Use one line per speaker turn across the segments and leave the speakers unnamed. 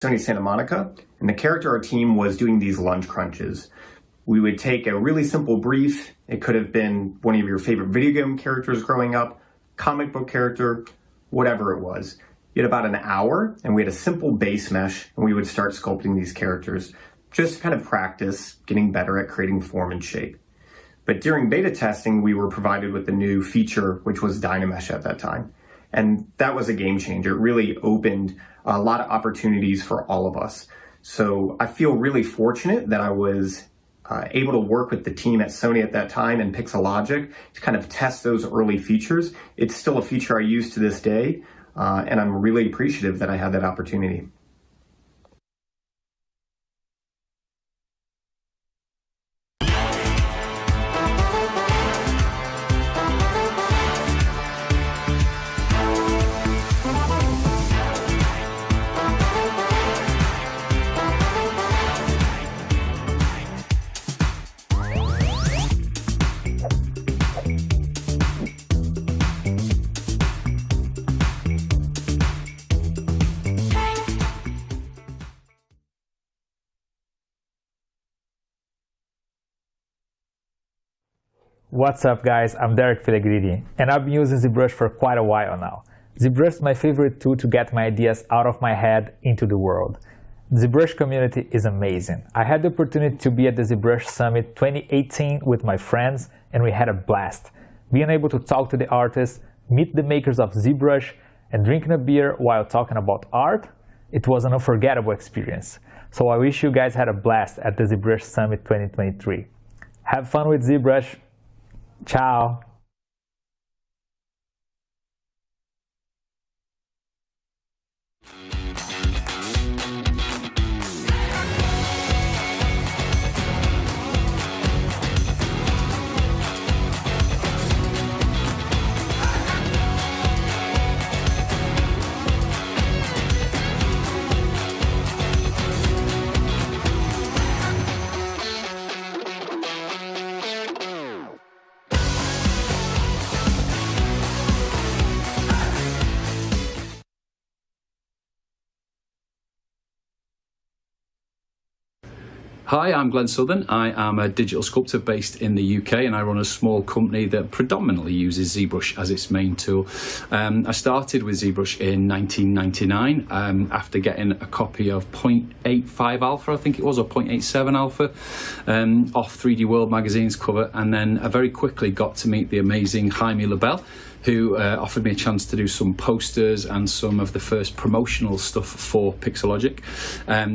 Sony Santa Monica, and the character our team was doing these lunch crunches. We would take a really simple brief. It could have been one of your favorite video game characters growing up, comic book character, whatever it was. You had about an hour, and we had a simple base mesh, and we would start sculpting these characters, just to kind of practice getting better at creating form and shape. But during beta testing, we were provided with a new feature, which was Dynamesh at that time. And that was a game changer. It really opened a lot of opportunities for all of us. So I feel really fortunate that I was able to work with the team at Sony at that time and Pixelogic to kind of test those early features. It's still a feature I use to this day, and I'm really appreciative that I had that opportunity.
What's up guys, I'm Derek Pellegrini, and I've been using ZBrush for quite a while now. ZBrush is my favorite tool to get my ideas out of my head into the world. The ZBrush community is amazing. I had the opportunity to be at the ZBrush Summit 2018 with my friends, and we had a blast. Being able to talk to the artists, meet the makers of ZBrush, and drinking a beer while talking about art, it was an unforgettable experience. So I wish you guys had a blast at the ZBrush Summit 2023. Have fun with ZBrush. Ciao.
Hi, I'm Glenn Southern. I am a digital sculptor based in the UK, and I run a small company that predominantly uses ZBrush as its main tool. I started with ZBrush in 1999 after getting a copy of 0.85 alpha, I think it was, or 0.87 alpha, off 3D World magazine's cover, and then I very quickly got to meet the amazing Jaime Labelle, who offered me a chance to do some posters and some of the first promotional stuff for Pixelogic.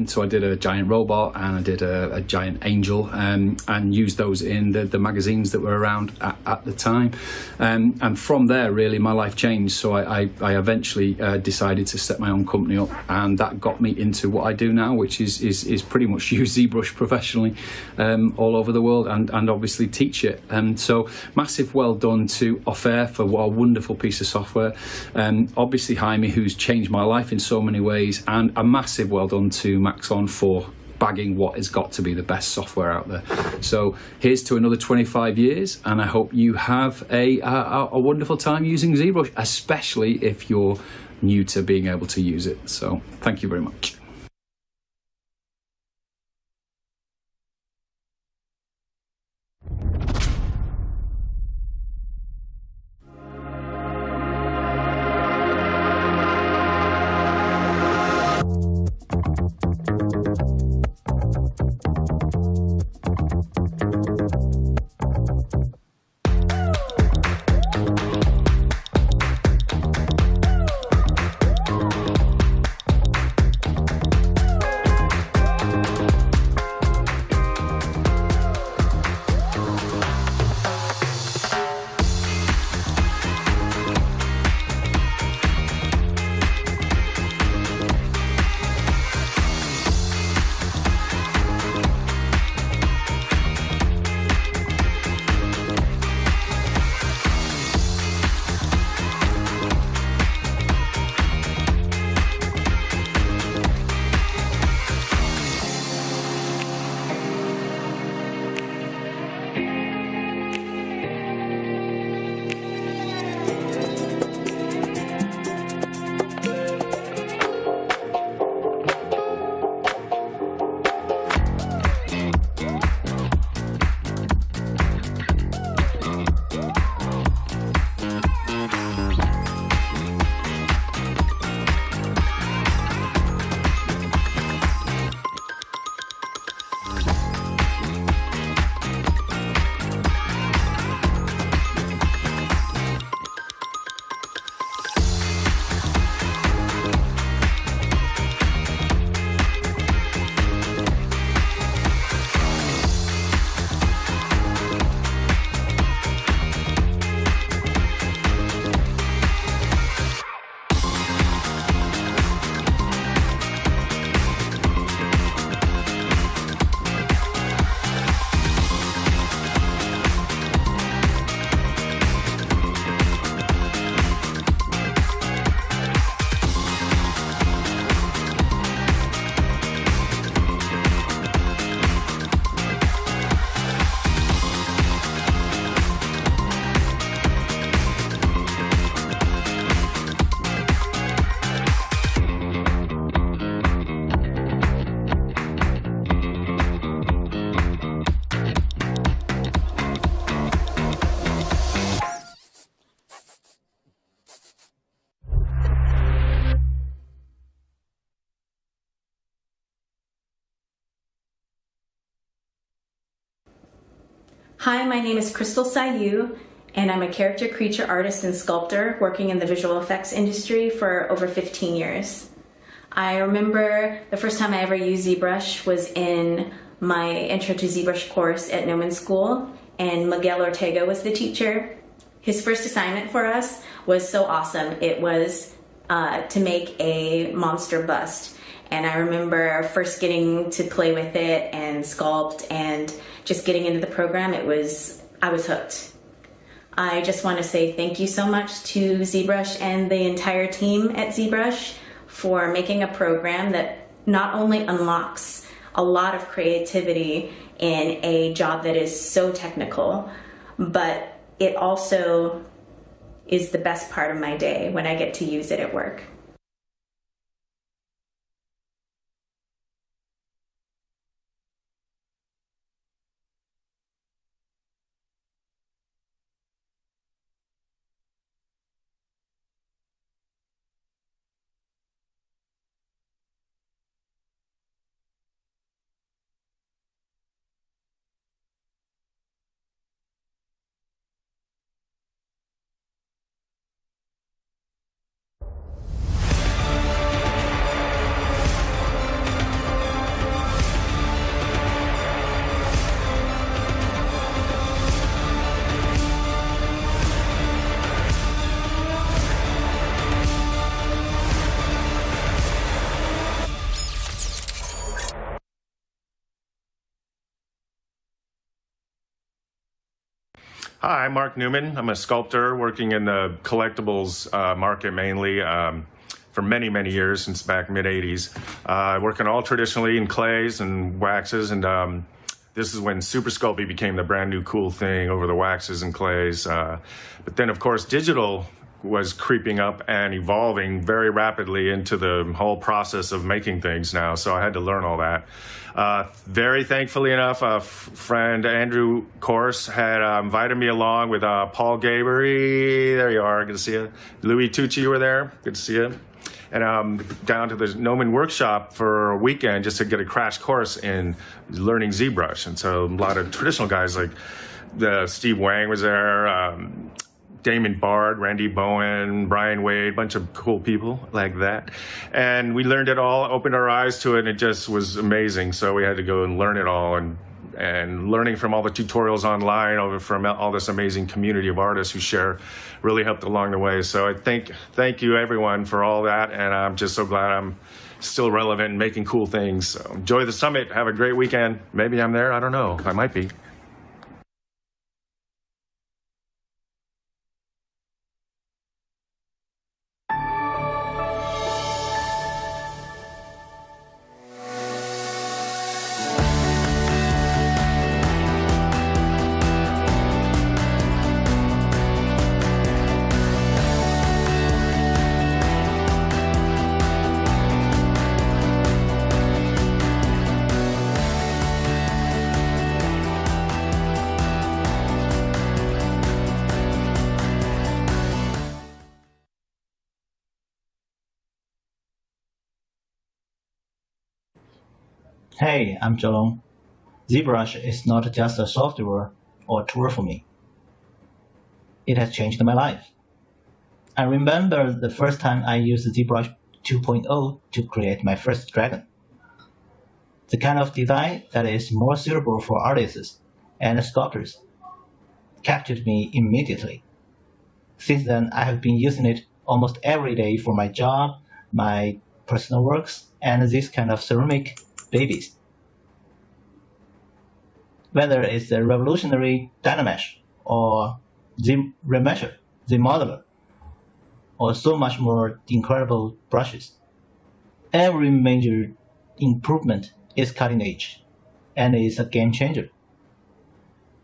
So I did a giant robot and I did a giant angel and used those in the magazines that were around at the time. And from there, really, my life changed. So I eventually decided to set my own company up, and that got me into what I do now, which is pretty much use ZBrush professionally all over the world and obviously teach it. And so massive well done to Off-Air for what a wonderful piece of software. Obviously Jaime, who's changed my life in so many ways, and a massive well done to Maxon for bagging what has got to be the best software out there. So here's to another 25 years, and I hope you have a wonderful time using ZBrush, especially if you're new to being able to use it. So thank you very much.
Hi, my name is Crystal Sayu, and I'm a character creature artist and sculptor working in the visual effects industry for over 15 years. I remember the first time I ever used ZBrush was in my Intro to ZBrush course at Noman School, and Miguel Ortega was the teacher. His first assignment for us was so awesome. It was to make a monster bust. And I remember first getting to play with it and sculpt and just getting into the program, I was hooked. I just want to say thank you so much to ZBrush and the entire team at ZBrush for making a program that not only unlocks a lot of creativity in a job that is so technical, but it also is the best part of my day when I get to use it at work.
Hi, I'm Mark Newman. I'm a sculptor working in the collectibles market mainly for many, many years, since back mid-'80s. Working all traditionally in clays and waxes, and this is when Super Sculpey became the brand new cool thing over the waxes and clays. But then, of course, digital was creeping up and evolving very rapidly into the whole process of making things now, so I had to learn all that. Very thankfully enough, a friend, Andrew Course, had invited me along with Paul Gabery. There you are, good to see you. Louis Tucci, you were there, good to see you. And down to the Noman workshop for a weekend just to get a crash course in learning ZBrush. And so a lot of traditional guys like Steve Wang was there, Damon Bard, Randy Bowen, Brian Wade, bunch of cool people like that. And we learned it all, opened our eyes to it, and it just was amazing. So we had to go and learn it all, and learning from all the tutorials online over from all this amazing community of artists who share really helped along the way. So I thank you everyone for all that, and I'm just so glad I'm still relevant and making cool things. So enjoy the summit, have a great weekend. Maybe I'm there, I don't know, I might be.
Hey, I'm Zhou. ZBrush is not just a software or tool for me. It has changed my life. I remember the first time I used ZBrush 2.0 to create my first dragon. The kind of design that is more suitable for artists and sculptors captured me immediately. Since then, I have been using it almost every day for my job, my personal works, and this kind of ceramic babies. Whether it's the revolutionary Dynamesh or ZRemesher, ZModeler, or so much more incredible brushes, every major improvement is cutting edge and is a game changer.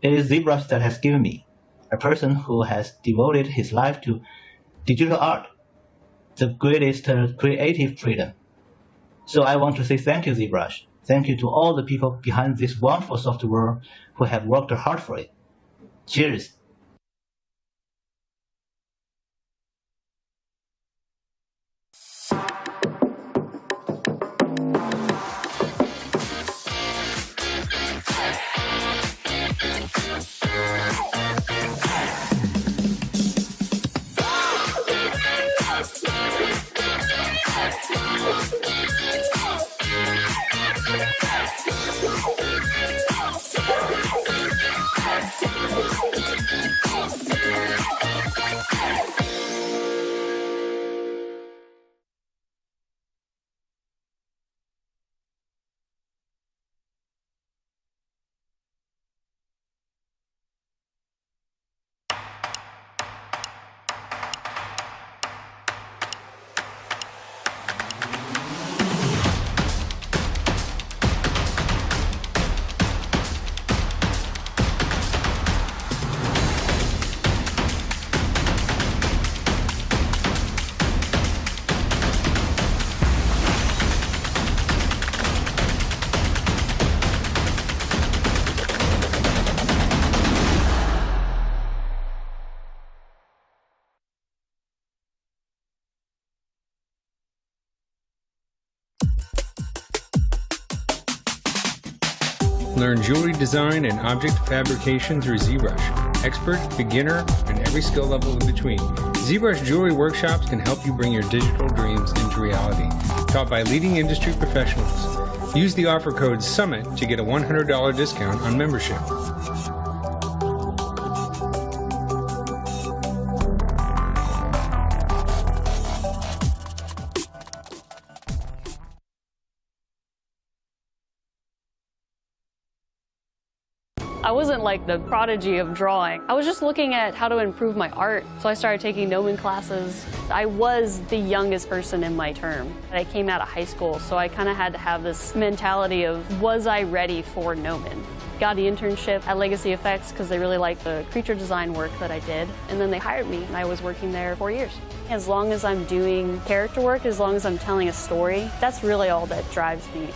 It is ZBrush that has given me, a person who has devoted his life to digital art, the greatest creative freedom. So I want to say thank you, ZBrush. Thank you to all the people behind this wonderful software who have worked hard for it. Cheers.
Learn jewelry design and object fabrication through ZBrush. Expert, beginner, and every skill level in between. ZBrush jewelry workshops can help you bring your digital dreams into reality. Taught by leading industry professionals. Use the offer code SUMMIT to get a $100 discount on membership.
I wasn't like the prodigy of drawing. I was just looking at how to improve my art. So I started taking Gnomon classes. I was the youngest person in my term. I came out of high school, so I kind of had to have this mentality of, was I ready for Gnomon? Got the internship at Legacy Effects because they really liked the creature design work that I did. And then they hired me, and I was working there 4 years. As long as I'm doing character work, as long as I'm telling a story, that's really all that drives me.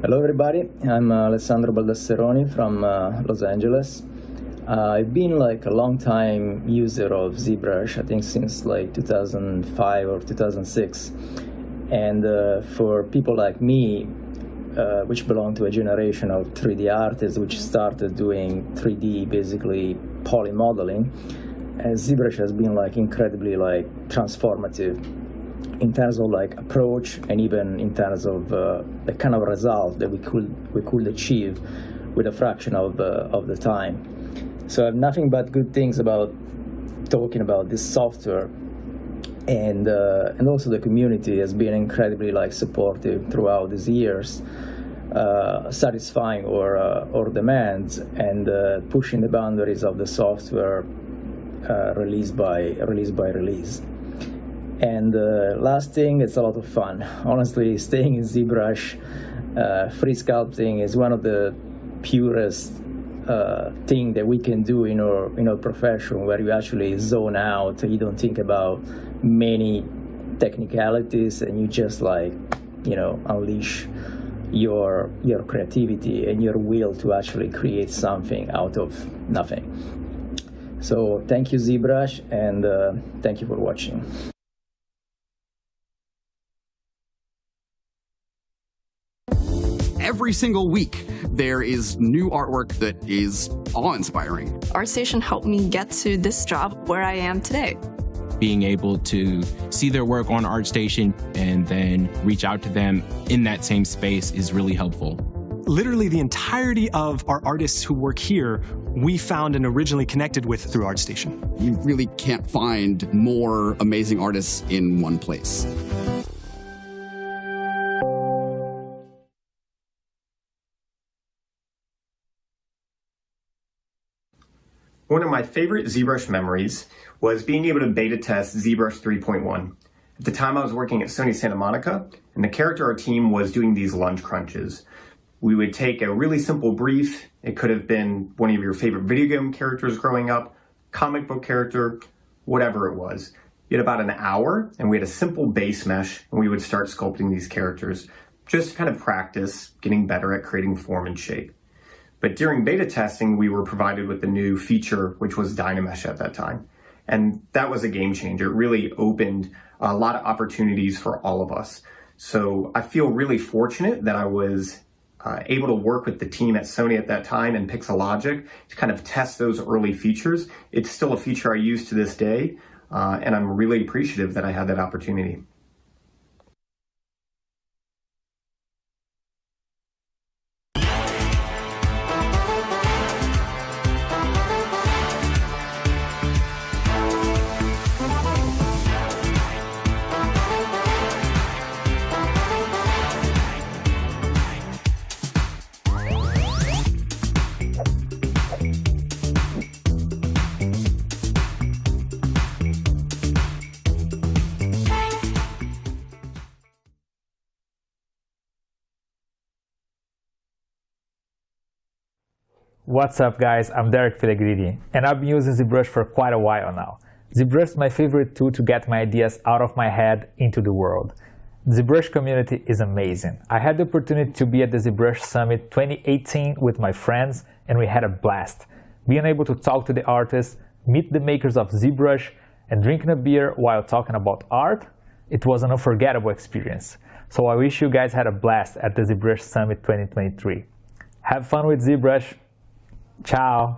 Hello everybody, I'm Alessandro Baldasseroni from Los Angeles. I've been like a long time user of ZBrush, I think since like 2005 or 2006. And for people like me, which belong to a generation of 3D artists which started doing 3D, basically polymodeling, ZBrush has been like incredibly like transformative in terms of like approach and even in terms of the kind of result that we could achieve with a fraction of the time. So I have nothing but good things about talking about this software, and also the community has been incredibly like supportive throughout these years, satisfying our demands and pushing the boundaries of the software release by release. And last thing, it's a lot of fun. Honestly, staying in ZBrush, free sculpting is one of the purest thing that we can do in our profession, where you actually zone out, you don't think about many technicalities, and you just like, unleash your creativity and your will to actually create something out of nothing. So thank you, ZBrush, and thank you for watching.
Every single week, there is new artwork that is awe-inspiring.
ArtStation helped me get to this job where I am today.
Being able to see their work on ArtStation and then reach out to them in that same space is really helpful.
Literally the entirety of our artists who work here, we found and originally connected with through ArtStation.
You really can't find more amazing artists in one place.
One of my favorite ZBrush memories was being able to beta test ZBrush 3.1. At the time I was working at Sony Santa Monica, and the character art team was doing these lunge crunches. We would take a really simple brief. It could have been one of your favorite video game characters growing up, comic book character, whatever it was. You had about an hour, and we had a simple base mesh, and we would start sculpting these characters, just to kind of practice getting better at creating form and shape. But during beta testing, we were provided with a new feature, which was Dynamesh at that time. And that was a game changer. It really opened a lot of opportunities for all of us. So I feel really fortunate that I was able to work with the team at Sony at that time and Pixelogic to kind of test those early features. It's still a feature I use to this day, and I'm really appreciative that I had that opportunity.
What's up guys, I'm Derek Pellegrini, and I've been using ZBrush for quite a while now. ZBrush is my favorite tool to get my ideas out of my head into the world. The ZBrush community is amazing. I had the opportunity to be at the ZBrush Summit 2018 with my friends, and we had a blast. Being able to talk to the artists, meet the makers of ZBrush, and drinking a beer while talking about art, it was an unforgettable experience. So I wish you guys had a blast at the ZBrush Summit 2023. Have fun with ZBrush. Ciao.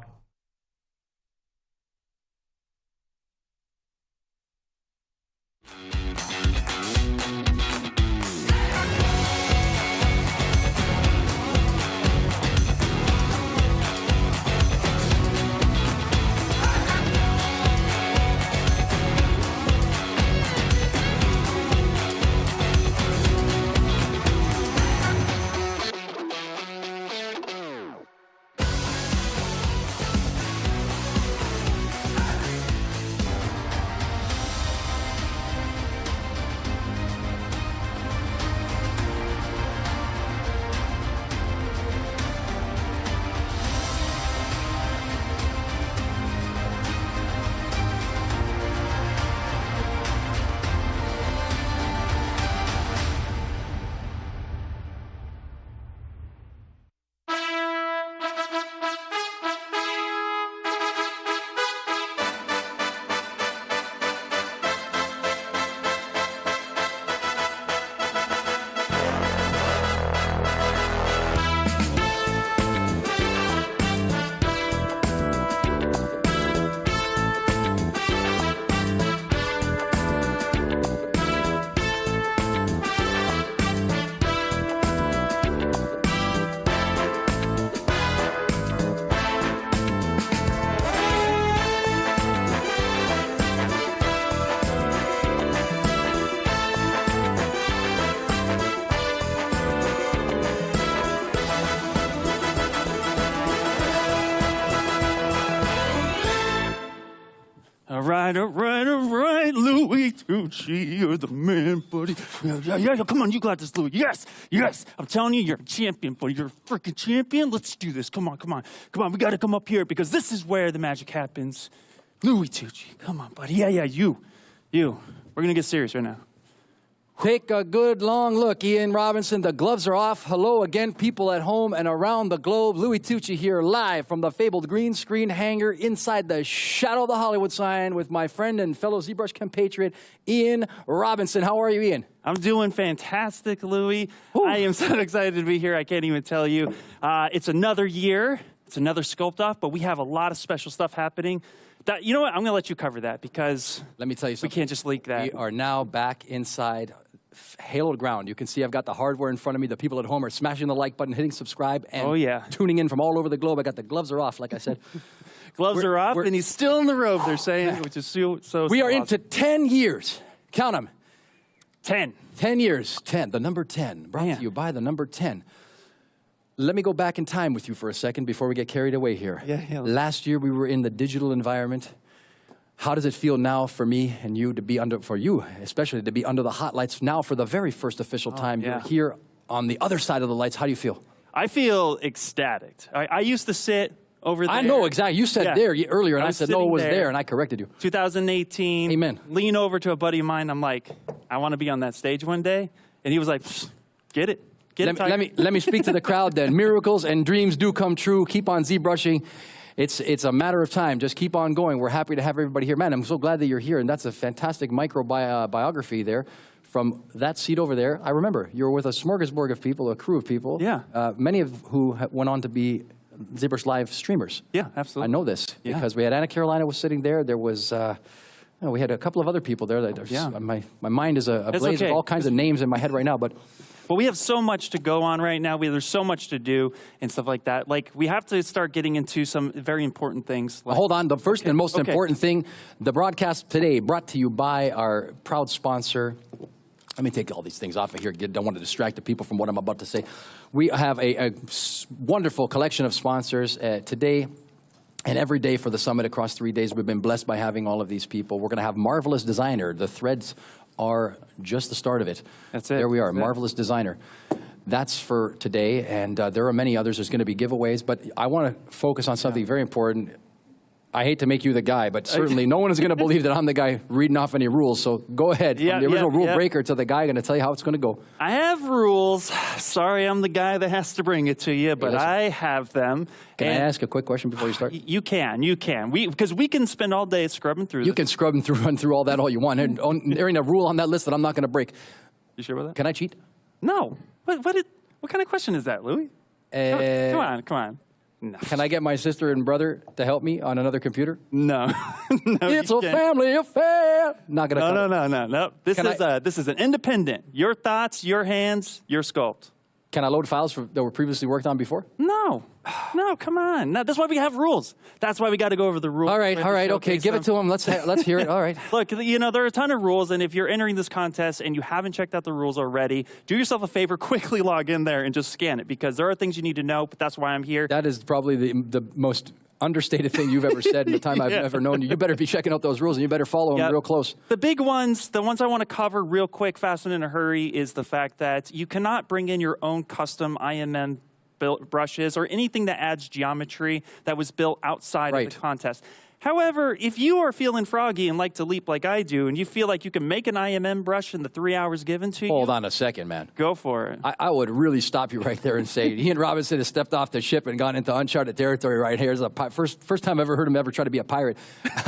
right, Louis Tucci, you're the man, buddy. Yeah, come on, you got this, Louis. Yes, I'm telling you, you're a champion, buddy. You're a freaking champion. Let's do this. Come on. We got to come up here because this is where the magic happens. Louis Tucci, come on, buddy. Yeah, you. We're gonna get serious right now.
Take a good long look, Ian Robinson. The gloves are off. Hello again, people at home and around the globe. Louis Tucci here, live from the fabled green screen hangar inside the shadow of the Hollywood sign with my friend and fellow ZBrush compatriot, Ian Robinson. How are you, Ian?
I'm doing fantastic, Louis. Ooh. I am so excited to be here. I can't even tell you. It's another year. It's another Sculpt-Off, but we have a lot of special stuff happening. You know what? I'm going to let you cover that because
let me tell you something.
We can't just leak that.
We are now back inside haloed ground. You can see I've got the hardware in front of me. The people at home are smashing the like button, hitting subscribe, and tuning in from all over the globe. I got the gloves are off, like I said.
Gloves are off, and he's still in the robe, they're saying, which is so
We are
awesome.
into 10 years. Count them.
10.
10 years. 10. The number 10. Brought to you by the number 10. Let me go back in time with you for a second before we get carried away here.
Yeah.
Last year, we were in the digital environment. How does it feel now for me and you to be for you, especially to be under the hot lights now for the very first official time?
Yeah.
You're here on the other side of the lights. How do you feel?
I feel ecstatic. I used to sit over there.
I know, exactly. You said there earlier, and I said, no, it was there, and I corrected you.
2018.
Amen.
Lean over to a buddy of mine. I'm like, I want to be on that stage one day. And he was like, get it.
Let me speak to the crowd then. Miracles and dreams do come true. Keep on ZBrushing. It's a matter of time. Just keep on going. We're happy to have everybody here. Man, I'm so glad that you're here, and that's a fantastic biography there from that seat over there. I remember you were with a smorgasbord of people, a crew of people.
Yeah.
Many of who went on to be ZBrush Live streamers.
Yeah, absolutely.
I know this because we had Anna Carolina was sitting there. There was... we had a couple of other people there. My mind is a blaze of all kinds of names in my head right now, but
we have so much to go on right now. There's so much to do and stuff like that. Like, we have to start getting into some very important things.
Hold on. The first and most important thing, the broadcast today brought to you by our proud sponsor. Let me take all these things off of here. Don't want to distract the people from what I'm about to say. We have a wonderful collection of sponsors today. And every day for the summit across 3 days, we've been blessed by having all of these people. We're going to have Marvelous Designer. The threads are just the start of it.
That's it.
There we are, Marvelous Designer. That's for today, and there are many others. There's going to be giveaways, but I want to focus on something very important. I hate to make you the guy, but certainly no one is going to believe that I'm the guy reading off any rules. So go ahead, from the original rule breaker to the guy going to tell you how it's going to go.
I have rules. Sorry, I'm the guy that has to bring it to you, but I have them.
Can I ask a quick question before you start?
You can. Because we can spend all day scrubbing through
You can scrub and run through all that all you want. And there ain't a rule on that list that I'm not going to break.
You sure about that?
Can I cheat?
No. What kind of question is that, Louis? Come on. No.
Can I get my sister and brother to help me on another computer?
No.
It's a family affair. Not gonna.
No. This is an independent. Your thoughts, your hands, your sculpt.
Can I load files that were previously worked on before?
No, come on. No, that's why we have rules. That's why we got to go over the rules.
All right, okay. Give it to them. Let's hear it. All right.
Look, there are a ton of rules, and if you're entering this contest and you haven't checked out the rules already, do yourself a favor, quickly log in there and just scan it, because there are things you need to know, but that's why I'm here.
That is probably the most understated thing you've ever said in the time I've ever known you. You better be checking out those rules, and you better follow them real close.
The big ones, the ones I want to cover real quick, fast and in a hurry, is the fact that you cannot bring in your own custom IMM built brushes or anything that adds geometry that was built outside of the contest. However, if you are feeling froggy and like to leap like I do, and you feel like you can make an IMM brush in the 3 hours given to you...
Hold on a second, man.
Go for it.
I would really stop you right there and say, Ian Robinson has stepped off the ship and gone into uncharted territory right here. It's the first time I've ever heard him ever try to be a pirate.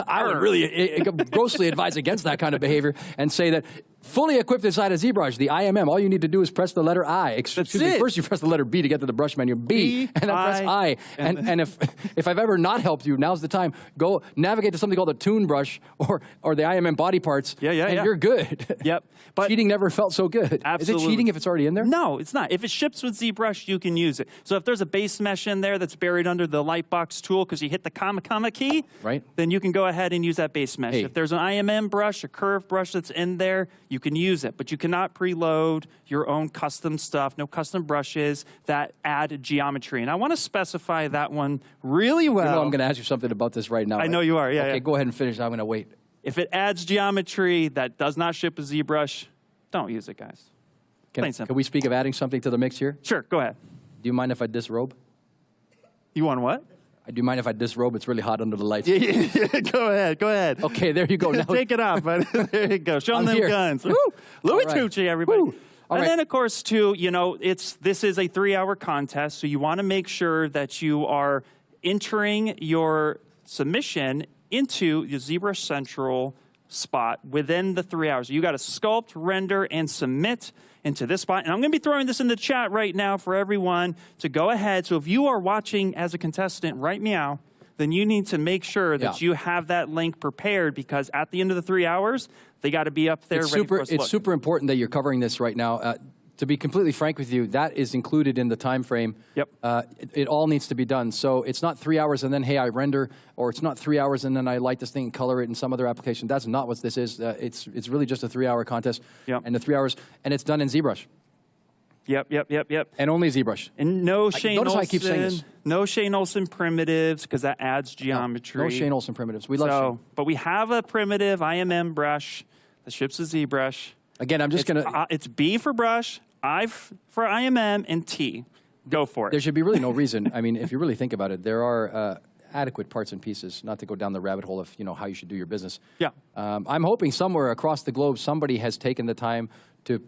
I would really grossly advise against that kind of behavior and say that fully equipped inside of ZBrush, the IMM, all you need to do is press the letter I. Excuse me, first you press the letter B to get to the brush menu. B and then press I. And if I've ever not helped you, now's the time. Go navigate to something called a tune brush or the IMM body parts, and you're good.
Yep. But
cheating never felt so good.
Absolutely.
Is it cheating if it's already in there?
No, it's not. If it ships with ZBrush, you can use it. So if there's a base mesh in there that's buried under the Lightbox tool because you hit the comma key, then you can go ahead and use that base mesh. If there's an IMM brush, a curved brush that's in there, you can use it. But you cannot preload your own custom stuff, no custom brushes that add geometry. And I want to specify that one really well.
You know I'm going to ask you something about this right now.
I know you are,
Okay, go ahead and finish. I'm going to wait.
If it adds geometry that does not ship with ZBrush, don't use it, guys. Plain simple.
Can we speak of adding something to the mix here?
Sure, go ahead.
Do you mind if I disrobe?
You want what?
Do you mind if I disrobe? It's really hot under the lights.
Go ahead, go ahead.
Okay, there you go. Now,
take it off, but there you go. Show them them
here.
guns. Woo! Louis Tucci, everybody.
Woo. All
And
right.
then, of course, too, you know, this is a 3-hour contest, so you want to make sure that you are entering your submission into your ZBrush Central spot within the 3 hours. You got to sculpt, render, and submit into this spot. And I'm going to be throwing this in the chat right now for everyone to go ahead. So if you are watching as a contestant right meow, then you need to make sure that you have that link prepared, because at the end of the 3 hours, they got to be up there ready for us to
It's
look.
super important that you're covering this right now. To be completely frank with you, that is included in the time frame.
Yep.
It all needs to be done. So it's not 3 hours and then, hey, I render, or it's not 3 hours and then I light this thing and color it in some other application. That's not what this is. It's really just a 3-hour contest.
Yep.
And the 3 hours, and it's done in ZBrush.
Yep.
And only ZBrush.
And no Shane
notice
Olson.
how I keep saying this.
No Shane Olson primitives, because that adds geometry.
No Shane Olson primitives. We love Shane.
But we have a primitive IMM brush that ships with ZBrush.
Again, I'm just going to...
It's B for brush, I for IMM, and T. Go for it.
There should be really no reason. I mean, if you really think about it, there are adequate parts and pieces, not to go down the rabbit hole of, you know, how you should do your business.
Yeah.
I'm hoping somewhere across the globe somebody has taken the time to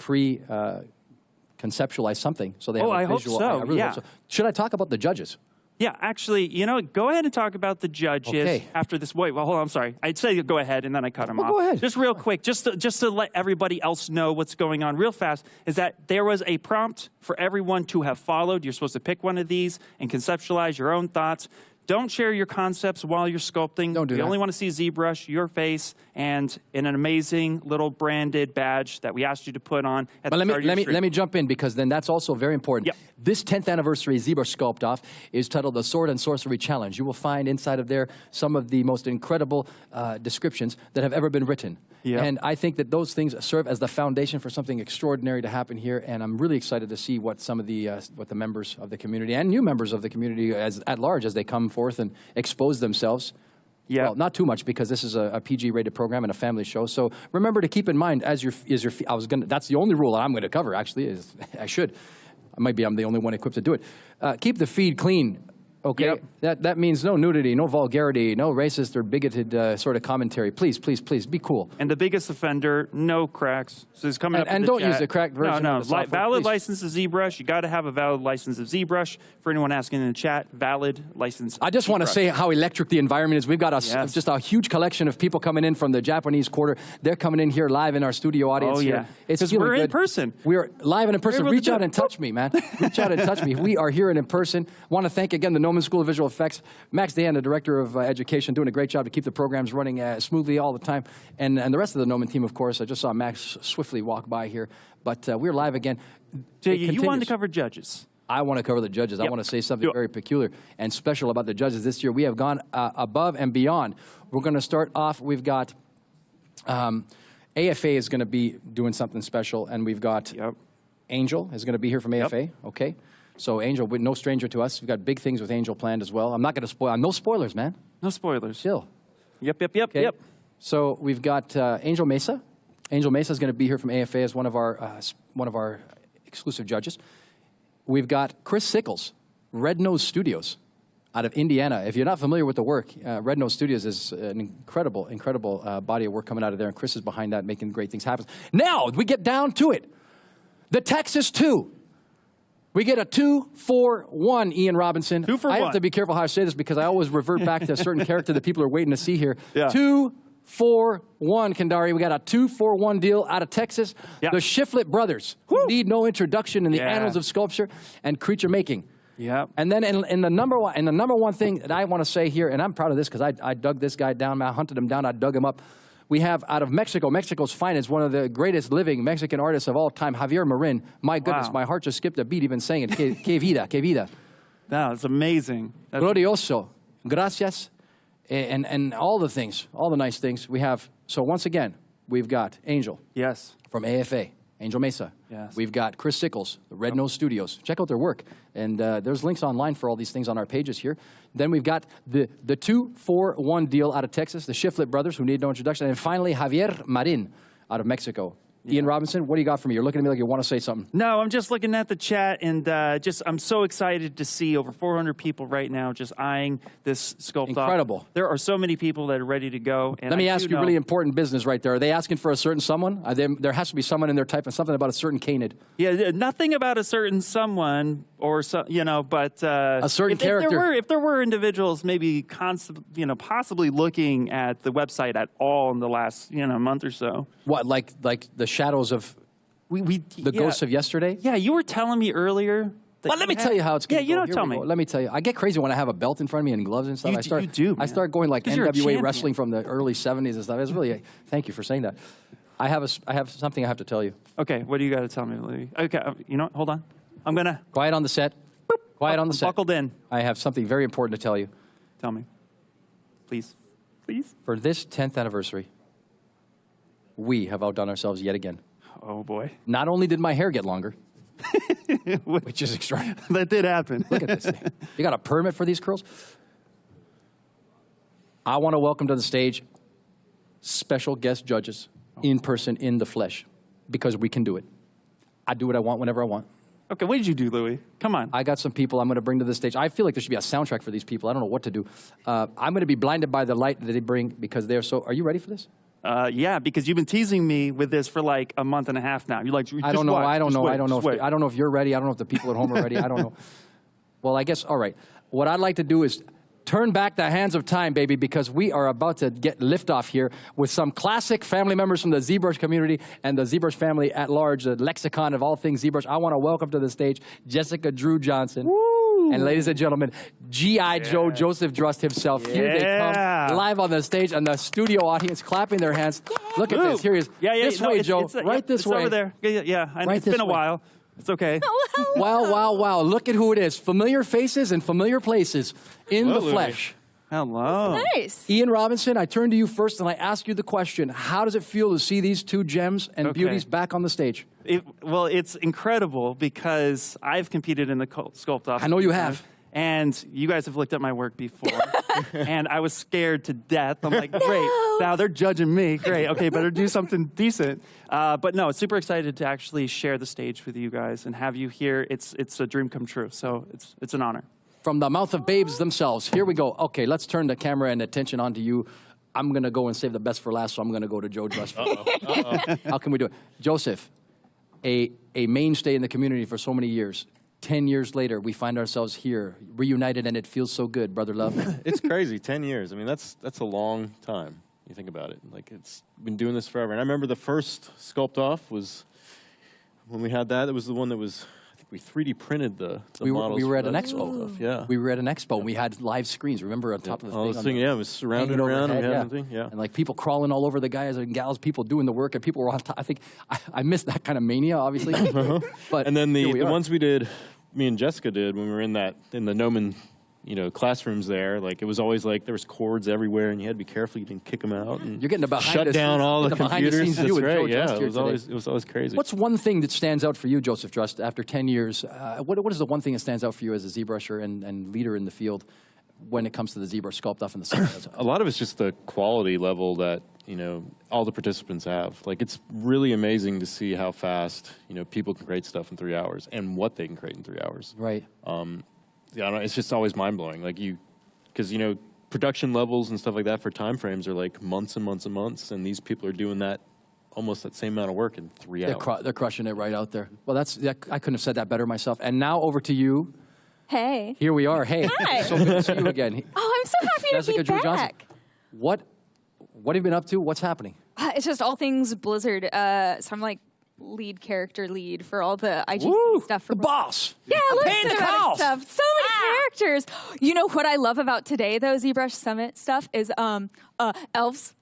conceptualize something so they have a visual.
I hope so,
I really
yeah.
hope so. Should I talk about the judges?
Yeah, actually, you know, go ahead and talk about the judges after this. Wait, well, hold on, I'm sorry. I'd say go ahead, and then I cut him off.
Go ahead.
Just real quick, just to let everybody else know what's going on real fast, is that there was a prompt for everyone to have followed. You're supposed to pick one of these and conceptualize your own thoughts. Don't share your concepts while you're sculpting.
Don't do
we
that.
only want to see ZBrush, your face, and in an amazing little branded badge that we asked you to put on at the start of your stream.
Let me jump in, because then that's also very important.
Yep.
This 10th anniversary ZBrush Sculpt-Off is titled the Sword and Sorcery Challenge. You will find inside of there some of the most incredible descriptions that have ever been written.
Yep.
And I think that those things serve as the foundation for something extraordinary to happen here. And I'm really excited to see what some of the members of the community and new members of the community at large, as they come forth and expose themselves.
Yeah.
Well, not too much, because this is a PG-rated program and a family show. So remember to keep in mind that's the only rule that I'm going to cover. Actually, is I'm the only one equipped to do it. Keep the feed clean. Okay, that means no nudity, no vulgarity, no racist or bigoted sort of commentary. Please, please, please, be cool.
And the biggest offender, no cracks. So it's coming up in
And
the
don't
chat.
use the cracked version
No,
of the software,
valid
please.
license of ZBrush. You got to have a valid license of ZBrush. For anyone asking in the chat, valid license.
I just want to say how electric the environment is. We've got just a huge collection of people coming in from the Japanese quarter. They're coming in here live in our studio audience.
Oh,
here.
yeah.
It's
Because
feeling
we're in
good.
person.
We're live and in person.
We're able to
Reach
do
out
it.
and touch me, man. Reach out and touch me. We are here and in person. Want to thank again the Noman School of Visual Effects. Max Dan, the Director of Education, doing a great job to keep the programs running smoothly all the time. And the rest of the Noman team, of course. I just saw Max swiftly walk by here. But we're live again.
Jay,
It
you wanted
continues.
to cover judges.
I want to cover the judges. I
Yep.
want to say something very peculiar and special about the judges this year. We have gone above and beyond. We're going to start off. We've got AFA is going to be doing something special, and we've got Angel is going to be here from AFA. Okay, so Angel, no stranger to us. We've got big things with Angel planned as well. I'm not going to spoil. No spoilers, man.
No spoilers.
Chill.
Yep.
Okay. So we've got Angel Mesa. Angel Mesa is going to be here from AFA as one of our exclusive judges. We've got Chris Sickles, Red Nose Studios, out of Indiana. If you're not familiar with the work, Red Nose Studios is an incredible body of work coming out of there, and Chris is behind that, making great things happen. Now we get down to it. The Texas 2. We get a 2-4-1, Ian Robinson.
2 for 1.
I have to be careful how I say this, because I always revert back to a certain character that people are waiting to see here.
Yeah.
2-4-1, Kandari. We got a 2-4-1 deal out of Texas.
Yeah.
The Shiflett brothers, who need no introduction in the annals of sculpture and creature making.
Yeah.
And then in the number one thing that I want to say here, and I'm proud of this because I dug this guy down, I hunted him down, I dug him up. We have out of Mexico, Mexico's finest, one of the greatest living Mexican artists of all time, Javier Marin. My goodness, my heart just skipped a beat even saying it. Que vida, que vida.
No, it's amazing.
Glorioso. Gracias. And all the things, all the nice things we have. So once again, we've got Angel.
Yes.
From AFA. Angel Mesa.
Yes.
We've got Chris Sickles, the Red Nose Studios. Check out their work. And there's links online for all these things on our pages here. Then we've got the 2-4-1 deal out of Texas, the Shiflett brothers, who need no introduction. And finally, Javier Marin out of Mexico. Ian Robinson, what do you got for me? You're looking at me like you want to say something.
No, I'm just looking at the chat, and I'm so excited to see over 400 people right now just eyeing this Sculpt-Off.
Incredible.
There are so many people that are ready to go. And
Let me ask you really important business right there. Are they asking for a certain someone? There has to be someone in there typing something about a certain canid.
Yeah, nothing about a certain someone or but
a certain character.
If there were individuals maybe possibly looking at the website at all in the last month or so.
What, like the shadows of the ghosts of yesterday?
Yeah, you were telling me earlier.
Well, let me tell you how it's going to go.
Yeah, tell me.
Let me tell you. I get crazy when I have a belt in front of me and gloves and stuff.
You do.
I start going like NWA wrestling from the early 70s and stuff. It's really, thank you for saying that. I have something I have to tell you.
Okay, what do you got to tell me, Louis? Okay, you know what? Hold on. I'm going to...
Quiet on the set. Quiet on the set.
Buckled in.
I have something very important to tell you.
Tell me. Please. Please.
For this 10th anniversary, we have outdone ourselves yet again.
Oh, boy.
Not only did my hair get longer, which is extraordinary.
That did happen.
Look at this thing. You got a permit for these curls? I want to welcome to the stage special guest judges in person, in the flesh, because we can do it. I do what I want whenever I want.
Okay, what did you do, Louis? Come on.
I got some people I'm going to bring to the stage. I feel like there should be a soundtrack for these people. I don't know what to do. I'm going to be blinded by the light that they bring because they're so... Are you ready for this?
Yeah, because you've been teasing me with this for like a month and a half now. You're like,
I don't know if you're ready. I don't know if the people at home are ready. I don't know. Well, I guess, all right. What I'd like to do is turn back the hands of time, baby, because we are about to get liftoff here with some classic family members from the ZBrush community and the ZBrush family at large, the lexicon of all things ZBrush. I want to welcome to the stage Jessica Drew Johnson.
Woo!
And ladies and gentlemen, G.I. Joe Joseph Drust himself. Here they come live on the stage and the studio audience clapping their hands. Look at this. Here he is. This way, Joe. Right this way.
Over there. Yeah. It's been a while. It's okay.
Wow. Look at who it is. Familiar faces and familiar places in the flesh.
Hello.
Nice.
Ian Robinson, I turn to you first and I ask you the question, how does it feel to see these two gems and beauties back on the stage?
Well, it's incredible because I've competed in the Sculpt-Off.
I know you have.
And you guys have looked at my work before. And I was scared to death. I'm like, great. Now they're judging me. Great. Okay, better do something decent. But no, super excited to actually share the stage with you guys and have you here. It's a dream come true. So it's an honor.
From the mouth of babes themselves. Here we go. Okay, let's turn the camera and attention onto you. I'm going to go and save the best for last, so I'm going to go to Joe Drust. How can we do it? Joseph, a mainstay in the community for so many years. 10 years later, we find ourselves here, reunited, and it feels so good, brother love.
It's crazy, 10 years. I mean, that's a long time. You think about it. Like, it's been doing this forever. And I remember the first Sculpt-Off was, when we had that, it was the one that was, I think we 3D printed the models.
We were at an expo.
Sculpt-Off, yeah.
We were at an expo, and we had live screens, remember, on top of the thing.
Yeah, it was surrounded around. And we had something, yeah.
And like people crawling all over the guys and gals, people doing the work, and people were on top. I think I missed that kind of mania, obviously. But
and then the ones we did, me and Jessica did when we were in the Noman, classrooms there. Like, it was always like there was cords everywhere, and you had to be careful you didn't kick them out. And
you're getting the behind
shut down all the computers. That's right. Yeah, it was always crazy.
What's one thing that stands out for you, Joseph Drust, after 10 years? What is the one thing that stands out for you as a ZBrusher and leader in the field when it comes to the ZBrush Sculpt-Off and the site?
A lot of it's just the quality level that all the participants have. Like, it's really amazing to see how fast people can create stuff in 3 hours and what they can create in 3 hours.
Right.
Yeah, it's just always mind blowing. Like, because production levels and stuff like that for time frames are like months and months and months, and these people are doing that almost that same amount of work in 3 hours.
They're crushing it right out there. Well, I couldn't have said that better myself. And now over to you.
Hey.
Here we are. Hey.
Hi.
So good to see you again.
Oh, I'm so happy
Jessica
to be
Drew
back.
Johnson. What have you been up to? What's happening?
It's just all things Blizzard. So I'm like lead for all the IGC stuff. For
the boss.
Yeah,
paying the cost.
Stuff. So many characters. You know what I love about today, though, ZBrush Summit stuff is elves.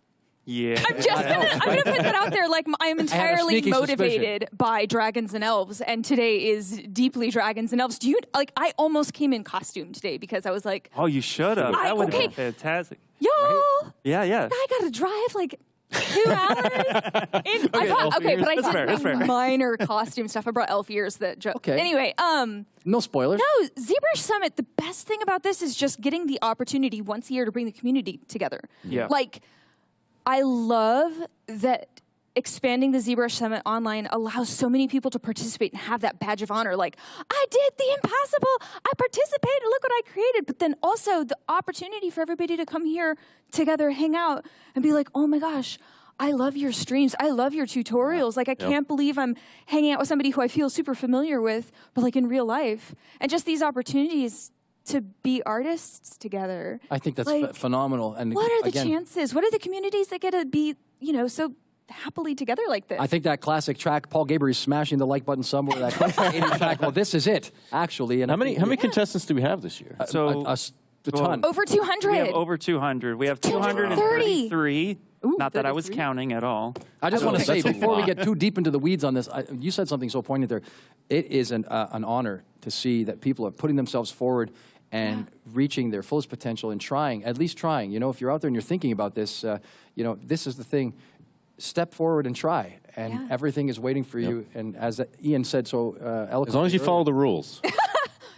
Yeah.
I'm gonna put that out there. Like, I am entirely motivated by dragons and elves, and today is deeply dragons and elves. I almost came in costume today because I was like,
oh, you should have. That would have been fantastic.
Yo.
Right? Yeah.
I gotta drive 2 hours? But I did minor costume stuff. I brought elf ears that
Okay.
Anyway,
no spoilers.
No, ZBrush Summit, the best thing about this is just getting the opportunity once a year to bring the community together.
Yeah.
Like, I love that expanding the ZBrush Summit online allows so many people to participate and have that badge of honor. Like, I did the impossible. I participated. Look what I created. But then also the opportunity for everybody to come here together, hang out, and be like, oh my gosh, I love your streams. I love your tutorials. Like, I can't believe I'm hanging out with somebody who I feel super familiar with, but like in real life. And just these opportunities to be artists together.
I think that's
like,
phenomenal. And
what are the chances? What are the communities that get to be, so happily together like this?
I think that classic track, Paul Gabriel smashing the like button somewhere, that classic 80s track, well, this is it, actually. And
how many contestants do we have this year?
A ton.
Over 200.
We have over 200. We have 233. Not that I was counting at all.
I just want to say, before we get too deep into the weeds on this, you said something so poignant there. It is an honor to see that people are putting themselves forward and reaching their fullest potential and trying, at least trying. If you're out there and you're thinking about this, this is the thing. Step forward and try, and everything is waiting for you. And as Ian said so eloquently,
as long as you follow the rules.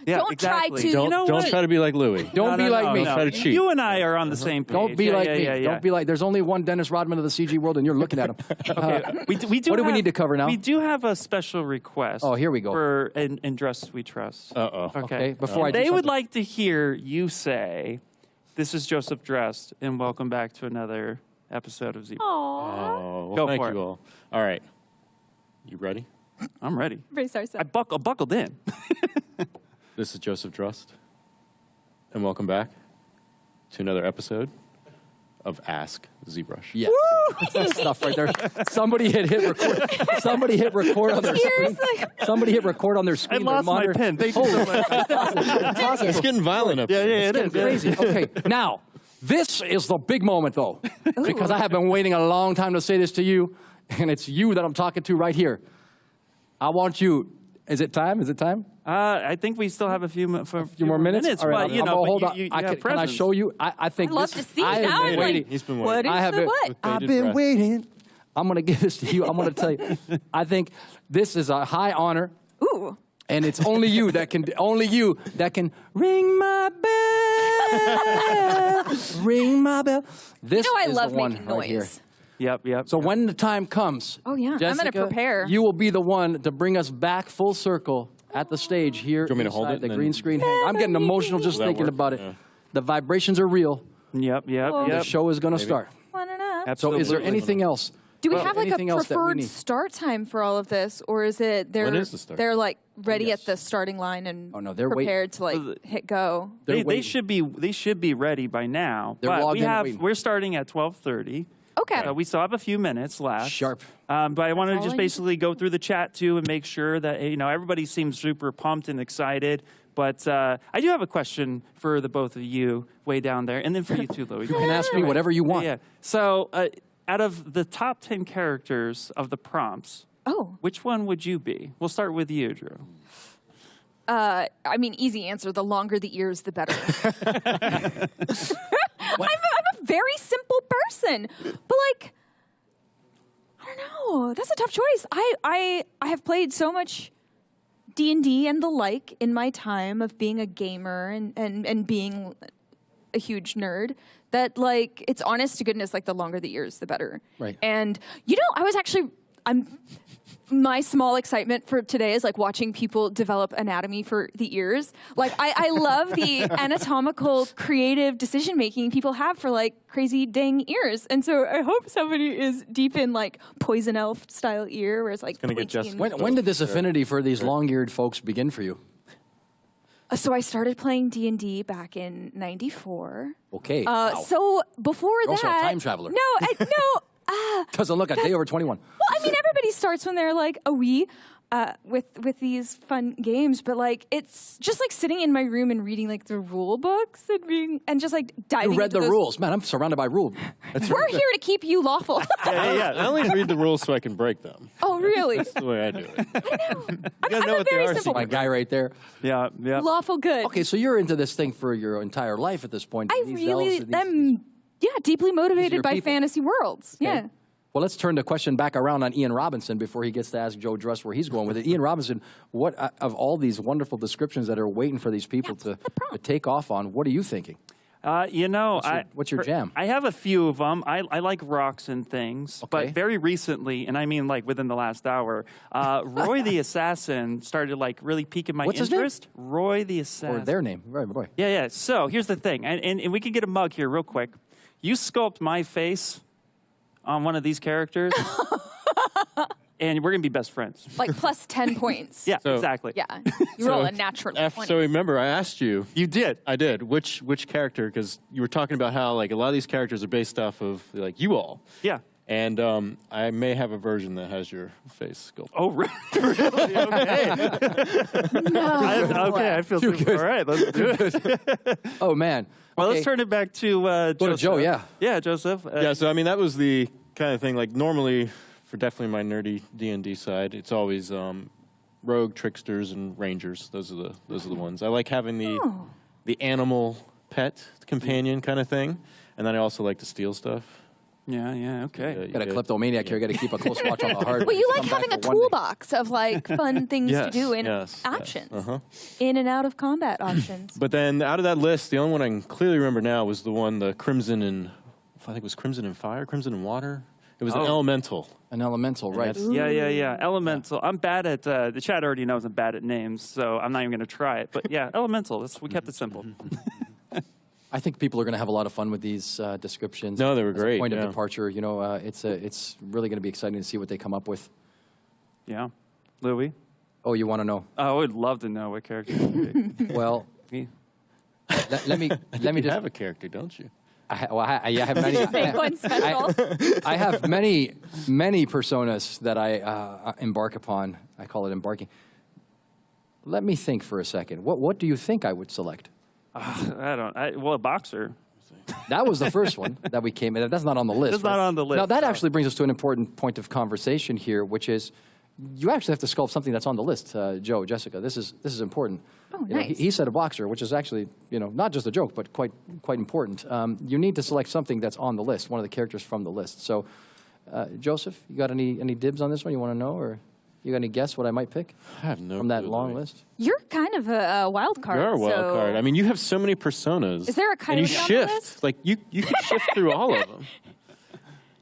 Don't try to.
Don't try to be like Louis.
Don't be like me.
Don't try to cheat.
You and I are on the same page.
Don't be like me. Don't be like. There's only one Dennis Rodman of the CG world, and you're looking at him.
We do
what do we need to cover now?
We do have a special request.
Oh, here we go.
For in Dress We Trust.
Okay. Before
they would like to hear you say, "This is Joseph Dressed, and welcome back to another episode of ZBrush."
Oh,
Go
thank
for
you
it.
all. All right. You ready?
I'm ready.
Very sorry,
I buckled in.
This is Joseph Drust, and welcome back to another episode of Ask ZBrush.
Yeah, that's stuff right there. Somebody hit record. Somebody hit record on their screen. Somebody hit record on their screen.
I lost my pen. Thank you so much.
It's getting violent up here.
Yeah, it is.
Crazy. Okay, now this is the big moment, though, because I have been waiting a long time to say this to you, and it's you that I'm talking to right here. I want you. Is it time? Is it time?
I think we still have a few
more minutes. All right,
but
hold on.
you
can I
presence.
show you? I think
I'd love
this.
to see
I
now.
have been waiting.
He's been
What
waiting.
is the what?
I've been waiting. I'm going to give this to you. I'm going to tell you. I think this is a high honor.
Ooh.
And it's only you that can ring my bell. Ring my bell. This
I
is
love
the one
making
right
noise.
here.
Yep.
So when the time comes,
Oh, yeah. I'm
Jessica,
going to prepare.
You will be the one to bring us back full circle at the stage here.
Do you want me to hold
inside
it
the
and
green
then-
screen? I'm getting emotional just
Will that
thinking
work?
about it.
Yeah.
The vibrations are real.
Yep.
The show is going to start.
One and up.
So
Absolutely.
is there anything else?
Do we have like a
anything else that we
preferred
need?
start time for all of this, or is it
When is the start?
they're like ready at the starting line and
Oh, no, they're
prepared to like hit go?
They're
They
waiting.
should be ready by now.
They're
but
logged in and waiting.
we're starting at 12:30.
Okay.
We still have a few minutes left.
Sharp.
But I want to
all I
just
need.
basically go through the chat too and make sure that everybody seems super pumped and excited. But I do have a question for the both of you way down there, and then for you too, Louis.
You can ask me whatever you want.
Yeah. So out of the top 10 characters of the prompts, which one would you be? We'll start with you, Drew.
I mean, easy answer. The longer the ears, the better. I'm a very simple person, but like, I don't know. That's a tough choice. I have played so much D&D and the like in my time of being a gamer and being a huge nerd that like it's honest to goodness, like the longer the ears, the better.
Right.
And my small excitement for today is like watching people develop anatomy for the ears. Like I love the anatomical creative decision making people have for like crazy dang ears. And so I hope somebody is deep in like Poison Elf style ear where it's like
gonna get
pointy
Jessica.
and-
When did this affinity for these long-eared folks begin for you?
So I started playing D&D back in '94.
Okay. Wow.
So before
You're
that,
also a time traveler.
No.
Doesn't look a day over 21.
Well, I mean, everybody starts when they're like a wee with these fun games, but like it's just like sitting in my room and reading like the rule books and just like diving.
You read
into
the
those.
rules. Man, I'm surrounded by rules.
We're here to keep you lawful.
Yeah. I only read the rules so I can break them.
Oh, really?
That's the way I do it.
I'm a very simple
My guy right there.
Yeah.
lawful good.
Okay, so you're into this thing for your entire life at this point.
I
These
really
elves and these-
am. Yeah, deeply
These are
motivated
your
by
people.
fantasy worlds.
Okay.
Yeah.
Well, let's turn the question back around on Ian Robinson before he gets to ask Joe Druss where he's going with it. Ian Robinson, what of all these wonderful descriptions that are waiting for these people to take off on, what are you thinking?
You know,
what's your jam?
I have a few of them. I like rocks and things, but very recently, and I mean like within the last hour, Roy the Assassin started like really piquing my
What's his name?
interest. Roy the Assassin.
Or their name, right, Roy.
Yeah, yeah. So here's the thing, and we can get a mug here real quick. You sculpt my face on one of these characters, and we're gonna be best friends.
Like plus 10 points.
Yeah, exactly.
Yeah, you roll a natural 20.
So remember, I asked you.
You did.
I did. Which character? Because you were talking about how like a lot of these characters are based off of like you all.
Yeah.
And I may have a version that has your face sculpted.
Oh, really? Okay.
No.
Okay, I feel super. All right, let's do it.
Oh, man.
Well, let's turn it back to Joseph.
Go to Joe, yeah.
Yeah, Joseph.
Yeah, so I mean, that was the kind of thing, like normally, for definitely my nerdy D&D side, it's always rogue, tricksters, and rangers. Those are the ones. I like having the animal pet companion kind of thing, and then I also like to steal stuff.
Yeah, okay.
Got a kleptomaniac here. Got to keep a close watch on the hard.
Well, you like having a toolbox of like fun things to do in
yes,
options,
Uh-huh.
in and out of combat options.
But then out of that list, the only one I can clearly remember now was the one, the Crimson and, I think it was Crimson and Fire, Crimson and Water. It was an elemental.
An elemental, right.
Yeah. Elemental. I'm bad at, the chat already knows I'm bad at names, so I'm not even going to try it. But yeah, elemental. We kept it simple.
I think people are going to have a lot of fun with these descriptions.
No, they were great.
Point of departure, you know, it's really going to be exciting to see what they come up with.
Yeah. Louis?
Oh, you want to know?
I would love to know what character it would be.
Well, let me
just have a character, don't you?
I have many.
Make one special.
I have many personas that I embark upon. I call it embarking. Let me think for a second. What do you think I would select?
Well, a boxer.
That was the first one that we came in. That's not on the list.
It's not on the list.
Now, that actually brings us to an important point of conversation here, which is you actually have to sculpt something that's on the list, Joe, Jessica. This is important.
Oh,
You know,
nice.
he said a boxer, which is actually, you know, not just a joke, but quite important. You need to select something that's on the list, one of the characters from the list. So, Joseph, you got any dibs on this one you want to know, or you got any guess what I might pick?
I have no
from that
clue,
long
Louis.
list.
You're kind of a wild card.
You are a wild
so-
card. I mean, you have so many personas.
Is there a
and you
coyote on the
shift.
list?
Like, you can shift through all of them.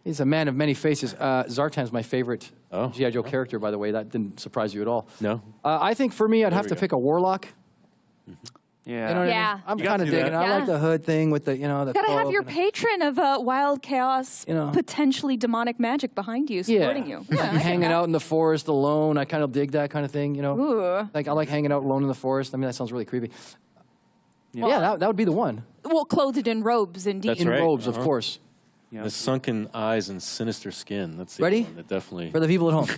He's a man of many faces. Zartan's my favorite G.I. Joe character, by the way. That didn't surprise you at all.
No.
I think for me, I'd have
we
to
go.
pick a warlock.
Yeah.
You know what I
Yeah.
mean? I'm
You got
kind of
to do
digging it.
that.
I like
Yeah.
the hood thing with the, you know, the
You gotta have
cloak
your
and-
patron of wild chaos,
You know.
potentially demonic magic behind you, supporting you. Yeah, I get
hanging
that.
out in the forest alone. I kind of dig that kind of thing, you know.
Ooh.
Like I like hanging out alone in the forest. I mean, that sounds really creepy. Yeah, that would be the one.
Well, clothed in robes, indeed.
That's
In
right.
robes, of
Uh-huh.
course.
The sunken eyes and sinister skin. That's the
Ready?
one that definitely.
For the people at home.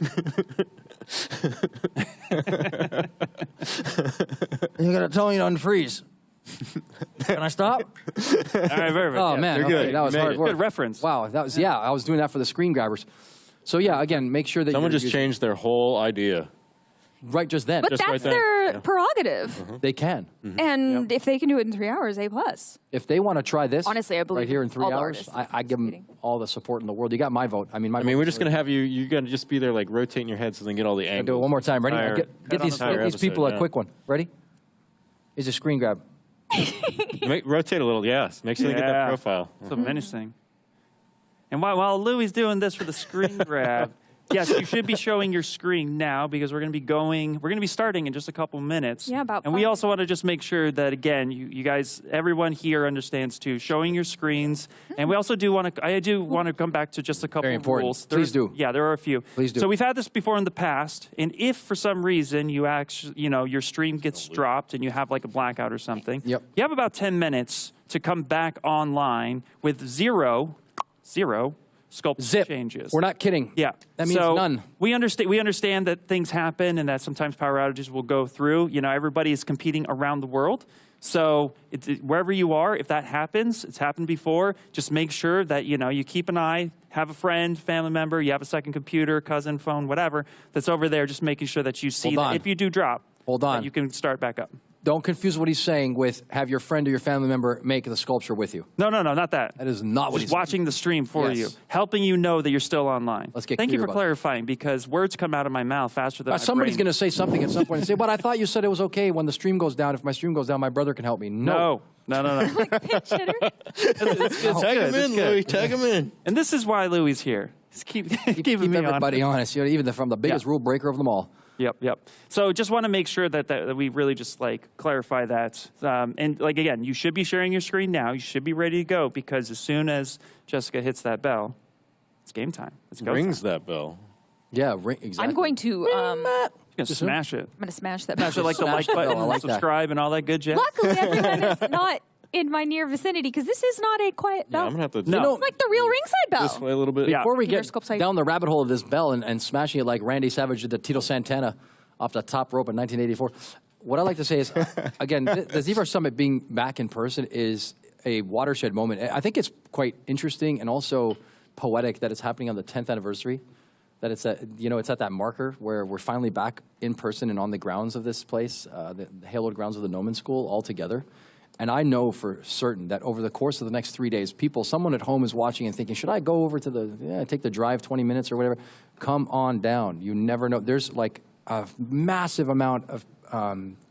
You gotta tell me to unfreeze. Can I stop?
All right, very
Oh
good.
man,
you're
okay,
good.
that was
You made
hard
it.
work.
Good reference.
Wow, that was I was doing that for the screen grabbers. So yeah, again, make sure that
Someone
you're
just
using-
changed their whole idea.
right just then.
But
Just
that's
right then.
their
Yeah.
prerogative.
They can.
And if they can do it in 3 hours, A+.
If they want to try this,
Honestly, I believe
right here in 3
all the
hours,
artists
I give them
participating.
all the support in the world. You got my vote. I mean, my
I mean,
vote
we're
is
just going to have you, you're going to just be there like rotating your head so they can get all the
I'll
angles.
do it one more time. Ready?
Entire-
Get these
entire
people
episode,
a quick one. Ready? Is a screen grab.
Rotate a little, yes. Make sure they get that
Yeah.
profile.
So menacing. And while Louis doing this for the screen grab, yes, you should be showing your screen now because we're going to be starting in just a couple minutes.
Yeah, about
And we
5.
also want to just make sure that, again, you guys, everyone here understands too, showing your screens. And we also I do want to come back to just a couple
Very
of
important.
rules.
Please do.
Yeah, there are a few.
Please do.
So we've had this before in the past. And if for some reason you actually, your stream gets dropped and you have like a blackout or something,
Yep.
you have about 10 minutes to come back online with zero sculpt
Zip.
changes.
We're not kidding.
Yeah.
That means
so
none.
We understand that things happen and that sometimes power outages will go through. Everybody is competing around the world. So wherever you are, if that happens, it's happened before, just make sure that, you keep an eye, have a friend, family member, you have a second computer, cousin, phone, whatever, that's over there, just making sure that you see
Hold
that
on.
if you do drop,
Hold on.
that you can start back up.
Don't confuse what he's saying with have your friend or your family member make the sculpture with you.
No, not that.
That is not what he's
Just watching the stream for you, helping you know that you're still online.
Let's get
Thank you
clear
for
about
clarifying, because words come out of my mouth faster than my
Somebody's
brain.
going to say something at some point and say, but I thought you said it was okay when the stream goes down. If my stream goes down, my brother can help me. No.
No.
Like pinch hitter.
It's
Tag
good,
him in,
it's good.
Louis. Tag him in.
And this is why Louis here. Just keep
Keep
me
everybody honest. You know, even from the biggest rule breaker of them all.
Yep. So just want to make sure that we really just like clarify that. And like, again, you should be sharing your screen now. You should be ready to go, because as soon as Jessica hits that bell, it's game time. It's go
Rings
time.
that bell.
Yeah, exactly.
I'm going to.
You're going to smash it.
I'm going to smash that.
Smash it like the like button,
I like that.
subscribe, and all that good jazz.
Luckily, everyone is not in my near vicinity, because this is not a quiet bell.
Yeah, I'm gonna have to.
It's like the real ringside bell.
This way a little bit.
Yeah.
Before we
Peter
get
Sculpt-Off.
down the rabbit hole of this bell and smashing it like Randy Savage did to Tito Santana off the top rope in 1984, what I like to say is, again, the ZBrush Summit being back in person is a watershed moment. I think it's quite interesting and also poetic that it's happening on the 10th anniversary. That it's at that marker where we're finally back in person and on the grounds of this place, the hallowed grounds of the Gnomon School, all together. And I know for certain that over the course of the next 3 days, someone at home is watching and thinking, should I go over to take the drive 20 minutes or whatever? Come on down. You never know. There's like a massive amount of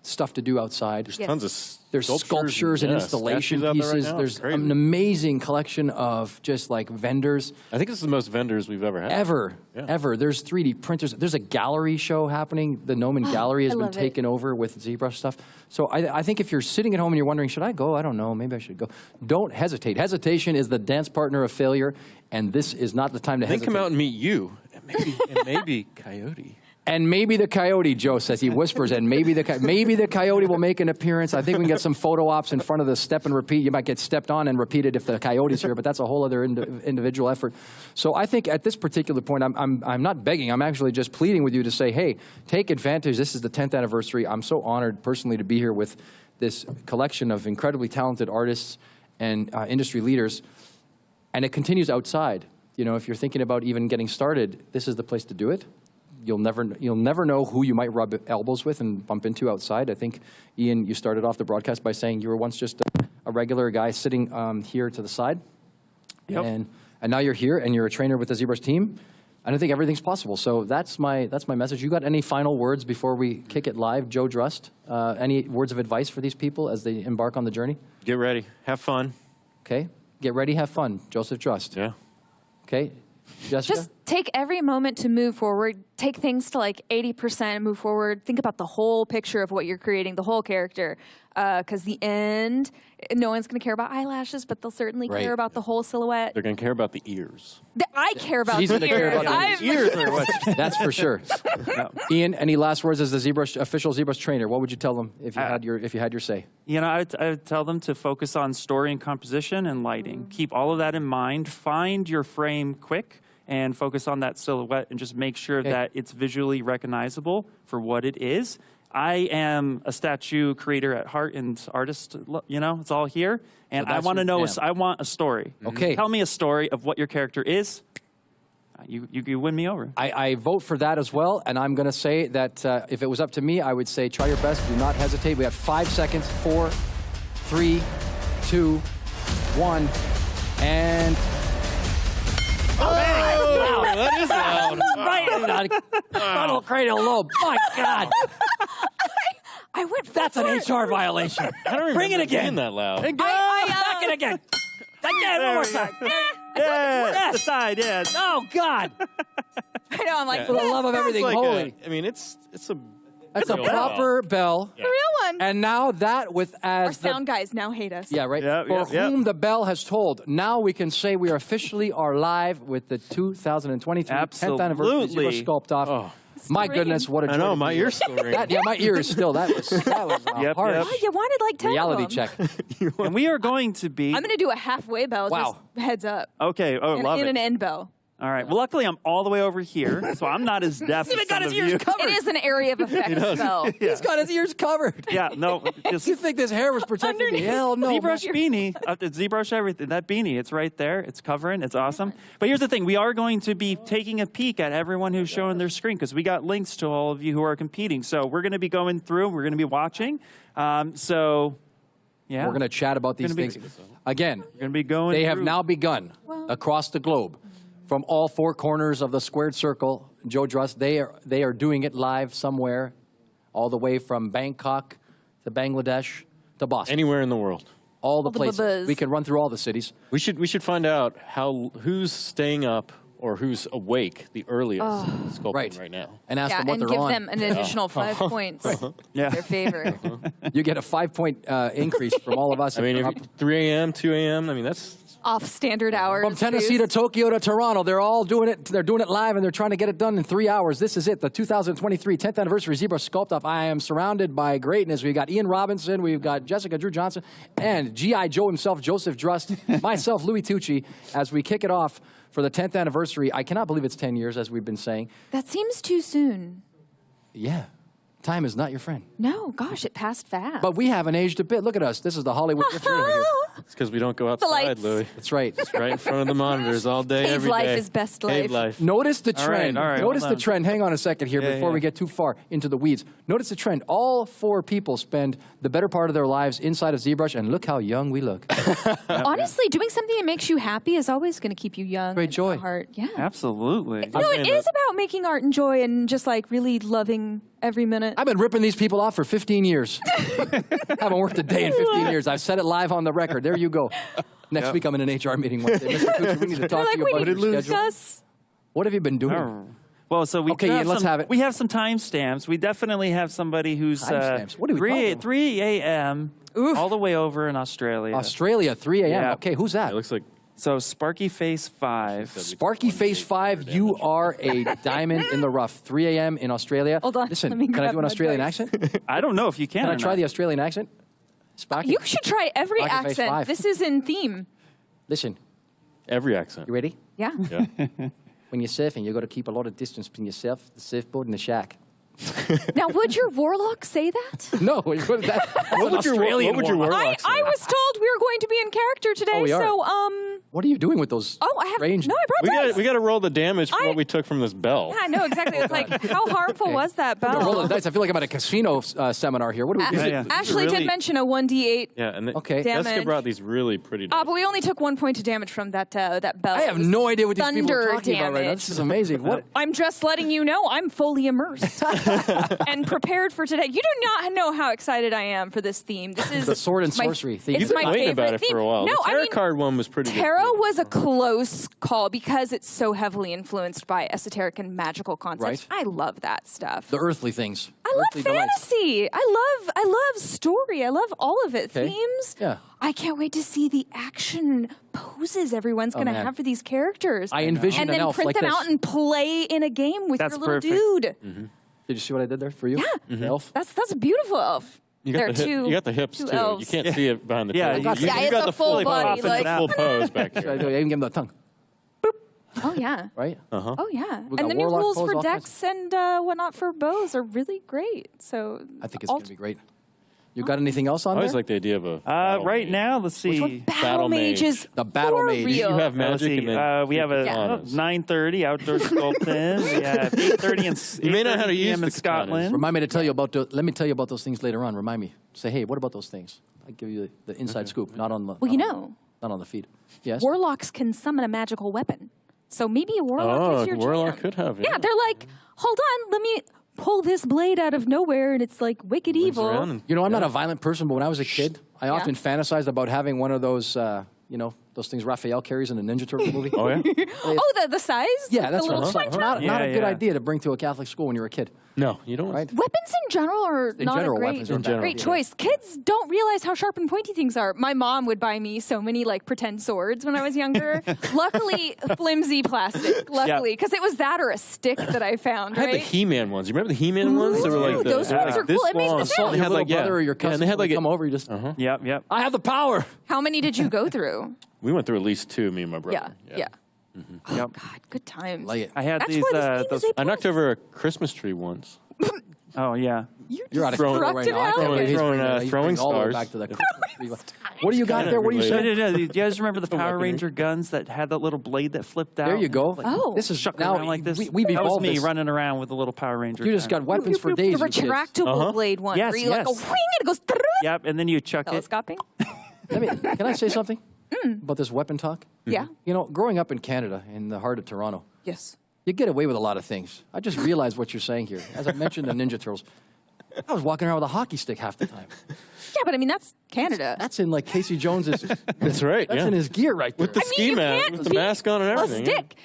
stuff to do outside.
There's tons of
There's sculptures and installation pieces. There's an amazing collection of just like vendors.
I think this is the most vendors we've ever had.
Ever. There's 3D printers. There's a gallery show happening. The Gnomon Gallery has been taken over with ZBrush stuff. So I think if you're sitting at home and you're wondering, should I go? I don't know. Maybe I should go. Don't hesitate. Hesitation is the dance partner of failure, and this is not the time to hesitate.
Then come out and meet you, and maybe Coyote.
And maybe the coyote, Joe says. He whispers, and maybe the coyote will make an appearance. I think we can get some photo ops in front of the step and repeat. You might get stepped on and repeated if the coyote's here, but that's a whole other individual effort. So I think at this particular point, I'm not begging. I'm actually just pleading with you to say, hey, take advantage. This is the 10th anniversary. I'm so honored personally to be here with this collection of incredibly talented artists and industry leaders. And it continues outside. You know, if you're thinking about even getting started, this is the place to do it. You'll never know who you might rub elbows with and bump into outside. I think, Ian, you started off the broadcast by saying you were once just a regular guy sitting here to the side.
Yep.
And now you're here and you're a trainer with the ZBrush team. And I think everything's possible. So that's my message. You got any final words before we kick it live? Joe Drust, any words of advice for these people as they embark on the journey?
Get ready. Have fun.
Okay. Get ready, have fun. Joseph Drust.
Yeah.
Okay. Jessica?
Just take every moment to move forward. Take things to like 80%, move forward. Think about the whole picture of what you're creating, the whole character. Because the end, no one's going to care about eyelashes, but they'll certainly care about the whole silhouette.
They're going to care about the ears.
I care about
She's
the
going to care
ears.
about the ears. That's for sure. Ian, any last words as the ZBrush official ZBrush trainer? What would you tell them if you had your say?
You know, I would tell them to focus on story and composition and lighting. Keep all of that in mind. Find your frame quick and focus on that silhouette and just make sure that it's visually recognizable for what it is. I am a statue creator at heart and artist, you know, it's all here. And I want to know, I want a story.
Okay.
Tell me a story of what your character is. You win me over.
I vote for that as well, and I'm going to say that if it was up to me, I would say try your best, do not hesitate. We have 5 seconds, 4, 3, 2, 1, and...
Oh, that is loud.
Right in the funnel cranial lobe. My God.
I went.
That's an HR violation.
I don't
Bring it again.
being that loud.
Back it again. Again, one more time.
Yeah, the side, yeah.
Oh, God.
I know, I'm like,
For the love of everything holy.
It's a
That's a proper bell.
the real one.
And now that with
Our
as the...
sound guys now hate us.
Yeah, right. For whom the bell has tolled. Now we can say we officially are live with the 2023 10th anniversary ZBrush Sculpt-Off.
Oh.
My goodness, what a joy.
I know, my ear's still ringing.
Yeah, my ear is still. That was hard.
Oh, you wanted like 10
Reality
of them.
check.
And we are going to be...
I'm going to do a halfway bell.
Wow.
Just heads up.
Okay,
in
love
an
it.
end bell.
All right. Well, luckily I'm all the way over here, so I'm not as deaf as some of you.
It is an area of effect spell.
He's got his ears covered.
Yeah, no.
You think this hair was protecting me? Hell no.
ZBrush beanie. ZBrush everything. That beanie, it's right there. It's covering. It's awesome. But here's the thing. We are going to be taking a peek at everyone who's showing their screen because we got links to all of you who are competing. So we're going to be going through. We're going to be watching. Yeah.
We're going to chat about these things. Again,
we're going to be going
they have now begun across the globe. From all four corners of the squared circle, Joe Druss, they are doing it live somewhere, all the way from Bangkok to Bangladesh to Boston.
Anywhere in the world.
All the places. We can run through all the cities.
We should find out who's staying up or who's awake the earliest sculpting right now.
And ask them what
and
they're
give
on.
them an additional 5 points.
Yeah.
Their favor.
You get a 5-point increase from all of us.
I mean, if 3 a.m., 2 a.m., I mean, that's...
Off standard hours.
From Tennessee to Tokyo to Toronto, they're all doing it. They're doing it live, and they're trying to get it done in 3 hours. This is it, the 2023 10th anniversary ZBrush Sculpt-Off. I am surrounded by greatness. We've got Ian Robinson, we've got Jessica Drew Johnson, and G.I. Joe himself, Joseph Drust, myself, Louis Tucci, as we kick it off for the 10th anniversary. I cannot believe it's 10 years, as we've been saying.
That seems too soon.
Yeah. Time is not your friend.
No, gosh, it passed fast.
But we haven't aged a bit. Look at us. This is the Hollywood difference here.
It's because we don't go
The
outside,
lights.
Louis.
That's right.
It's right in front of the monitors all day,
Cave
every
life
day.
is best
Cave
life.
Notice the trend.
all right,
Notice
hold
the
on.
trend. Hang on a second here before we get too far into the weeds. Notice the trend. All four people spend the better part of their lives inside of ZBrush, and look how young we look.
Honestly, doing something that makes you happy is always going to keep you young.
Great
and
joy.
at heart. Yeah.
Absolutely.
No, it is about making art and joy and just like really loving every minute.
I've been ripping these people off for 15 years. Haven't worked a day in 15 years. I've said it live on the record. There you go. Next week I'm in an HR meeting Wednesday. Mr. Tucci, we need to talk to you about your schedule. What have you been doing?
Well, so we
Okay,
have
Ian, let's
some,
have it.
We have some timestamps. We definitely have somebody who's
Timestamps? What do we call them?
3 a.m. all the way over in Australia.
Australia, 3 a.m.
Yeah.
Okay, who's that?
It looks like
So Sparky Face 5.
Sparky Face 5, you are a diamond in the rough. 3 a.m. in Australia.
Hold on,
Listen,
let me
can I
grab
do an
my
Australian
dice.
accent?
I don't know if you can.
Can I
or
try
not.
the Australian accent? Sparky.
You should try every
Sparky Face
accent.
5.
This is in theme.
Listen,
every accent.
you ready?
Yeah.
Yeah.
When you're surfing, you've got to keep a lot of distance between yourself, the surfboard, and the shack.
Now, would your warlock say that?
No, what would your warlock say?
I was told we were going to be in character today,
Oh, we are.
so
What are you doing with those
Oh, I have
strange...
no. I brought dice.
We got to roll the damage for what we took from this bell.
Yeah, I know exactly. It's like, how harmful was that
I'm gonna roll the
bell?
dice. I feel like I'm at a casino seminar here. What do we do?
Ashley did mention a 1d8.
Yeah, and
Okay.
Damage.
Jessica brought these really pretty.
But we only took 1 point of damage from that that bell.
I have
It was
no idea what these people are
thunder
talking about right now.
damage.
This is amazing. What?
I'm just letting you know I'm fully immersed and prepared for today. You do not know how excited I am for this theme. This is
The sword and
my-
sorcery theme.
It's
You've been
my
waiting
favorite
about it
theme.
for a while.
No,
the
I
tarot
mean,
card one was pretty good.
Tarot was a close call because it's so heavily influenced by esoteric and magical concepts.
Right.
I love that stuff.
The earthly things.
I love
Earthly delights.
fantasy. I love story. I love all of it.
Okay.
Themes.
Yeah.
I can't wait to see the action poses everyone's going to
man.
have for these characters.
I envision
and
an
then
elf
print
like
them
this.
out and play in a game with
That's
your little
perfect.
dude.
Did you see what I did there for you?
Yeah.
The elf?
That's a beautiful elf.
You
There
got,
are two.
you got the hips
two
too.
elves.
You can't see it behind the
Yeah,
tail.
you-
Yeah,
you
it's
got
a
the
full body,
the
like-
full pose back
I
here.
even give him the tongue.
Oh yeah.
Right?
Uh-huh.
Oh yeah.
We got
And the new
warlock
rules
pose,
for
all kinds.
decks and whatnot for bows are really great. So
I think it's going to be great. You got anything else
I
on
always
there?
like the idea of a.
Right now, let's see.
battle mages.
The battle
for
mage.
real.
You have
Let's
magic,
see.
and then
We have a
katanas.
9:30 outdoor sculpting. We have 8:30 and
You may not know how to
8:30
use
PM
the
in
katanas.
Scotland.
Remind me to tell you about let me tell you about those things later on. Remind me. Say, hey, what about those things? I give you the inside scoop, not on the.
Well, you know,
Not on the feed. Yes.
warlocks can summon a magical weapon. So maybe a warlock
Oh,
is your
warlock
jam.
could have.
Yeah, they're like, hold on, let me pull this blade out of nowhere, and it's like wicked evil.
around and-
You know, I'm not a violent person, but when I was a kid, I often fantasized about having one of those, those things Raphael carries in the Ninja Turtle movie.
Oh yeah.
Oh, the size?
Yeah,
Like
that's
the little
right.
swing
Not
Yeah,
a good
yeah.
idea to bring to a Catholic school when you're a kid,
No, you don't.
right?
Weapons in general are
In
not
general,
a great,
weapons are In general,
great
yeah.
choice. Kids don't realize how sharp and pointy things are. My mom would buy me so many like pretend swords when I was younger. Luckily, flimsy plastic. Luckily, because it was that or a stick that I found.
I had the
Right?
He-Man ones. You remember the He-Man ones? They were like the,
those
they were
ones
like
are
this
cool. It made
long.
me sound-
They
Your
had
little
like
brother or your cousin
and they had like
come over. You just,
Yep.
I have the power.
How many did you go through?
We went through at least two. Me and my brother.
Yeah.
Yep.
God, good times.
Like it.
I had
That's
these.
why this thing
Those,
is
I knocked over a Christmas tree once.
oh yeah.
You're out of control right now. I can't believe he's bringing
throwing
all the way
stars.
back to the Christmas tree. What do you got there? What are you
No,
saying?
no, no. You guys remember the Power Ranger guns that had that little blade that flipped out?
There you go.
Like,
Oh.
This is
shuck
now
around like this.
We've
that was
evolved
me
this.
running around with a little Power Ranger.
You just
gun.
got weapons for days.
The
you kids.
retractable blade one,
Yes,
where you like go
yes.
wing and it goes.
Yep, and then you chuck it.
Telescoping.
Can I say something about this weapon talk?
Yeah.
You know, growing up in Canada, in the heart of Toronto,
Yes.
you get away with a lot of things. I just realized what you're saying here. As I mentioned the Ninja Turtles, I was walking around with a hockey stick half the time.
Yeah, but I mean that's Canada.
That's in like Casey Jones's.
That's right.
That's
yeah.
in his gear right there.
With the ski mask, with the mask on and
a
everything. yeah.
stick.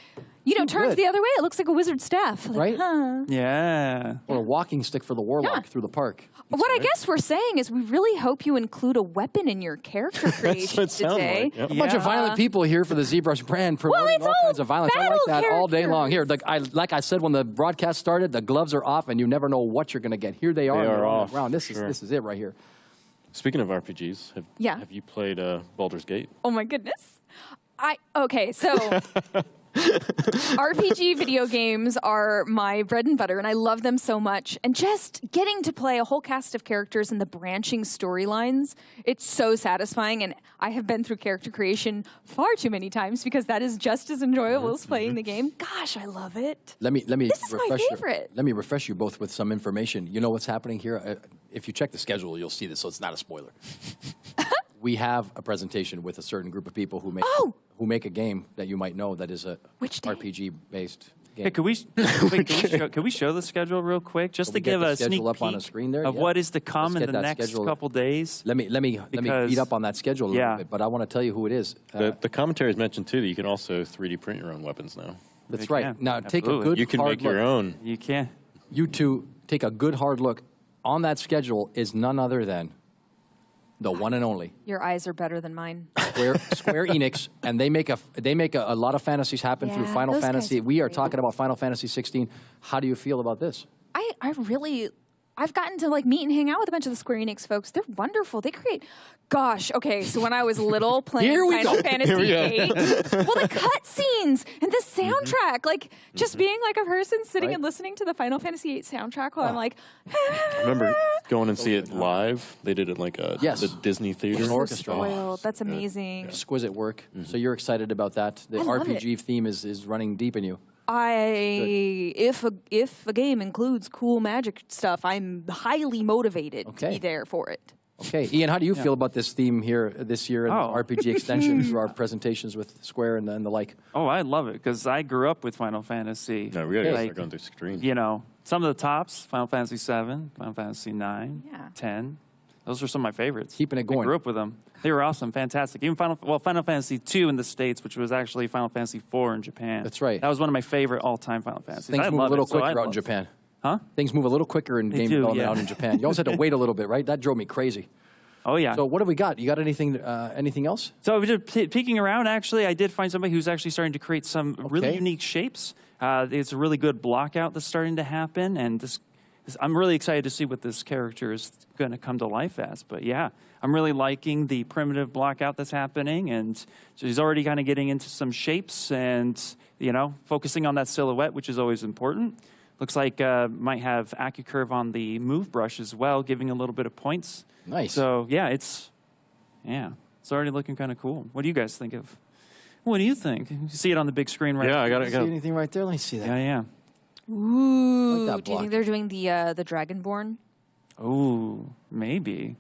You know, turns
good.
the other way. It looks like a wizard's staff. Like,
Right?
huh.
Yeah.
Or a walking stick for the warlock
Yeah.
through the park.
What I guess we're saying is we really hope you include a weapon in your character
That's what
creation
it sounded
today.
like. Yep.
A bunch of violent people here for the ZBrush brand promoting
it's
all
all
kinds of violence. I like
battle
that all day long. Here,
characters.
like I said when the broadcast started, the gloves are off and you never know what you're going to get. Here they are.
They are
they're on
off,
the ground. This
sure.
is it right here.
Speaking of RPGs, have you played Baldur's Gate?
Oh my goodness. Okay, so RPG video games are my bread and butter, and I love them so much. And just getting to play a whole cast of characters and the branching storylines, it's so satisfying. And I have been through character creation far too many times because that is just as enjoyable as playing the game. Gosh, I love it.
Let me
This is my
refresh
favorite.
Let me refresh you both with some information. You know what's happening here? If you check the schedule, you'll see this, so it's not a spoiler. We have a presentation with a certain group of people who make a game that you might know that is a RPG-based game.
Hey, could we show the schedule real quick, just
Can
to
we get
give
the
a
schedule
sneak
up
peek
on a screen there?
of
Yeah.
what is to come
Let's
in
get
the
that
next
schedule.
couple days?
Let me beat up on that schedule a little bit, but I want to tell you who it is.
The commentary has mentioned too that you can also 3D print your own weapons now.
That's
You
right.
can.
Now take a
Absolutely.
good
You can
hard
make your
look.
own.
You can.
You two take a good hard look. On that schedule is none other than the one and only
Your eyes are better than mine.
Square Enix, and they make a lot of fantasies happen through
Yeah,
Final
those guys
Fantasy.
are
We are
great.
talking about Final Fantasy 16. How do you feel about this?
I've gotten to like meet and hang out with a bunch of the Square Enix folks. They're wonderful. They create, okay, so when I was little playing
Here we
Final
go.
Fantasy
Here we go.
VIII, well, the cutscenes and the soundtrack, like just being like a person sitting
Right.
and listening to the Final Fantasy VIII soundtrack while I'm like,
I remember going and see it live. They did it like the Disney theater.
An orchestra.
spoiled. That's amazing.
Exquisite work. So you're excited about that. The
I love
RPG theme is running deep in you.
If a game includes cool magic stuff, I'm highly motivated to be there for it.
Okay, Ian, how do you feel about this theme here this year in the RPG extension through our presentations with Square and the like?
Oh, I love it because I grew up with Final Fantasy.
No, we gotta start going through screens.
You know, some of the tops: Final Fantasy VII, Final Fantasy IX, 10. Those are some of my favorites.
Keeping it going.
I grew up with them. They were awesome, fantastic. Even Final Fantasy II in the States, which was actually Final Fantasy IV in Japan.
That's right.
That was one of my favorite all-time Final Fantasies.
Things
I
move a
love
little
it, so I
quicker out in
love it.
Japan.
Huh?
Things move a little quicker in
They
game
do,
development
yeah.
out in Japan. You always had to wait a little bit, right? That drove me crazy.
Oh, yeah.
So what have we got? You got anything else?
So just peeking around, actually, I did find somebody who's actually starting to create some really unique shapes. It's a really good block out that's starting to happen, and I'm really excited to see what this character is going to come to life as. But yeah, I'm really liking the primitive block out that's happening, and so he's already kind of getting into some shapes and, focusing on that silhouette, which is always important. Looks like might have AccuCurve on the move brush as well, giving a little bit of points.
Nice.
So yeah, it's already looking kind of cool. What do you guys think of? What do you think? You see it on the big screen right now.
I got it.
See anything right there? Let me see that.
Yeah.
Ooh,
that
do you
block.
think they're doing the Dragonborn?
Ooh, maybe.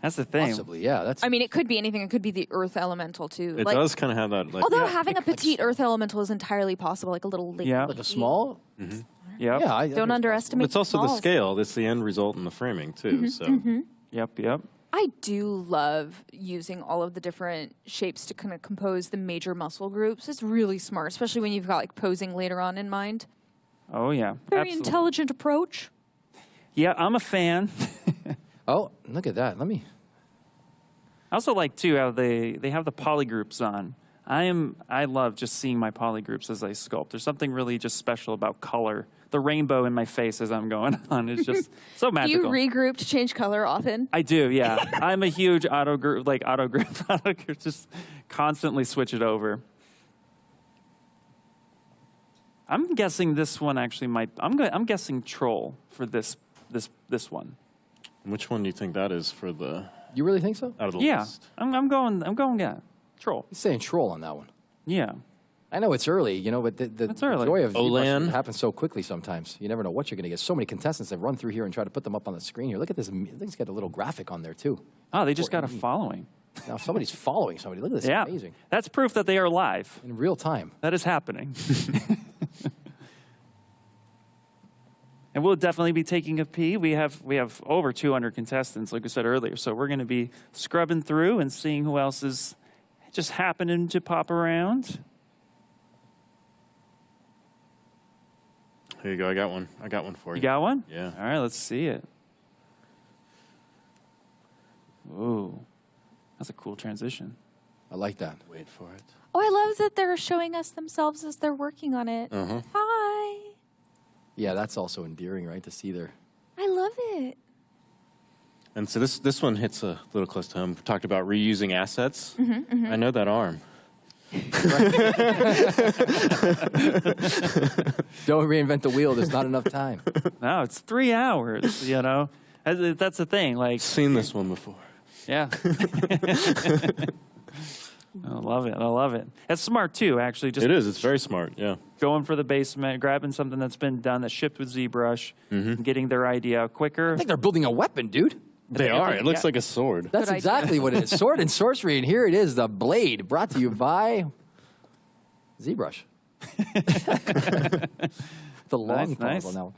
That's the thing.
Possibly, yeah.
I mean, it could be anything. It could be the Earth Elemental too.
It does kind of have that. Like,
Although having a petite Earth Elemental is entirely possible, like a little lady.
Like a small?
Mm-hmm.
Yeah.
Don't underestimate.
It's also the
smalls.
scale. That's the end result in the framing too. So.
Yep.
I do love using all of the different shapes to kind of compose the major muscle groups. It's really smart, especially when you've got like posing later on in mind.
Oh yeah.
Very
Absolutely.
intelligent approach.
Yeah, I'm a fan.
Oh, look at that. I
also like too how they have the polygroups on. I love just seeing my polygroups as I sculpt. There's something really just special about color. The rainbow in my face as I'm going on is just so
Do
magical.
you regroup to change color often?
I do, yeah. I'm a huge auto group, just constantly switch it over. I'm guessing this one actually might. I'm guessing troll for this one.
Which one do you think that is for the?
You really think so?
Out of the
Yeah,
list.
I'm going. Yeah, troll.
He's saying troll on that one.
Yeah.
I know it's early, you know, but the
early.
joy of
Olan.
ZBrush happens so quickly sometimes. You never know what you're going to get. So many contestants that run through here and try to put them up on the screen here. Look at this. I think it's got a little graphic on there, too.
Oh, they just got a following.
Now somebody's following somebody. Look at this.
Yeah.
Amazing.
That's proof that they are live.
In real time.
That is happening. And we'll definitely be taking a pee. We have over 200 contestants, like I said earlier. So we're going to be scrubbing through and seeing who else is just happening to pop around.
Here you go. I got one. I got one for you.
You got one?
Yeah.
All right, let's see it. Ooh, that's a cool transition.
I like that.
Wait for it.
Oh, I love that they're showing us themselves as they're working on it. Hi.
Yeah, that's also endearing, right, to see their...
I love it.
And so this one hits a little close to home. We talked about reusing assets. I know that arm.
Don't reinvent the wheel. There's not enough time.
No, it's 3 hours, you know. That's the thing. Like,
seen this one before.
Yeah. I love it. I love it. It's smart, too, actually. Just
it is. It's very smart, yeah.
Going for the basement, grabbing something that's been done, that's shipped with ZBrush, and getting their idea out quicker.
I think they're building a weapon, dude.
They are. It looks like a sword.
That's exactly what it is. Sword and sorcery. And here it is, the blade, brought to you by ZBrush. The long
nice.
on that one.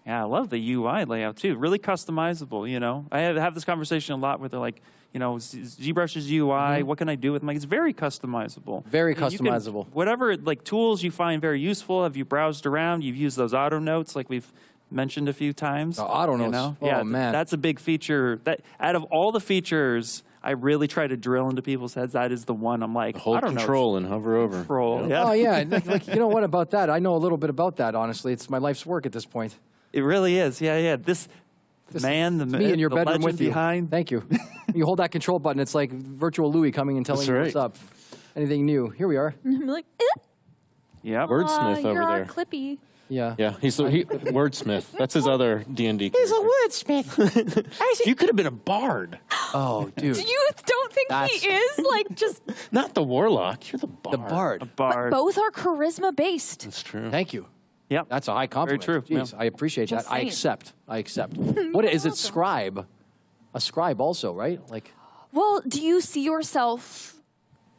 Yeah, I love the UI layout, too. Really customizable, you know. I have this conversation a lot where they're like, you know, ZBrush's UI, what can I do with it? I'm like, it's very customizable.
Very
You know, you can-
customizable.
whatever, like, tools you find very useful, have you browsed around, you've used those auto notes like we've mentioned a few times.
Auto
you
notes.
know?
Oh,
Yeah,
man.
that's a big feature. That out of all the features, I really try to drill into people's heads. That is the one I'm like,
Hold
I don't
control and hover over.
Control, yeah.
Oh, yeah. Like, you know what about that? I know a little bit about that, honestly. It's my life's work at this point.
It really is. Yeah, yeah. This man, the
me in your
the
bedroom
legend
with you.
behind.
Thank you. You hold that control button, it's like virtual Louie coming and telling
That's
you
right.
what's up. Anything new. Here we are.
I'm like,
Yeah.
Wordsmith over
you're our
there.
Clippy.
Yeah.
Yeah, he's wordsmith. That's his other D&D.
He's a wordsmith.
You could have been a bard.
Oh, dude.
You don't think he is? Like, just
Not the warlock. You're the bard.
The bard.
A bard.
both are charisma based.
That's true.
Thank you.
Yep.
That's a high compliment.
Very true,
Jeez, I appreciate
Just
that. I
saying.
accept. I accept. What is it? Scribe. A scribe also, right? Like,
Well, do you see yourself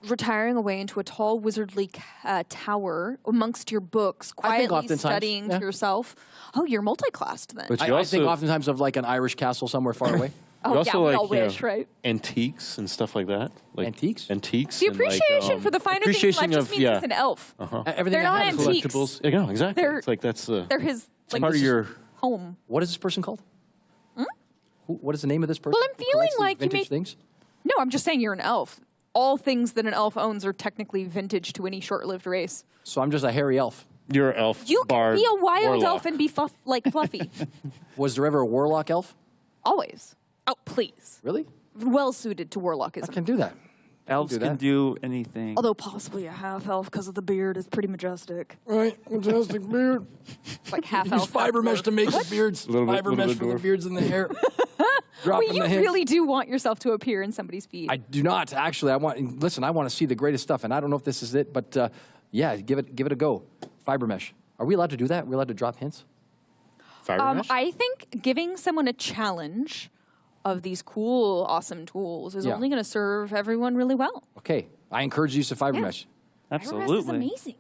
retiring away into a tall wizardly tower amongst your books,
I think
quietly
oftentimes,
studying
yeah.
to yourself? Oh, you're multi-classed then.
But
I,
you
I think
also-
oftentimes of like an Irish castle somewhere far away.
Oh,
You
yeah,
also
we all
like, you know,
wish, right?
Antiques and stuff like that. Like
Antiques?
Antiques.
The
and, like,
appreciation for the finer things in life
appreciation
just
of-
means
yeah.
he's an elf.
Everything
They're
I
not
have is
antiques.
Collectibles. Yeah, no, exactly.
They're-
It's like that's
They're his like,
part of your.
home.
What is this person called? What is the name of this person?
Well, I'm
who
feeling
collects these
like you
vintage
may-
things.
No, I'm just saying you're an elf. All things that an elf owns are technically vintage to any short-lived race.
So I'm just a hairy elf.
You're an elf.
You
bard,
can be a wild
warlock.
elf and be like fluffy.
Was there ever a warlock elf?
Always. Oh, please.
Really?
Well suited to
I
warlockism.
can do that.
Elves
do
can
that.
do anything.
Although possibly a half elf because of the beard is pretty majestic.
Right, majestic beard.
Like half
Use
elf.
fiber mesh to make the beards.
Little bit-
Fiber
little
mesh
bit
for the
dwarf.
beards in the hair. Dropping
Wait, you
the hints.
really do want yourself to appear in somebody's feed.
I do not actually. I want to see the greatest stuff, and I don't know if this is it, but yeah, give it a go. Fiber mesh. Are we allowed to do that? We're allowed to drop hints.
Fiber mesh?
I think giving someone a challenge of these cool, awesome tools is
Yeah.
only going to serve everyone really well.
Okay, I encourage use of fiber
Yeah.
mesh.
Fiber mesh is
Absolutely.
amazing.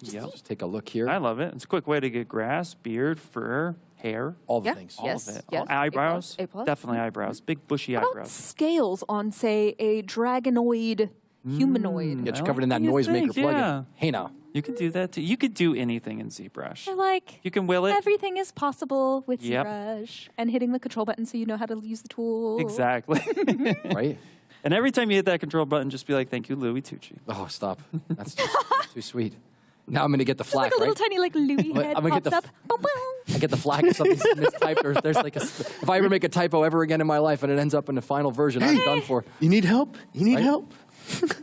Yep.
Let's take a look here.
I love it. It's a quick way to get grass, beard, fur, hair.
All the
Yeah.
things.
All
Yes,
of it.
yes.
Eyebrows.
A plus.
Definitely eyebrows. Big bushy
How about
eyebrows.
scales on, say, a dragonoid humanoid?
It's
Well,
covered in that
what do you
noisemaker
think?
plugin.
Yeah.
Hey now.
You can do that too. You could do anything in ZBrush.
I like
You can will it.
everything is possible with
Yep.
ZBrush and hitting the control button so you know how to use the tool.
Exactly.
Right?
And every time you hit that control button, just be like, "Thank you, Louis Tucci."
Oh, stop. That's too sweet. Now I'm going to get the
Just
flack,
like a little
right?
tiny like Louis
I'm
head
gonna get
pops
the
up. Boom, boom.
I get the flack if something's mistyped or there's like if I ever make a typo ever again in my life and it ends up in the final version, I'm done for.
You need help? You need
Right?
help?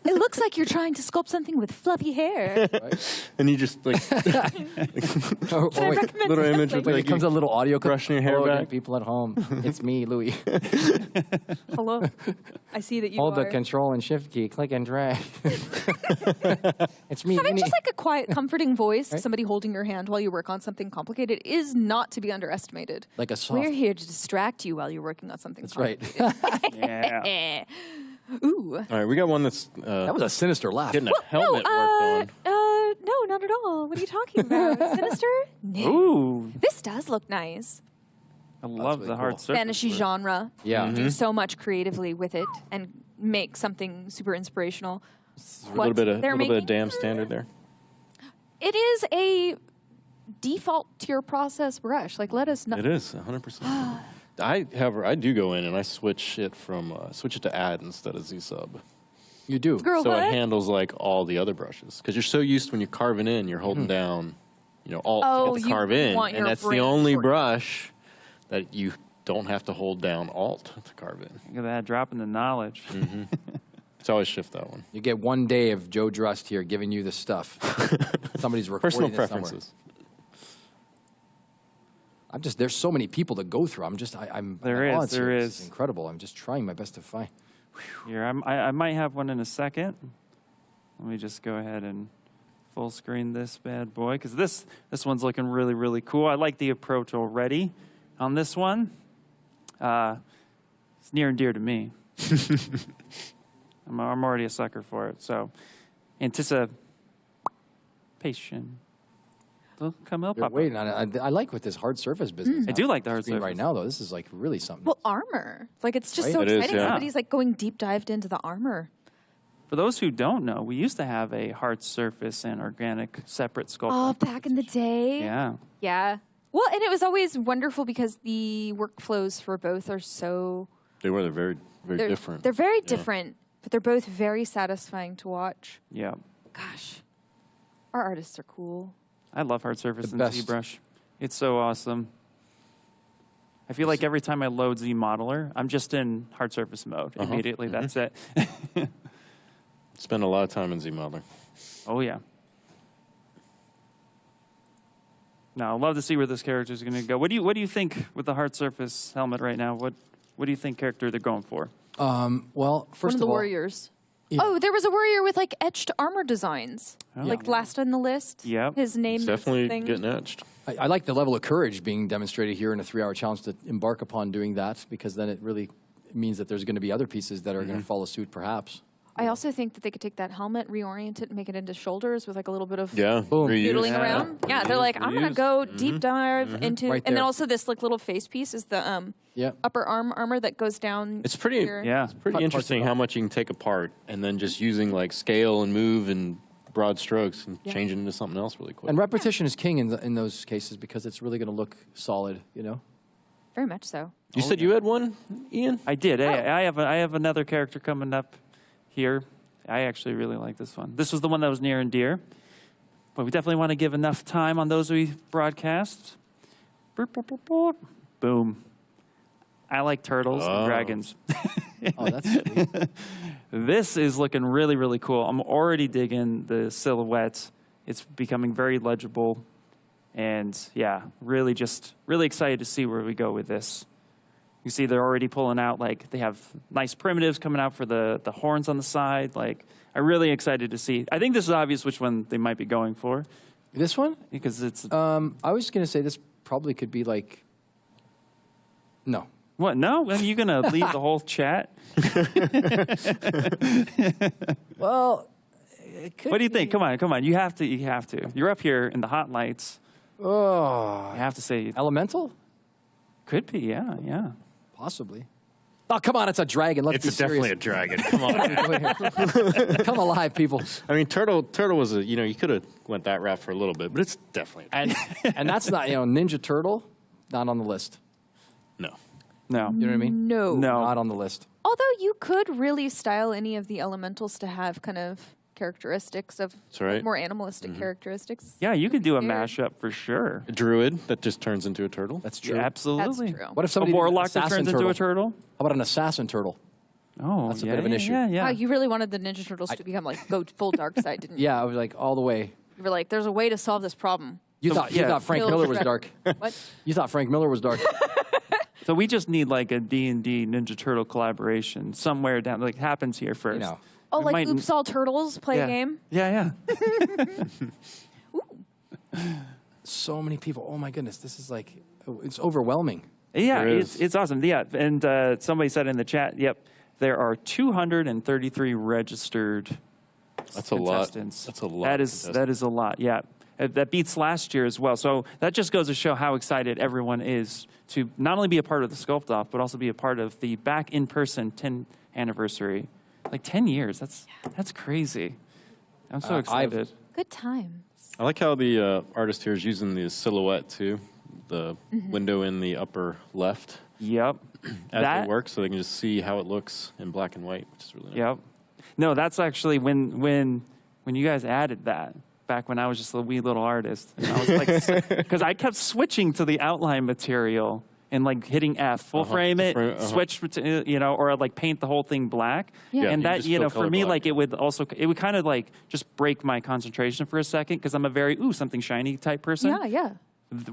It looks like you're trying to sculpt something with fluffy hair.
And you just like
Oh,
Can I recommend
little image
something?
with
Wait, it comes a little audio clip.
brushing your hair
Hello again,
back.
people at home. It's me, Louis.
Hello. I see that you
Hold
are.
the Control and Shift key, click and drag. It's me.
Having
Minnie.
just like a quiet, comforting voice, somebody holding your hand while you work on something complicated is not to be underestimated.
Like a soft.
We're here to distract you while you're working on something
That's right.
Yeah.
Ooh.
All right, we got one that's
That was a sinister laugh.
getting a helmet worked on.
No, not at all. What are you talking about? Sinister? No.
Ooh,
This does look nice.
I love
really
the hard
cool.
surface.
Fantasy genre.
Yeah.
You do so much creatively with it and make something super inspirational.
A little bit of
they're making-
damn standard there.
It is a default to your process brush. Like, let us know.
It is 100%. I do go in and I switch it to add instead of Z sub.
You do.
Girl,
So
what?
it handles like all the other brushes because you're so used when you're carving in, you're holding down, Alt
Oh,
to get the
you
carve in,
want your
and that's the
brain
only
short.
brush that you don't have to hold down Alt to carve in.
Look at that, dropping the knowledge.
So I always shift that one.
You get 1 day of Joe Drust here giving you the stuff. Somebody's recording
Personal
it somewhere.
preferences.
There's so many people to go through. I'm
There
at
is,
odds
there
here.
is.
This is incredible. I'm just trying my best to find.
Here, I might have one in a second. Let me just go ahead and full screen this bad boy because this one's looking really, really cool. I like the approach already on this one. It's near and dear to me. I'm already a sucker for it. So, anticipation. They'll come up.
You're waiting on it. I like with this hard surface business.
I do like the hard
Screen
surface.
right now, though. This is like really something.
Well, armor. Like, it's just
Right?
so
It is,
exciting.
yeah.
Somebody's like going deep dived into the armor.
For those who don't know, we used to have a hard surface and organic separate sculpt.
Oh, back in the day.
Yeah.
Yeah. Well, and it was always wonderful because the workflows for both are so...
They're very, very
they're,
different.
They're very different, but they're both very satisfying to watch.
Yeah.
Gosh. Our artists are cool.
I love hard surface
The
and
best.
ZBrush. It's so awesome. I feel like every time I load ZModeler, I'm just in hard surface mode immediately. That's it.
Spend a lot of time in ZModeler.
Oh, yeah. Now, I'd love to see where this character is going to go. What do you think with the hard surface helmet right now? What do you think character they're going for?
Well, first
One of the
all,
warriors.
Yeah.
Oh, there was a warrior with like etched armor designs.
Oh.
Like last on the list.
Yep.
His name
It's
is
definitely
thing.
getting etched.
I like the level of courage being demonstrated here in a 3-hour challenge to embark upon doing that, because then it really means that there's going to be other pieces that are going to follow suit, perhaps.
I also think that they could take that helmet, reorient it, and make it into shoulders with like a little bit of
Yeah.
Boom.
reuse.
noodling around. Yeah, they're like, I'm gonna
reuse.
go deep dive into,
Right
and then
there.
also this like little face piece is the
Yeah.
upper arm armor that goes down.
It's pretty,
here.
Yeah.
pretty
Cut
interesting
parts
how
off.
much you can take apart and then just using like scale and move and broad strokes and change it into something else really quick.
And repetition is king in those cases, because it's really going to look solid, you know?
Very much so.
You said you had one, Ian?
I did. I have another character coming up here. I actually really like this one. This was the one that was near and dear. But we definitely want to give enough time on those we broadcast. Boop, boop, boop, boop. Boom. I like turtles and dragons.
Oh, that's sweet.
This is looking really, really cool. I'm already digging the silhouette. It's becoming very legible. And yeah, really excited to see where we go with this. You see they're already pulling out, like, they have nice primitives coming out for the horns on the side. Like, I'm really excited to see. I think this is obvious which one they might be going for.
This one?
Because it's...
I was going to say this probably could be like... No.
What, no? Are you going to leave the whole chat?
Well, it could
What do you
be-
think? Come on. You have to. You're up here in the hot lights.
Oh.
You have to say...
Elemental?
Could be, yeah.
Possibly. Oh, come on, it's a dragon. Let's be
It's definitely a
serious.
dragon. Come on.
Come alive, people.
I mean, turtle was a, you could have went that route for a little bit, but it's definitely
And that's not, Ninja Turtle, not on the list.
no.
No.
You know what I mean?
No.
Not on the list.
Although you could really style any of the elementals to have kind of characteristics of
That's right.
more animalistic characteristics.
Yeah, you could do a
Weird.
mashup for sure.
A druid that just turns into a turtle.
That's true.
Yeah, absolutely.
That's true.
What if somebody
a
did an
warlock that
assassin
turns into a turtle?
How about an assassin turtle?
Oh,
That's a
yeah,
bit of an
yeah,
issue.
Yeah, yeah.
Wow, you really wanted the Ninja Turtles to become like go full dark side, didn't you?
Yeah, I was like all the way.
You were like, there's a way to solve this problem.
You thought Frank
Kill
Miller was
Shredder.
dark.
What?
You thought Frank Miller was dark.
So we just need like a D&D Ninja Turtle collaboration somewhere down, like happens here first.
Oh,
We
like
might-
Oops All Turtles play
yeah.
a game?
Yeah,
So many people. Oh my goodness, this is like, it's overwhelming.
yeah.
There
It's awesome. Yeah, and somebody said in the chat, yep, there are 233 registered
That's a lot.
contestants.
That's a lot.
That
of
is
contestants.
that is a lot. Yeah, that beats last year as well. So that just goes to show how excited everyone is to not only be a part of the Sculpt-Off, but also be a part of the back in person 10th anniversary. Like 10 years. That's crazy. I'm so excited.
Good time.
I like how the artist here is using the silhouette too, the window in the upper left.
Yep.
As
That-
they work, so they can just see how it looks in black and white, which is really nice.
Yep. No, that's actually when you guys added that back when I was just a wee little artist. And I was like, because I kept switching to the outline material and like hitting F, full frame it, switch, or like paint the whole thing black.
Yeah.
Yeah,
And
you
that,
just
you
feel
know, for
color
me,
blind.
like it would kind of like just break my concentration for a second because I'm a very, something shiny type person.
Yeah, yeah.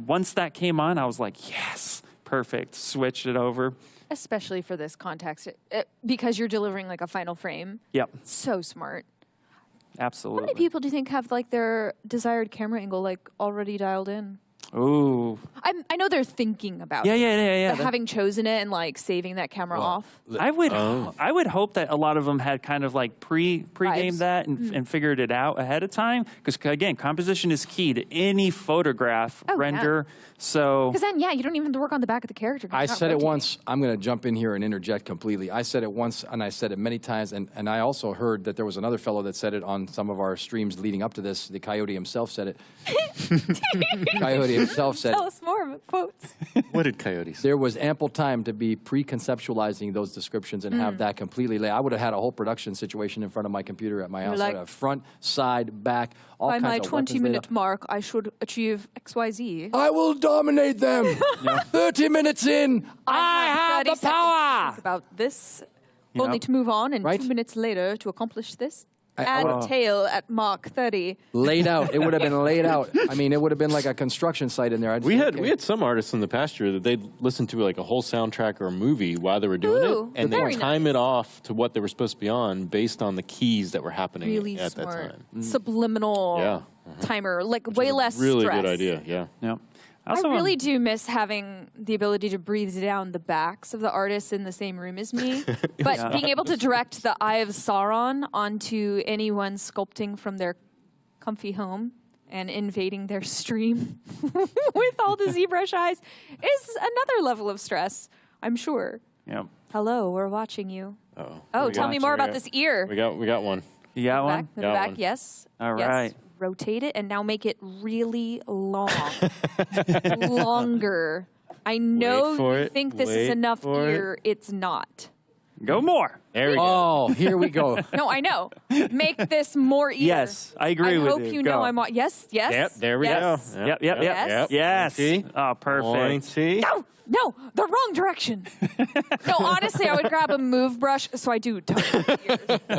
Once that came on, I was like, yes, perfect. Switched it over.
Especially for this context, because you're delivering like a final frame.
Yep,
So smart.
absolutely.
How many people do you think have like their desired camera angle like already dialed in?
Ooh.
I know they're thinking about it.
Yeah.
But having chosen it and like saving that camera off.
I would hope that a lot of them had kind of like pre-gamed
Vibes.
that and figured it out ahead of time. Because again, composition is key to any photograph render. So
Because then, you don't even have to work on the back of the character. 'cause
I
it's not
said it
rotating.
once. I'm going to jump in here and interject completely. I said it once, and I said it many times, and I also heard that there was another fellow that said it on some of our streams leading up to this. The Coyote himself said it. Coyote himself said
Tell
it.
us more quotes.
What did Coyote say?
There was ample time to be pre-conceptualizing those descriptions and have that completely laid. I would have had a whole production situation in front of my computer at my house.
like-
I'd have front, side, back, all
By
kinds
my
of weapons laid
20-minute
out.
mark, I should achieve XYZ.
I will dominate them. 30 minutes in, I have
30
the
seconds to
power.
think about this,
Yep.
only to move on, and
Right?
2 minutes later to accomplish this.
I
Add
would-
tail at Mach 30.
Laid out. It would have been laid out. I mean, it would have been like a construction site in there. I'd
We
say,
had
okay.
we had some artists in the past year that they'd listen to like a whole soundtrack or a movie while they were doing
Ooh,
it, and
very
they'd time it off to what they were supposed to be on based on the keys that were happening
Really
at
smart.
that time.
Subliminal
Yeah.
timer, like way less
Really
stress.
good idea. Yeah.
Yep.
I really do miss having the ability to breathe down the backs of the artists in the same room as me. But
Yeah.
being able to direct the Eye of Sauron onto anyone sculpting from their comfy home and invading their stream with all the ZBrush eyes is another level of stress, I'm sure.
Yep.
Hello, we're watching you.
Uh-oh.
Oh,
We
tell
got-
me more
we
about
got-
this ear.
We got one.
You got
Back,
one?
the
Got
back,
one.
yes.
All
yes.
right.
Rotate it and now make it really long. Longer. I know
Wait for
you
it.
think this is
Wait
enough
for it.
here. It's not.
Go more.
There we go.
Oh, here we go.
No, I know. Make this more ear.
Yes, I agree
I
with
hope
you.
you
Go.
know I'm on. Yes, yes.
Yep, there we
yes.
go.
Yep.
Yes.
Yes.
Pointy.
Oh, perfect.
Pointy.
No, the wrong direction. No, honestly, I would grab a move brush. So I do.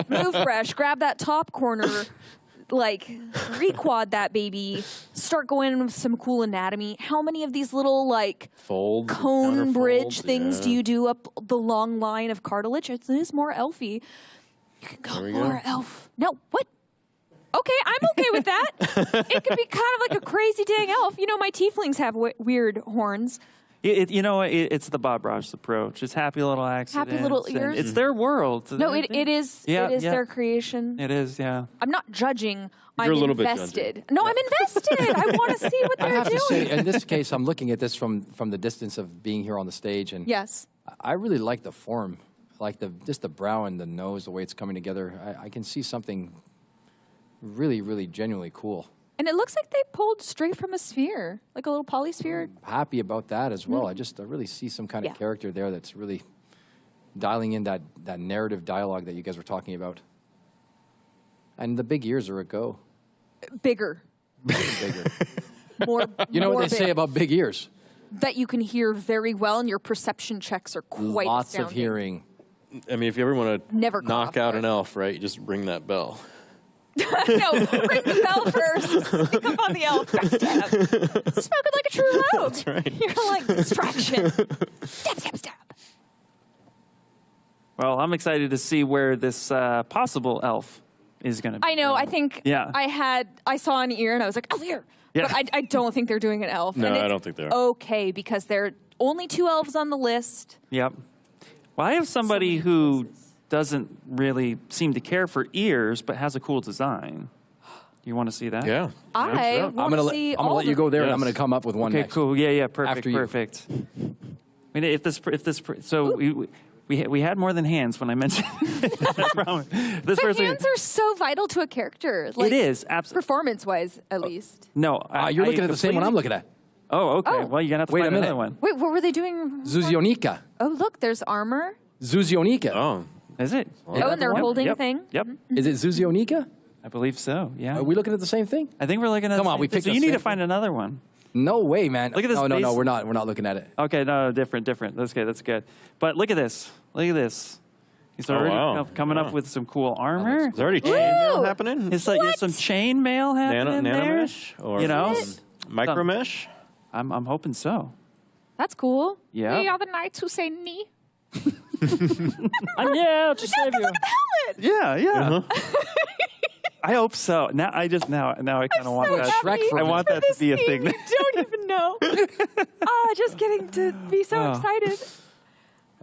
Move brush, grab that top corner, like requad that baby, start going in with some cool anatomy. How many of these little like
Fold.
cone
counterfold,
bridge things
yeah.
do you do up the long line of cartilage? It is more elfy. You can go
There we
more
go.
elf. No, what? Okay, I'm okay with that. It could be kind of like a crazy dang elf. You know, my tieflings have weird horns.
It's the Bob Ross approach. It's happy little accidents.
little
and
ears.
It's their world.
No, it is.
Yeah,
it is
yeah.
their creation.
It is, yeah.
I'm not judging.
You're
I'm
a little bit
invested. No, I'm invested. I want to see what
I
they're
have
doing.
to say, in this case, I'm looking at this from the distance of being here on the stage, and
Yes.
I really like the form, like just the brow and the nose, the way it's coming together. I can see something really, really genuinely cool.
And it looks like they pulled straight from a sphere, like a little polysphere.
Happy about that as well. I really see some kind of
Yeah.
character there that's really dialing in that narrative dialogue that you guys were talking about. And the big ears are a go.
Bigger.
Bigger.
More.
You know
more
what they say
big.
about big ears?
That you can hear very well, and your perception checks are quite
Lots of
astounding.
hearing.
I mean, if you ever want
Never
to knock out an elf, right, you just ring that bell.
No, ring the bell first. Sneak up on the elf. Smoking like a true oak.
That's right.
You're like, distraction. Stab, stab, stab.
Well, I'm excited to see where this possible elf is going to be.
I know. I think
Yeah.
I saw an ear and I was like, elf ear.
Yeah.
But I don't think they're doing an elf.
No,
and it's
I don't think they are.
okay, because there are only 2 elves on the list.
Yep. Well, I have somebody who doesn't really seem to care for ears, but has a cool design. You want to see that?
Yeah.
I
I'm
want to see
I'm gonna
all
let you
of
go there, and
Yes.
I'm gonna come up with one
Okay,
next.
cool. Yeah, perfect,
After you.
perfect. I mean, we had more than hands when I mentioned it. I promise. This
But
person,
hands are so vital to a character. Like,
it is absolutely.
performance-wise, at least.
No,
You're looking at the same one I'm looking at.
Oh, okay.
Oh.
Well, you're gonna have to
Wait a
find another
minute.
one.
Wait, what were they doing?
Zuzionika.
Oh, look, there's armor.
Zuzionika.
Oh.
Is it?
Oh, and they're holding a thing.
Yep.
Is it Zuzionika?
I believe so. Yeah.
Are we looking at the same thing?
I think we're looking at.
Come
the
on,
same
we
thing.
picked
So
the
you need
same
to find another one.
No way, man.
Look at this
No,
base-
we're not. We're not looking at it.
Okay, no, different. That's good. That's good. But look at this. Look at this. He's already
wow.
coming up with some cool armor.
There's already chainmail happening?
It's like there's some chain mail happening there.
Nanomesh? Or
You know,
micro mesh?
I'm hoping so.
That's cool.
Yeah.
We are the knights who say knee.
I'm yeah, just save you.
Look at the helmet.
Yeah. I hope so. Now I kind of want that.
Shrek for
I want that to be a thing.
You don't even know. Just getting to be so excited.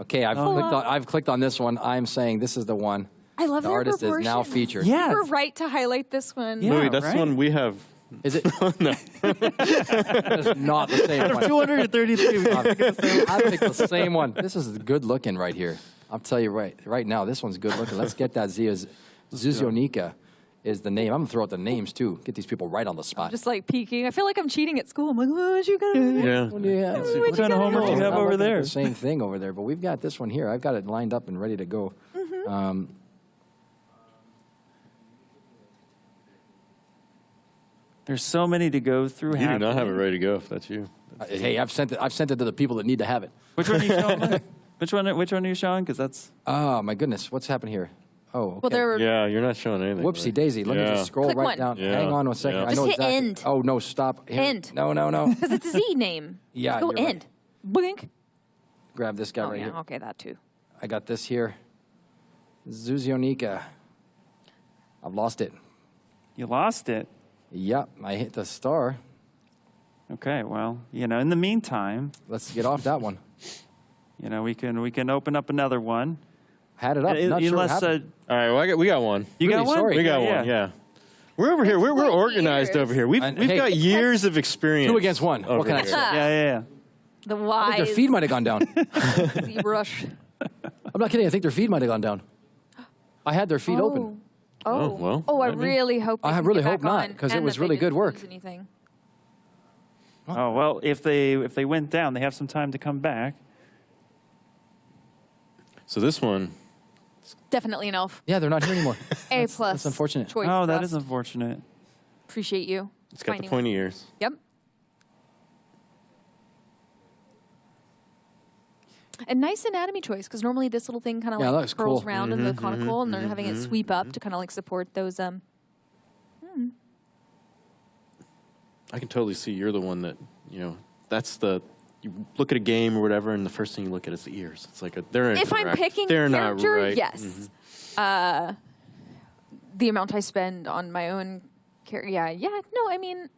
Okay, I've clicked on this one. I'm saying this is the one.
I love
The
their
artist is now
proportions.
featured.
Yeah.
You were right to highlight this one.
Yeah.
Louis, that's
right?
the one we have.
Is it?
No.
That is not the same
Out of
one.
233.
I picked the same one. This is good looking right here. I'll tell you right now, this one's good looking. Let's get that Zuzionika is the name. I'm gonna throw out the names too. Get these people right on the spot.
Just like peeking. I feel like I'm cheating at school. I'm like, what you gonna do?
Yeah.
What kind of homework do you have
I'm
over
looking at
there?
The same thing over there, but we've got this one here. I've got it lined up and ready to go.
There's so many to go through.
You do not have it ready to go if that's you.
Hey, I've sent it to the people that need to have it.
Which one are you showing? Which one are you showing? Because that's.
Oh my goodness, what's happened here? Oh, okay.
Well, there were.
Yeah, you're not showing anything.
Whoopsie
right?
daisy. Let me just scroll
Click
right
one.
down.
Yeah.
Hang on one second.
Yeah.
I
Just
know
hit
exactly.
end.
Oh no, stop. Here.
End.
No.
Because it's a Z name.
Yeah,
Go
you're right.
end. Blink.
Grab this guy
Oh,
right
yeah.
here.
Okay, that too.
I got this here. Zuzionika. I've lost it.
You lost it.
Yep, I hit the star.
Okay, well, in the meantime,
Let's get off that one.
we can open up another one.
Had it up. Not sure what
Unless
happened.
All right, well, we got one.
you got
Really
one.
sorry.
We got one, yeah. We're over here. We're organized
years.
over here. We've
Hey,
got years of experience.
2 against 1.
over
What can I
here.
say?
Yeah.
The
I think
wise
their feed might have gone down.
ZBrush.
I'm not kidding. I think their feed might have gone down. I had their feed open.
Oh, well,
Oh, I
maybe.
really hope. They
I
can
really
get
hope
back
not,
on
'cause it
and
was
that
really
they
good
didn't
work.
lose anything.
Oh well, if they went down, they have some time to come back.
So this one,
Definitely an elf.
Yeah, they're not here anymore.
A plus.
That's unfortunate.
Choice
Oh,
for
that
us.
is unfortunate.
Appreciate you.
it's got
finding
the pointy ears.
Yep. A nice anatomy choice, because normally this little thing kind of
Yeah, that
like
looks
curls
cool.
round in the conical, and they're having it sweep up to kind of like support those.
I can totally see you're the one that, that's you look at a game or whatever, and the first thing you look at is the ears. It's like they're
If I'm
incorrect.
picking
they're
character,
not right.
yes. The amount I spend on my own character, no, I mean,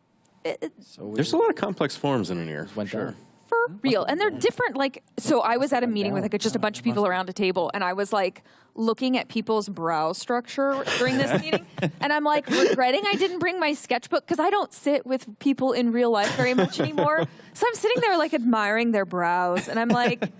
There's a lot of complex forms in an ear.
Went
Sure.
down.
for real. And they're different. Like, so I was at a meeting with like just a bunch of people around a table, and I was like looking at people's brow structure during this meeting, and I'm like regretting I didn't bring my sketchbook, because I don't sit with people in real life very much anymore. So I'm sitting there like admiring their brows, and I'm like,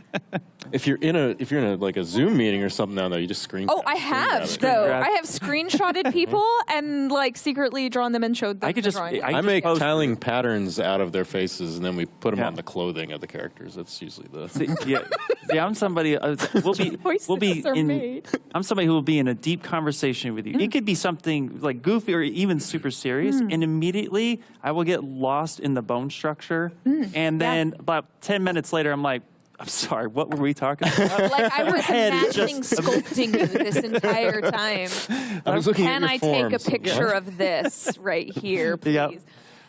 If you're in a like a Zoom meeting or something now, though, you just screen.
oh, I have though. I have screenshotted people and like secretly drawn them and showed them. the drawing.
I make tiling patterns out of their faces, and then we put them on the clothing of the characters. That's usually the.
See, I'm somebody. We'll be in. I'm somebody who will be in a deep conversation with you. It could be something like goofy or even super serious, and immediately I will get lost in the bone structure, and then about 10 minutes later, I'm like, I'm sorry, what were we talking about?
Like I was
head is
imagining
just-
sculpting you this entire time.
I was looking
Can
at your
I take a
forms.
picture of this right here, please?
Yep.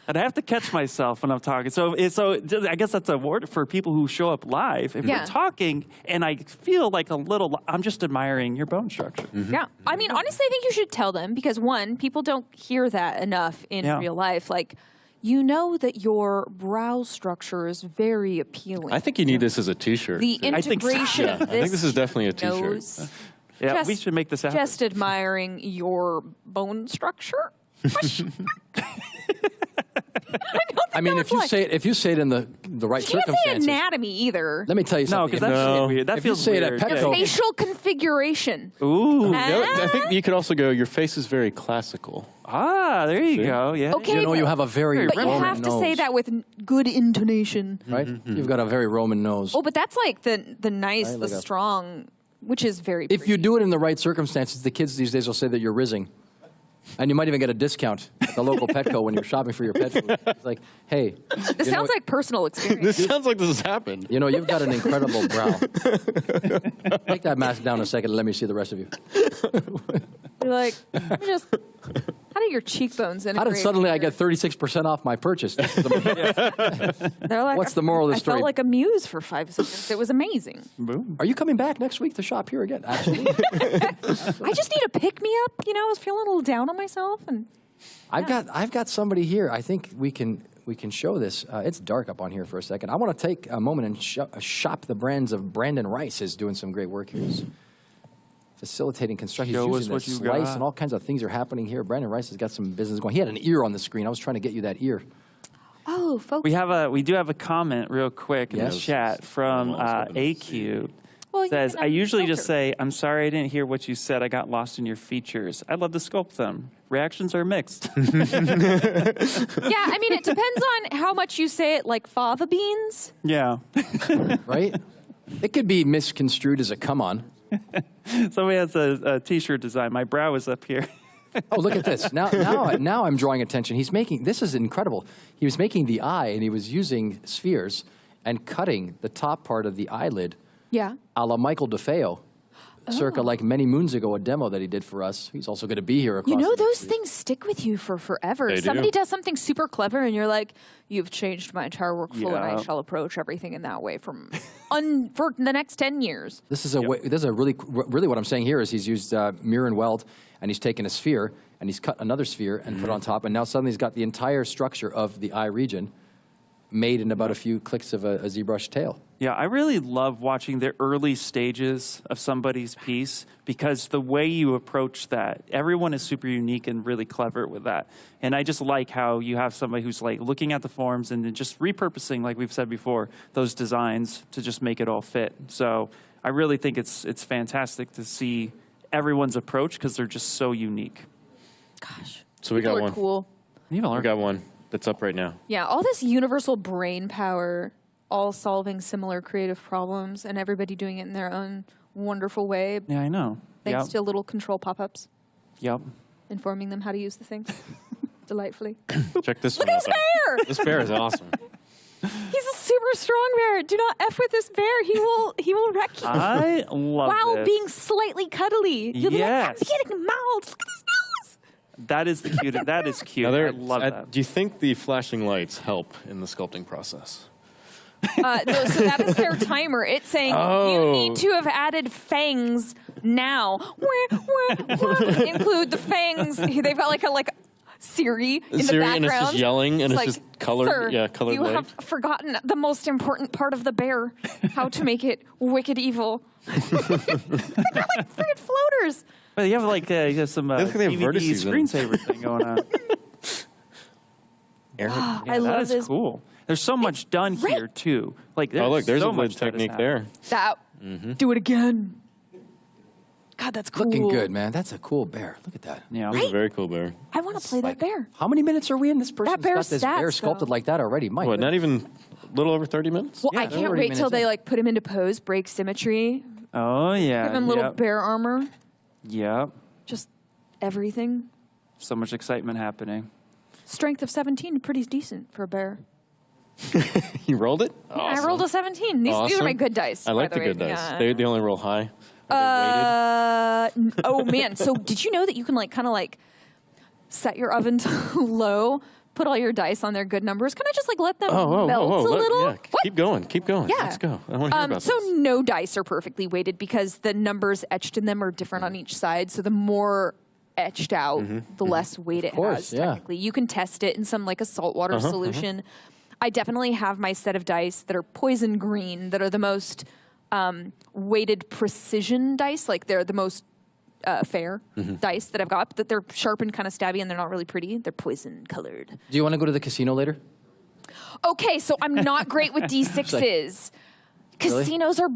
And I have to catch myself when I'm talking. So I guess that's a word for people who show up live. If
Yeah.
you're talking and I feel like I'm just admiring your bone structure.
Yeah. I mean, honestly, I think you should tell them because one, people don't hear that enough in
Yeah.
real life. Like, you know that your brow structure is very appealing.
I think you need this as a T-shirt.
The
I think so.
integration
Yeah,
of
I
this
think this is definitely a T-shirt.
nose.
Yeah,
Just-
we should make this happen.
Just admiring your bone structure.
I mean, if you say it in the right
You can't say
circumstances.
anatomy either.
Let me tell you
No,
something.
'cause that feels weird. That
if you
feels
say it
weird.
at
Your
Petco,
facial configuration.
Ooh.
I think you could also go, your face is very classical.
Ah, there you go. Yeah.
Okay,
you know you have a very
but you
Roman
have to
nose,
say that with good intonation.
right? You've got a very Roman nose.
Oh, but that's like the nice,
Right,
the
like a-
strong, which is very
If you do it in the right circumstances, the kids these days will say that you're rizzing. And you might even get a discount at the local Petco when you're shopping for your pet food. It's like, hey.
This sounds like personal experience.
This sounds like this has happened.
You know, you've got an incredible brow. Take that mask down a second and let me see the rest of you.
You're like, let me just. How do your cheekbones integrate?
How did suddenly I get 36% off my purchase?
They're like,
What's the moral of the
I
story?
felt like a muse for 5 seconds. It was amazing.
Are you coming back next week to shop here again? Absolutely.
I just need a pick me up. You know, I was feeling a little down on myself, and
I've got somebody here. I think we can show this. It's dark up on here for a second. I want to take a moment and shop the brands of Brandon Rice is doing some great work here. He's facilitating construction.
Show
He's
us
using
what
the
you
slice
got.
and all kinds of things are happening here. Brandon Rice has got some business going. He had an ear on the screen. I was trying to get you that ear.
oh, folks.
We do have a comment real quick in
Yes.
the chat from AQ.
Well, you
Says,
can
I usually just
filter.
say, I'm sorry I didn't hear what you said. I got lost in your features. I'd love to sculpt them. Reactions are mixed.
Yeah, I mean, it depends on how much you say it, like fava beans.
Yeah.
Right? It could be misconstrued as a come on.
Somebody has a T-shirt design. My brow is up here.
Oh, look at this. Now I'm drawing attention. This is incredible. He was making the eye, and he was using spheres and cutting the top part of the eyelid
Yeah.
a la Michael DeFeo, circa like many moons ago, a demo that he did for us. He's also going to be here across
You know,
the
those things stick with you for forever.
They do.
Somebody does something super clever, and you're like, you've changed my entire workflow, and I
Yeah.
shall approach everything in that way for the next 10 years.
This is a really what I'm saying here is he's used mirror and weld, and he's taken a sphere, and he's cut another sphere and put it on top, and now suddenly he's got the entire structure of the eye region made in about a few clicks of a ZBrush tail.
Yeah, I really love watching the early stages of somebody's piece because the way you approach that, everyone is super unique and really clever with that. And I just like how you have somebody who's like looking at the forms and then just repurposing, like we've said before, those designs to just make it all fit. So I really think it's fantastic to see everyone's approach because they're just so unique.
Gosh.
So we got
People are
one.
cool.
We got one that's up right now.
Yeah, all this universal brain power, all solving similar creative problems, and everybody doing it in their own wonderful way.
Yeah, I know.
Thanks
Yep.
to little control pop-ups,
Yep.
informing them how to use the things delightfully.
Check this
Look
one
at this
out.
bear!
This bear is awesome.
He's a super strong bear. Do not F with this bear. He will wreck you.
I love
While
this.
being slightly cuddly. You'll be like,
Yes.
I'm getting mauled. Look at his nose.
That is the cute. That is cute.
Now
I love that.
Do you think the flashing lights help in the sculpting process?
No, so that is their timer. It's saying you need to have added fangs now. Include the fangs. They've got like a Siri in the
Siri,
background.
and it's just yelling, and it's
like,
just colored.
Sir,
Yeah, colored
you
light.
have forgotten the most important part of the bear. How to make it wicked evil. They're like friggin' floaters.
But you have like you have some
They look like they have
DVD
vertices in them.
screensaver thing going on.
Aaron.
I
that
love
is
this.
cool. There's so much done here too. Like
Oh, look, there's
so
a
much
good
that has
technique
happened.
there.
That. Do it again. God, that's cool.
Looking good, man. That's a cool bear. Look at that.
Yeah.
This is a very cool bear.
I want to play that bear.
How many minutes are we in? This person's
bear's
got this bear
stats,
sculpted
though.
like that already. Mike,
What, not even a little over 30 minutes?
Well,
Yeah,
I
they're
can't
already
wait till
minutes
they
in.
like put him into pose, break symmetry,
Oh yeah.
give him little
Yep.
bear armor,
Yep.
just everything.
So much excitement happening.
Strength of 17, pretty decent for a bear.
You rolled it?
Yeah, I rolled a 17. These are my good dice.
I like
by
the good dice.
Yeah.
They only roll high.
Oh man! So did you know that you can like kind of like set your oven to low, put all your dice on their good numbers, kind of just like let them melt a little?
Yeah. Keep going.
Yeah.
Let's go. I want to hear about
so
this.
no dice are perfectly weighted because the numbers etched in them are different on each side. So the more etched out, the less weight it has. Technically, you can test it in some like a saltwater solution. I definitely have my set of dice that are poison green that are the most weighted precision dice. Like they're the most fair dice that I've got, that they're sharp and kind of stabby and they're not really pretty. They're poison colored.
Do you want to go to the casino later?
Okay, so I'm not great with D6s. Casinos are...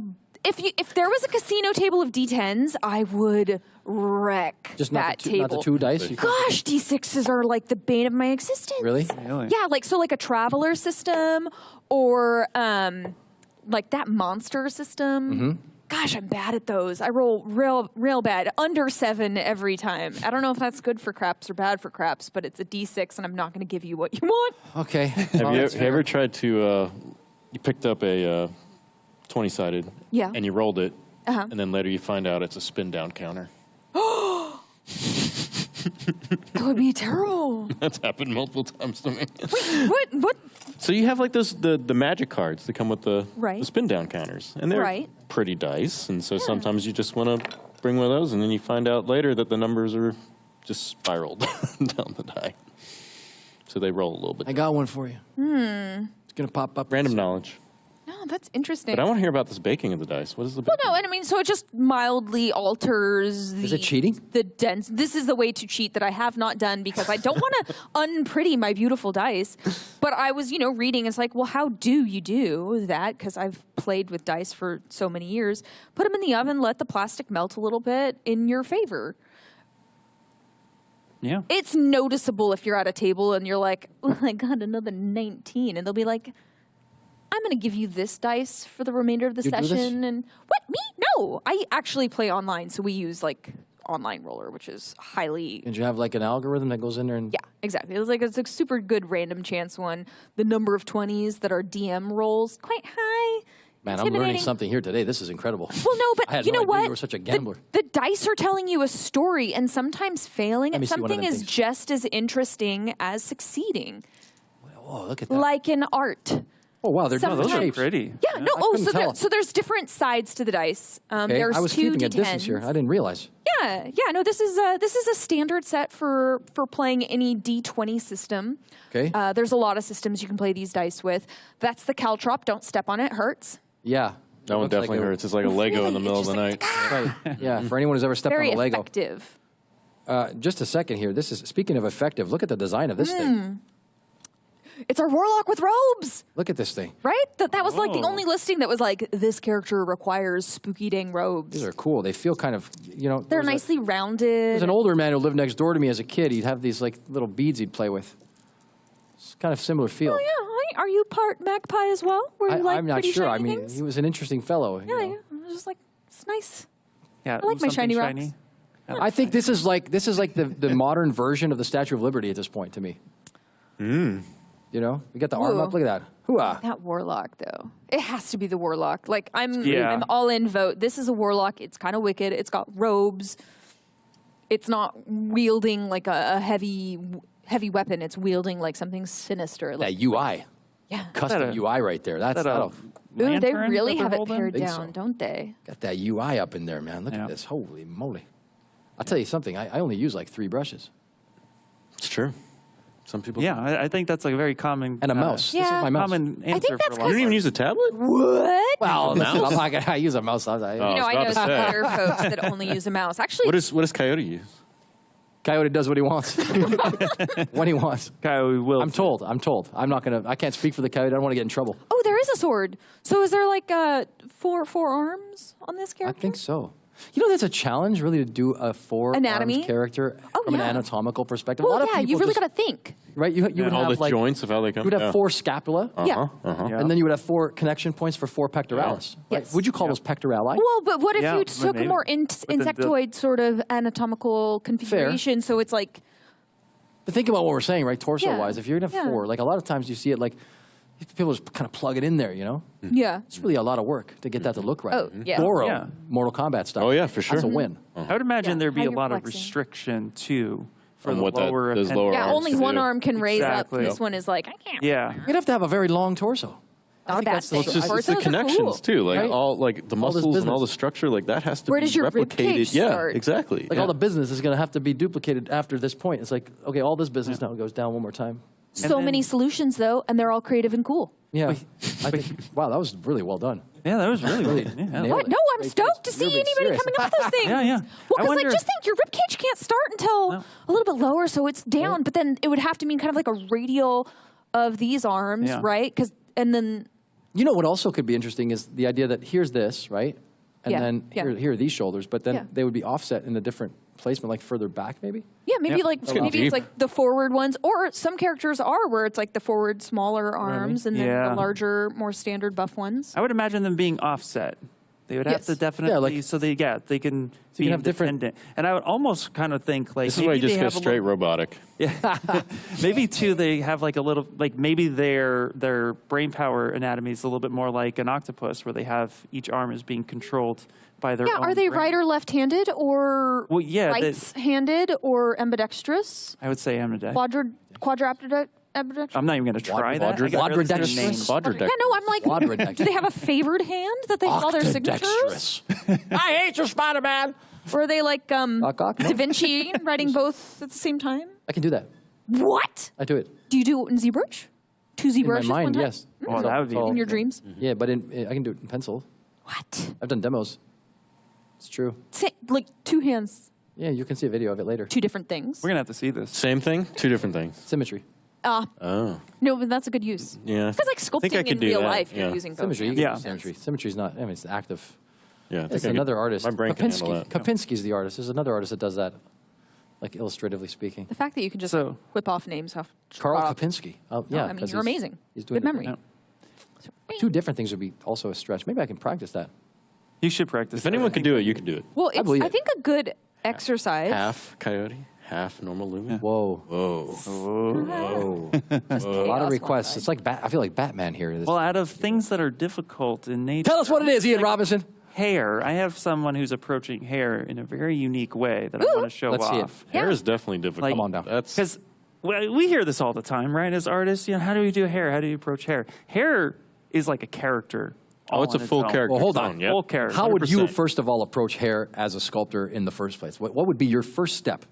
If there was a casino table of D10s, I would wreck
Just
that table.
Not the two dice?
Gosh, D6s are like the bane of my existence.
Really?
Yeah, like a traveler system or like that monster system. Gosh, I'm bad at those. I roll real bad. Under 7 every time. I don't know if that's good for craps or bad for craps, but it's a D6 and I'm not going to give you what you want.
Okay.
Have you ever tried to, you picked up a 20-sided and you rolled it, and then later you find out it's a spin-down counter.
That would be terrible.
That's happened multiple times to me.
Wait, what?
So you have like those the magic cards that come with the spin-down counters, and they're pretty dice, and so sometimes you just want to bring one of those, and then you find out later that the numbers are just spiraled down the die. So they roll a little bit.
I got one for you. It's going to pop up.
Random knowledge.
No, that's interesting.
But I want to hear about this baking of the dice. What is the
Well, no, and I mean, so it just mildly alters the...
Is it cheating?
The dense... This is the way to cheat that I have not done because I don't want to unpretty my beautiful dice. But I was, reading. It's like, well, how do you do that? Because I've played with dice for so many years. Put them in the oven, let the plastic melt a little bit in your favor.
Yeah.
It's noticeable if you're at a table and you're like, oh, I got another 19. And they'll be like... I'm going to give you this dice for the remainder of the session. And what? Me? No. I actually play online, so we use like online roller, which is highly...
Did you have like an algorithm that goes in there? And
Yeah, exactly. It's a super good random chance one. The number of 20s that are DM rolls, quite high.
Man, I'm learning something here today. This is incredible.
Well, no, but
I had
you
no
know
idea
what?
You were such a gambler.
The dice are telling you a story, and sometimes failing
Let me
at
see one of
something
them
is
things.
just as interesting as succeeding.
Oh, look at that.
Like in art.
Oh, wow. Those are
Sometimes-
pretty.
Yeah, no.
I
Oh,
couldn't
so
tell.
there's different sides to the dice.
Okay,
There's
I was
two
keeping a
D10s.
distance here. I didn't realize.
Yeah. No. This is a standard set for playing any D20 system.
Okay.
There's a lot of systems you can play these dice with. That's the caltrop. Don't step on it. Hurts.
Yeah.
That one definitely hurts. It's like a Lego in the middle of the night.
Right. Yeah, for anyone who's ever stepped
Very
on a Lego.
effective.
Just a second here. This is, speaking of effective, look at the design of this thing.
It's our warlock with robes,
Look at this thing.
right? That was like the only listing that was like, this character requires spooky dang robes.
These are cool. They feel kind of,
They're
there's
nicely
There's
rounded.
an older man who lived next door to me as a kid. He'd have these like little beads he'd play with. It's kind of similar feel.
Oh yeah, are you part magpie as well? Were you like
I'm not
pretty
sure. I
shiny
mean,
things?
he was an interesting fellow.
Yeah, I was just like, it's nice.
Yeah,
I like my shiny rocks.
I think this is like the modern version of the Statue of Liberty at this point to me. You know, we got the arm
Ooh.
up. Look at that. Hooah!
That warlock, though, it has to be the warlock. Like I'm
Yeah.
all in vote. This is a warlock. It's kind of wicked. It's got robes. It's not wielding like a heavy weapon. It's wielding like something sinister. Like,
That UI,
yeah.
custom UI right there. That's
that
Ooh, they
lantern
really
that they're
have it
holding?
pared
Think
down,
so.
don't they?
got that UI up in there, man. Look at this. Holy moly! I'll tell you something. I only use like 3 brushes
It's true. Some people.
Yeah, I think that's like a very common
and a mouse. This is
Yeah.
my mouse.
common
I think
answer
that's
for a
You
lot.
don't even use a tablet?
What?
Well,
A mouse?
I'm not gonna. I use a mouse.
Oh.
I
I
know
was
some
about to say.
other folks that only use a mouse. Actually,
What does Coyote use?
Coyote does what he wants when he wants.
Coyote will.
I'm told. I'm not gonna. I can't speak for the coyote. I don't want to get in trouble.
oh, there is a sword. So is there like four arms on this
I
character?
think so. You know, that's a challenge, really, to do a 4-armed
Anatomy?
character
Oh,
from an
yeah.
anatomical perspective. a
Well,
lot of
yeah,
people
you really
just-
got to think.
right. You would
And all
have
the
like
joints of how they come.
you would have
yeah.
4 scapula,
Yeah.
and then you would have 4 connection points for 4 pectoralis. Right?
Yes.
Would you call those pectorali?
Well, but what if
Yeah,
you
but
took a
maybe.
more
then the-
insectoid sort of anatomical configuration? So it's like,
But think about what we're saying, right? Torso-wise,
Yeah,
if you're gonna have
yeah.
4, like a lot of times you see it like People just kind of plug it in there, you know?
Yeah.
It's really a lot of work to get that to look right.
Oh, yeah.
Goro,
Yeah.
Mortal Kombat stuff.
Oh, yeah, for sure.
That's a win.
I would imagine there'd be
how
a
you're
lot of
flexing.
restriction too for
On
the
what that-
lower
those
appendage.
lower
Yeah,
arms
only
to
one
do.
arm can raise
Exactly.
up. This one is like, I can't.
Yeah.
You'd have to have a very long torso.
Not a bad thing.
Well, it's just it's
Torsos
the
are
connections
cool.
too, like
Right?
all like the
All this
muscles and all the
business.
structure, like that has to
Where
be
does your rib
replicated.
cage
Yeah,
start?
exactly.
Like all the business is going to have to be duplicated after this point. It's like, okay, all this business now goes down one more time.
So many solutions, though, and they're all creative and cool.
Yeah. I think, wow, that was really well done.
Yeah, that was really
Really
good. Yeah.
nailed
What?
it.
No, I'm stoked to see
You're being
anybody
serious.
coming up with those things.
Yeah, yeah.
Well,
I
because
wonder-
like, just think your rib cage can't start until a little bit lower, so it's down. But then it would have to mean kind of like a radial of these arms,
Yeah.
right? And then
You know what also could be interesting is the idea that here's this, right? And
Yeah,
then
yeah.
here are these shoulders, but then
Yeah.
they would be offset in a different placement, like further back maybe?
yeah, maybe
Yep.
like
getting
maybe
deep.
it's like the forward ones, or some characters are where it's like the forward smaller arms and then
Yeah.
the larger, more standard buff ones.
I would imagine them being offset. They would have
Yes.
to definitely,
like-
so they can be
can have different-
independent. And I would almost kind of think like
This is why you
maybe
just
they
go
have a
straight
little-
robotic.
Yeah, maybe too. They have like a little, like maybe their brain power anatomy is a little bit more like an octopus, where they have each arm is being controlled by their
Yeah,
own
are they
brain.
right or left-handed, or
Well, yeah,
right-handed, or ambidextrous?
I would say ambidextrous.
Quadrupedous? Ambidextrous?
I'm not even going to try that. I got rid of their
Quadridextrous?
names.
Yeah, no, I'm like,
Quadridextrous.
do they have a favored hand that they draw their signatures?
Octodextrous. I hate you, Spider-Man!
Or are they like
No.
Da Vinci writing both at the same time?
I can do that.
What?
I do it.
Do you do it in ZBrush? Two
In my
ZBrushes one
mind,
time?
yes.
Oh, that would be
In your dreams?
Yeah, but I can do it in pencil.
What?
I've done demos. It's true.
Like two hands,
Yeah, you can see a video of it later.
two different things.
We're gonna have to see this.
Same thing, two different things.
Symmetry.
Oh,
No, but that's a good use.
yeah.
Because like
I think I
sculpting
could
in
do
real
that,
life, you're
yeah.
using both
Symmetry. You
hands.
can
Yeah.
do symmetry. Symmetry's not, I mean, it's active.
Yeah, I think
It's
I could-
another artist.
My brain can handle
Kapinski.
that.
Kapinski's the artist. There's another artist that does that, like illustratively speaking.
The fact that you can just
So-
whip off names off.
Carl
off.
Kapinski. Oh,
No,
yeah.
I mean,
'cause
you're
he's-
amazing.
He's doing
Good
it.
memory.
Yeah.
Two different things would be also a stretch. Maybe I can practice that.
You should practice.
If anyone could do it, you could do it.
Well, it's,
believe
I
it.
think a good exercise.
Half coyote, half normal lumen.
Whoa.
Whoa.
Whoa. That's a lot of requests. It's like I feel like Batman here.
Well, out of things that are difficult in nature,
Tell us what it is, Ian Robinson.
hair. I have someone who's approaching hair in a very unique way that I want to show
Let's see it.
off.
Hair is definitely difficult.
Like-
Come on down.
That's
Because we hear this all the time, right? As artists, you know, how do we do hair? How do you approach hair? Hair is like a character.
oh, it's a
all on
full
own.
character.
Well, hold on.
tone, yeah.
Full character.
How would you
100%.
first of all approach hair as a sculptor in the first place? What would be your first step?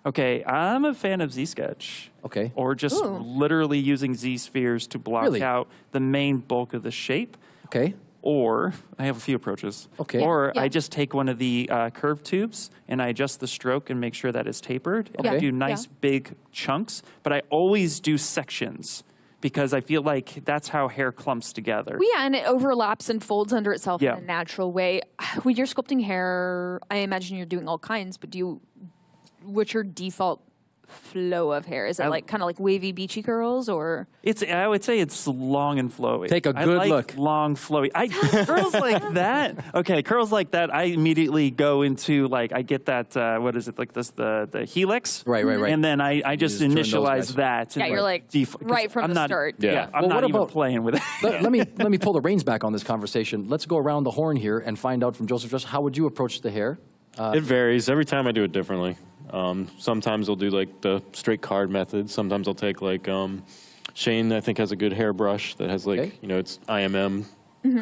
Okay, I'm a fan of Z-Sketch.
Okay.
Or just
Ooh.
literally using Z-spheres to block
Really?
out the main bulk of the shape.
Okay.
Or I have a few approaches.
Okay.
Or
Yeah.
I just take one of the curved tubes and I adjust the stroke and make sure that it's tapered. And I
Okay.
do nice
Yeah.
big chunks, but I always do sections because I feel like that's how hair clumps together.
Well, yeah, and it overlaps and folds under itself
Yeah.
in a natural way. When you're sculpting hair, I imagine you're doing all kinds, but what's your default flow of hair? Is it like kind of like wavy, beachy curls, or?
I would say it's long and flowy.
Take a
I
good
like
look.
Long, flowy. Curls like that. Okay, curls like that. I immediately go into like I get that. What is it like this? The helix.
Right.
And then I just
just turn those
initialize
guys.
that.
Yeah,
and
you're like right from
I'm
the
not,
start.
Yeah, I'm
Well,
not
what
even
about-
playing with it.
let me pull the reins back on this conversation. Let's go around the horn here and find out from Joseph. Just how would you approach the hair?
It varies. Every time I do it differently. Sometimes I'll do like the straight card method. Sometimes I'll take like Shane, I think, has a good hairbrush that has like,
Okay.
it's IMM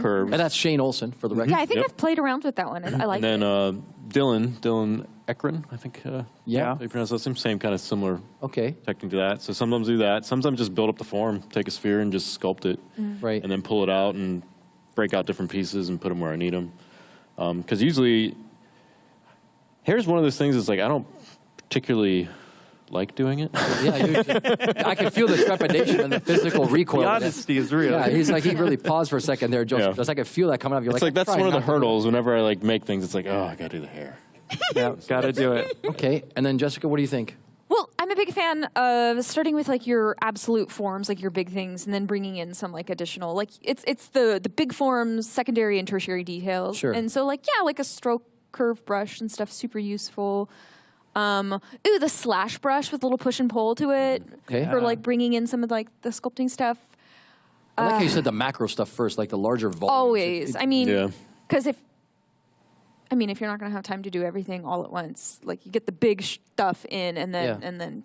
curves.
And that's Shane Olson for the record.
Yeah, I think
Yep.
I've played around with that one. I like
and then
it.
Dylan Ekron, I think.
Yeah.
How you pronounce that? Same kind of similar
Okay.
technique to that. So sometimes do that. Sometimes just build up the form, take a sphere and just sculpt it.
Right.
And then pull it out and break out different pieces and put them where I need them. Because usually, hair is one of those things that's like, I don't particularly like doing it.
Yeah, I can feel the trepidation and the physical recoil.
The
of that.
honesty is real.
Yeah, he's like, he really paused for a second there, Joseph.
Yeah.
Just I could feel that coming up. You're
It's
like,
like that's
I'm
one of the
trying not to do
hurdles whenever I like make things. It's like, oh, I gotta do the hair.
Yeah, gotta do it.
it. Okay, and then Jessica, what do you think?
Well, I'm a big fan of starting with like your absolute forms, like your big things, and then bringing in some like additional, like it's the big forms, secondary and tertiary details.
Sure.
And so like, yeah, like a stroke curve brush and stuff, super useful. The slash brush with a little push and pull to it
Okay.
for like bringing in some of like the sculpting stuff.
I like how you said the macro stuff first, like the larger volume.
Always. I mean, because if you're not going to have time to do everything all at once, like you get the big stuff in and then.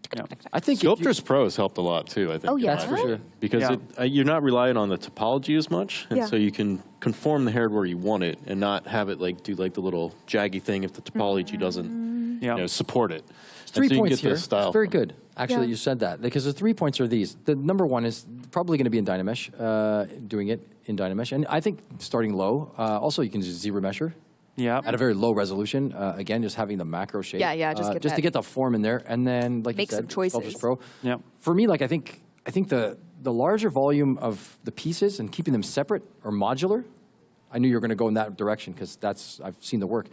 I think Sculptors Pro has helped a lot too. I think.
Oh, yeah?
That's for sure.
Because you're not relying on the topology as much, and
Yeah.
so you can conform the hair where you want it, and not have it like do like the little jaggy thing if the topology doesn't support it.
Three
and so you can
points
get
here.
the style.
It's very good. Actually,
Yeah.
you said that because the 3 points are these. The number one is probably going to be in Dynamesh, doing it in Dynamesh, and I think starting low. Also, you can use ZBrush.
Yeah.
At a very low resolution. Again, just having the macro shape.
Yeah, just get
to get the form in there, and then like
Make
you said,
some choices.
Sculptors Pro.
Yeah.
For me, like I think the larger volume of the pieces and keeping them separate or modular. I knew you were going to go in that direction because I've seen the work.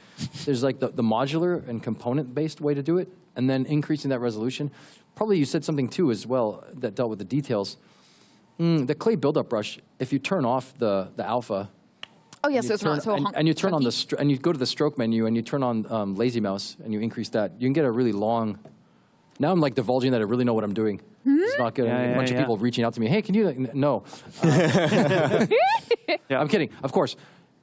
There's like the modular and component-based way to do it, and then increasing that resolution. Probably you said something too as well that dealt with the details. The clay buildup brush, if you turn off the alpha.
Oh yeah, so it's not so
and you turn on and you go to the stroke menu and you turn on lazy mouse and you increase that. You can get a really long. Now I'm like divulging that I really know what I'm doing. It's not good. A bunch of people reaching out to me. Hey, can you? No. I'm kidding. Of course.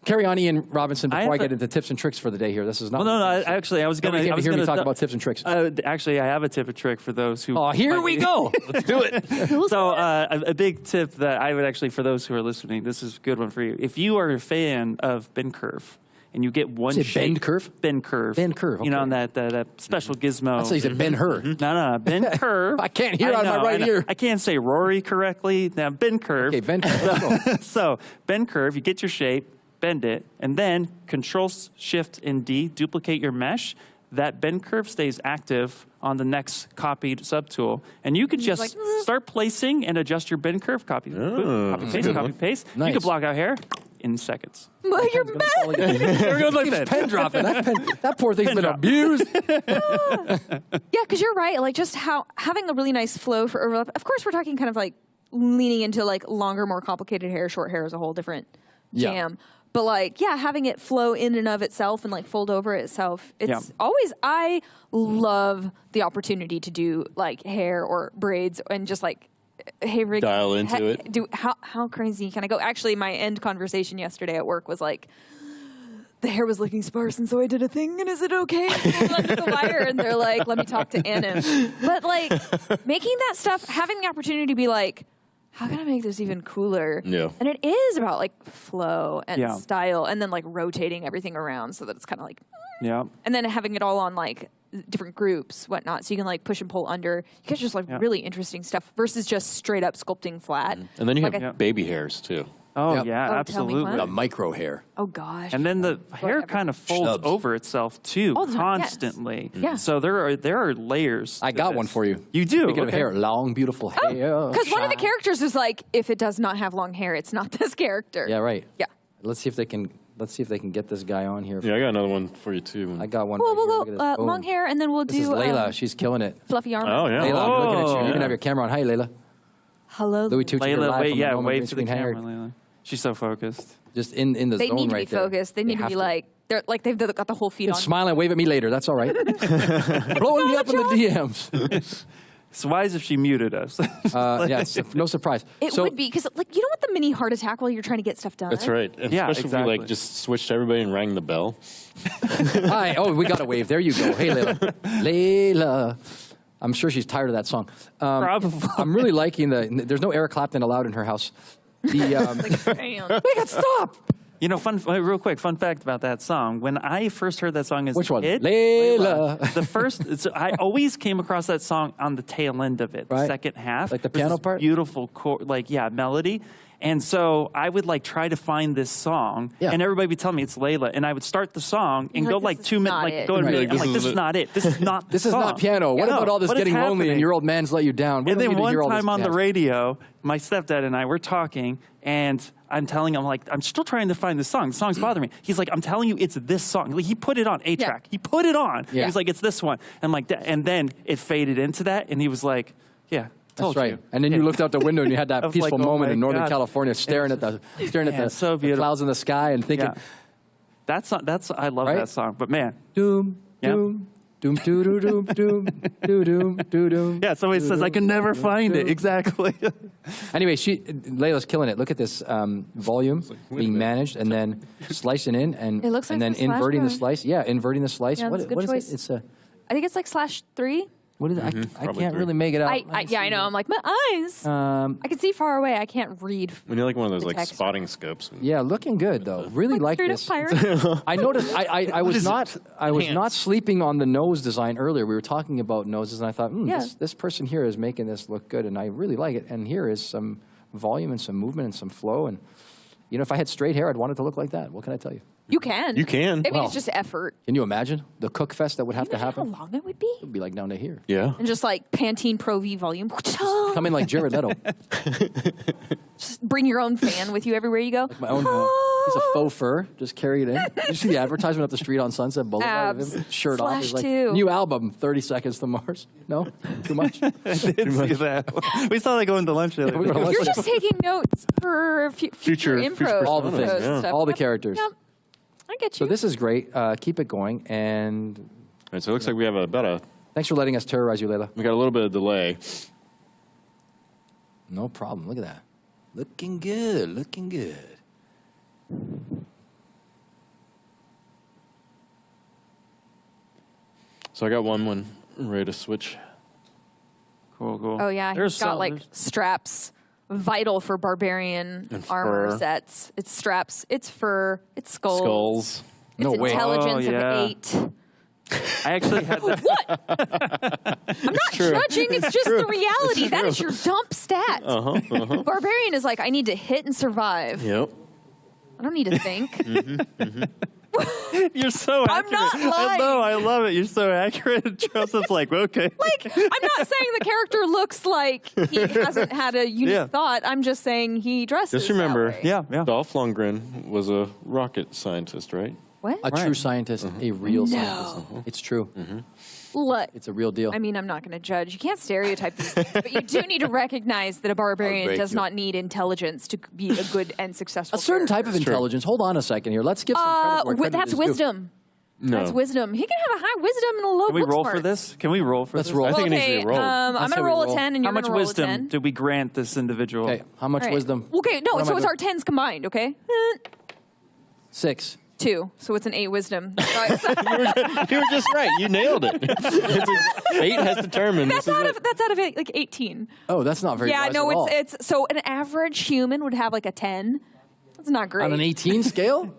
Carry on, Ian Robinson. Before I get into tips and tricks for the day here, this is not.
Well, no. Actually, I was going to
hear me talk about tips and tricks.
Actually, I have a tip and trick for those who.
Oh, here we go. Let's do it.
So, a big tip that I would actually, for those who are listening, this is a good one for you. If you are a fan of bend curve, and you get one shape.
Bend curve?
Bend curve.
Bend curve. Okay.
You know, on that special gizmo.
I thought you said bend her.
No, bend curve.
I can't hear out of my right ear.
I can't say Rory correctly. Now, bend curve.
Okay, bend curve.
So, bend curve, you get your shape, bend it, and then Control-Shift and D, duplicate your mesh. That bend curve stays active on the next copied subtool. And you can just start placing and adjust your bend curve. Copy, paste.
Nice.
You can block out hair in seconds.
Well, you're bad.
There goes my pen.
Pen dropping. That poor thing's been abused.
Yeah, because you're right. Like just having a really nice flow for overlap. Of course, we're talking kind of like leaning into like longer, more complicated hair. Short hair is a whole different jam. But like, having it flow in and of itself and like fold over itself. It's always, I love the opportunity to do like hair or braids and just like, hey, Rick,
dial into it.
How crazy can I go? Actually, my end conversation yesterday at work was like, the hair was looking sparse, and so I did a thing, and is it okay? Under the wire, and they're like, let me talk to Anna. But like, making that stuff, having the opportunity to be like, how can I make this even cooler?
Yeah.
And it is about like flow and style, and then like rotating everything around so that it's kind of like, and then having it all on like different groups, whatnot, so you can like push and pull under. You get just like really interesting stuff versus just straight up sculpting flat.
And then you have baby hairs too.
Oh, yeah,
absolutely.
The micro hair.
Oh, gosh.
And then the hair kind of folds over itself, too, constantly.
Yes. Yeah.
So there are layers.
I got one for you.
You do?
Speaking of hair, long, beautiful hair.
Because one of the characters is like, if it does not have long hair, it's not this character.
Yeah, right.
Yeah.
Let's see if they can get this guy on here.
Yeah, I got another one for you, too.
I got one.
Well,
right
we'll
here.
go long hair, and then we'll
This
do...
is Layla. She's killing it.
Fluffy armor.
Oh, yeah.
Layla, I'm looking at you. You can have your camera on. Hi, Layla.
Hello.
Louis Tucci,
Layla, wait to the
screen
camera,
hair.
Layla. She's so focused.
Just in the
They
zone
need to
right
be focused. They need to be like... They're like they've got the whole feed
You
on.
can smile and wave at me later. That's all right. Blowing me up in the DMs.
So why is if she muted us?
Yes, no surprise.
It would be, because like you don't want the mini heart attack while you're trying to get stuff done.
That's right. And especially if we like just switched to everybody and rang the bell.
Hi. Oh, we got a wave. There you go. Hey, Layla. Layla. I'm sure she's tired of that song.
Probably.
I'm really liking there's no Eric Clapton allowed in her house.
Damn.
Make it stop.
You know, real quick, fun fact about that song. When I first heard that song as
Which
a
one?
kid,
Layla.
the first, I always came across that song on the tail end of it, the second half.
Like the
There's
piano
this
part?
Beautiful, melody. And so I would like try to find this song, and everybody would tell me it's Layla, and I would start the song and go like 2 minutes, like go a minute. I'm like, this is not it. This is not.
This is not piano. What about all this getting lonely and your old man's let you down?
And then one time on the radio, my stepdad and I were talking, and I'm telling him, like, I'm still trying to find this song. The song's bothering me. He's like, I'm telling you, it's this song. Like, he put it on A track. Yeah. He put it on. Yeah. He was like, it's this one. And like, and then it faded into that, and he was like, yeah.
That's right. And then you looked out the window and you had that peaceful moment in Northern California, staring at the
so
the clouds in the sky and thinking.
I love that song. But man,
doom, doom, Doom, doo, doo, doom, doom, doo, doom, doo, doom.
Yeah, somebody says, I can never find it. Exactly.
Anyway, Layla's killing it. Look at this volume being managed and then slicing in and,
It looks
and
like
then
the
inverting the
slash
slice. Yeah, inverting the slice.
Yeah, that's a good
what
choice.
Is it? It's a,
I think it's like /3.
what is it? I can't really make it out.
I know. I'm like, my eyes. I can see far away. I can't read.
When you're like one of those
the
like
text.
spotting scopes.
Yeah, looking good though. Really like
Straight up
this.
pirate.
I noticed. I was not sleeping on the nose design earlier. We were talking about noses, and I thought,
Yeah.
this person here is making this look good, and I really like it. And here is some volume and some movement and some flow. And you know, if I had straight hair, I'd want it to look like that. What can I tell you?
You can.
You can.
I mean,
Well,
it's just effort.
Can you imagine the cook fest that would have to happen?
How long it would be?
It would be like down to here.
Yeah.
And just like Pantene Pro V volume.
Come in like Jared Leto.
Just bring your own fan with you everywhere you go.
My own piece of faux fur. Just carry it in. You see the advertisement up the street on Sunset Boulevard?
Abs.
Shirt off.
Slash
It's like,
two.
new album, 30 Seconds to Mars. No? Too much?
I did see that. We saw that going to lunch the other
we
day.
were on
You're
lunch.
just taking notes for future impro.
All the things.
stuff.
All the
Yep.
characters.
Yep. I get you.
So this is great. Keep it going. And
All right, so it looks like we have about a.
thanks for letting us terrorize you, Layla.
We got a little bit of delay.
No problem. Look at that. Looking good. Looking good.
So I got one ready to switch.
Cool, cool.
Oh yeah, he's got like straps, vital for barbarian
And
armor
fur.
sets. It's straps, it's fur, it's skulls.
Skulls.
It's
No way.
intelligence
Oh, yeah.
of 8.
I actually had that.
What? I'm not judging. It's just the reality. That is your dump stat. Barbarian is like, I need to hit and survive.
Yep.
I don't need to think.
You're so accurate.
I'm not lying.
No, I love it. You're so accurate. Joseph's like, okay.
Like, I'm not saying the character looks like he hasn't had a unique
Yeah.
thought. I'm just saying he dresses.
Just remember,
that way.
Dolph Lundgren was a rocket scientist, right?
What?
A true scientist, a real scientist. It's true.
Look,
It's a real deal.
I mean, I'm not going to judge. You can't stereotype these things, but you do need to recognize that a barbarian
break
does
you.
not need intelligence to be a good and successful
A certain type
character.
of intelligence. Hold on a second here. Let's give some credit where credit
That's
is due.
wisdom.
No.
That's wisdom. He can have a high wisdom and a low
Can we
book
roll
smarts.
for this? Can we roll for
Let's
this?
roll.
I think it needs to
Okay,
be rolled.
I'm
Let's
going
say
to
we
roll a
roll.
10 and you're
How
going
much
to roll a
wisdom
10.
did we grant this individual?
Okay, how much
All right.
wisdom?
Okay, no,
What am
so
I
it's
doing?
our 10s combined, okay?
6.
2, so it's an 8 wisdom.
You were just right. You nailed it. Fate has determined.
That's out of like 18.
Oh, that's not very
Yeah,
wise
no,
at all.
it's so an average human would have like a 10. That's not great.
On an 18 scale?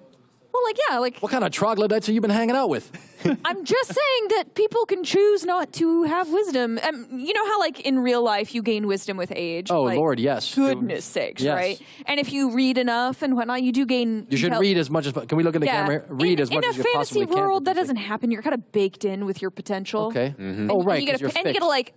Well, like, yeah, like,
What kind of troglodytes have you been hanging out with?
I'm just saying that people can choose not to have wisdom. You know how, like, in real life, you gain wisdom with age?
Oh,
Like,
Lord, yes.
Goodness sakes,
Yes.
right? And if you read enough and whatnot, you do gain.
You should read as much as... Can we look in the camera? Read as much as you
in a
possibly
fantasy
can.
world, that doesn't happen. You're kind of baked in with your potential.
Okay.
Mm-hmm.
Oh, right,
And you
'cause
get
you're
and you get a, like,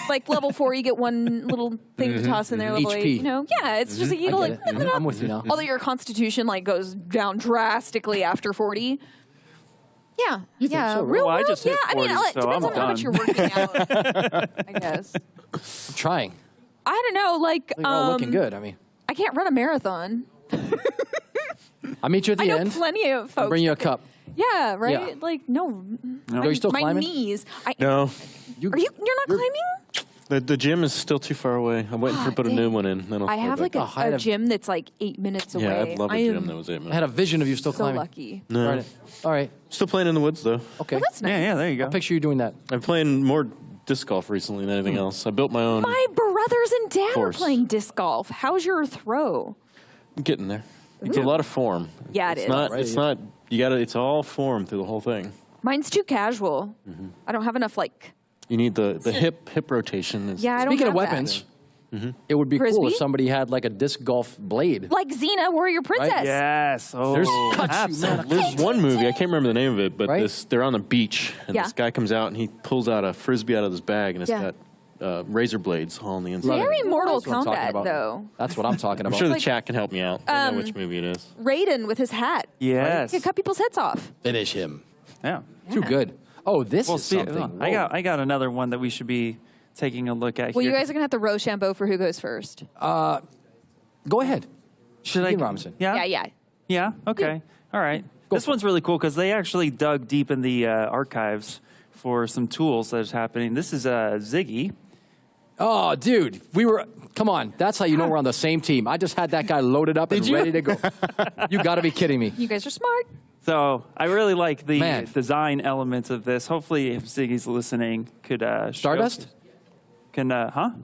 like level 4, you get one little thing to toss in there. Level 8,
HP.
you know? Yeah, it's just
I
you know,
get
like.
it. I'm with you now.
Although your constitution like goes down drastically after 40. Yeah, yeah.
so?
Real
Well, I
world,
just hit
yeah. I mean,
40,
it
so
depends
I'm
on how much
done.
you're working out. I guess.
I'm trying.
I don't know. Like,
You're all looking good. I mean,
I can't run a marathon.
I'll meet you at the
I know
end.
plenty of folks.
I'll bring you a cup.
Yeah, right.
Yeah.
Like, no.
Are you still
my
climbing?
knees.
No.
Are you? You're not climbing?
The gym is still too far away. I'm waiting to put a new one in. Then I'll
I
start
have
back
like
up.
a gym that's like 8 minutes away.
Yeah, I'd love a
I
gym
am
that was 8 minutes.
I had a vision of you still
so
climbing.
lucky.
No.
Right. All right.
Still playing in the woods, though.
Okay.
Well, that's nice.
Yeah, there you go.
I'll picture you doing that.
I'm playing more disc golf recently than anything else. I built my own.
My brothers and dad are
Course.
playing disc golf. How's your throw?
I'm getting there. It's a lot of form.
Yeah, it
it's
is.
Not,
Right.
It's not. You got to. It's all form through the whole thing.
Mine's too casual. I don't have enough like.
You need the hip rotation. Is,
Yeah, I don't
Speaking
have
of weapons,
Mm-hmm.
it would be cool
Frisbee?
if somebody had like a disc golf blade.
Like Xena, Warrior Princess.
Yes. Oh,
There's one movie, I can't remember the name of it, but
Right?
they're on the beach, and
Yeah.
this guy comes out and he pulls out a Frisbee out of his bag, and it's
Yeah.
got razor blades all on the inside.
Very Mortal
That's what I'm talking
Kombat,
about.
though.
That's what I'm talking
I'm
about.
sure the
like-
chat can help me out. I know which movie it is.
Raiden with his hat.
Yes.
He could cut people's heads off.
Finish him.
Yeah.
Too good. Oh, this
Well,
is
see,
something.
I
Whoa.
got another one that we should be taking a look at
Well,
here.
you guys are gonna have to Rochambeau for who goes first.
Go ahead.
Should I?
Begin, Robinson.
Yeah.
Yeah, yeah.
Yeah. Okay. All right. This one's really cool because they actually dug deep in the archives for some tools that is happening. This is Ziggy.
Oh, dude, come on. That's how you know we're on the same team. I just had that guy loaded up and ready to go. You got to be kidding me.
You guys are smart.
So I really like the design elements of this. Hopefully, if Ziggy's listening, could
Stardust?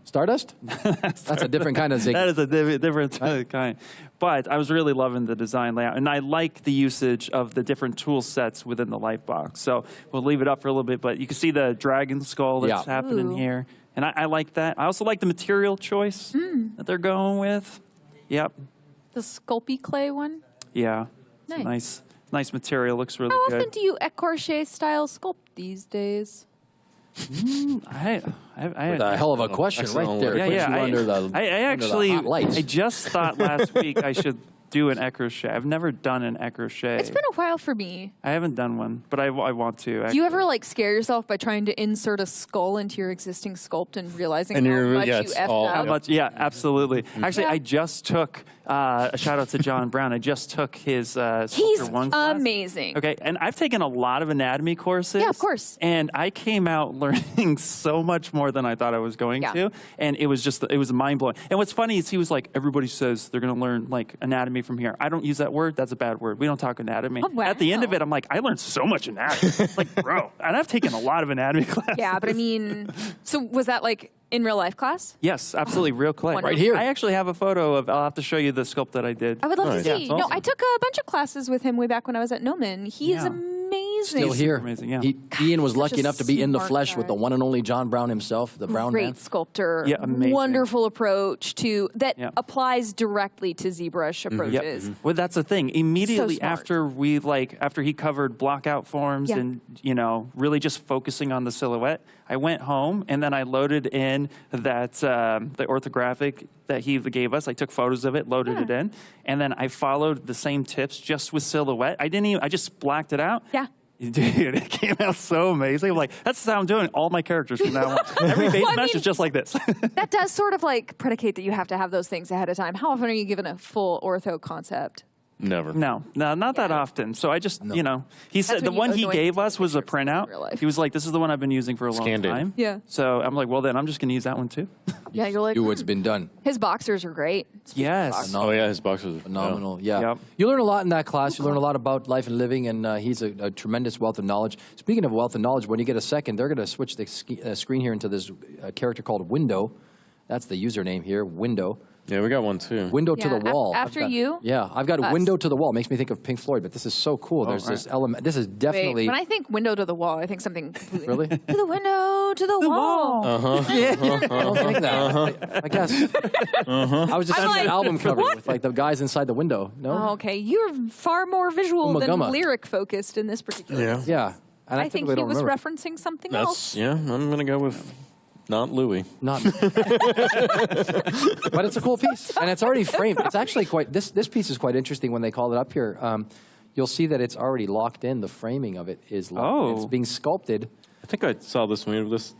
Stardust? That's a different kind of Ziggy.
That is a different kind. But I was really loving the design layout, and I like the usage of the different tool sets within the Lightbox. So we'll leave it up for a little bit, but you can see the dragon skull that's happening here. And I like that. I also like the material choice that they're going with. Yep.
The Sculpey clay one?
Yeah.
Nice.
Nice material. Looks really good.
How often do you écorché style sculpt these days?
I
a hell of a question right there.
I just thought last week I should do an écrochet. I've never done an écrochet.
It's been a while for me.
I haven't done one, but I want to. Actually.
Do you ever like scare yourself by trying to insert a skull into your existing sculpt and realizing how much you effed up?
How much? Yeah, absolutely. Actually, I just took a shout out to John Brown. I just took his
He's
one class.
amazing.
Okay, and I've taken a lot of anatomy courses.
Yeah, of course.
And I came out learning so much more than I thought I was going to, and it was mind blowing. And what's funny is he was like, everybody says they're going to learn like anatomy from here. I don't use that word. That's a bad word. We don't talk anatomy.
Oh, wow.
At the end of it, I'm like, I learned so much anatomy. Like, bro, and I've taken a lot of anatomy classes.
Yeah, but I mean, so was that like in real life class?
Yes, absolutely, real clay.
Wonderful. Right here.
I actually have a photo of. I'll have to show you the sculpt that I did.
I would love to see.
Yeah,
No, I took a bunch of classes with him way back when I was at Noman. He is amazing.
Still here.
Amazing, yeah.
Ian was
such
lucky
a
enough to be in the
smart
flesh
guy.
with the one and only John Brown himself, the Brown
Great
man.
sculptor.
Yeah, amazing.
Wonderful approach to that
Yeah.
applies directly to ZBrush approaches.
Well, that's the thing. Immediately
smart.
after he covered block out forms and really just focusing on the silhouette, I went home and then I loaded in that the orthographic that he gave us. I took photos of it, loaded it in, and then I followed the same tips just with silhouette. I just blacked it out.
Yeah.
Dude, it came out so amazing. I'm like, that's how I'm doing all my characters from now on. Every base mesh is just like this.
That does sort of like predicate that you have to have those things ahead of time. How often are you given a full ortho concept?
Never.
No, not that often. So I just, he said the one he gave us was a printout. He was like, this is the one I've been using for a long time.
Yeah.
So I'm like, well, then I'm just going to use that one too.
Yeah, you're like,
Do what's been done.
his boxers are great.
Yes.
Oh yeah, his boxers are
Phenomenal. Yeah.
Yep.
You learn a lot in that class. You learn a lot about life and living, and he's a tremendous wealth of knowledge. Speaking of wealth of knowledge, when you get a second, they're going to switch the screen here into this character called Window. That's the username here, Window.
Yeah, we got one too.
Window to the wall.
After you?
Yeah, I've got
us.
Window to the wall. Makes me think of Pink Floyd, but this is so cool. There's this element. This is definitely.
Wait, when I think window to the wall, I think something completely.
Really?
To the window, to the wall.
I don't think that. I guess. I was just
I'm
on
like,
an album cover
what?
with like the guys inside the window. No.
Oh, okay, you're far more visual
Uma
than
Gumma.
lyric focused in this particular.
Yeah.
Yeah. And
I think
typically
he
don't
was
remember.
referencing something
That's
else.
yeah. I'm gonna go with not Louis.
Not. But it's a cool piece, and it's already framed. It's actually quite. This piece is quite interesting when they call it up here. You'll see that it's already locked in. The framing of it is locked.
Oh.
It's being sculpted.
I think I saw this one.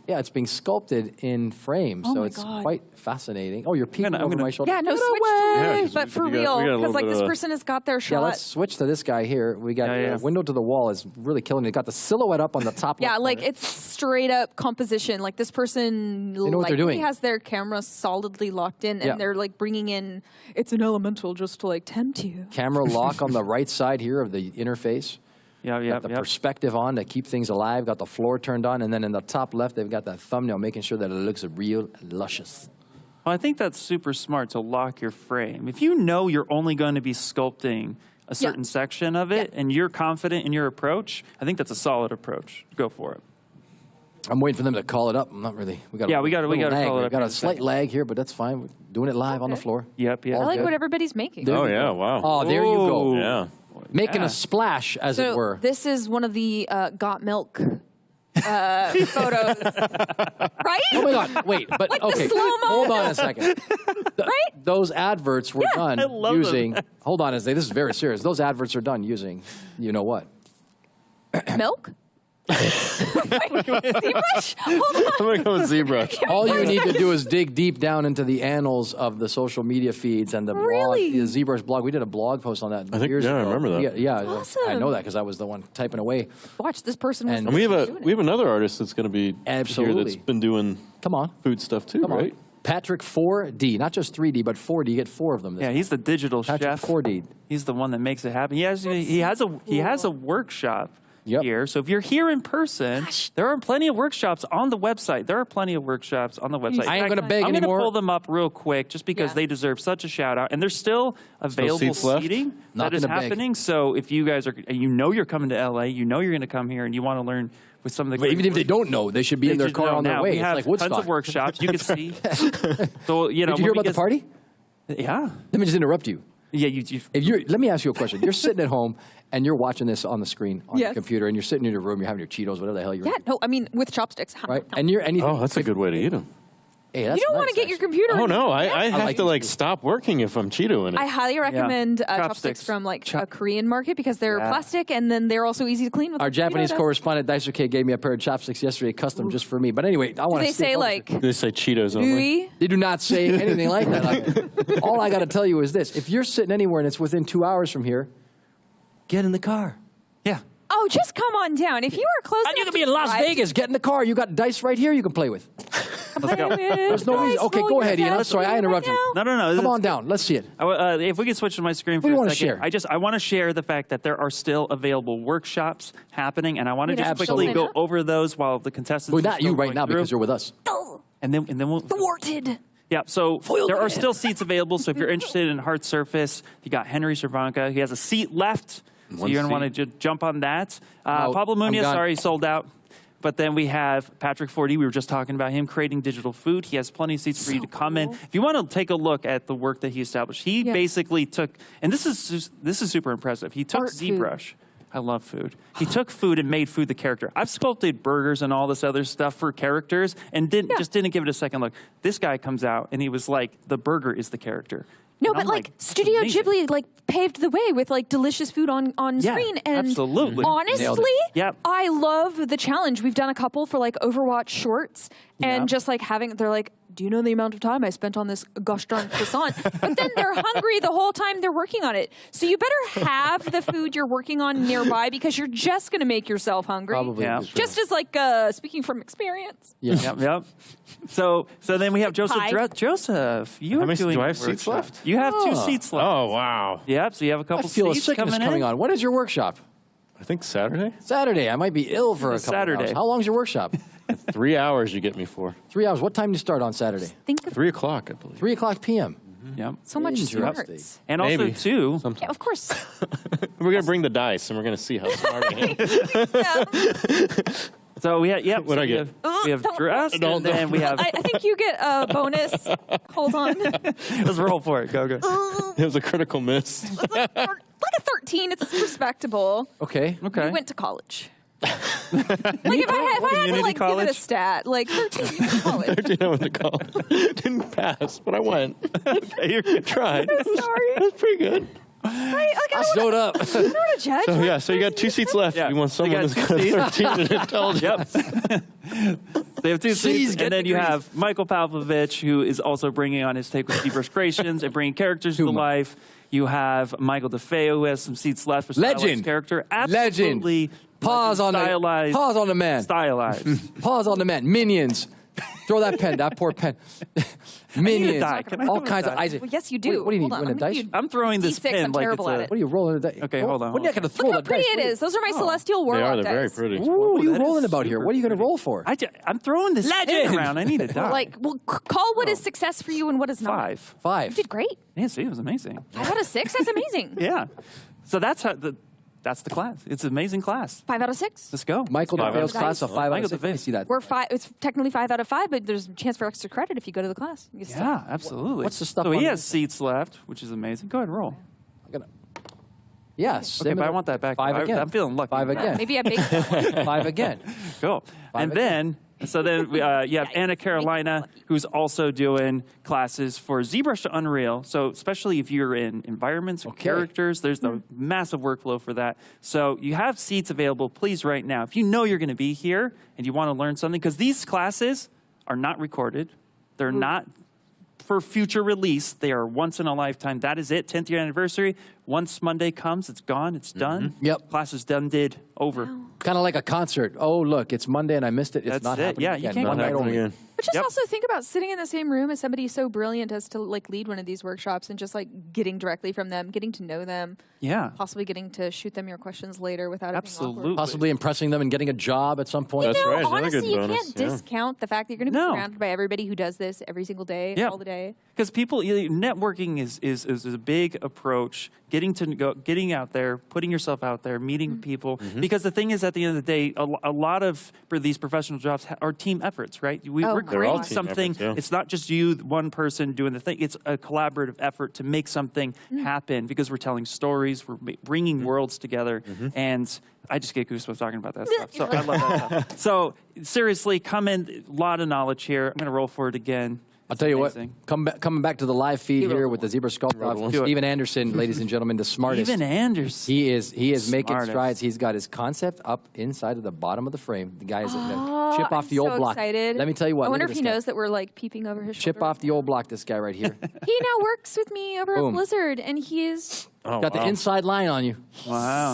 Yeah, it's being sculpted in frame,
Oh
so
my
it's
God.
quite fascinating. Oh, you're peeking
I'm
over
gonna-
my shoulder.
Yeah, no,
Get
switch
away!
to
'cause
but
we
for
got- we got
real,
a little
because like
bit
this
of-
person has got their
Yeah,
shot.
let's switch to this guy here. We got
Yeah.
Window to the wall is really killing it. Got the silhouette up on the top.
Yeah,
left
like
corner.
it's straight up composition. Like this person
know what they're
likely
doing.
has their camera solidly locked in, and
Yeah.
they're like bringing in. It's an elemental just to like tempt you.
camera lock on the right side here of the interface.
Yeah,
Got the perspective on to keep things alive. Got the floor turned on, and then in the top left, they've got that thumbnail, making sure that it looks real luscious.
Well, I think that's super smart to lock your frame. If you know you're only going to be sculpting a certain section of it, and you're confident in your approach, I think that's a solid approach. Go for it.
I'm waiting for them to call it up. I'm not really. We got
Yeah, we gotta
lag.
call it
We
up
got
in
a
a
slight
second.
lag here, but that's fine. We're doing it live on the floor.
Yep.
I
All
like
good.
what everybody's making.
There
Oh
you
yeah!
go.
Wow.
Oh, there you go.
Yeah.
Making a splash, as
So
it were.
this is one of the got milk photos, right?
Oh my God! Wait, but
Like the
okay.
slow-mo.
Hold on a second. Those adverts were done
I love
using.
them.
Hold on a second. This is very serious. Those adverts are done using. You know what?
Milk? ZBrush? Hold on.
I'm going to go with ZBrush.
All you need to do is dig deep down into the annals of the social media feeds and the blog, the ZBrush blog. We did a blog post on that years ago.
I remember that.
Yeah,
awesome.
I know that because I was the one typing away.
Watch, this person was
And we have another artist that's going to be
Absolutely.
here that's been doing food stuff too, right?
Patrick 4D, not just 3D, but 4D. You get 4 of them.
Yeah, he's the digital chef.
4D.
He's the one that makes it happen. He has a workshop here. So if you're here in person, there are plenty of workshops on the website. There are plenty of workshops on the website.
I ain't going to beg
I'm
anymore.
I'm going to pull them up real quick just because they deserve such a shout out. And there's still available seating that is happening. So if you guys are, you're coming to LA, you're going to come here and you want to learn with some of the.
Even if they don't know, they should be in their car on their way.
We have
it's like
tons of workshops. You can see. So
Did you hear about the party?
Yeah.
Let me just interrupt you.
Yeah,
let me ask you a question. You're sitting at home and you're watching this on the screen on your computer, and you're sitting in your room. You're having your Cheetos, whatever the hell you're.
Yeah, no, I mean with chopsticks.
Right, and you're anything.
Oh, that's a good way to eat them.
Hey,
You don't want to get your computer.
Oh no, I have
like
to like stop working if I'm Cheeto in it.
I highly recommend chopsticks from like a Korean market because they're plastic and then they're also easy to clean. With
Our Japanese correspondent Daisuke gave me a pair of chopsticks yesterday, custom just for me. But anyway, I want to.
They say like.
They say Cheetos only.
Gooey?
They do not say anything like that. All I got to tell you is this: if you're sitting anywhere and it's within 2 hours from here, get in the car.
Yeah.
Oh, just come on down. If you are close,
and you can be in Las Vegas. Get in the car. You got dice right here. You can play with.
Let's go.
There's no reason. Okay, go ahead, Ian. I'm sorry, I interrupted you.
No.
Come on down. Let's see it.
If we could switch to my screen for
What do
a
you
second.
wanna share?
I want to share the fact that there are still available workshops happening, and I want to just quickly go over those while the contestants.
Well,
are
not
still
you right
going
now
through.
because you're with us.
And then we'll.
Thwarted.
Yeah, so
Foiled
there are
man.
still seats available. So if you're interested in hard surface, you got Henry Cervanka. He has a seat left, so you're going to want to jump on that. Pablo Munoz, sorry, sold out. But then we have Patrick 4D. We were just talking about him creating digital food. He has plenty of seats for you to come in. If you want to take a look at the work that he established, he basically took, and this is super impressive. He took ZBrush. I love food. He took food and made food the character. I've sculpted burgers and all this other stuff for characters and just didn't give it a second look. This guy comes out and he was like, the burger is the character.
No,
And
but
I'm
like Studio Ghibli like paved the way with like delicious food on screen. And
absolutely.
honestly, I love the challenge. We've done a couple for like Overwatch shorts and just like they're like, do you know the amount of time I spent on this gosh darn croissant? But then they're hungry the whole time they're working on it. So you better have the food you're working on nearby because you're just going to make yourself hungry.
Probably. Yeah.
Just as like speaking from experience.
Yep. So then we have Joseph. Joseph, you are doing
do I have seats left?
You have 2 seats left.
Oh wow.
Yep. So you have a couple
I feel a
seats
sickness coming on. When is your workshop?
I think Saturday.
Saturday. I might be ill for a couple
Saturday.
hours. How long's your workshop?
3 hours you get me for.
3 hours. What time do you start on Saturday?
3 o'clock, I believe.
3 o'clock p.m.
Yep.
So much
Interesting.
smarts.
And
Maybe.
also too.
Yeah, of course.
We're gonna bring the dice and we're gonna see how smart I am.
So we have.
What'd I get?
We have dress, and then we have.
I think you get a bonus. Hold on.
Let's roll for it. Go.
It was a critical miss.
Like a 13. It's respectable.
Okay.
We went to college. Like if I had to like give it a stat, like 13 in college.
13 I went to college. Didn't pass, but I went.
Okay, you
tried.
I'm sorry.
That's pretty good.
I
showed up.
I don't want to judge.
So you got 2 seats left.
Yeah.
You want someone
got
that's
2
got
seats.
13 in intelligence.
They have 2 seats, and then you have Michael Pavlovich, who is also bringing on his take with ZBrush creations and bringing characters to life. You have Michael DeFeo, who has some seats left for stylized character. Absolutely.
Pause on
stylized.
Pause on the man.
Stylized.
Pause on the man. Minions. Throw that pen. That poor pen. Minions. All kinds of Isaac.
Well, yes, you do.
What do you need?
Hold on,
Win a dice?
I'm throwing this
D6,
pin
I'm
like
terrible
it's
at
a.
it.
What are you rolling the dice?
Okay, hold on.
What are you going to throw
Look how
the
pretty
dice?
it is. Those are my celestial
They
warlock
are. They're very
dice.
pretty.
What are you
that
rolling
is
about here? What are you going to roll for?
I'm throwing this pin around. I need a die.
Like, well, call what is success for you and what is not.
5.
5.
You did great.
Yeah, see, it was amazing.
5 out of 6. That's amazing.
Yeah. So that's how that's the class. It's an amazing class.
5 out of 6.
Let's go.
Michael DeFeo's class of 5 out
Michael
of 6. I see that.
We're 5. It's technically 5 out of 5, but there's a chance for extra credit if you go to the class. You get stuff.
Yeah, absolutely.
What's the stuff
So he
on
has seats left, which is amazing. Go ahead and roll.
Yes.
Okay, but I want that back.
5 again.
I'm feeling lucky.
5 again.
Maybe I baked that one.
5 again.
Cool. And
again.
then So then you have Anna Carolina, who's also doing classes for ZBrush to Unreal. So especially if you're in environments or characters, there's the massive workflow for that. So you have seats available, please, right now. If you know you're going to be here and you want to learn something, because these classes are not recorded. They're not for future release. They are once in a lifetime. That is it, 10th year anniversary. Once Monday comes, it's gone, it's done.
Yep.
Class is done, over.
Kind of like a concert. Oh, look, it's Monday and I missed it. It's not happening
Yeah,
again.
you can't
One
go
night
back
only.
But just also think about sitting in the same room as somebody so brilliant as to like lead one of these workshops and just like getting directly from them, getting to know them.
Yeah.
Possibly getting to shoot them your questions later without it being awkward.
Possibly impressing them and getting a job at some point.
You know, honestly, you can't discount the fact that you're going to be surrounded by everybody who does this every single day, all the day.
Because people, networking is a big approach. Getting out there, putting yourself out there, meeting people. Because the thing is, at the end of the day, a lot of for these professional jobs are team efforts, right? We're creating something. It's not just you, one person doing the thing. It's a collaborative effort to make something happen because we're telling stories, we're bringing worlds together, and I just get goosebumps talking about that stuff. So I love that stuff. So seriously, come in, a lot of knowledge here. I'm going to roll for it again.
I'll tell you what, coming back to the live feed here with the ZBrush Sculpt-Off, Steven Anderson, ladies and gentlemen, the smartest.
Steven Anderson.
He is making strides. He's got his concept up inside of the bottom of the frame. The guy is chip off the old block.
Excited.
Let me tell you what.
I wonder if he knows that we're like peeping over his shoulder.
Chip off the old block, this guy right here.
He now works with me over at Blizzard, and he is
Got the inside line on you.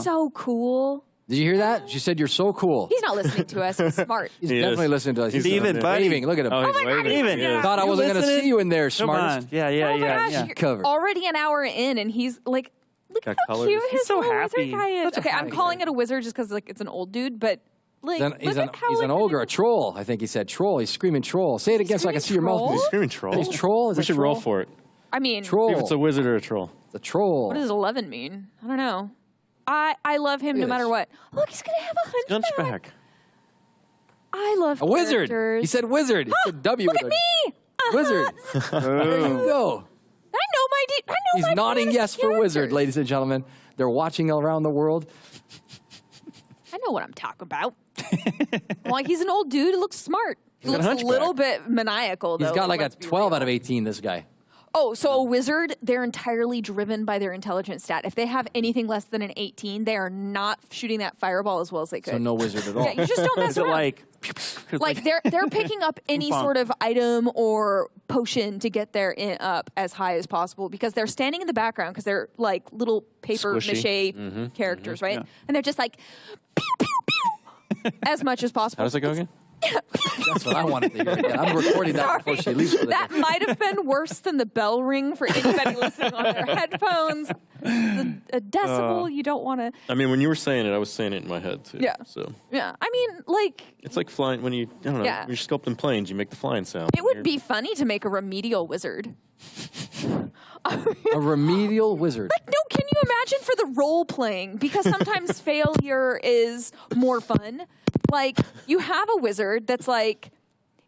so cool.
Did you hear that? She said you're so cool.
He's not listening to us. He's smart.
He's definitely listening to us. He's waving. Look at him.
Oh my God,
waving.
yeah.
Thought I wasn't going to see you in there,
Come
smartest.
on. Yeah.
Gosh,
Covered.
already an hour in, and he's like, look
Got
how
colors.
cute
He's
his
so
little
happy.
wizard guy is.
Such a
Okay, I'm
happy
calling
guy.
it a wizard just because like it's an old dude, but like
He's
look at how
an ogre, a troll. I think he said troll. He's screaming troll. Say it again so I can see your mouth.
He's screaming troll.
He's troll. Is
We
it
should
troll?
roll for it.
I mean,
Troll.
See if it's a wizard or a troll.
The troll.
what does 11 mean? I don't know. I love him
Look
no
at
matter
this.
what. Look, he's gonna have a hunchback.
Hunchback.
I love
A wizard.
characters.
He said wizard. He said W.
Look
with
at
a
me.
Wizard. There you go.
I know my. I know
He's
my
nodding
favorite
yes for wizard,
characters.
ladies and gentlemen. They're watching around the world.
I know what I'm talking about. Like he's an old dude who looks smart. He
He's got a
looks a little bit maniacal though.
He's got like a
let's be
12
real.
out of 18, this guy.
Oh, so a wizard, they're entirely driven by their intelligence stat. If they have anything less than an 18, they are not shooting that fireball as well as they could.
So no wizard at all.
Yeah, you just don't mess
Is it
around.
like
They're picking up any
Bump.
sort of item or potion to get their up as high as possible because they're standing in the background because they're like little paper
Squishy.
mache characters, right? And they're just like pew pew pew as much as possible.
How does it go again?
That's what I wanted to hear again. I'm recording that before she leaves for the
That
day.
might have been worse than the bell ring for anybody listening on their headphones. A decibel, you don't want to.
I mean, when you were saying it, I was saying it in my head too.
Yeah.
So
Yeah, I mean, like,
it's like flying when you, I don't know,
Yeah.
when you're sculpting planes, you make the flying sound.
it would be funny to make a remedial wizard.
A remedial wizard.
No, can you imagine for the role playing? Because sometimes failure is more fun. Like, you have a wizard that's like,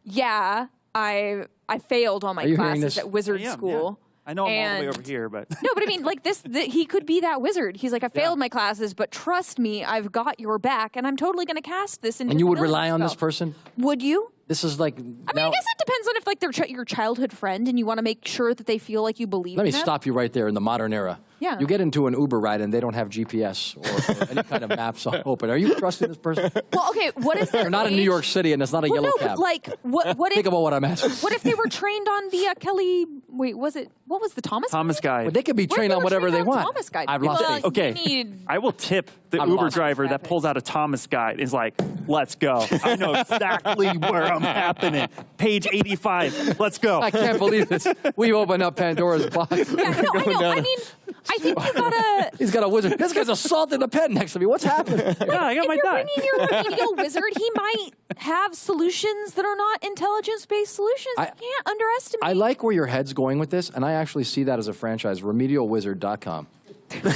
yeah, I failed all my
Are you hearing
classes
this?
at wizard
I am,
school.
I know I'm all the way
And-
over here, but
No, but I mean, like he could be that wizard. He's like, I failed my classes, but trust me, I've got your back, and I'm totally going to cast this.
And you would rely on this person?
Would you?
This is like.
I mean, I guess it depends on if like they're your childhood friend, and you want to make sure that they feel like you believe.
Let me
in them.
stop you right there in the modern era.
Yeah.
You get into an Uber ride and they don't have GPS or any kind of maps open. Are you trusting this person?
Well, okay, what is their
They're not in New
age?
York City and it's not a
Well,
yellow
no,
cab.
but like, what
Think
if
about what I'm asking.
what if they were trained on the Kelly? Wait, what was the Thomas?
Guide.
Well, they could be
What if
trained
they
on
were
whatever
trained
they
on
want.
Thomas Guide?
I've lost
Well,
faith.
Okay,
you need-
I will tip the
I've
Uber
lost
driver that pulls out a Thomas Guide. Is like, let's go. I know exactly where I'm happening. Page 85. Let's go.
I can't believe this. We opened up Pandora's box.
Yeah, no, I know. I mean, I think you gotta.
He's got a wizard. This guy's assaulting a pen next to me. What's happening?
Yeah, I got my
If you're
die.
bringing your remedial wizard, he might have solutions that are not intelligence-based solutions. You can't underestimate.
I like where your head's going with this, and I actually see that as a franchise, remedialwizard.com.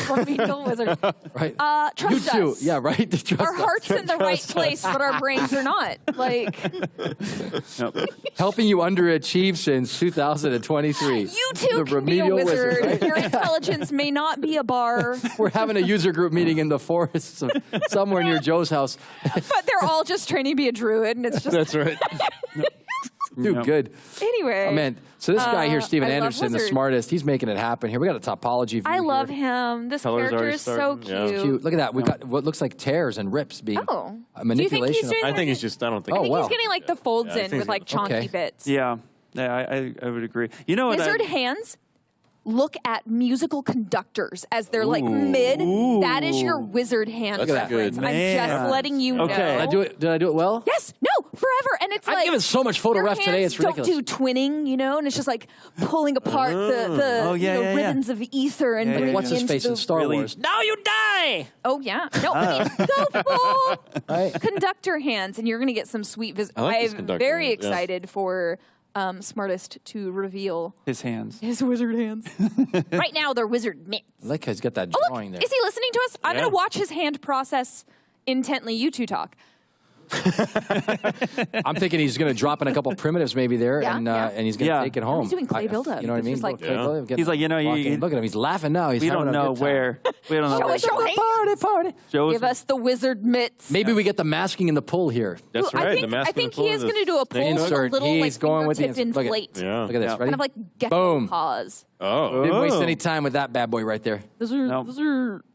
Remedial wizard.
Right.
Trust
you too.
us.
Yeah, right. Trust
Our
us.
heart's in the right place, but our brains are not. Like,
Helping you underachieve since 2023.
you too
The
can be a
remedial
wizard.
right?
Your intelligence may not be a bar,
We're having a user group meeting in the forests somewhere near Joe's house.
but they're all just training to be a druid, and it's just
That's right. Dude, good.
anyway.
Oh, man. So this guy here, Steven
I love
Anderson, the
wizard.
smartest, he's making it happen here. We got a topology view
I love
here.
him. This
Color's
character
already
is so
starting,
cute.
yeah.
Cute. Look at that. We've got what looks like tears and rips being
Oh.
a
Do you think
manipulation
he's doing
I
like,
think he's just, I don't think.
I think
wow.
he's getting like the folds
Yeah, I
in
think
with like
he's-
chonky
okay.
bits.
Yeah, I would agree. You know what?
Wizard hands look at musical conductors as they're like mid. That is your wizard hand
Look at that.
reference.
Good.
I'm
Man.
just letting you know.
Okay.
Did I do it well?
Yes, no, forever. And it's
I've
like
given so much photo
your
ref today,
hands
it's ridiculous.
Don't do twinning, you know, and it's just like pulling apart the ribbons of ether and bringing
What's his
into
face
the
in Star Wars?
Now you die. Oh yeah, no, I mean, go full
Right.
conductor hands, and you're gonna get some sweet.
I like this
I'm
conductor
very
hand, yeah.
excited for Smartest to reveal
his hands.
his wizard hands. Right now, they're wizard mitts.
I like how he's got that
Oh,
drawing
look,
there.
is he listening to us? I'm
Yeah.
gonna watch his hand process intently. You two talk.
I'm thinking he's going to drop in a couple primitives maybe there,
Yeah,
and he's going to
Yeah.
take it home.
He's doing clay buildup.
You know what I
It's
mean?
just like-
Clay buildup, get-
He's like, you know,
walk in. Look at him. He's laughing now. He's
we
having
don't
a
know
good time.
where. We don't know
Show
where.
us your hand.
Party.
Show us-
Give us the wizard mitts.
Maybe we get the masking and the pull here.
That's
Ooh,
right.
I think,
the mask
I think
and the
he is going to do a pull with a
Insert.
little
He's
like
going with the
fingertip
insert. Look at-
inflate.
Yeah.
Look at this. Ready?
Kind of like gecko
Boom.
paws.
Oh.
Didn't waste any time with that bad boy right there.
Those are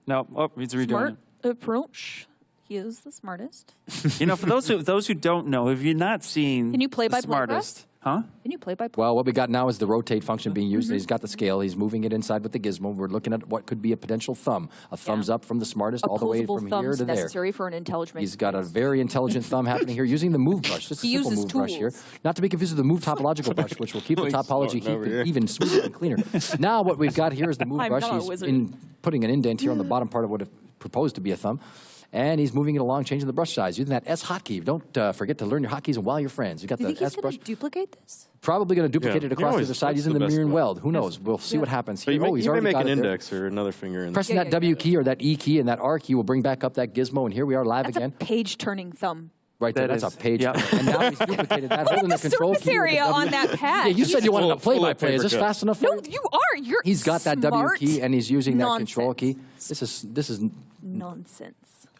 No. Oh, he's redoing
smart
it.
approach. He is the smartest.
You know, for those who don't know, if you're not seen,
Can you play by
the smartest, huh?
Can you play by play?
Well, what we got now is the rotate function being used. And he's got the scale. He's moving it inside with the gizmo. We're looking at what could be a potential thumb. A thumbs up from the smartest all the way
Opposable
from here
thumbs
to there.
necessary for an intelligent.
He's got a very intelligent thumb happening here using the move brush. Just a
He
simple
uses
move brush here.
tools.
Not to be confused with the move topological brush, which will keep the
He's
topology
snorting over here.
even smoother and cleaner. Now what we've got here is the move
I'm
brush.
not a
He's
wizard.
putting an indent here on the bottom part of what is proposed to be a thumb. And he's moving it along, changing the brush size, using that S hotkey. Don't forget to learn your hotkeys while you're friends. You got
Do you
the
think he's
S
going
brush.
to duplicate this?
Probably going to duplicate
Yeah.
it across
You
the
always-
other side
that's
using
the
the
best
mirror and
way.
weld. Who knows? We'll see what happens
So
here.
you
He's
may
already
make
got
an
it there.
index or another finger. And
Pressing
Yeah,
that
yeah,
W
yeah.
key or that E key and that R key will bring back up that gizmo, and here we are live
That's
again.
a page-turning thumb.
Right there,
That
that's
is.
a page.
Yep.
And now he's duplicated that, holding the
The
control
surface
key. with the
area
W.
on that pad.
Yeah, you said you wanted a
Full of
play-by-play. Is this
paper
fast enough for
No,
you?
you are. You're
He's got that W
smart
key, and he's using that control
nonsense.
key. This is.
Nonsense.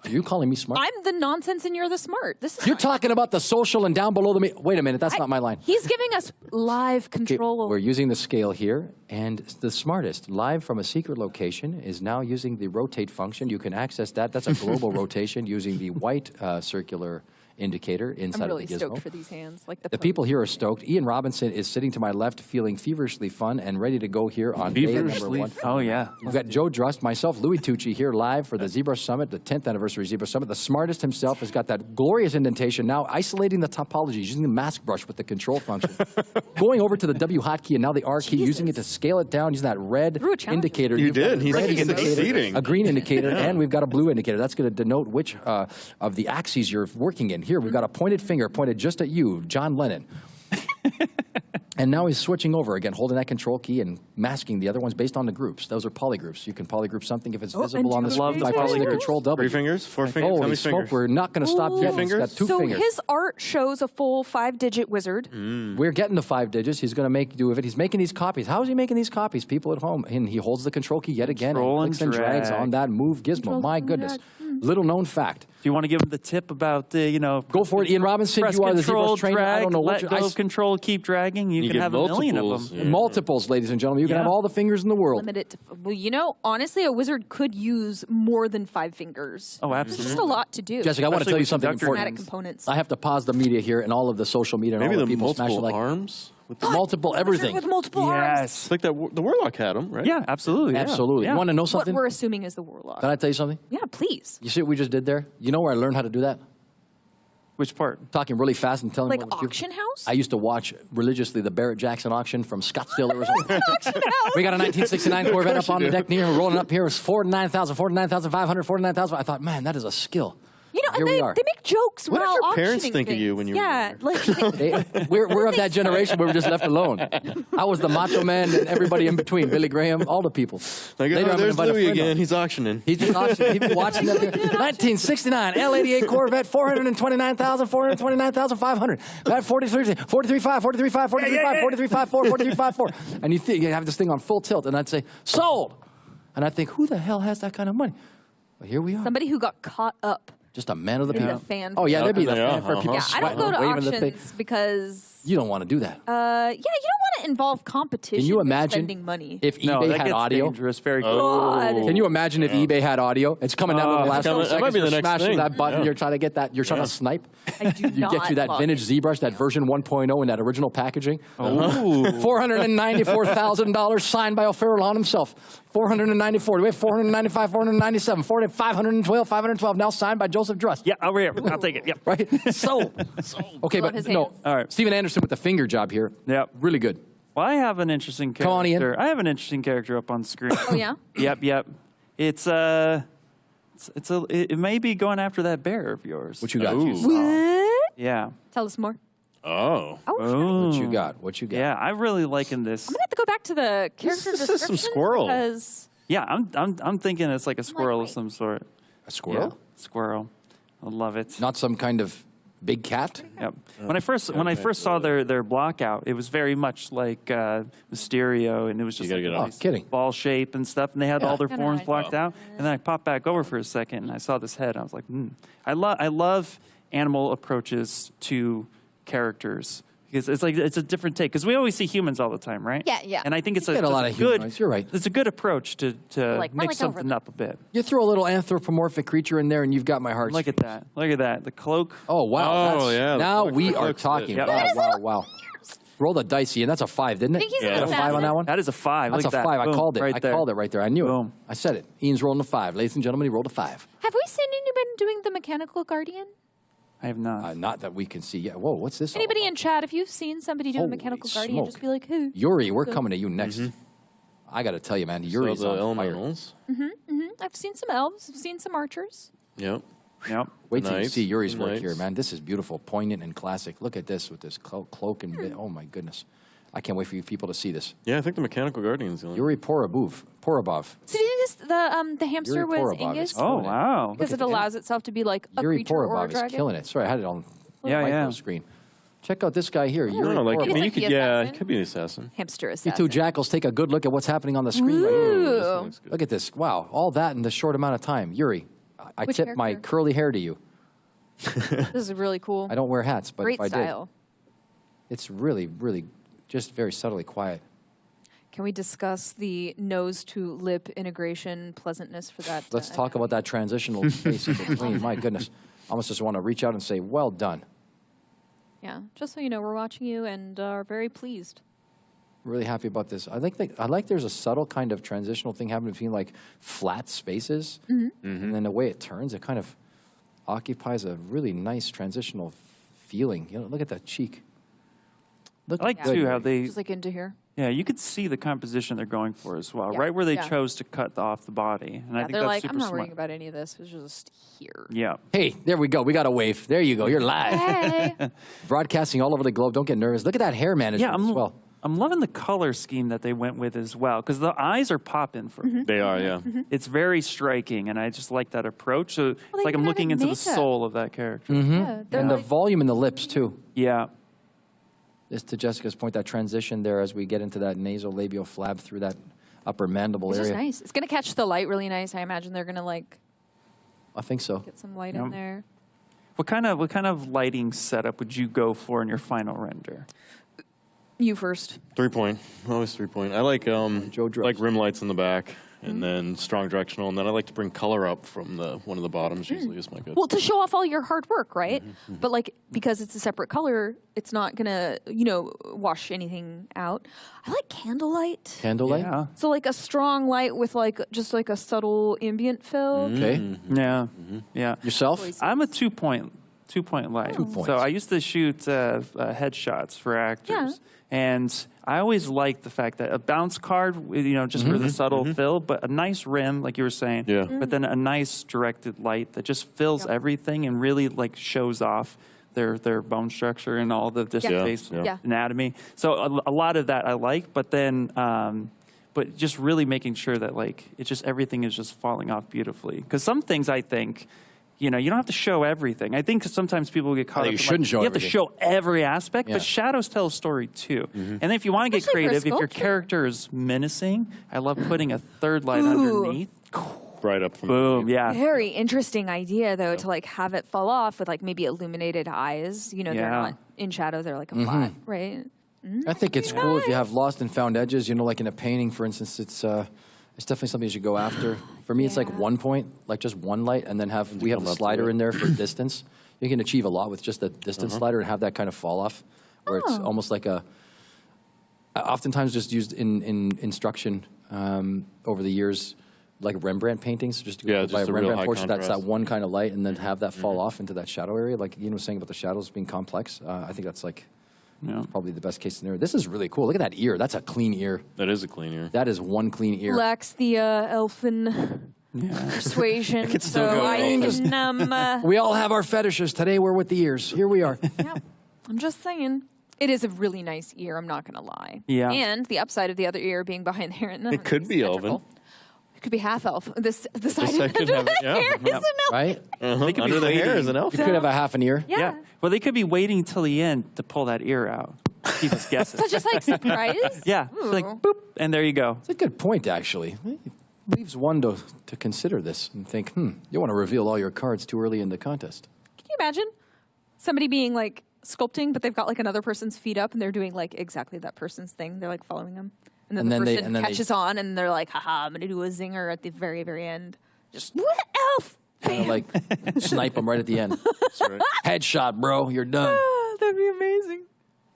Are you calling me smart?
I'm the nonsense and you're the smart. This is
You're talking about the social and down below the. Wait a minute, that's not my line.
He's giving us live
Okay,
control.
we're using the scale here, and the smartest, live from a secret location, is now using the rotate function. You can access that. That's a global rotation using the white circular indicator inside
I'm really
of the gizmo.
stoked for these hands. Like
The people here are stoked. Ian Robinson is sitting to my left, feeling feverishly fun and ready to go here on day number one.
Oh yeah.
We've got Joe Drust, myself, Louis Tucci here live for the ZBrush Summit, the 10th anniversary ZBrush Summit. The smartest himself has got that glorious indentation, now isolating the topologies, using the mask brush with the control function. Going over to the W hotkey and now the R key, using it to scale it down, using that red indicator.
You
You've got
did.
a
He's
red indicator,
succeeding.
a green indicator, and we've got a blue indicator. That's going to denote which of the axes you're working in. Here, we've got a pointed finger pointed just at you, John Lennon. And now he's switching over again, holding that control key and masking the other ones based on the groups. Those are polygroups. You can polygroup something if it's visible on the screen by pressing the control W.
3 fingers? 4 fingers? How
Holy
many
smoke,
fingers?
we're not going to stop yet. He's got 2
so
fingers.
his art shows a full 5-digit wizard.
We're getting the 5 digits. He's going to make do of it. He's making these copies. How is he making these copies? People at home. And he holds the control key yet again and
Control and
clicks and drags
drag.
on that move gizmo. My goodness. Little known fact.
Do you want to give him the tip about
Go for it, Ian Robinson.
press
You are the
control,
ZBrush trainer.
drag,
I don't know what
let go of control, keep dragging. You can
get
have a million of
multiples,
them.
yeah.
Multiples, ladies and gentlemen. You can
Yeah.
have all the fingers in the world.
Limit it to, well, you know, honestly, a wizard could use more than 5 fingers.
Oh,
It's
absolutely.
just a lot to do.
Jessica, I want to
Especially
tell you
with
something
conductor
important.
Chromatic components.
I have to pause the media here and all of the social media and
Maybe
all
the
the people smashing
multiple
like
arms? With the,
multiple everything.
With multiple arms.
Yes.
it's like that. The Warlock had them, right?
Yeah, absolutely. yeah.
Absolutely.
Yeah.
You want to know
What
something?
we're assuming is the warlock.
Can I tell you something?
Yeah, please.
You see what we just did there? You know where I learned how to do that?
Which part?
Talking really fast and telling
Like
what we're doing.
auction house?
I used to watch religiously the Barrett Jackson auction from Scottsdale, Arizona. We got a 1969 Corvette up on the deck near, rolling up here. It was 49,000, 49,500, 49,000. I thought, man, that is a skill.
You know,
here we are.
They make jokes
What did
while
your parents
auctioning
think of you
things.
when you were
Yeah, like
We're of that generation where we're just left alone. I was the macho man and everybody in between, Billy Graham, all the people.
Like,
Later,
oh,
I'm gonna
there's
invite a
Louis
friend on.
again. He's auctioning.
He's just auctioning. He's watching that there. 1969 L88 Corvette, 429,000, 429,500. That 43.5, 43.5, 43.5, 43.5, 43.54. And you have this thing on full tilt, and I'd say, sold. And I think, who the hell has that kind of money? Well, here we are.
somebody who got caught up
Just a man of the
in
people.
the fan.
Oh, yeah, there'd be the
Yeah,
fan for people
Yeah, I don't go to
sweating, waving the thing.
auctions because
You don't want to do that.
yeah, you don't want to involve competition.
Can you
with
imagine
spending money?
if
No,
eBay
that
had
gets
audio?
dangerous very
God.
Can you imagine if eBay had audio? It's coming down to the last
That
few
might
seconds.
be the
You're
next
smashing
thing.
that button.
Yeah.
You're trying to get that. You're trying to snipe.
I do
You get you that
not
vintage ZBrush, that version 1.0 in that original packaging.
Ooh.
$494,000 signed by O'Farrell himself. 494. We have 495, 497, 512, 512. Now signed by Joseph Druss.
Yeah, over here. I'll take it. Yep.
Right? Sold. Okay,
Love
but
his
no.
hands.
All right.
Steven Anderson with the finger job here.
Yep.
Really good.
Well, I have an interesting character.
Come on, Ian.
I have an interesting character up on screen.
Oh yeah.
Yep. It may be going after that bear of yours.
What you got?
What?
Yeah.
Tell us more.
Oh.
What you got? What you got?
Yeah, I really liking this.
I'm gonna have to go back to the character
This is
description
some squirrel.
because
Yeah, I'm thinking it's like a squirrel of
wait.
some sort.
A squirrel?
Yeah, squirrel. I love it.
Not some kind of big cat?
Yep. When I first saw their block out, it was very much like Mysterio, and it was just
gotta
like
get
a
off.
nice
Kidding.
ball shape and stuff, and they had all their
Kinda
forms
right.
blocked out. And then I popped back over for a second, and I saw this head. I was like, I love animal approaches to characters. Because it's a different take. Because we always see humans all the time, right?
Yeah.
And I think it's
You get a lot of
good.
humanoids, you're right.
It's a good approach to
Like, we're
mix
like over
something
them.
up a bit.
You throw a little anthropomorphic creature in there, and you've got my heart.
Look at that. Look at that. The cloak.
Oh, wow.
Oh,
That's-
yeah, the
Now
cloak
we are
looks
talking.
good.
Wow, wow. Roll the dice, Ian. That's a 5, didn't it?
I think he's
Is
an
that a 5 on
assassin.
that one?
That is a 5.
That's
Look
a
at
5.
that.
I
Boom,
called it.
Right
I
there.
called it right there. I knew
Boom.
it. I said it. Ian's rolling a 5. Ladies and gentlemen, he rolled a 5.
have we seen anybody doing the mechanical guardian?
I have not.
Not that we can see yet. Whoa, what's this? all
Anybody
about?
in chat, if you've seen somebody do a
Holy
mechanical guardian,
smoke.
just be like, who?
Yuri, we're
Go.
coming to you next. I got to tell you, man, Yuri's
So the
on fire.
elementals.
I've seen some elves. I've seen some archers.
Yep.
Yep.
Wait till you
Knights,
see Yuri's work
knights.
here, man. This is beautiful, poignant, and classic. Look at this with this cloak and bit. Oh, my goodness. I can't wait for you people to see this.
Yeah, I think the mechanical guardian's the only.
Yuri Porobov.
So do you think the hamster
Yuri
was
Porobov
Angus?
is
Oh,
killing it.
wow.
Because it allows itself to be like a
Yuri
creature or a
Porobov is
dragon.
killing it. Sorry, I had it on
Yeah,
micro
yeah.
screen. Check out this guy here.
I
Yuri
don't know, like, I
Porobov.
mean,
He's
you
like
could,
the
yeah,
assassin.
it could be the assassin.
Hamster
You
assassin.
two jackals, take a good look at what's happening on the screen. Right
Ooh.
here.
This looks good.
Look at this. Wow, all that in the short amount of time. Yuri, I
Which
tip my
character?
curly hair to you.
This is really cool.
I don't wear hats, but
Great
if I
style.
did, it's really, really just very subtly quiet.
Can we discuss the nose to lip integration pleasantness for that?
Let's talk about that transitional space in between. My goodness. I almost just want to reach out and say, well done.
Yeah, just so you know, we're watching you and are very pleased.
Really happy about this. I like there's a subtle kind of transitional thing happening between like flat spaces, and then the way it turns, it kind of occupies a really nice transitional feeling. You know, look at that cheek. Look
I like
good.
too how they.
Just like into here.
Yeah, you could see the composition they're going for as well,
Yeah,
right where they
yeah.
chose to cut off the body, and I
Yeah,
think
they're
that's
like,
super
I'm not
smart.
worrying about any of this. It's just here.
Yeah.
Hey, there we go. We got a wave. There you go. You're live.
Hey.
Broadcasting all over the globe. Don't get nervous. Look at that hair management
Yeah,
as well.
I'm loving the color scheme that they went with as well, because the eyes are popping for me.
They are, yeah.
It's very striking, and I just like that approach. So it's
they
like I'm
even
looking
added
into the
makeup.
soul of that character.
Yeah, they're
And the
like,
volume in the lips, too.
Yeah.
Just to Jessica's point, that transition there as we get into that nasolabial flab through that upper mandible
it's
area.
just nice. It's gonna catch the light really nice. I imagine they're gonna like
I think so.
get some light
Yep.
in there.
What kind of lighting setup would you go for in your final render?
You first.
3-point. Always 3-point. I like
Joe Druss.
like rim lights in the back, and then strong directional, and then I like to bring color up from one of the bottoms. Usually is my go.
Well, to show off all your hard work, right? But like because it's a separate color, it's not gonna wash anything out. I like candlelight.
Candlelight?
Yeah.
So like a strong light with like just like a subtle ambient fill.
Okay.
Yeah. Yeah.
Yourself?
I'm a 2-point 2-point light.
2 points.
So I used to shoot headshots for actors. And I always liked the fact that a bounce card, just for the subtle fill, but a nice rim, like you were saying, but then a nice directed light that just fills everything and really like shows off their bone structure and all the distant face anatomy. So a lot of that I like, but then, but just really making sure that like it just everything is just falling off beautifully. Because some things I think, you don't have to show everything. I think sometimes people get caught up.
You shouldn't show
You have
everything.
to show every aspect, but shadows tell a story too. And then if you want to get
Especially for a
creative, if your
sculpture.
character is menacing, I love putting a third light underneath.
Right up from
Boom, yeah.
Very interesting idea, though, to like have it fall off with like maybe illuminated eyes. They're not in shadow; they're like a flat, right?
I think it's cool if you have lost and found edges. Like in a painting, for instance, it's definitely something you should go after. For me, it's like 1 point, like just one light, and then we have the slider in there for distance. You can achieve a lot with just a distance slider and have that kind of fall off, where it's almost like oftentimes just used in instruction over the years, like Rembrandt paintings, just to go by a
just a real
Rembrandt
high
portrait, that's that
contrast.
one kind of light, and then have that fall off into that shadow area. Like Ian was saying about the shadows being complex, I think that's like probably the best case scenario. This is really cool. Look at that ear. That's a clean ear.
That is a clean ear.
That is one clean ear.
Lacks the elfin persuasion,
still
so
go
I can.
We all have our fetishes. Today we're with the ears. Here we are.
I'm just saying. It is a really nice ear, I'm not going to lie.
Yeah.
And the upside of the other ear being behind there.
It could be elven.
It could be half elf. The side of
side could have-
the
yeah.
hair is an elf.
Right?
They could
Under
be
the hair
waiting.
is an elf.
You could have a half an ear.
Yeah.
Well, they could be waiting until the end to pull that ear out. Keep us guessing.
So just like surprise?
Yeah. Like boop, and there you go.
It's a good point, actually. It leaves one to consider this and think, you want to reveal all your cards too early in the contest.
Can you imagine somebody being like sculpting, but they've got like another person's feet up and they're doing like exactly that person's thing. They're like following them. And then the person catches on and they're like, haha, I'm going to do a zinger at the very, very end. Just, what elf?
Kind of like snipe them right at the end. Headshot, bro. You're done.
That'd be amazing.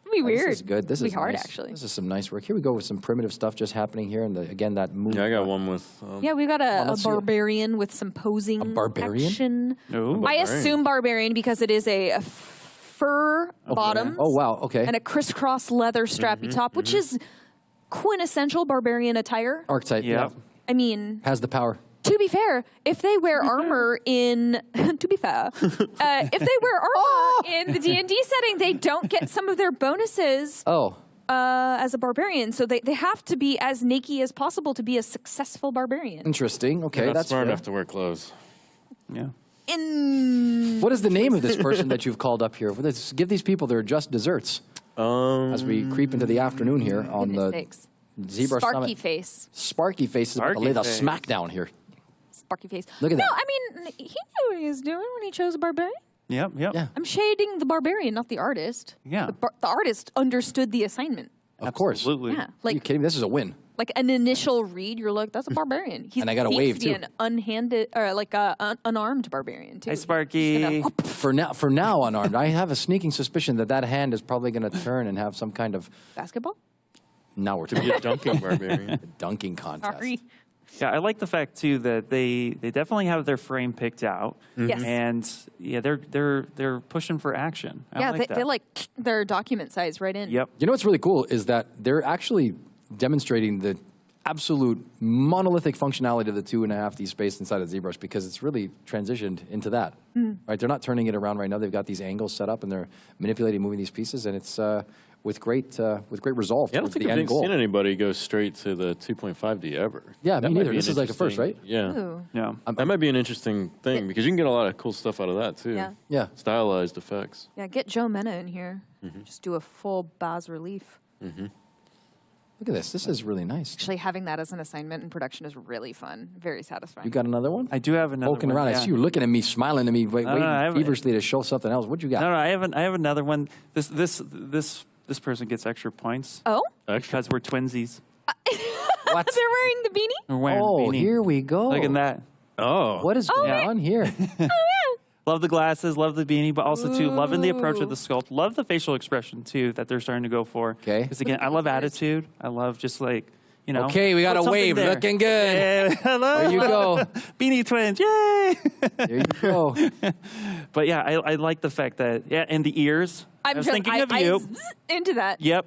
It'd be weird.
This is good. This
It'd
is
be hard,
nice.
actually.
This is some nice work. Here we go with some primitive stuff just happening here. And again, that move.
Yeah, I got one with.
Yeah, we've got a
let's see it.
barbarian with some posing.
A barbarian?
action.
Ooh.
I assume barbarian because it is a fur bottom.
Oh, wow. Okay.
And a crisscross leather strappy top, which is quintessential barbarian attire.
Archetype. Yeah.
I mean,
Has the power.
to be fair, if they wear armor in, to be fair, if they wear armor in the D&D setting, they don't get some of their bonuses as a barbarian. So they have to be as naked as possible to be a successful barbarian.
Interesting. Okay,
They're not
that's
smart
fair.
enough to wear clothes.
Yeah.
What is the name of this person that you've called up here? Let's give these people their just desserts. As we creep into the afternoon here on
Goodness
the
sakes.
ZBrush
Sparky
Summit.
face.
Sparky face is about to
Sparky
lay the
face.
smack down here.
Sparky face.
Look at
no,
that.
I mean, he knew what he was doing when he chose a barbarian.
Yep.
Yeah.
I'm shading the barbarian, not the artist.
Yeah.
The artist understood the assignment.
Of course.
Absolutely.
Yeah.
Are you
Like
kidding me? This is a win.
an initial read, you're like, that's a barbarian. He's
And I got a
seems
wave,
to be
too.
an unhanded or like a unarmed barbarian too.
Hey, Sparky.
For now, unarmed. I have a sneaking suspicion that hand is probably going to turn and have some kind of.
Basketball?
Now we're
To be a dunking barbarian.
a dunking contest.
Sorry.
Yeah, I like the fact too that they definitely have their frame picked out.
Yes.
And yeah, they're pushing for action. I like that.
they like their document size right in.
Yep.
You know what's really cool is that they're actually demonstrating the absolute monolithic functionality of the 2.5D space inside of ZBrush because it's really transitioned into that. Right? They're not turning it around right now. They've got these angles set up and they're manipulating, moving these pieces, and it's with great resolve
Yeah, I don't
towards
think
the
I've
end goal.
seen anybody go straight to the 2.5D ever.
Yeah,
That
me
might
neither.
be
This
an
is like a first, right?
interesting- Yeah.
Ooh.
Yeah.
That might be an interesting thing because you can get a lot of cool stuff out of that too.
Yeah.
Yeah.
Stylized effects.
Yeah, get Joe Mena in here.
Mm-hmm.
Just do a full bas relief.
Look at this. This is really nice.
Actually, having that as an assignment in production is really fun. Very satisfying.
You got another one?
I do have another
Poking
one,
around.
yeah.
I see you looking at me, smiling at me, waiting
I haven't-
feverishly to show something else. What you got?
No, I have another one. This person gets extra points.
Oh?
Because we're twinsies.
What?
They're wearing the beanie?
We're wearing
Oh,
the beanie.
here we go.
Look at that.
Oh.
What is going on here?
Love the glasses, love the beanie, but also too loving the approach of the sculpt. Love the facial expression too that they're starting to go for.
Okay.
Because again, I love attitude. I love just like, You know,
okay, we got
put
a
something
wave.
there.
Looking good.
Yeah, hello.
There you go.
Beanie Twins, yay!
There you go.
But yeah, I like the fact that, and the ears. I was thinking of
I
you.
into that.
Yep.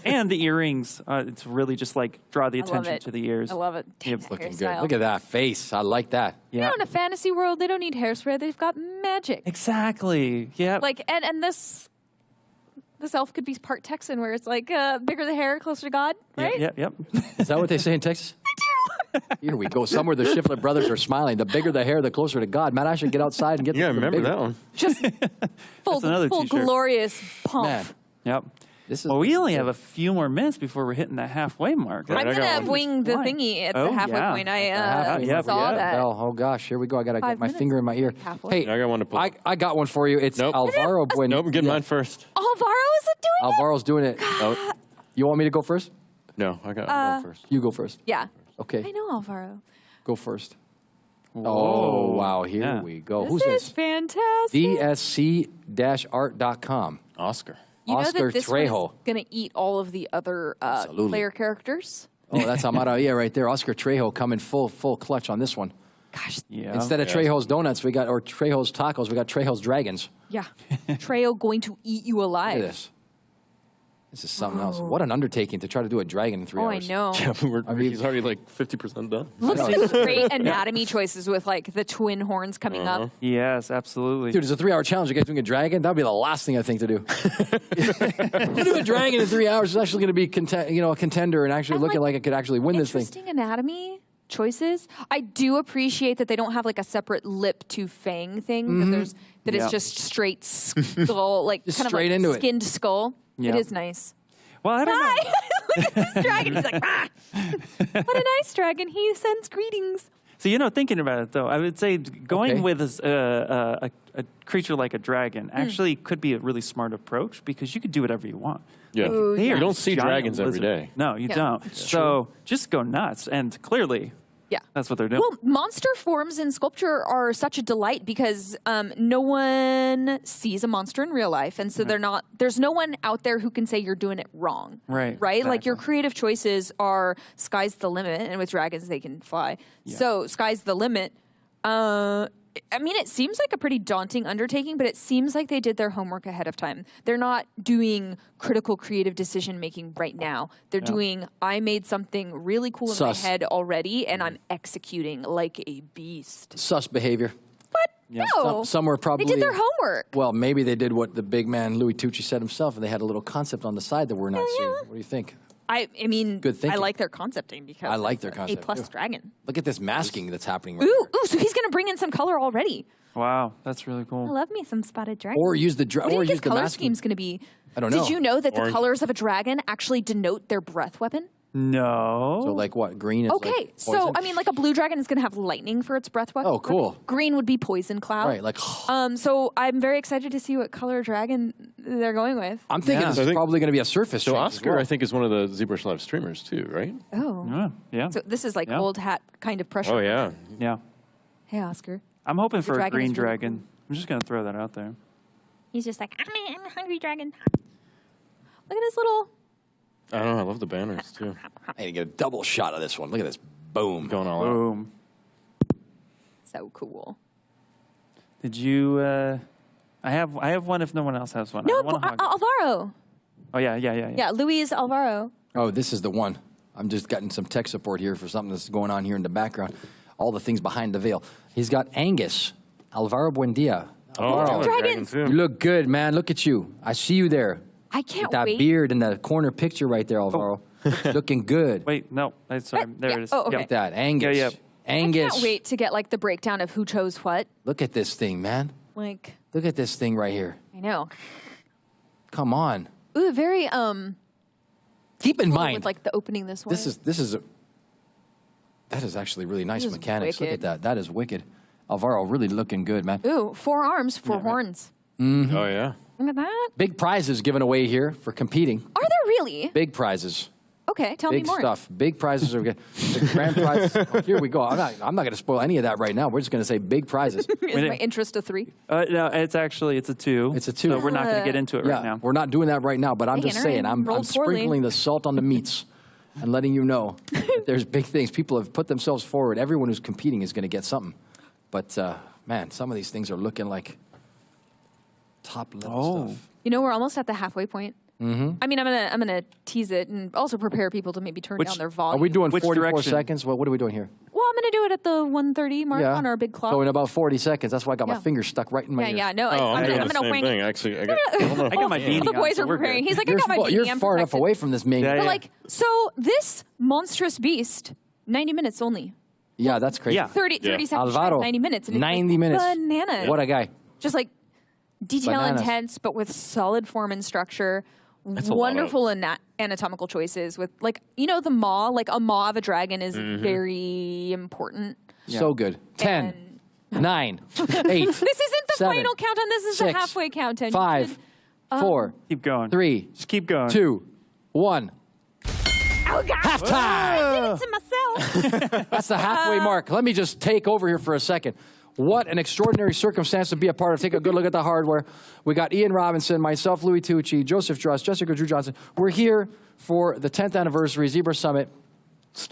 And the earrings. It's really just like draw the
I love
attention
it.
to the ears.
I love it.
Yep.
That
Looking good.
hairstyle.
Look at that face. I like that.
You know, in a fantasy world, they don't need hairspray. They've got magic.
Exactly. Yeah.
Like, and this elf could be part Texan, where it's like bigger the hair, closer to God, right?
Yep.
Is that what they say in Texas? Here we go. Somewhere the Shiflett brothers are smiling. The bigger the hair, the closer to God. Matt, I should get outside and get
Yeah,
the
remember
bigger.
that one.
Just full
t-shirt.
glorious pump.
Man,
Yep.
this is
Well, we only have a few more minutes before we're hitting that halfway mark.
I'm
I got
gonna
one.
wing the
Fine.
thingy at
Oh,
the halfway
yeah.
point. I
yeah,
saw that.
Oh gosh, here we go. I gotta
5
get my
minutes.
finger in my ear.
Halfway.
Hey,
I got one to pull.
I got one for you. It's
Nope.
Alvaro Bueno.
Nope, I'm getting mine first.
Alvaro is doing it?
Alvaro's doing it.
Oh,
You want me to go first?
no, I'm going first.
You go first.
Yeah.
Okay,
I know Alvaro.
go first. Oh wow, here
Yeah.
we go.
This
Who's
is
this?
fantastic.
DSC-art.com.
Oscar.
You know
Oscar
that this
Trejo.
one is gonna eat all of the other
Absolutely.
player characters?
Oh, that's Amaravilla right there. Oscar Trejo coming full clutch on this one.
Gosh.
Yeah.
Instead of Trejo's donuts, we got or Trejo's tacos, we got Trejo's dragons.
Yeah. Trejo going to eat you
Look
alive.
at this. This is something else. What an undertaking to try to do a dragon in 3
Oh,
hours.
I know.
Yeah, he's already like 50% done.
Look at these great anatomy choices with like the twin horns coming up.
Yes, absolutely.
Dude, it's a 3-hour challenge. You guys doing a dragon? That would be the last thing I think to do. You do a dragon in 3 hours, it's actually going to be a contender and actually looking like it could actually win this thing.
Interesting anatomy choices. I do appreciate that they don't have like a separate lip to fang thing. That
Yeah.
it's just straight skull, like
Just
kind of
straight
like
into it.
skinned skull.
Yeah.
It is nice.
Well, I don't know.
Hi! Look at this dragon. He's like, ah! What a nice dragon. He sends greetings.
So, thinking about it, though, I would say going
Okay.
with a creature like a dragon actually could be a really smart approach because you could do whatever you want.
Yeah.
Ooh,
They
yeah.
are
You don't see
giant
dragons every
lizards.
day.
No, you
Yeah.
don't. So just go nuts. And clearly,
Yeah.
that's what they're doing.
Well, monster forms in sculpture are such a delight because no one sees a monster in real life, and so there's no one out there who can say you're doing it wrong.
Right,
Right? Like your
exactly.
creative choices are sky's the limit, and with dragons they can fly. So sky's the limit. I mean, it seems like a pretty daunting undertaking, but it seems like they did their homework ahead of time. They're not doing critical creative decision making right now. They're doing, I made something really cool in my
Sus.
head already, and I'm executing like a beast.
Sus behavior.
What?
Yeah.
No.
Some were probably.
They did their homework.
Well, maybe they did what the big man Louis Tucci said himself, and they had a little concept on the side that we're not seeing. What do you think?
I mean,
Good thinking.
I like their concepting because
I like their
it's
concept,
A plus
too.
dragon.
Look at this masking that's happening right
Ooh, so he's gonna bring in some color already.
Wow, that's really
I
cool.
love me some spotted dragon.
Or use the
what do you
or
think
use
his
the
color
masking.
scheme's gonna be?
I don't know.
Did you know that the
Orange.
colors of a dragon actually denote their breath weapon?
No.
So like what? Green is
Okay,
like
so
poison?
I mean, like a blue dragon is going to have lightning for its breath weapon.
Oh, cool.
Green would be poison cloud.
Right, like
So I'm very excited to see what color dragon they're going with.
I'm thinking this
So I
is
think-
probably going to be a surface.
So
change as
Oscar,
well.
I think, is one of the ZBrush Live streamers too, right?
Oh,
Yeah.
so this is like
Yeah.
old hat kind of pressure.
Oh yeah.
Yeah.
Hey, Oscar.
I'm hoping for a
dragon
green
is really
dragon. I'm just going to throw that out there.
He's just like, I'm a hungry dragon. Look at his little.
I don't know. I love the banners too.
I need to get a double shot of this one. Look at this. Boom.
Going all out.
Boom.
So cool.
Did you? I have one. If no one else has one,
No,
I wanna hog it.
Alvaro.
Oh yeah.
Yeah, Luis Alvaro.
Oh, this is the one. I'm just getting some tech support here for something that's going on here in the background. All the things behind the veil. He's got Angus. Alvaro Buendia.
Oh,
Alvaro.
dragons.
You look good, man. Look at you. I see you there.
I can't
With that
wait.
beard in the corner picture right there, Alvaro. Looking good.
Wait, no. Sorry. There
Yeah.
it is.
Oh, okay.
Look at that. Angus.
Yeah.
Angus.
I can't wait to get like the breakdown of who chose what.
Look at this thing, man.
Like,
Look at this thing right here.
I know.
Come on.
Ooh, very
Keep in
cool
mind,
with like the opening this way.
that is actually really nice
This is
mechanics. Look at
wicked.
that. That is wicked. Alvaro really looking good, man.
Ooh, 4 arms, 4 horns.
Mm-hmm.
Oh yeah.
Look at that.
Big prizes given away here for competing.
Are there really?
Big prizes.
Okay, tell
Big
me more.
stuff. Big prizes are good. The grand prizes. Oh, here we go. I'm not going to spoil any of that right now. We're just going to say big prizes.
Is my interest a 3?
No, it's a 2.
It's a 2.
So we're not going to get into it right now.
We're not doing that right now, but I'm just
Dang,
saying,
all right.
I'm
Rolled poorly.
sprinkling the salt on the meats. and letting you know that there's big things. People have put themselves forward. Everyone who's competing is going to get something. But, man, some of these things are looking like top-level stuff.
You know, we're almost at the halfway point.
Mm-hmm.
I mean, I'm gonna tease it and also prepare people to maybe turn down their volume.
Are we doing 44 seconds? What are we doing here?
Well, I'm gonna do it at the 1:30 mark on our big clock.
So in about 40 seconds. That's why I got my
Yeah.
fingers stuck right in my ear.
Yeah, no,
I'm doing
I'm
the
gonna
same
wing.
thing. Actually, I got my
beanie
The boys are preparing. He's like, I got my beanie.
You're
I'm
far enough
perfected.
away from this main.
But like, so this monstrous beast, 90 minutes only.
Yeah, that's crazy.
30 seconds,
Alvaro,
90 minutes. And it's
90
like
minutes.
Bananas.
What a guy.
Just like detail
Bananas.
intense, but with solid form and structure.
That's a lot
Wonderful anatomical choices with, like, you know, the maw, like a maw of a dragon is very important.
So good. 10, 9, 8.
This isn't the
7,
final countdown. This is the
6,
halfway countdown. You
5,
could,
4.
Keep going.
3.
Just keep going.
2, 1.
Oh, God.
Halftime.
I did it to myself.
That's the halfway mark. Let me just take over here for a second. What an extraordinary circumstance to be a part of. Take a good look at the hardware. We got Ian Robinson, myself, Louis Tucci, Joseph Drust, Jessica Drew Johnson. We're here for the 10th anniversary ZBrush Summit.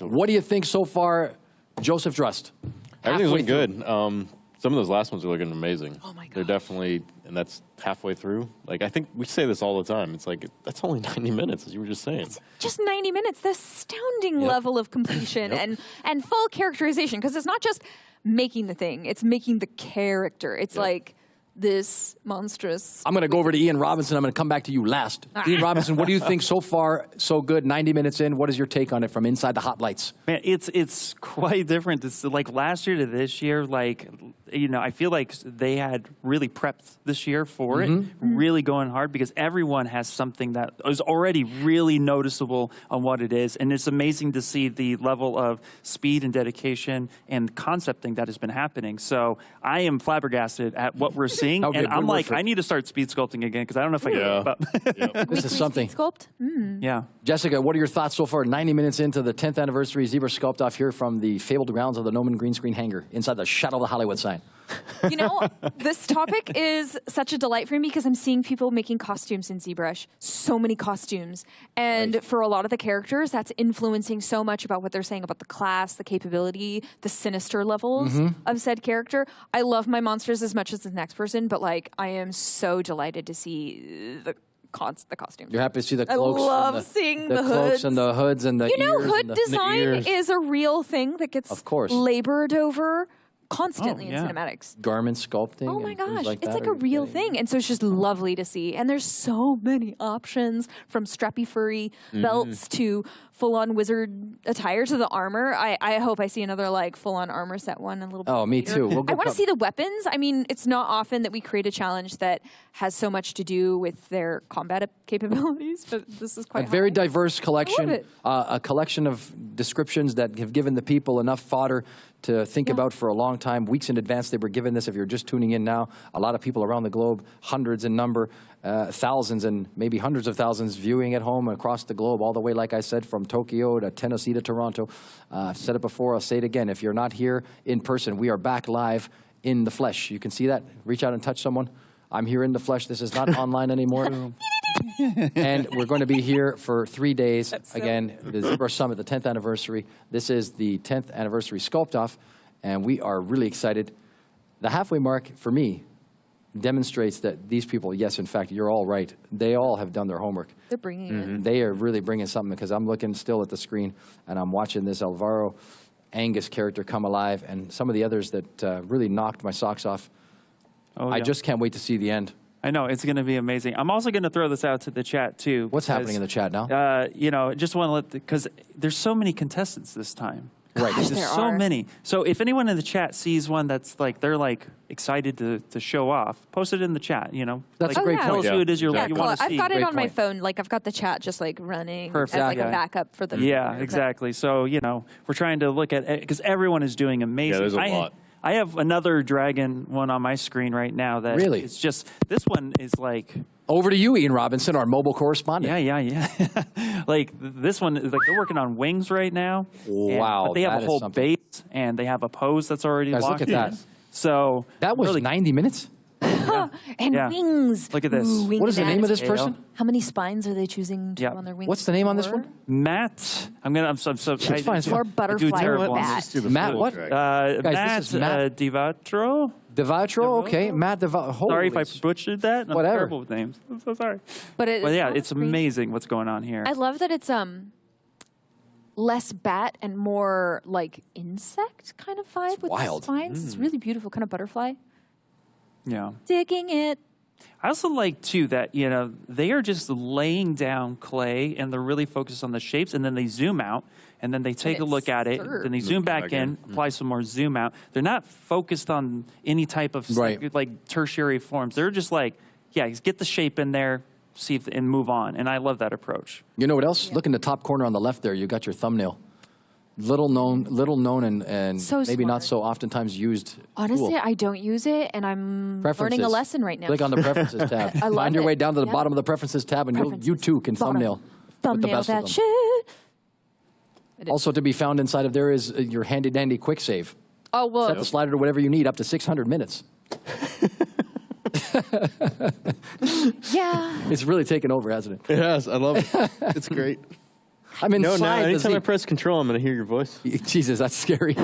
What do you think so far, Joseph Drust?
Everything's looking good. Some of those last ones are looking amazing.
Oh my God.
They're definitely, and that's halfway through. Like, I think we say this all the time. It's like, that's only 90 minutes, as you were just saying.
Just 90 minutes, the astounding level of completion and full characterization, because it's not just making the thing, it's making the character. It's like this monstrous.
I'm going to go over to Ian Robinson. I'm going to come back to you last. Ian Robinson, what do you think so far, so good, 90 minutes in? What is your take on it from inside the hot lights?
Man, it's quite different. It's like last year to this year, like, you know, I feel like they had really prepped this year for it, really going hard, because everyone has something that is already really noticeable on what it is. And it's amazing to see the level of speed and dedication and concepting that has been happening. So I am flabbergasted at what we're seeing. And I'm like, I need to start speed sculpting again, because I don't know if I can keep up.
This is something.
Sculpt?
Yeah.
Jessica, what are your thoughts so far? 90 minutes into the 10th anniversary ZBrush Sculpt-Off here from the fabled grounds of the Noman green screen hangar inside the shadow of the Hollywood sign.
You know, this topic is such a delight for me because I'm seeing people making costumes in ZBrush. So many costumes. And for a lot of the characters, that's influencing so much about what they're saying about the class, the capability, the sinister levels of said character. I love my monsters as much as the next person, but like, I am so delighted to see the costume.
You're happy to see the cloaks.
I love seeing the
cloaks
hoods
and the hoods and the
You know,
ears
hood
and the
design
ears.
is a real thing that gets labored over constantly in cinematics.
Garment sculpting.
Oh my
and things
gosh,
like
it's
that
like a real thing. And so it's just lovely to see. And there's so many options, from strappy furry belts to full-on wizard attire to the armor. I hope I see another like full-on armor set one a little bit
Oh, me
later.
too. We'll
I want to see the weapons. I mean, it's not often that we create a challenge that has so much to do with their combat capabilities, but this is quite
A very
high.
diverse collection,
it.
a collection of descriptions that have given the people enough fodder to think about for a long time. Weeks in advance they were given this. If you're just tuning in now, a lot of people around the globe, hundreds in number, thousands and maybe hundreds of thousands viewing at home across the globe, all the way, like I said, from Tokyo to Tennessee to Toronto. I've said it before, I'll say it again. If you're not here in person, we are back live in the flesh. You can see that. Reach out and touch someone. I'm here in the flesh. This is not online anymore. And we're going to be here for 3 days. Again, the ZBrush Summit, the 10th anniversary. This is the 10th anniversary Sculpt-Off, and we are really excited. The halfway mark, for me, demonstrates that these people, yes, in fact, you're all right. They all have done their homework.
They're bringing it.
They are really bringing something, because I'm looking still at the screen, and I'm watching this Alvaro Angus character come alive, and some of the others that really knocked my socks off.
Oh,
I just can't wait to see the end.
I know, it's going to be amazing. I'm also going to throw this out to the chat, too.
What's happening in the chat now?
You know, just want to let, because there's so many contestants this time.
Right.
There's
there
so
are.
many. So if anyone in the chat sees one that's like, they're like excited to show off, post it in the chat, you know.
That's
like,
a great
Tell
point.
us who it is you
Yeah,
want
cool.
to see.
I've got it
Great
on my
point.
phone. Like, I've got the chat just like running
Perfect.
as like
Yeah.
a backup for the
Yeah, exactly. So, you know, we're trying to look at it, because everyone is doing amazing.
Yeah, there's a lot.
I have another dragon one on my screen right now that
Really?
it's just, this one is like,
Over to you, Ian Robinson, our mobile correspondent.
yeah. Like this one is like, they're working on wings right now.
Wow,
But they have
that
a
is
whole
something.
base, and they have a pose that's already
Guys,
locked
look at that.
in. So
That was
really,
90 minutes?
And
Yeah.
wings.
Look at this.
Ooh, wing
What is the name of this
scale.
person?
How many spines are they choosing to
Yeah.
on their wings?
What's the name on this
for?
one?
Matt. I'm so
It's fine, it's
I
fine.
Or
do
butterfly
terrible on
bat.
this.
Matt what?
Matt,
this is Matt.
Divatro.
Devatro? Okay, Matt Devatro.
Sorry if I butchered that. I'm
Whatever.
terrible with names. I'm so sorry.
But
yeah,
sounds
it's
great.
amazing what's going on here.
I love that it's less bat and more like insect kind of vibe with
wild.
the spines. It's really beautiful, kind of butterfly.
Yeah.
Digging it.
I also like too that they are just laying down clay and they're really focused on the shapes, and then they zoom out and then they take a look at it, then they zoom back in, apply some more zoom out. They're not focused on any type of like tertiary forms. They're just like, yeah, get the shape in there, see if, and move on. And I love that approach.
You know what else? Look in the top corner on the left there. You got your thumbnail. Little known, and
So
maybe not
smart.
so oftentimes used.
Honestly,
tool.
I don't use it, and I'm learning a lesson right now.
Click on the Preferences tab.
I love
Find your way
it.
down to the
Yeah.
bottom of the Preferences tab, and you too can
Bottom.
thumbnail. with the
Thumbnail
best of
that
them.
shit.
Also to be found inside of there is your handy dandy quick save.
Oh, well.
Set the slider to whatever you need, up to 600 minutes.
Yeah.
It's really taken over, hasn't it?
It has. I love it. It's great.
I'm inside.
No,
the
anytime I
Z-
press Control, I'm going to hear your voice.
Jesus, that's scary.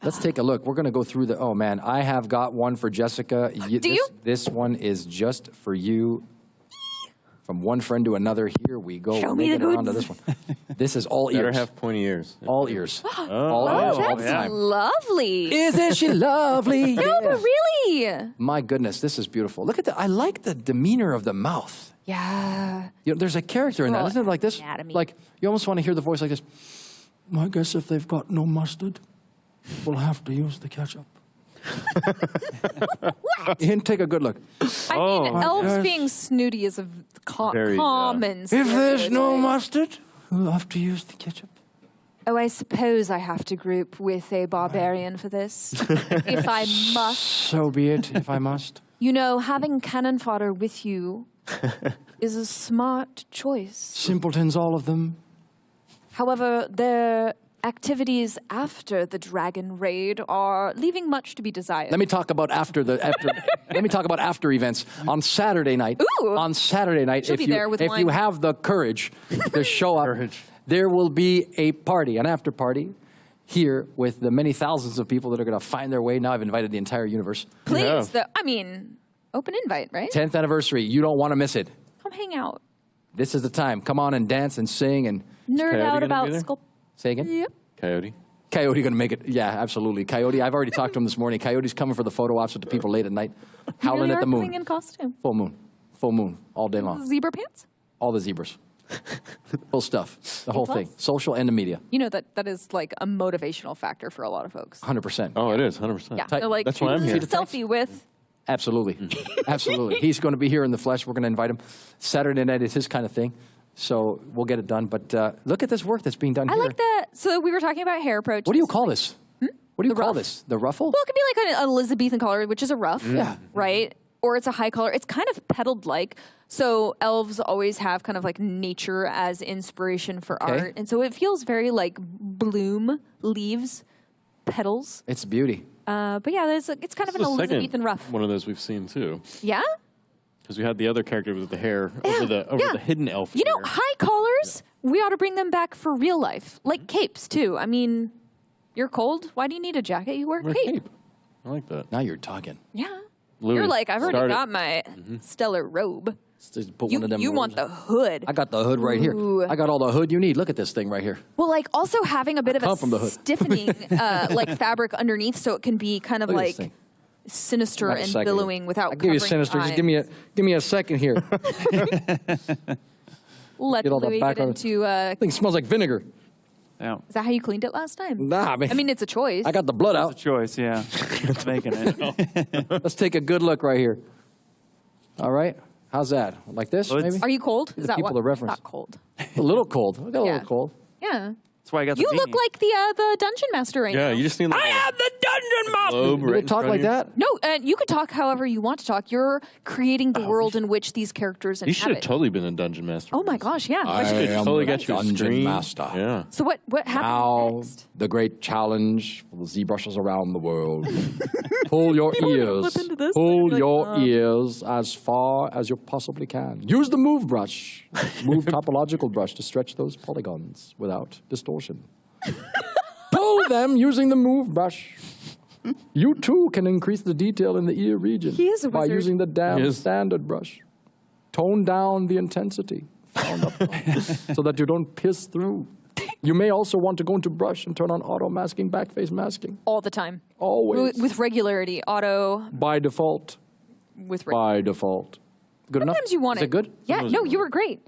Let's take a look. We're going to go through the. Oh man, I have got one for Jessica.
Do you?
This one is just for you. From one friend to another. Here we go.
Show
We're
me the
making it onto
goods.
this one. This is all
Better
ears.
have pointy ears.
All ears. All
Oh,
ears all
that's
the time.
lovely.
Isn't she lovely?
No,
Yeah.
but really.
My goodness, this is beautiful. Look at that. I like the demeanor of the mouth.
Yeah.
There's a character in that,
Well,
isn't it? Like this,
anatomy.
like you almost want to hear the voice like this. I guess if they've got no mustard, we'll have to use the ketchup. And take a good look.
I mean, elves being snooty is a
Very,
common.
If there's no
stereotype.
mustard, we'll have to use the ketchup.
Oh, I suppose I have to group with a barbarian for this, if I must.
So be it, if I must.
You know, having cannon fodder with you is a smart choice.
Simpletons, all of them.
However, their activities after the dragon raid are leaving much to be desired.
Let me talk about after. Let me talk about after events on Saturday night.
Ooh.
On Saturday night,
She'll
if
be
you
there with
if you
wine.
have the courage to show up, there will be a party, an after party, here with the many thousands of people that are going to find their way. Now I've invited the entire universe.
Please, I mean, open invite, right?
10th anniversary. You don't want to miss it.
Come hang out.
This is the time. Come on and dance and sing and
Nerd out about sculpt.
Say again.
Yep.
Coyote.
Coyote going to make it. Yeah, absolutely. Coyote. I've already talked to him this morning. Coyote's coming for the photo ops with the people late at night, howling
really
at
are
the
coming
moon.
in costume.
Full moon, all day long.
Zebra pants.
All the zebras. Full stuff. The whole
plus.
thing. Social and the media.
You know that is like a motivational factor for a lot of folks.
100%.
Oh, it is 100%.
Yeah, they're like,
That's why I'm here.
selfie with.
Absolutely. Absolutely. He's going to be here in the flesh. We're going to invite him. Saturday night is his kind of thing. So we'll get it done. But look at this work that's being done
I
here.
like that. So we were talking about hair approaches.
What do you call this? What do you call this? The ruffle?
Well, it could be like an Elizabethan color, which is a ruff.
Yeah.
Right? Or it's a high color. It's kind of petaled-like. So elves always have kind of like nature as inspiration for art. And so it feels very like bloom, leaves, petals.
It's beauty.
But yeah, it's kind of an
This is the
Elizabethan
second
ruff.
one of those we've seen too.
Yeah?
Because we had the other character with the hair over the hidden elf.
You know, high collars, we ought to bring them back for real life. Like capes, too. I mean, you're cold. Why do you need a jacket? You wear a cape.
I like that.
Now you're talking.
Yeah.
Louis,
You're like, I've already
start it.
got my stellar robe.
Just put
You,
one of them
you
robes
want
on.
the hood.
I got the hood right here.
Ooh.
I got all the hood you need. Look at this thing right here.
Well, like also having a bit of
come from the
a
hood.
stiffening like fabric underneath so it can be kind of
Look at this
like
thing.
sinister
Got a
and
second
billowing
here.
without
I'll give you
covering
sinister. Just
eyes.
give me a second here.
Let
Get all the
Louis
back
get
on it.
into
Thing smells like vinegar.
Yeah.
Is that how you cleaned it last time?
Nah, man.
I mean, it's a choice.
I got the blood out.
Choice, yeah. It's making it.
Let's take a good look right here. All right. How's that? Like this, maybe?
Are you cold?
Give
Is
the
that
people
what?
a reference.
Not cold.
A little cold. I got a
Yeah.
little cold.
Yeah.
That's why I got the
You
beanie.
look like the dungeon master right now.
Yeah, you just need like
I am the dungeon master!
globe
You
right
would
in
talk
front
like
of you.
that?
No, and you can talk however you want to talk. You're creating the world in which these characters
You should have
inhabit.
totally been a dungeon master.
Oh my gosh, yeah.
I
could
am
totally
the
get your
dungeon
screen.
master.
Yeah.
So what happens
Now,
next?
the great challenge for the ZBrushers around the world. Pull your ears.
flip into this
Pull
thing,
your
like,
ears as far as you possibly can. Use the move brush. Move topological brush to stretch those polygons without distortion. Pull them using the move brush. You too can increase the detail in the ear region
He is a
by
wizard.
using the damn
He is.
standard brush. Tone down the intensity found up top so that you don't pierce through. You may also want to go into brush and turn on auto masking, backface masking.
All the time.
Always.
With regularity. Auto.
By default.
With
By default. Good enough?
Sometimes you want
Is it good?
Yeah, no, you were great.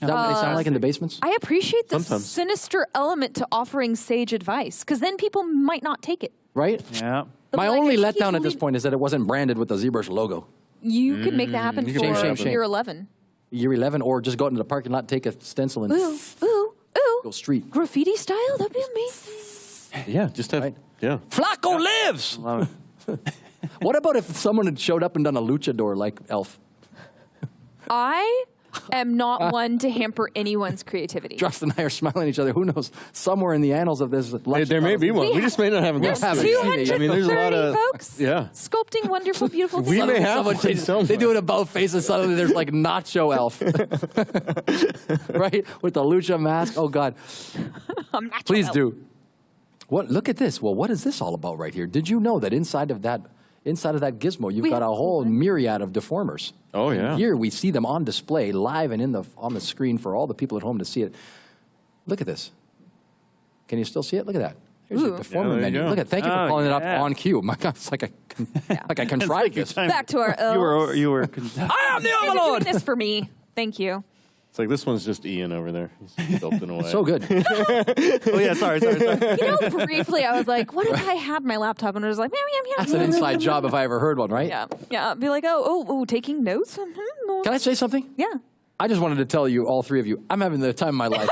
Is that what they sound like in the basements?
I appreciate the
Sometimes.
sinister element to offering sage advice, because then people might not take it.
Right?
Yeah.
My
They'll be
only
like,
letdown
"He's
at this point is that it wasn't branded with the ZBrush logo.
You could make that happen
you
for
can shame.
year 11.
Year 11, or just go out into the parking lot, take a stencil, and
Ooh, ooh, ooh.
go street.
Graffiti style? That'd be amazing.
Yeah, just have, yeah.
Flacco lives! What about if someone had showed up and done a luchador like Elf?
I am not one to hamper anyone's creativity.
Justin and I are smiling at each other. Who knows? Somewhere in the annals of this,
There may be one. We just may not have
There's
gone.
230
I mean, there's a lot of
folks
yeah.
sculpting wonderful, beautiful things.
We may have
Someone
one
changes-
somewhere.
They do an about face and suddenly there's like Nacho Elf. Right? With the lucha mask. Oh, God. Please do. What? Look at this. Well, what is this all about right here? Did you know that inside of that gizmo, you've got a whole myriad of deformers?
Oh, yeah.
And here we see them on display live and on the screen for all the people at home to see it. Look at this. Can you still see it? Look at that. Here's your
Ooh.
deformer
Yeah, there you
menu.
go.
Look at. Thank you for
Oh,
calling it
yeah.
up on cue. My God, it's like I contrived this.
Back to our
You were.
I am the
You're
overlord.
doing this for me. Thank you.
It's like this one's just Ian over there. He's sculpting away.
So good.
Oh yeah, sorry.
You know, briefly, I was like, what if I had my laptop and it was like, meow, meow, meow.
That's an inside job if I ever heard one, right?
Yeah, yeah. Be like, oh, taking notes?
Can I say something?
Yeah.
I just wanted to tell you, all three of you, I'm having the time of my life.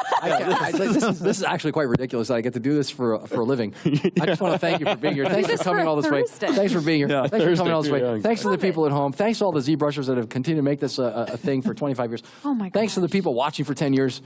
This is actually quite ridiculous that I get to do this for a living. I just want to thank you for being here. Thanks for
this
coming
for
all this way.
Thursday.
Thanks for being here.
Yeah,
Thanks for coming all this way.
yeah.
Thanks to the people at home. Thanks to all the ZBrushers that have continued to make this a thing for 25 years.
Oh my
Thanks to the people watching for 10 years.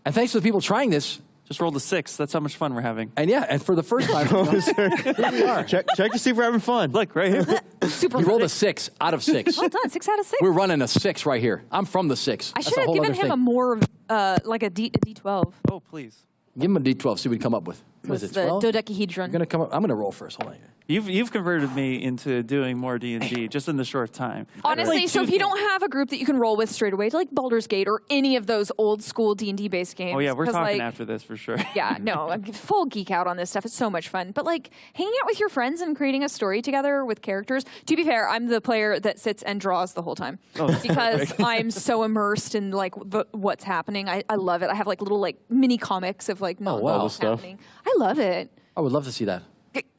And thanks to the people trying this.
Just rolled a 6. That's how much fun we're having.
And yeah, and for the first time, here we are.
Check to see if we're having fun.
Look right here.
Super.
You rolled a 6 out of 6.
Well done. 6 out of 6.
We're running a 6 right here. I'm from the 6.
I
That's
should
a
have
whole
given
other
him
thing.
a more, like a D12.
Oh please.
Give him a D12, see what he'd come up with. What is
Was
it,
the
12?
dodecahedron.
I'm gonna come up. I'm gonna roll first. Hold on.
You've converted me into doing more D&D just in the short time.
Honestly,
Like
so
two
if you don't have a group that you can roll with straight away, like Baldur's Gate or any of those old school D&D based games.
Oh yeah, we're
'cause,
talking
like,
after this for sure.
Yeah, no, I'm full geek out on this stuff. It's so much fun. But like hanging out with your friends and creating a story together with characters. To be fair, I'm the player that sits and draws the whole time because I'm so immersed in like what's happening. I love it. I have like little like mini comics of like what's happening. I love it.
I would love to see that.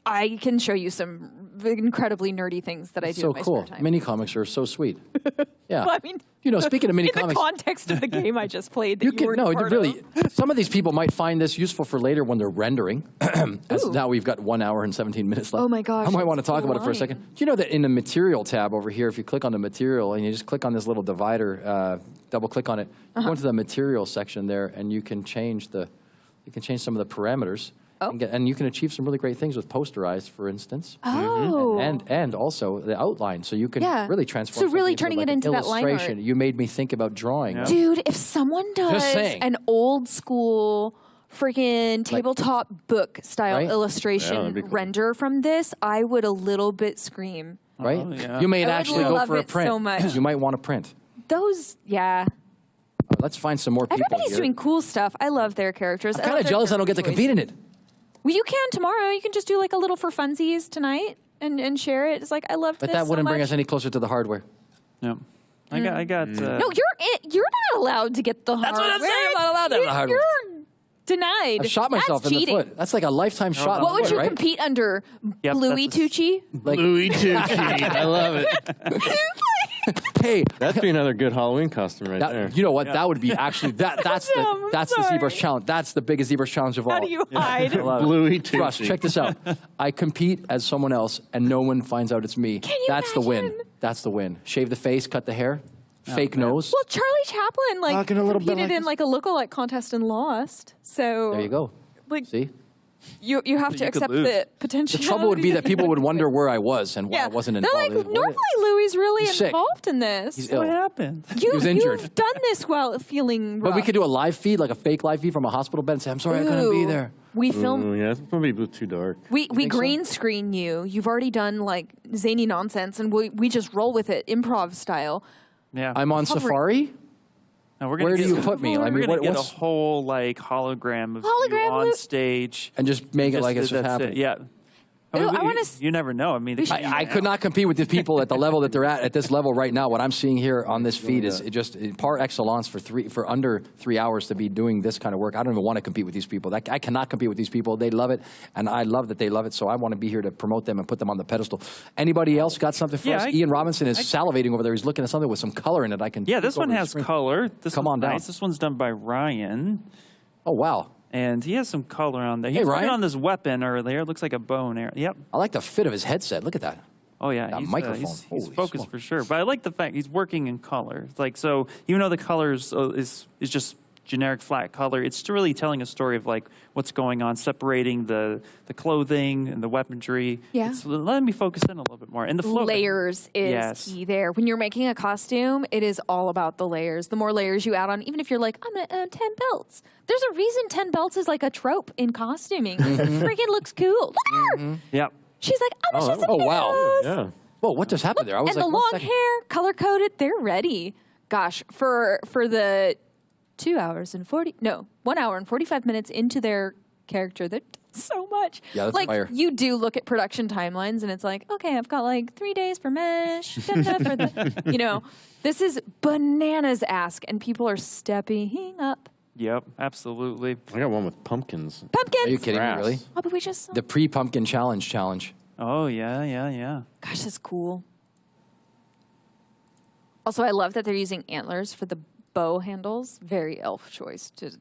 I can show you some incredibly nerdy things that I do
So
in my
cool.
spare time.
Mini comics are so sweet. Yeah.
Well, I mean,
you know, speaking of mini
in
comics,
the context of the game I just played, that you
can
weren't
no,
part
really.
of.
Some of these people might find this useful for later when they're rendering. As now we've got 1 hour and 17 minutes left.
Oh my gosh,
I might want to
it's
talk about it for a
flying.
second. Do you know that in the material tab over here, if you click on the material and you just click on this little divider, double click on it, go into the material section there, and you can change some of the parameters. And you can achieve some really great things with posterized, for instance.
Oh.
And also the outline, so you can
Yeah.
really transform.
So really
something
turning
like
it
an
into that line art.
illustration. You made me think about drawing.
Dude, if someone does
saying.
an old school freaking tabletop book style
Right?
illustration
Yeah, that'd be cool.
render from this, I would a little bit scream.
Right?
Oh, yeah.
You may
I would
actually go
love
for a
it
print.
so much.
You might want to print.
Those, yeah.
Let's find some more people
Everybody's
here.
doing cool stuff. I love their characters.
I'm kind of jealous I don't get to compete in it.
Well, you can tomorrow. You can just do like a little for funsies tonight and share it. It's like, I love
But
this
that wouldn't
so
bring
much.
us any closer to the hardware.
Yeah. I got.
No, you're not allowed to get the hardware.
what I'm saying.
I'm not allowed to have the hardware.
You're denied.
I shot myself
That's
in
cheating.
the foot. That's like a lifetime shot.
What
in
would
the
you
foot, right?
compete under?
Yep,
Bluey
that's
Tucci?
Like,
Louis Tucci. I love it.
Hey,
that'd be another good Halloween costume right there.
You know what? That would be actually that's the ZBrush challenge. That's the biggest ZBrush challenge of all.
How do you hide?
Bluey Tootsie.
Russ, check this out. I compete as someone else, and no one finds out it's me. That's the win. That's the win. Shave the face, cut the hair, fake nose.
Well, Charlie Chaplin
Talking a little bit
competed
like
in like a lookalike contest and lost. So
There you go.
Like,
See?
You have to accept the potential.
The trouble would be that people would wonder where I was and why I wasn't
They're
involved.
like, normally Louis really
He's sick.
involved in this.
He's ill.
What happened?
He was injured.
You've done this while feeling rough.
But we could do a live feed, like a fake live feed from a hospital bed and say, I'm sorry I couldn't be
Ooh.
there.
We film.
Ooh, yeah, it's probably too dark.
We
think so?
green screen you. You've already done like zany nonsense, and we just roll with it, improv style.
Yeah.
I'm on
Hovering.
Safari?
Now we're gonna
Where do
get-
you put me? I
We're
mean,
gonna get a
what's...
whole like hologram of you
Hologram
on
Lou-
stage
And just make it like it's just
that's
happening.
Yeah. I
Ooh,
mean,
I
we-
wanna
you never know. I mean,
I could not compete with the people at the level that they're at this level right now. What I'm seeing here on this feed is just par excellence for under 3 hours to be doing this kind of work. I don't even want to compete with these people. I cannot compete with these people. They love it, and I love that they love it, so I want to be here to promote them and put them on the pedestal. Anybody else got something for us? Ian Robinson is salivating over there. He's looking at something with some color in it. I can.
Yeah, this
peek
one
over the
has
screen.
color. This
Come
one's
on down.
nice. This one's done by Ryan.
Oh, wow.
And he has some color on there. He's
Hey,
working
Ryan.
on this weapon earlier. It looks like a bow and arrow. Yep.
I like the fit of his headset. Look at that.
Oh yeah,
That
he's,
microphone.
he's
Holy
focused
smoke.
for sure. But I like the fact he's working in color. It's like, so even though the colors is just generic flat color, it's really telling a story of like what's going on, separating the clothing and the weaponry.
Yeah.
It's letting me focus in a little bit more. And the flow.
Layers is
Yes.
key there. When you're making a costume, it is all about the layers. The more layers you add on, even if you're like, I'm going to add 10 belts. There's a reason 10 belts is like a trope in costuming. It freaking looks cool. Look at her.
Yep.
She's like, I'm going to show some
Oh, wow.
videos.
Yeah.
Whoa, what just happened there? I was
And
like,
the
1
long
second.
hair, color coded, they're ready. Gosh, for the 1 hour and 45 minutes into their character, they're so much.
Yeah, that's
like
fire.
you do look at production timelines and it's like, okay, I've got like 3 days for mesh, for the, this is bananas ask, and people are stepping up.
Yep. Absolutely.
I got one with pumpkins.
Pumpkins.
Are you kidding me,
Grass.
really?
Oh, but we just saw.
The pre-pumpkin challenge.
Oh yeah.
Gosh, that's cool. Also, I love that they're using antlers for the bow handles. Very elf choice to,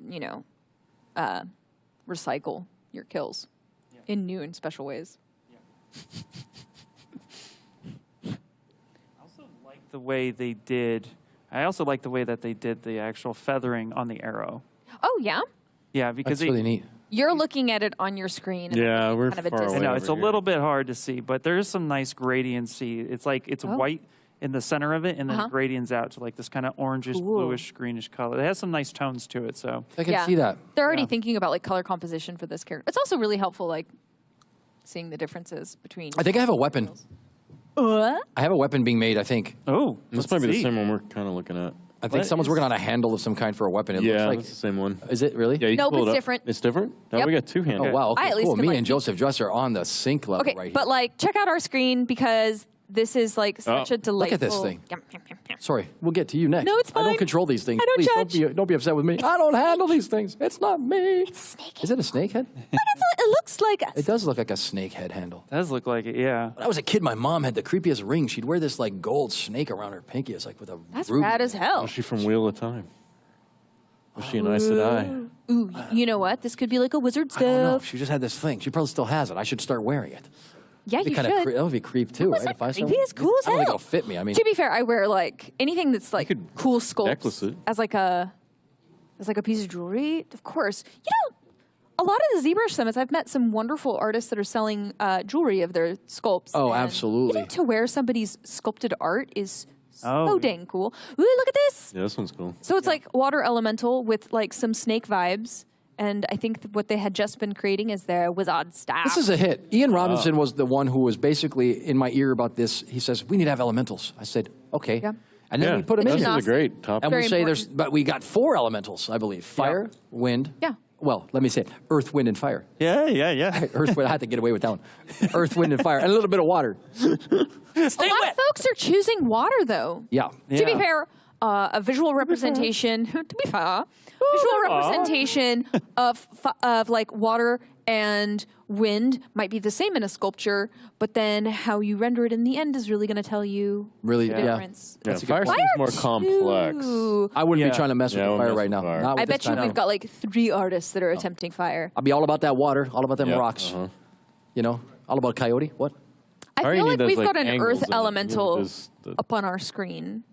recycle your kills in new and special ways.
I also like the way that they did the actual feathering on the arrow.
Oh, yeah?
Yeah, because
That's really neat.
You're looking at it on your screen. and
Yeah,
it's
we're
kind of a
far
distance.
I know
over
it's a
here.
little bit hard to see, but there is some nice gradiency. It's like it's
Oh.
white in the center of it, and then it gradients out to like this kind of orangish, bluish, greenish color. It has some nice tones to it. So
I can see that.
They're already thinking about like color composition for this character. It's also really helpful, like seeing the differences between.
I think I have a weapon. I have a weapon being made, I think.
Oh,
This might be the same one we're kind of looking at.
I think someone's working on a handle of some kind for a weapon. It
Yeah,
looks like
that's the same one.
Is it really?
Yeah, you
Nope,
can pull
it's
it up.
different.
It's different? No,
Yep.
we got two
Oh,
handles.
wow. Okay,
I at least
cool.
can,
Me
like,
and Joseph Dress are on the sync level
Okay,
right here.
but like check out our screen because this is like such a delightful.
Look at this thing. Sorry, we'll get to you next.
No, it's
I
fine.
don't control these things.
I don't
Please
judge.
don't be upset with me. I don't handle these things. It's not me. It's a snake. Is it a snake head?
But it looks like
It does look like a snake head handle.
does look like it. Yeah.
When I was a kid, my mom had the creepiest ring. She'd wear this like gold snake around her pinky. It's like with a
that's
ruby.
rad as hell.
Was she from Wheel of Time? Was she an Aes Sedai?
Ooh, you know what? This could be like a wizard
I don't know.
stuff.
She just had this thing. She probably still has it. I should start wearing it.
Yeah,
That'd
you
be kinda
should.
that would be creep too, right? If I saw
Creepy is cool as
I don't think
hell.
it'll fit me. I mean,
To be fair, I wear like anything that's like cool
necklace
sculpts
it.
as like a piece of jewelry. Of course, a lot of the ZBrush summits, I've met some wonderful artists that are selling jewelry of their sculpts.
Oh,
and
absolutely.
Getting to wear somebody's sculpted art is so
Oh.
dang cool. Ooh, look at this.
Yeah, this one's cool.
So it's like water elemental with like some snake vibes. And I think what they had just been creating is their wizard staff.
this is a hit. Ian Robinson was the one who was basically in my ear about this. He says, we need to have elementals. I said, okay.
Yeah.
And then
Yeah,
we put them in
this
here.
is a great topic.
And
Very
we say
important.
but we got 4 elementals, I believe. Fire, wind.
Yeah.
Well, let me say it. Earth, wind, and fire.
Yeah.
Earth, wind, I had to get away with that one. Earth, wind, and fire. And a little bit of water.
A lot of folks are choosing water though.
Yeah.
To be fair, a visual representation. To be fair, visual representation of like water And wind might be the same in a sculpture, but then how you render it in the end is really going to tell you
really
the difference.
Yeah, fire seems more complex.
I wouldn't be trying to mess with the fire right now. Not with
I
this
bet you
kind of-
we've got like 3 artists that are attempting fire.
I'll be all about that water, all about them rocks. You know, all about coyote. What?
I feel like we've got an earth elemental up on our screen.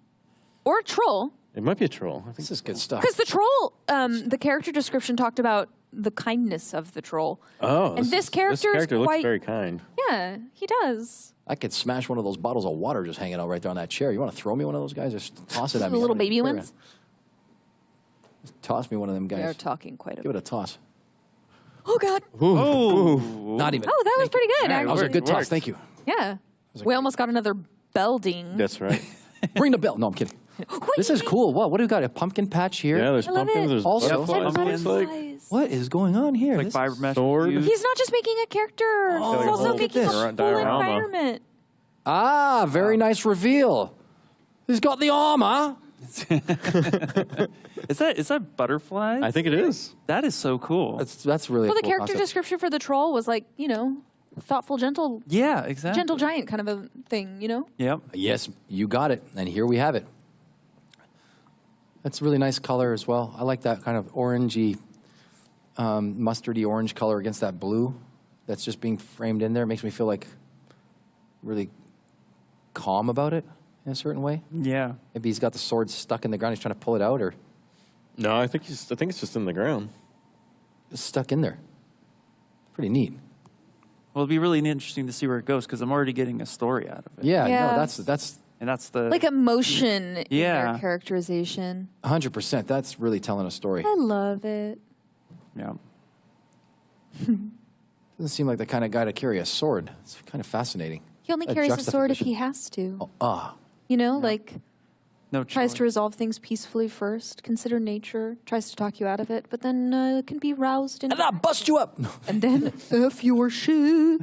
Or a troll.
It might be a troll. I think
this is good stuff.
Because the troll, the character description talked about the kindness of the troll.
Oh,
and this character is
looks
quite,
very kind.
Yeah, he does.
I could smash one of those bottles of water just hanging out right there on that chair. You want to throw me one of those guys? Just toss it at
The
me.
little baby ones?
Just toss me one of them guys.
They're talking quite a
Give it a toss.
Oh, God.
Not even.
Oh, that was pretty good,
That was a
actually.
good toss. Thank you.
Yeah. We almost got another bell ding.
That's right.
Bring the bell. No, I'm kidding. This is cool. What do we got? A pumpkin patch here?
Yeah, there's
I love
pumpkins.
it.
There's
Also-
butterflies. Looks like.
What is going on here?
Like
This-
fiber mesh.
Sword.
He's not just making a character. He's also
look at
making a
this.
full
Diorama.
environment.
Ah, very nice reveal. He's got the armor.
Is that butterflies?
I think it is.
That is so cool.
That's really
Well,
a
the
cool
character
concept.
description for the troll was like, you know, thoughtful, gentle,
Yeah, exactly.
gentle giant kind of a thing, you know?
Yep.
Yes, you got it. And here we have it. That's a really nice color as well. I like that kind of orangey, mustardy orange color against that blue that's just being framed in there. It makes me feel like really calm about it in a certain way.
Yeah.
Maybe he's got the sword stuck in the ground. He's trying to pull it out, or
No, I think it's just in the ground.
it's stuck in there. Pretty neat.
Well, it'll be really interesting to see where it goes because I'm already getting a story out of it.
Yeah,
Yeah.
no, that's
And that's the
Like emotion in
Yeah.
their characterization.
100%. That's really telling a story.
I love it.
yeah.
Doesn't seem like the kind of guy to carry a sword. It's kind of fascinating.
He only carries a sword if he has to. You know, like
No
tries
choice.
to resolve things peacefully first, consider nature, tries to talk you out of it, but then can be roused in.
And I'll bust you up.
And then F your shit.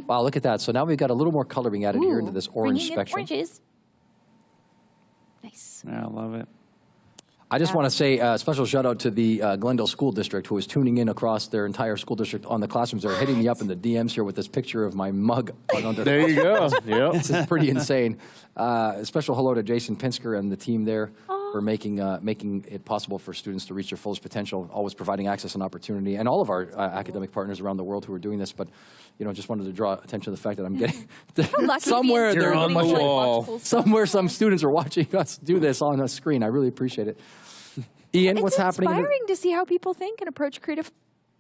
Wow, look at that. So now we've got a little more color being added here into this orange
Bringing in
spectrum.
oranges. Nice.
Yeah, I love it.
I just want to say a special shout out to the Glendale School District who is tuning in across their entire school district on the classrooms. They're hitting me up in the DMs here with this picture of my mug. Under
There you go. Yep.
This is pretty insane. A special hello to Jason Pinsker and the team there for making it possible for students to reach their fullest potential, always providing access and opportunity, and all of our academic partners around the world who are doing this. But just wanted to draw attention to the fact that I'm getting somewhere
You're
there
on the wall.
somewhere some students are watching us do this on a screen. I really appreciate it. Ian, what's happening?
It's inspiring to see how people think and approach creative.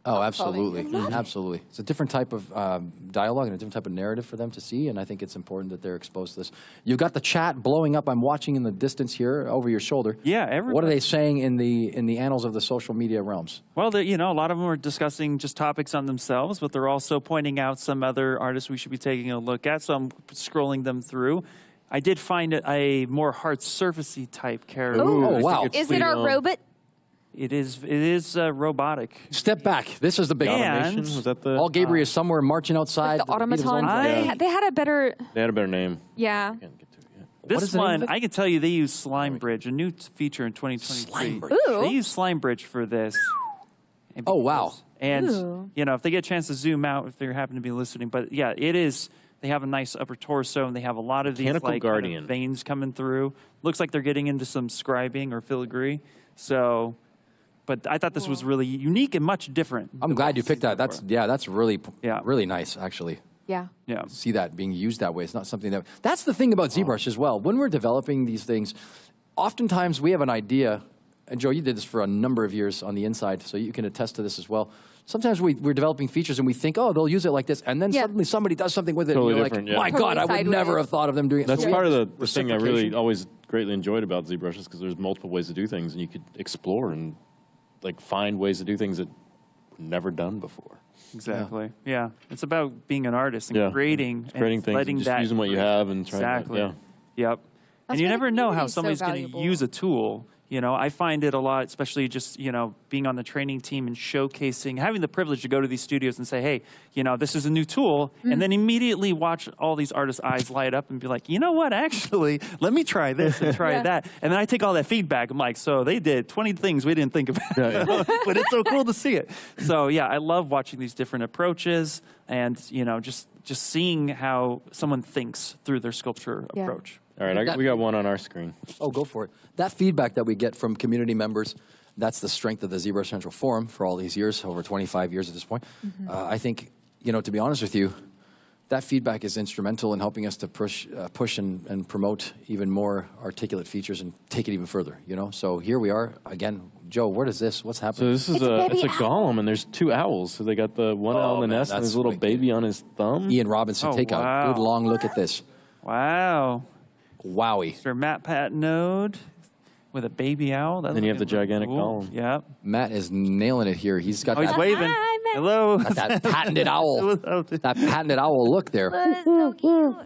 Oh, absolutely.
I love it.
Absolutely. It's a different type of dialogue and a different type of narrative for them to see, and I think it's important that they're exposed to this. You've got the chat blowing up. I'm watching in the distance here over your shoulder.
Yeah,
What are they saying in the annals of the social media realms?
Well, a lot of them are discussing just topics on themselves, but they're also pointing out some other artists we should be taking a look at. So I'm scrolling them through. I did find a more hard surfacey type character.
Oh, wow.
Is it our robot?
It is robotic.
Step back. This is the big
And-
Was that the?
All Gabriel is somewhere marching outside.
The automaton. They had a better.
They had a better name.
Yeah.
This
is the name
one,
of it?
I can tell you they use Slime Bridge, a new feature in 2023.
Ooh.
They use Slime Bridge for this.
Oh, wow.
And,
Ooh.
if they get a chance to zoom out, if they happen to be listening, but yeah, it is. They have a nice upper torso, and they have a lot of these
Mechanical
like kind of
Guardian.
veins coming through. Looks like they're getting into some scribing or filigree. So, but I thought this was really unique and much different.
I'm glad you picked that. That's really
Yeah.
really nice, actually.
Yeah.
Yeah.
See that being used that way. It's not something that's the thing about ZBrush as well. When we're developing these things, oftentimes we have an idea, and Joe, you did this for a number of years on the inside, so you can attest to this as well. Sometimes we're developing features and we think, oh, they'll use it like this, and then suddenly somebody does something with it,
Totally
and you're
different,
like,
yeah.
my God, I would
Totally
never
sideways.
have thought of them doing it.
That's
So
part of the thing I really
reciprocation.
always greatly enjoyed about ZBrush is because there's multiple ways to do things, and you could explore and like find ways to do things that were never done before.
Exactly. Yeah. It's about being an artist and creating
things,
letting
and just
that
using what you have and trying
exactly.
to,
Yep.
That's
and you
why
never
the
know how
community's so
somebody's going to
valuable.
use a tool. You know, I find it a lot, especially just, you know, being on the training team and showcasing, having the privilege to go to these studios and say, hey, you know, this is a new tool, and then immediately watch all these artists' eyes light up and be like, you know what, actually, let me try this and try that. And then I take all that feedback. I'm like, so they did 20 things we didn't think about, but it's so cool to see it. So yeah, I love watching these different approaches and, you know, just seeing how someone thinks through their sculpture approach.
All right, we got one on our screen.
Oh, go for it. That feedback that we get from community members, that's the strength of the ZBrush Central Forum for all these years, over 25 years at this point. I think, you know, to be honest with you, that feedback is instrumental in helping us to push and promote even more articulate features and take it even further, you know? So here we are, again, Joe, what is this? What's happening?
So this is it's a golem, and there's 2 owls. So they got the one owl in the nest and his little baby on his thumb.
Ian Robinson, take a good long look at this.
Wow.
Wowie.
Mr. Matt Patnode with a baby owl.
Then you have the gigantic golem.
Yep.
Matt is nailing it here. He's got
he's waving. Hello.
That patented owl. That patented owl look there.
So cute.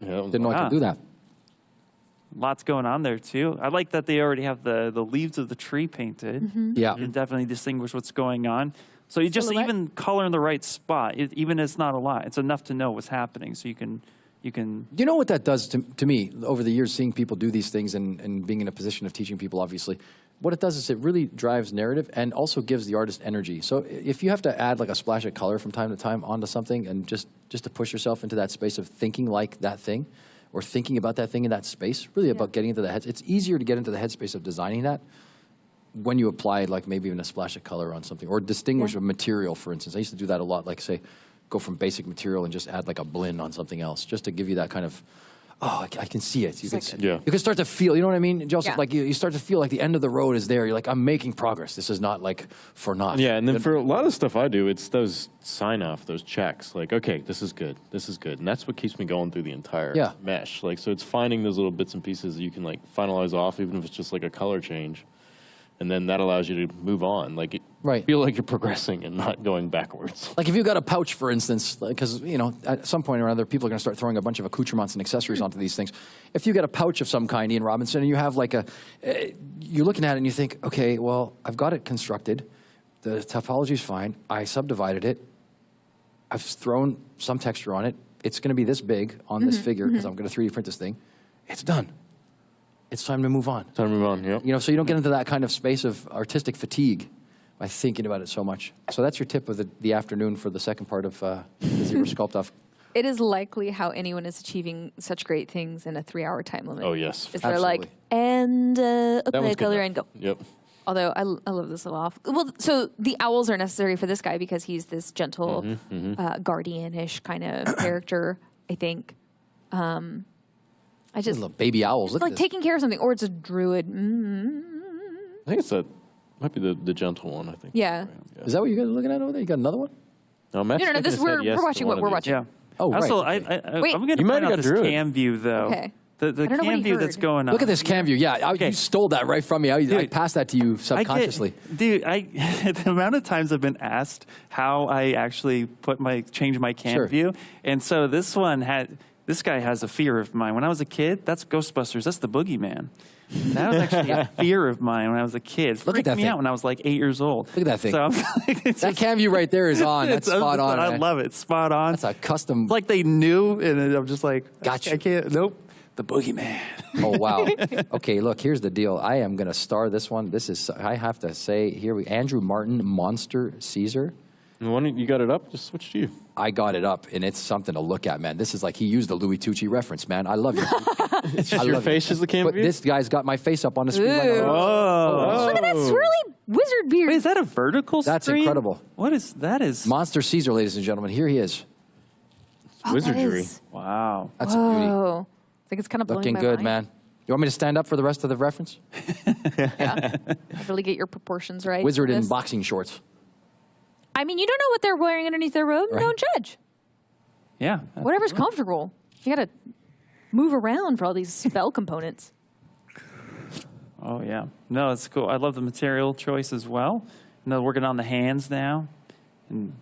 Didn't know I could do that.
Lots going on there, too. I like that they already have the leaves of the tree painted.
Yeah.
You can definitely distinguish what's going on. So you just even color in the right spot, even if it's not a lot, it's enough to know what's happening. So you can.
You know what that does to me over the years, seeing people do these things and being in a position of teaching people, obviously, what it does is it really drives narrative and also gives the artist energy. So if you have to add like a splash of color from time to time onto something and just to push yourself into that space of thinking like that thing or thinking about that thing in that space, really about getting into the head. It's easier to get into the headspace of designing that when you apply like maybe even a splash of color on something or distinguish a material, for instance. I used to do that a lot, like say, go from basic material and just add like a blend on something else, just to give you that kind of, oh, I can see it. You can start to feel, you know what I mean, Joseph? Like you start to feel like the end of the road is there. You're like, I'm making progress. This is not like for naught.
Yeah, and then for a lot of stuff I do, it's those sign-off, those checks. Like, okay, this is good, and that's what keeps me going through the entire mesh. Like, so it's finding those little bits and pieces that you can like finalize off, even if it's just like a color change. And then that allows you to move on. Like, feel like you're progressing and not going backwards.
Like if you've got a pouch, for instance, because, you know, at some point or other, people are going to start throwing a bunch of accoutrements and accessories onto these things. If you get a pouch of some kind, Ian Robinson, and you have like you're looking at it and you think, okay, well, I've got it constructed. The topology's fine. I subdivided it. I've thrown some texture on it. It's going to be this big on this figure because I'm going to 3D print this thing. It's done. It's time to move on.
Yep.
You know, so you don't get into that kind of space of artistic fatigue by thinking about it so much. So that's your tip of the afternoon for the second part of the ZBrush Sculpt-Off.
It is likely how anyone is achieving such great things in a 3-hour time limit.
Oh, yes.
Is they're like, and apply color and go.
Yep.
Although I love this little off. Well, so the owls are necessary for this guy because he's this gentle, guardian-ish kind of character, I think. I just
little baby owls.
It's like taking care of something, or it's a druid.
I think might be the gentle one. I think.
Yeah.
Is that what you guys are looking at over there? You got another one?
No,
no. This we're watching what we're watching.
Yeah.
Oh, right.
Also,
Wait.
I'm going to point out this cam view though.
Okay.
The cam view that's going on.
Look at this cam view. Yeah, you stole that right from me. I passed that to you subconsciously.
The amount of times I've been asked how I actually change my cam view, and so this guy has a fear of mine. When I was a kid, that's Ghostbusters. That's the boogeyman. That was actually a fear of mine when I was a kid. It freaked me out when I was like 8 years old.
Look at that thing.
So
that cam view right there is on. That's spot on.
I love it. It's spot on.
That's a custom.
It's like they knew, and I'm just like,
gotcha.
I can't. Nope. The boogeyman.
Oh, wow. Okay, look, here's the deal. I am going to star this one. This is, I have to say, Andrew Martin, Monster Caesar.
You got it up? Just switch to you.
I got it up, and it's something to look at, man. This is like he used the Louis Tucci reference, man. I love you.
Your face is the camera view?
This guy's got my face up on the screen. Right now.
Oh.
Look at that swirly wizard beard.
Wait, is that a vertical screen?
That's incredible.
What is that?
Monster Caesar, ladies and gentlemen. Here he is.
Wizardry.
Wow.
That's a beauty.
I think it's kind of blowing
looking
my
good,
mind.
man. You want me to stand up for the rest of the reference?
Yeah. Really get your proportions right.
Wizard in boxing shorts.
I mean, you don't know what they're wearing underneath their robe.
Right.
Don't judge.
Yeah.
Whatever's comfortable. You got to move around for all these spell components.
Oh, yeah. No, it's cool. I love the material choice as well. You know, working on the hands now. And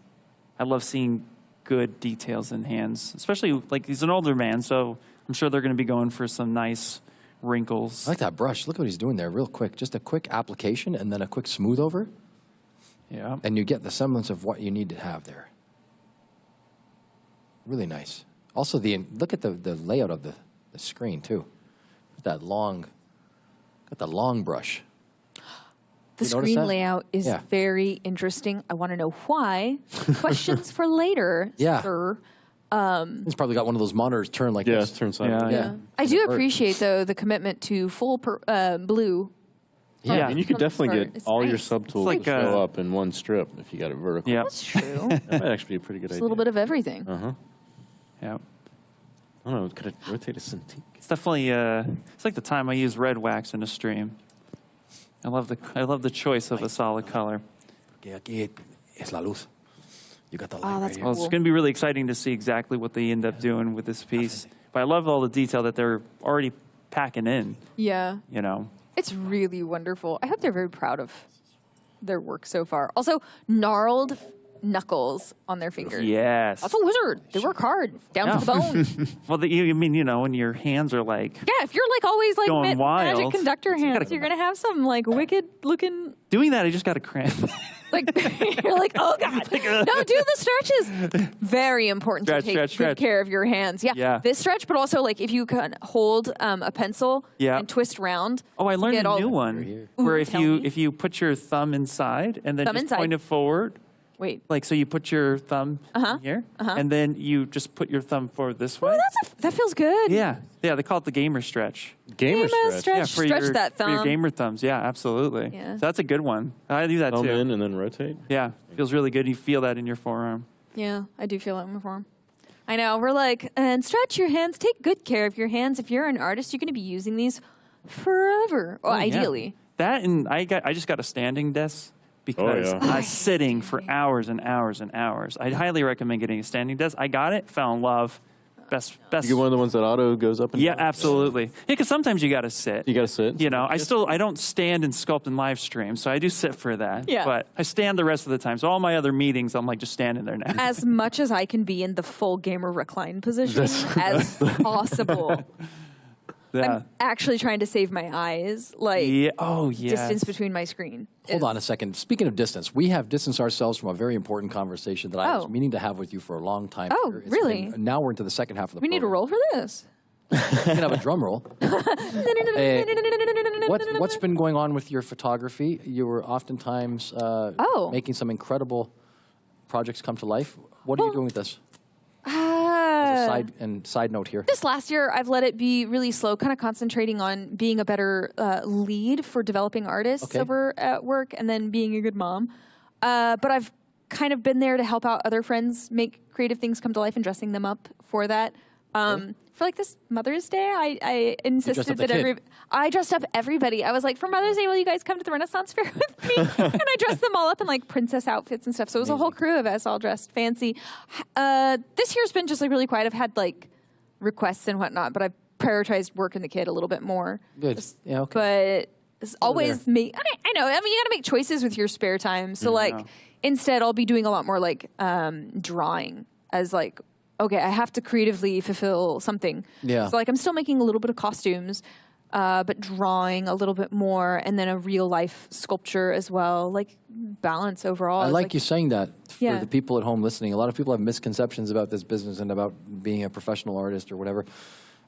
I love seeing good details in hands, especially like he's an older man, so I'm sure they're going to be going for some nice wrinkles.
I like that brush. Look what he's doing there real quick. Just a quick application and then a quick smooth over.
Yeah.
And you get the semblance of what you need to have there. Really nice. Also, look at the layout of the screen, too. That long, got the long brush.
The screen layout is very interesting. I want to know why. Questions for later, sir.
He's probably got one of those monitors turned like this.
Yeah, turn sideways.
Yeah.
I do appreciate, though, the commitment to full blue.
Yeah, and you could definitely get all your subtools
like
to show up in one strip if you got it vertical.
Yeah,
that's true.
That might actually be a pretty good idea.
A little bit of everything.
Yeah.
I don't know, could it rotate a Cintiq?
It's definitely it's like the time I use red wax in a stream. I love the choice of a solid color.
Aquí es la luz. You got the light
Oh,
right
that's
here.
Well, it's going to be really exciting to see exactly what they end up doing with this piece. But I love all the detail that they're already packing in.
Yeah.
You know.
It's really wonderful. I hope they're very proud of their work so far. Also, gnarled knuckles on their fingers.
Yes.
That's a wizard. They work hard, down to the bone.
Well, I mean, you know, when your hands are like
Yeah, if you're like always like
going wild,
magic conductor hands, you're gonna have some like wicked looking.
doing that, I just got to cramp.
Like you're like, oh god, no, do the stretches. Very important to take good care of your hands. Yeah, this stretch, but also like if you can hold a pencil and twist round.
Oh, I learned a new one where if you put your thumb inside and then just point it forward.
Wait.
Like, so you put your thumb here, and then you just put your thumb forward this way.
Oh, that feels good.
Yeah. Yeah, they call it the gamer stretch.
Gamer stretch?
Yeah, for
Stretch
your,
that
for your
thumb.
gamer thumbs. Yeah, absolutely.
Yeah.
So that's a good one. I do that
Thumb
too.
in and then rotate?
Yeah, feels really good. You feel that in your forearm.
Yeah, I do feel that in my forearm. I know. We're like, and stretch your hands. Take good care of your hands. If you're an artist, you're going to be using these forever. Well, ideally.
That and I just got a standing desk. Because I was sitting for hours and hours and hours. I'd highly recommend getting a standing desk. I got it, fell in love. Best.
You get one of the ones that auto goes up and down?
Absolutely. Yeah, because sometimes you got to sit.
You got to sit.
You know, I don't stand and sculpt and live stream, so I do sit for that.
Yeah.
But I stand the rest of the time. So all my other meetings, I'm like just standing there now.
As much as I can be in the full gamer recline position as possible. I'm actually trying to save my eyes, like distance between my screen.
Hold on a second. Speaking of distance, we have distanced ourselves from a very important conversation that I was meaning to have with you for a long time.
Oh, really?
Now we're into the second half of the
We need a roll for this.
You can have a drum roll. What's been going on with your photography? You were oftentimes making some incredible projects come to life. What are you doing with this? As a side note here.
This last year, I've let it be really slow, kind of concentrating on being a better lead for developing artists over at work and then being a good mom. But I've kind of been there to help out other friends make creative things come to life and dressing them up for that. For like this Mother's Day, I insisted that I dressed up everybody. I was like, for Mother's Day, will you guys come to the Renaissance Fair with me? And I dressed them all up in like princess outfits and stuff. So it was a whole crew of us all dressed fancy. This year's been just like really quiet. I've had like requests and whatnot, but I've prioritized work and the kid a little bit more.
Good. Yeah, okay.
But it's always me. I know. I mean, you got to make choices with your spare time. So like instead, I'll be doing a lot more like drawing as like, okay, I have to creatively fulfill something.
Yeah.
So like I'm still making a little bit of costumes, but drawing a little bit more, and then a real life sculpture as well. Like balance overall.
I like you saying that for the people at home listening. A lot of people have misconceptions about this business and about being a professional artist or whatever.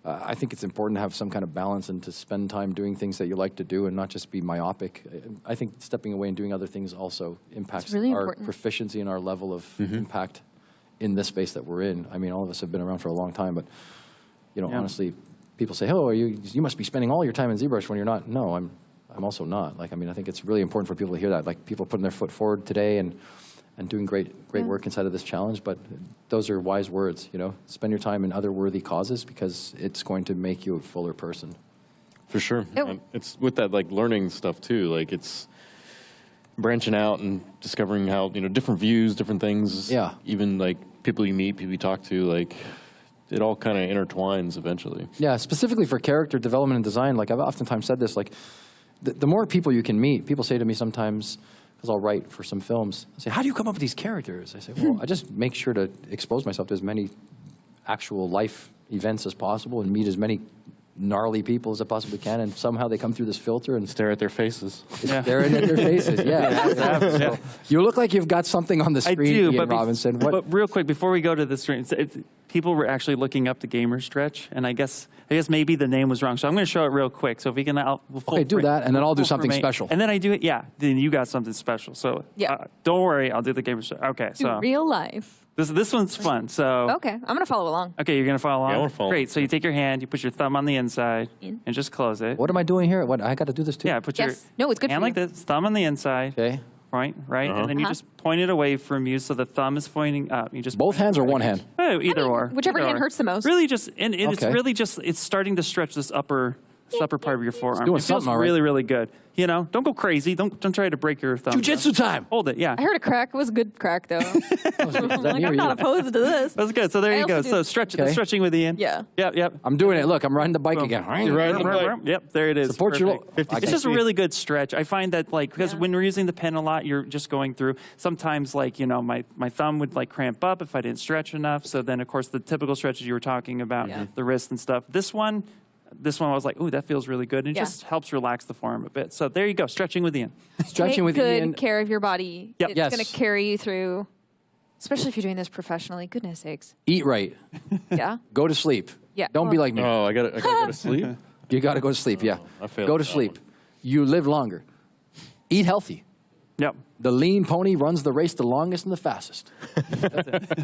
I think it's important to have some kind of balance and to spend time doing things that you like to do and not just be myopic. I think stepping away and doing other things also impacts
really
our
important.
proficiency and our level of impact in this space that we're in. I mean, all of us have been around for a long time, but you know, honestly, people say, "Oh, you must be spending all your time in ZBrush when you're not." No, I'm also not. Like, I mean, I think it's really important for people to hear that. Like, people putting their foot forward today and doing great work inside of this challenge. But those are wise words. You know, spend your time in other worthy causes because it's going to make you a fuller person.
For sure. It's with that like learning stuff too. Like it's branching out and discovering how, different views, different things.
Yeah.
Even like people you meet, people you talk to, like it all kind of intertwines eventually.
Yeah, specifically for character development and design, like I've oftentimes said this, like the more people you can meet, people say to me sometimes, because I'll write for some films, I say, how do you come up with these characters? I say, well, I just make sure to expose myself to as many actual life events as possible and meet as many gnarly people as I possibly can, and somehow they come through this filter and
stare at their faces.
Staring at their faces. Yeah. So you look like you've got something on the screen,
I do,
Ian Robinson.
But real quick, before we go to the screen, people were actually looking up the gamer stretch, and I guess maybe the name was wrong. So I'm going to show it real quick. So if we can,
okay, do that, and then I'll do something special.
And then I do it. Yeah, then you got something special. So don't worry, I'll do the gamer stretch. Okay, so
real life.
This one's fun. So
okay, I'm going to follow along.
Okay, you're going to follow along.
Yeah, I want to follow.
Great. So you take your hand, you put your thumb on the inside, and just close it.
What am I doing here? What I got to do this too?
Yeah, put your
No, it's good
hand
for
like this, thumb on the inside.
Okay.
Right, and then you just point it away from you, so the thumb is pointing up. You just
both hands or one hand?
Oh, either or.
Whichever hand hurts the most.
Really, just and it's really just it's starting to stretch this upper part of your forearm.
Doing
it feels
something,
really, really good. You know, don't go crazy. Don't try to break your thumb.
Jiu-jitsu time.
Hold it. Yeah.
I heard a crack. It was a good crack though. I'm not opposed to this.
That's good. So there you go. So stretching with Ian.
Yeah.
Yep.
I'm doing it. Look, I'm riding the bike again.
You're riding the bike.
Yep, there it is.
Support your.
It's just a really good stretch. I find that because when we're using the pen a lot, you're just going through. Sometimes my thumb would cramp up if I didn't stretch enough. So then of course the typical stretches you were talking about, the wrist and stuff. This one I was like, ooh, that feels really good. And it just helps relax the forearm a bit. So there you go, stretching with Ian.
Stretching with Ian.
Take good care of your body.
Yep.
It's going to carry you through, especially if you're doing this professionally. Goodness sakes.
Eat right.
Yeah.
Go to sleep.
Yeah.
Don't be like me.
Oh, I gotta go to sleep?
You got to go to sleep, yeah.
I failed
Go to
that
sleep.
one.
You live longer. Eat healthy.
Yep.
The lean pony runs the race the longest and the fastest.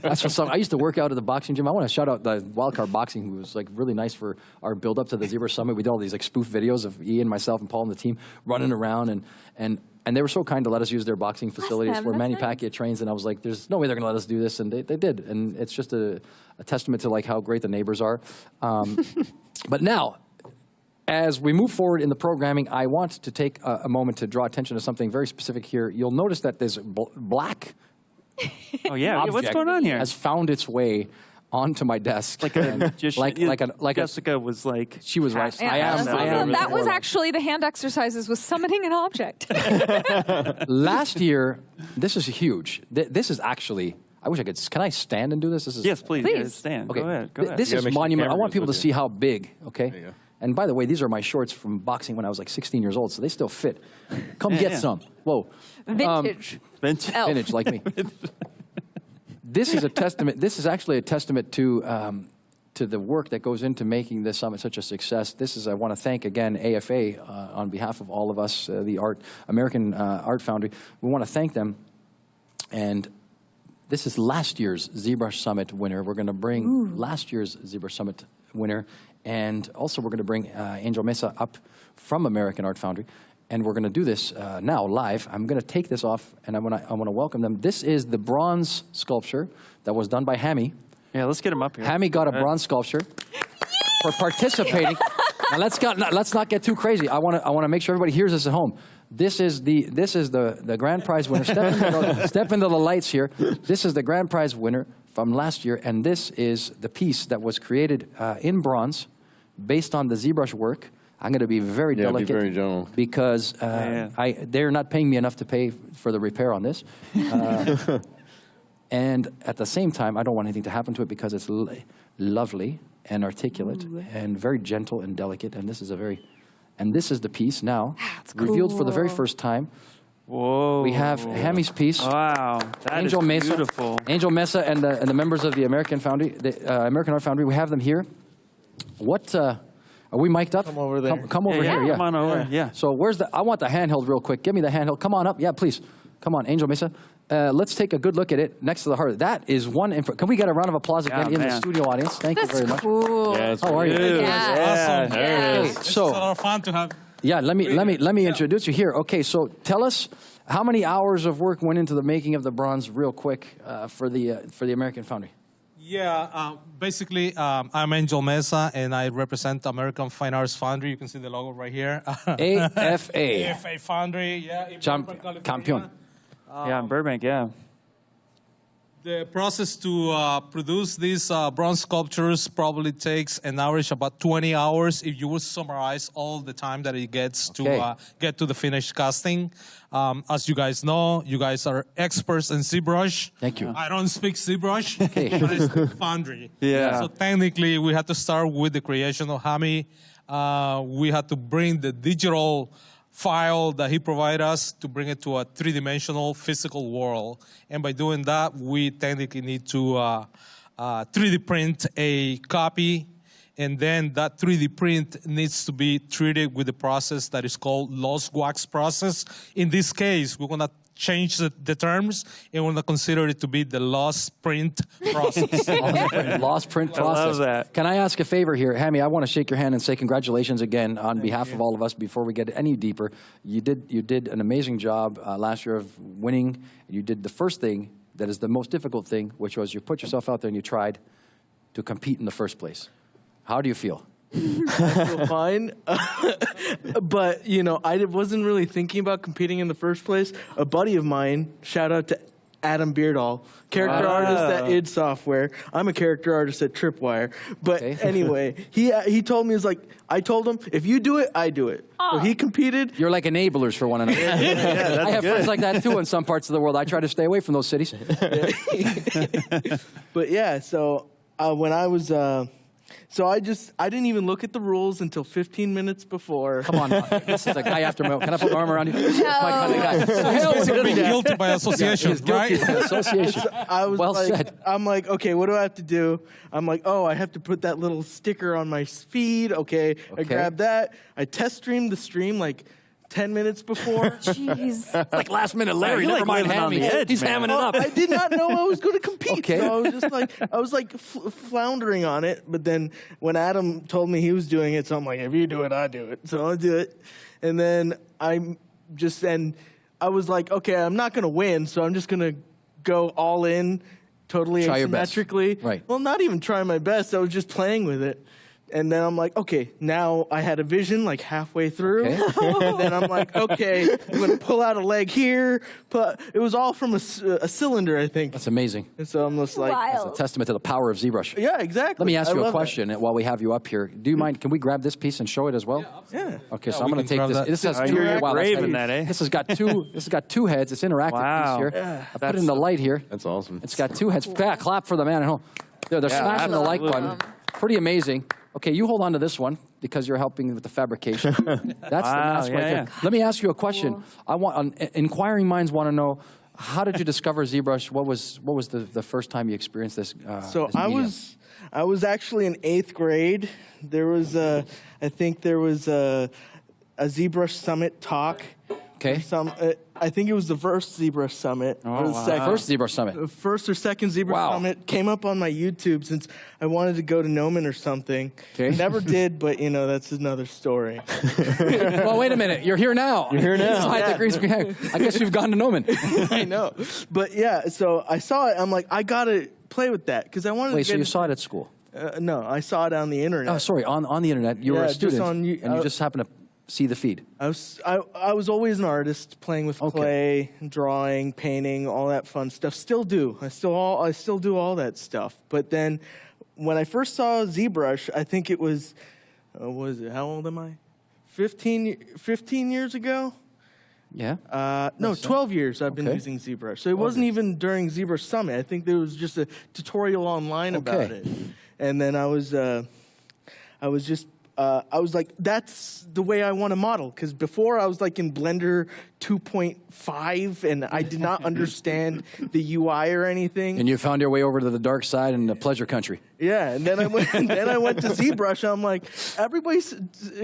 That's for some. I used to work out at the boxing gym. I want to shout out the Wildcard Boxing, who was really nice for our build up to the ZBrush Summit. We did all these spoof videos of Ian, myself, and Paul and the team running around, and they were so kind to let us use their boxing facilities where Manny Pacquiao trains. And I was like, "There's no way they're going to let us do this," and they did. And it's just a testament to how great the neighbors are. But now, as we move forward in the programming, I want to take a moment to draw attention to something very specific here. You'll notice that this black
Oh yeah, what's going on here?
has found its way onto my desk.
Jessica was like,
she was right. I am.
That was actually the hand exercises was summoning an object.
Last year, this is huge. This is actually. I wish I could. Can I stand and do this? This is.
Yes, please.
Please.
Yeah, stand.
Okay.
Go ahead.
This is monumental. I want people to see how big. Okay.
There you go.
And by the way, these are my shorts from boxing when I was 16 years old, so they still fit. Come get some. Whoa.
Vintage.
Vintage, like me. This is a testament. This is actually a testament to the work that goes into making this summit such a success. I want to thank again AFA on behalf of all of us, the American Art Foundry. We want to thank them. And this is last year's ZBrush Summit winner. We're going to bring last year's ZBrush Summit winner, and also we're going to bring Angel Mesa up from American Art Foundry. And we're going to do this now live. I'm going to take this off, and I want to welcome them. This is the bronze sculpture that was done by Hammy.
Yeah, let's get him up here.
Hammy got a bronze sculpture for participating. Now let's not get too crazy. I want to make sure everybody hears this at home. This is the grand prize winner. Step into the lights here. This is the grand prize winner from last year, and this is the piece that was created in bronze, based on the ZBrush work. I'm going to be very delicate,
be very gentle,
because they're not paying me enough to pay for the repair on this. And at the same time, I don't want anything to happen to it because it's lovely and articulate and very gentle and delicate. And this is this is the piece now revealed for the very first time.
Whoa!
We have Hammy's piece.
Wow, that is beautiful.
Angel Mesa and the members of the American Foundry, the American Art Foundry. We have them here. What? Are we mic'd up?
Come over there.
Come over here. Yeah.
Come on over. Yeah.
So I want the handheld real quick. Give me the handheld. Come on up. Yeah, please. Come on, Angel Mesa. Let's take a good look at it next to the heart. That is one. Can we get a round of applause again in the studio audience? Thank you very much.
Cool.
Yeah,
how are you?
Yeah.
Awesome.
There it is.
It's a lot of fun to have.
Yeah, let me introduce you here. Okay, so tell us how many hours of work went into the making of the bronze, real quick, for the American Foundry.
Yeah, basically, I'm Angel Mesa, and I represent American Fine Arts Foundry. You can see the logo right here.
AFA.
AFA Foundry, yeah. In Burbank, California.
Campeón.
Yeah, in Burbank, yeah.
The process to produce these bronze sculptures probably takes an average about 20 hours if you would summarize all the time that it gets to get to the finished casting. As you guys know, you guys are experts in ZBrush.
Thank you.
I don't speak ZBrush,
Okay.
but I speak Foundry.
Yeah.
So technically, we had to start with the creation of Hammy. we had to bring the digital file that he provided us to bring it to a three-dimensional physical world. And by doing that, we technically need to 3D print a copy, and then that 3D print needs to be treated with the process that is called lost wax process. In this case, we're gonna change the terms, and we're gonna consider it to be the lost print process.
Lost print process.
I love that.
Can I ask a favor here? Hammy, I want to shake your hand and say congratulations again on behalf of all of us before we get any deeper. You did an amazing job last year of winning. You did the first thing that is the most difficult thing, which was you put yourself out there and you tried to compete in the first place. How do you feel?
I feel fine. But, you know, I wasn't really thinking about competing in the first place. A buddy of mine, shout out to Adam Beardall, character artist at id Software. I'm a character artist at Tripwire. But anyway, he told me, I told him, if you do it, I do it. So he competed.
You're like enablers for one another. I have friends like that too in some parts of the world. I try to stay away from those cities.
But yeah, so when I was... So I didn't even look at the rules until 15 minutes before.
Come on, this is a guy after me. Can I put my arm around you?
No.
My kind of guy.
So he's basically guilty by association,
He's guilty by association.
So I was
well
like,
said.
I'm like, okay, what do I have to do? I'm like, oh, I have to put that little sticker on my feed. Okay. I grabbed that. I test streamed the stream like 10 minutes before.
Jeez.
Like last minute Larry, never mind Hammy. He's hamming it up.
I did not know I was going to compete.
Okay.
So I was like floundering on it. But then when Adam told me he was doing it, so I'm like, if you do it, I do it. So I'll do it. And then I was like, okay, I'm not going to win, so I'm just going to go all in, totally
Try your best.
asymmetrically.
Right.
Well, not even trying my best. I was just playing with it. And then I'm like, okay, now I had a vision like halfway through.
Okay.
And then I'm like, okay, I'm going to pull out a leg here. But it was all from a cylinder, I think.
That's amazing.
And so I'm just like...
That's a testament to the power of ZBrush.
Yeah, exactly.
Let me ask
I
you a
love
question while we have you up here. Do you mind, can we grab this piece and show it as well?
Yeah.
Okay, so
Yeah,
I'm
we
going to
can
take
grab
this.
that.
This has two.
You're
wow,
brave in
that's heavy.
that, eh?
This has got two heads. It's interactive
Wow.
piece here.
Yeah,
I put it in the light here.
That's awesome.
It's got two heads. Yeah, clap for the man at home. They're smashing the like button. Pretty amazing. Okay, you hold on to this one because you're helping with the fabrication. That's the mask right there. Let me ask you a question. Cool. Inquiring minds want to know, how did you discover ZBrush? What was the first time you experienced this?
So
this
I was actually in 8th grade. There was I think there was a ZBrush Summit talk.
Okay.
I think it was the first ZBrush Summit.
Oh, wow. First ZBrush Summit.
First or second ZBrush Summit came up on my YouTube since I wanted to go to Nomen or something.
Okay.
Never did, but you know, that's another story.
Well, wait a minute. You're here now.
You're here now.
Inside the green screen. I guess you've gone to Nomen.
I know. But yeah, so I saw it. I'm like, I got to play with that because I wanted to
Wait,
get
so you saw it at school?
No, I saw it on the internet.
Oh, sorry, on the internet. You were a
just
student,
on
and you just happened to see the feed.
I was always an artist, playing with clay, drawing, painting, all that fun stuff. Still do. I still do all that stuff. But then, when I first saw ZBrush, I think it was, what is it? How old am I? 15 years ago.
Yeah.
No, 12 years I've been using ZBrush. So it wasn't even during ZBrush Summit. I think there was just a tutorial online about it. And then I was like, that's the way I want to model. Because before I was like in Blender 2.5 and I did not understand the UI or anything.
And you found your way over to the dark side in the pleasure country.
Yeah, and then I went to ZBrush. I'm like, everybody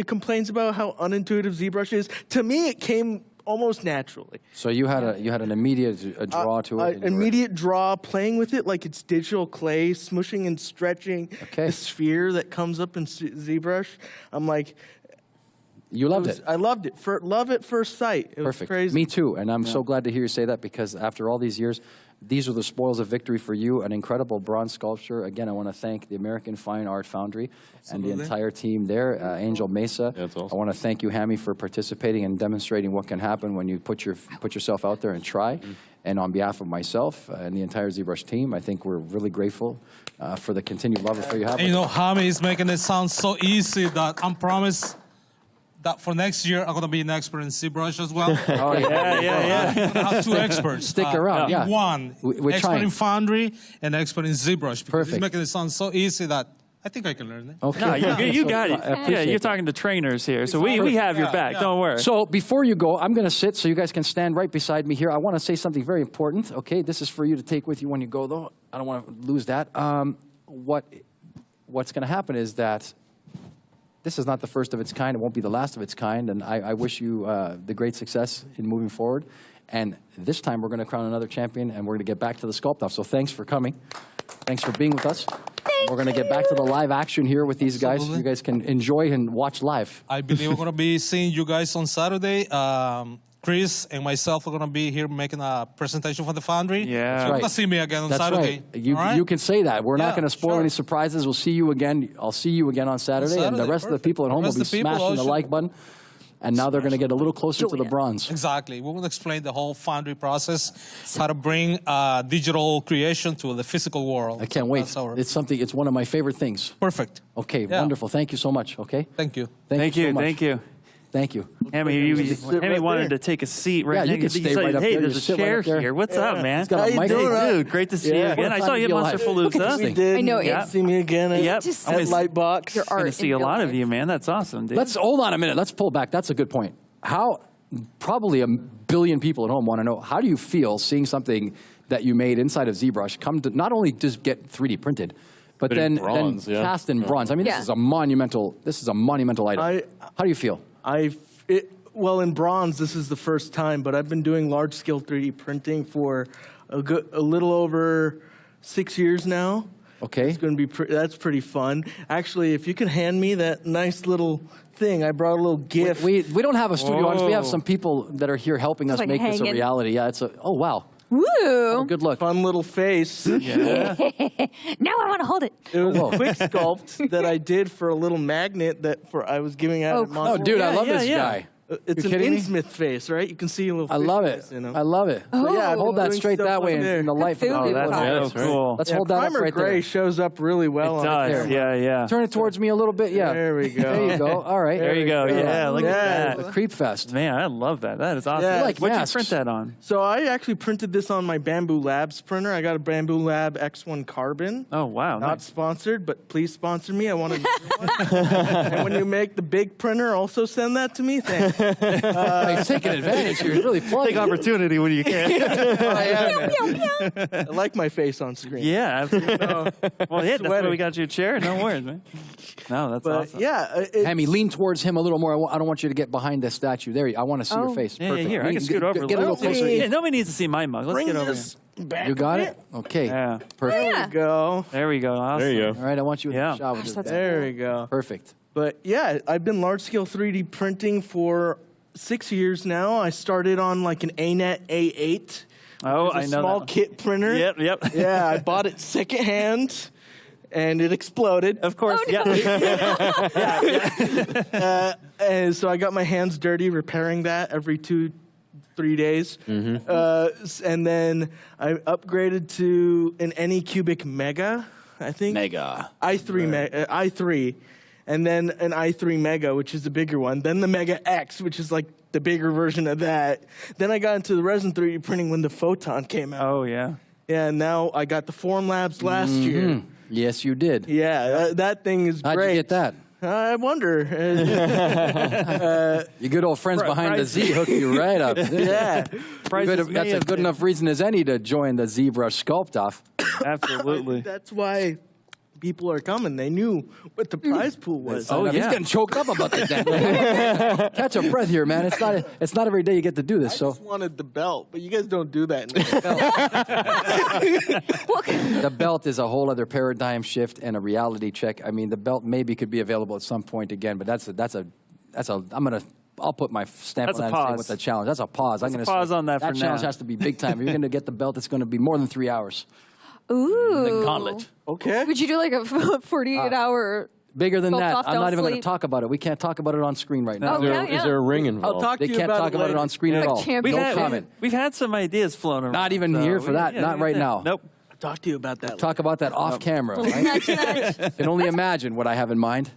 complains about how unintuitive ZBrush is. To me, it came almost naturally.
So you had an immediate draw to it.
Immediate draw, playing with it like it's digital clay, smushing and stretching the sphere that comes up in ZBrush. I'm like,
you loved it.
I loved it. Love at first sight. It was crazy.
Me too, and I'm so glad to hear you say that because after all these years, these are the spoils of victory for you. An incredible bronze sculpture. Again, I want to thank the American Fine Art Foundry and the entire team there, Angel Mesa.
That's awesome.
I want to thank you, Hammy, for participating and demonstrating what can happen when you put yourself out there and try. And on behalf of myself and the entire ZBrush team, I think we're really grateful for the continued love affair you have.
And you know, Hammy is making it sound so easy that I'm promised that for next year, I'm going to be an expert in ZBrush as well.
Oh, yeah.
I'm going to have two experts.
Stick around, yeah.
One,
We're
expert
trying.
in Foundry and expert in ZBrush. Because
Perfect.
he's making it sound so easy that I think I can learn it.
Okay.
No, you
So,
got
I
it. Yeah,
appreciate
you're
that.
talking to trainers here, so we have your back. Don't worry.
So before you go, I'm going to sit so you guys can stand right beside me here. I want to say something very important. Okay, this is for you to take with you when you go, though. I don't want to lose that. What's going to happen is that this is not the first of its kind. It won't be the last of its kind. And I wish you the great success in moving forward. And this time we're going to crown another champion, and we're going to get back to the Sculpt-Off. So thanks for coming. Thanks for being with us. We're going to get back to the live action here with these guys. You guys can enjoy and watch live.
I believe we're going to be seeing you guys on Saturday. Chris and myself are going to be here making a presentation for the Foundry.
Yeah.
So you're going to see me again on
That's
Saturday.
Right. You can say that. We're not going to spoil any surprises. We'll see you again. I'll see you again on Saturday. And the rest of the people at home will be smashing the like button. And now they're going to get a little closer to the bronze.
Exactly. We're going to explain the whole Foundry process, how to bring digital creation to the physical world.
I can't wait. It's one of my favorite things.
Perfect.
Okay, wonderful. Thank you so much, okay?
Thank you.
Thank you so much.
Thank you.
Thank you.
Hammy wanted to take a seat right
Yeah,
there.
you can stay
said,
right up
hey,
there.
there's
You
a
sit right
chair
up there.
here. What's up, man?
He's got a mic.
Hey, dude, great to see you again. I saw you at Monsterpalooza.
We did.
I know,
Yeah.
it's-
See me again at,
Yep.
Just
I'm
at Lightbox.
your
going to
art
see a
in
lot
real
of you, man. That's awesome, dude.
Let's hold on a minute. Let's pull back. That's a good point. How probably a billion people at home want to know, how do you feel seeing something that you made inside of ZBrush come to not only just get 3D printed, but then cast in bronze? I mean, this is a monumental item. How do you feel?
Well, in bronze, this is the first time, but I've been doing large-scale 3D printing for a little over 6 years now.
Okay.
It's going to be that's pretty fun. Actually, if you can hand me that nice little thing, I brought a little gift.
We don't have a studio audience. We have some people that are here helping us
like
make this a
hanging.
reality. Yeah, oh wow.
Woo!
Oh, good luck.
Fun little face.
Now I want to hold it.
It was a quick sculpt that I did for a little magnet I was giving out.
Oh, dude, I love this guy.
It's
You
an
kidding me?
Innsmouth face, right? You can see a little.
I love it.
Face, you know?
I love it.
So, yeah, I've
hold
been
that
doing
straight
stuff
that
up
way
there.
in the light.
Oh,
that's so cool.
Let's hold that up
primer
right
gray
there.
shows up really well.
It
on
does.
there.
Yeah.
Turn it towards me a little bit. Yeah.
There we go.
There you go. All right.
There you go. Yeah, look at
The
that.
Creep Fest.
Man, I love that. That is awesome.
Yeah.
Like
What'd
masks.
you print that on?
So I actually printed this on my Bamboo Labs printer. I got a Bamboo Lab X1 Carbon.
Oh, wow.
Not
Nice.
sponsored, but please sponsor me. I want to. And when you make the big printer, also send that to me. Thanks.
He's taking advantage here. He's really plugging.
Big opportunity when you can.
I like my face on screen.
Yeah, absolutely. Well, yeah, that's why
Sweating.
we got you a chair. No worries, man. No, that's
But
awesome.
yeah,
Hammy, lean towards him a little more. I don't want you to get behind the statue. There, I want to see your face.
Yeah,
Perfect.
here, I
Lean-
can scoot over.
Get a little closer.
Yeah, nobody needs to see my mug. Let's
bring
get over
this back.
You got
a
it? Okay.
Yeah.
Perfect.
There we go.
There we go. Awesome.
There you
All right, I want you in the shot with it.
There we go.
Perfect.
But yeah, I've been large-scale 3D printing for 6 years now. I started on like an ANET A8.
Oh,
It's a
I know
small
that.
kit printer.
Yep.
Yeah, I bought it secondhand, and it exploded.
Of course.
And so I got my hands dirty repairing that every 2-3 days. And then I upgraded to an Anycubic Mega, I think. i3, and then an i3 Mega, which is the bigger one. Then the Mega X, which is like the bigger version of that. Then I got into the resin 3D printing when the Photon came out.
Oh, yeah.
Yeah, and now I got the Form Labs last year.
Yes, you did.
Yeah, that thing is
How'd
great.
you get that?
I wonder.
Your good old friends behind the Z hooked you right up.
Yeah.
That's a good enough reason as any to join the ZBrush Sculpt-Off.
Absolutely.
That's why people are coming. They knew what the prize pool was.
He's getting choked up about that. Catch a breath here, man. It's not every day you get to do this.
I
So
just wanted the belt, but you guys don't do that.
the belt is a whole other paradigm shift and a reality check. I mean, the belt maybe could be available at some point again, but I'll put my stamp
That's
on
a
that and say
pause.
with the challenge. That's a pause.
That's
I'm
a
going to
pause on that for
challenge
now.
has to be big time. If you're going to get the belt, it's going to be more than 3 hours.
Ooh.
The gauntlet.
Okay.
Would you do like a 48-hour?
Bigger than that.
Sculpt-Off,
I'm
don't
not even going to
sleep?
talk about it. We can't talk about it on screen right now.
Oh, yeah.
Is there a ring involved?
I'll talk to
They
you
can't
about
talk
it
about it
later.
on screen
Like
at all.
champion.
No comment.
We've had some ideas flown around.
Not even here for that. Not right now.
Nope.
I'll talk to you about that.
Talk about that off camera. Right?
Nudge, nudge.
I can only imagine what I have in mind.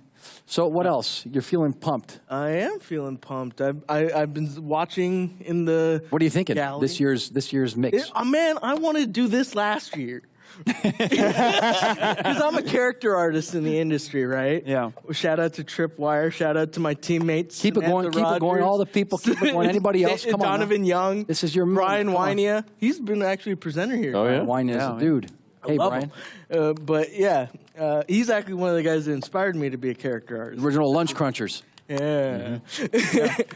So what else? You're feeling pumped.
I am feeling pumped. I've been watching in the.
What are you thinking?
Galley.
This year's mix.
Man, I wanted to do this last year. Because I'm a character artist in the industry, right?
Yeah.
Shout out to Tripwire. Shout out to my teammates.
Keep it going.
Samantha
Keep it going.
Rogers.
All the people. Keep it going. Anybody else? Come on.
Donovan Young.
This is your
Brian
moment. Come on.
Wynia. He's been actually a presenter here.
Oh, yeah?
Wine is a dude. Hey,
love
Brian.
him. But yeah, he's actually one of the guys that inspired me to be a character artist.
Original Lunch Crunchers.
Yeah.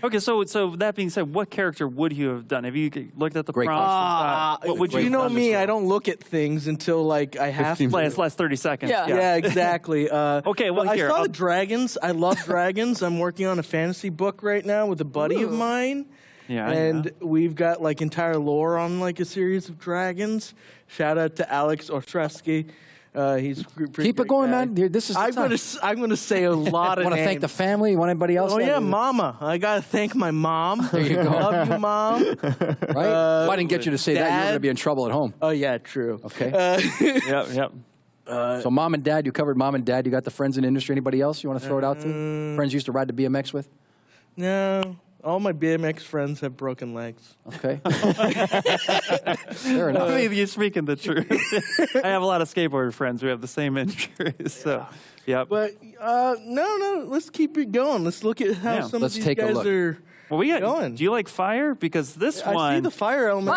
Okay, so that being said, what character would you have done? Have you looked at the prompts? What would
you know me? I don't look at things until like I have to.
Last 30 seconds.
Yeah, exactly.
Okay, well,
I
here,
saw the dragons. I love dragons. I'm working on a fantasy book right now with a buddy of mine.
Yeah,
and we've got like entire lore on like a series of dragons. Shout out to Alex Ostrovsky. He's
Keep it going, man. This is.
I'm gonna say a lot of.
Want to thank the family? You want anybody else?
Oh yeah, Mama. I gotta thank my mom.
There you go.
Love you, Mom.
Right? If I didn't get you to say that, you're gonna be in trouble at home.
Oh yeah, true.
Okay.
Yep.
So mom and dad, you covered mom and dad. You got the friends in the industry. Anybody else you want to throw it out to? Friends you used to ride the BMX with?
No. All my BMX friends have broken legs.
Okay. Fair enough.
I mean, you're speaking the truth. I have a lot of skateboarder friends who have the same injuries. So, yeah.
But no, let's keep it going. Let's look at how some of these guys are.
Well, we got
going.
Do you like fire? Because this one.
I see the fire element.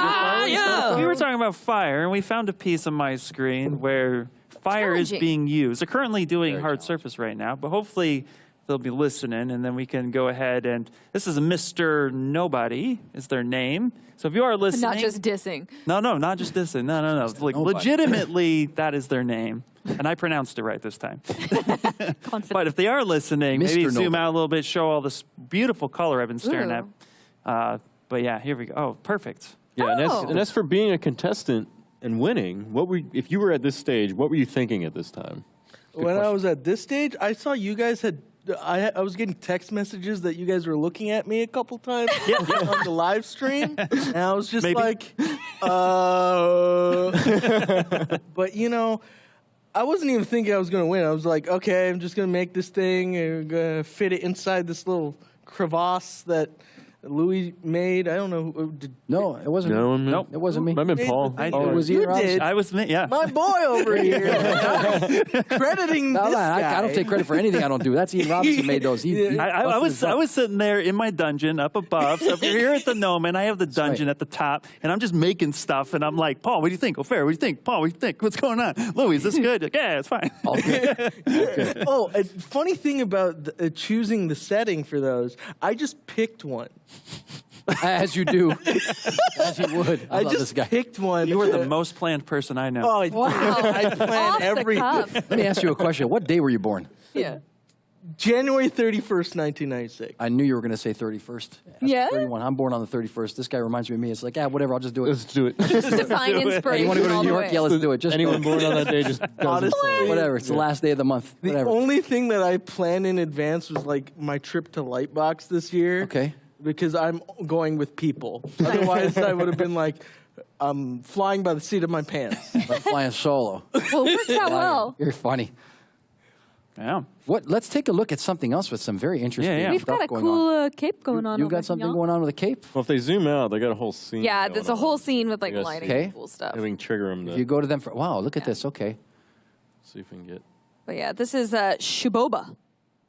We were talking about fire, and we found a piece on my screen where fire is being used. They're currently doing hard surface right now, but hopefully they'll be listening, and then we can go ahead and this is Mr. Nobody is their name. So if you are listening,
Not just dissing.
No, not just dissing. No. Like legitimately, that is their name, and I pronounced it right this time. But if they are listening, maybe zoom out a little bit, show all this beautiful color I've been staring at. But yeah, here we go. Oh, perfect.
Yeah, and as for being a contestant and winning, if you were at this stage, what were you thinking at this time?
When I was at this stage, I saw you guys had. I was getting text messages that you guys were looking at me a couple times on the live stream, and I was just like, but you know, I wasn't even thinking I was going to win. I was like, okay, I'm just going to make this thing and going to fit it inside this little crevasse that Louis made. I don't know.
No, it wasn't.
Nope.
It wasn't me.
I meant Paul.
It was you.
I was me. Yeah.
My boy over here, crediting this guy.
I don't take credit for anything I don't do. That's Ian Robinson made those.
I was sitting there in my dungeon up above. So if you're here at the Gnomon, I have the dungeon at the top, and I'm just making stuff. And I'm like, Paul, what do you think? Oh, fair. What do you think? Paul, what do you think? What's going on? Louis, is this good? Like, yeah, it's fine.
All good.
Oh, a funny thing about choosing the setting for those, I just picked one.
As you do. As you would. I love
just
this guy.
picked one.
You are the most planned person I know.
Oh, wow. I plan everything.
Let me ask you a question. What day were you born?
Yeah.
January 31st, 1996.
I knew you were going to say 31st.
Yeah?
31. I'm born on the 31st. This guy reminds me of me. It's like, whatever, I'll just do it.
Let's do it.
Divine inspiration.
Hey, you want to go to
all
New
the
York?
way.
Yeah, let's do it. Just
Anyone born on that day just does it.
Honestly,
whatever. It's the last day of the month.
The
Whatever.
only thing that I planned in advance was like my trip to Lightbox this year.
Okay.
Because I'm going with people. Otherwise, I would have been like, I'm flying by the seat of my pants.
Like flying solo.
Well, it works out well.
You're funny.
Yeah.
Let's take a look at something else with some very interesting
We've
stuff
got a
going
cool
on.
cape going on.
You
over
got something
here.
going on with a cape?
Well, if they zoom out, they got a whole scene.
Yeah,
going
there's a
on.
whole scene with like
Yes.
lighting
Okay.
and cool stuff.
We can trigger them to
If you go to them for, wow, look at this. Okay.
see if we can get.
But yeah, this is Shuboba.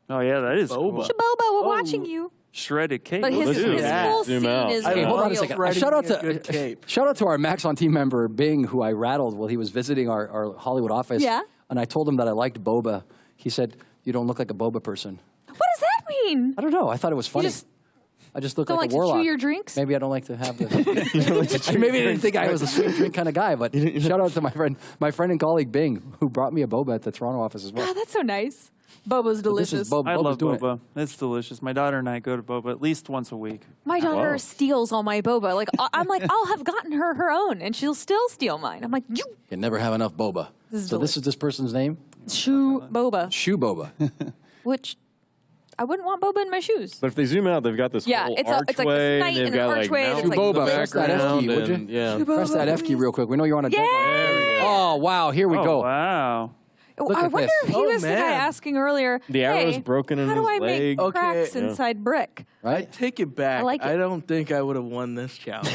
Oh yeah, that is cool.
Shuboba, we're watching you.
Shredded cape.
But his full
Zoom
scene
out.
is
Hey, hold on a
real.
second.
Writing
Shout out
me a good cape.
to our Maxon team member Bing, who I rattled while he was visiting our Hollywood office.
Yeah.
And I told him that I liked boba. He said, "You don't look like a boba person."
What does that mean?
I don't know. I thought it was funny. I just look
don't
like
like
a warlock.
to chew your drinks?
Maybe I don't like to have the. Maybe I didn't think I was a sweet drink kind of guy. But shout out to my friend and colleague Bing, who brought me a boba at the Toronto office as well.
Oh, that's so nice. Boba's delicious.
Boba,
I
Boba's
love
doing
boba. It's delicious. My daughter and I go to boba at least once a week.
My daughter
Wow.
steals all my boba. Like I'm like, I'll have gotten her own, and she'll still steal mine. I'm like, you
Can never have enough boba.
This is
So this is this person's name?
shoe boba,
Shoe boba.
which I wouldn't want boba in my shoes.
But if they zoom out, they've got this
Yeah,
whole
it's like this
archway,
knight
and they've
and an
got
archway
like
that's like
mountains in the
Press that F
background,
key, would you?
and- yeah.
Shoe
Press that F key real quick. We know you're on a deadline.
Yeah.
Oh, wow. Here we
Oh,
go.
wow.
Look
I
at
wonder
this.
if he was the guy asking earlier,
The arrow's
hey,
broken in
how do
his
I
leg.
make cracks
Yeah.
inside brick?
Right?
Take it back.
I like it.
I don't think I would have won this challenge.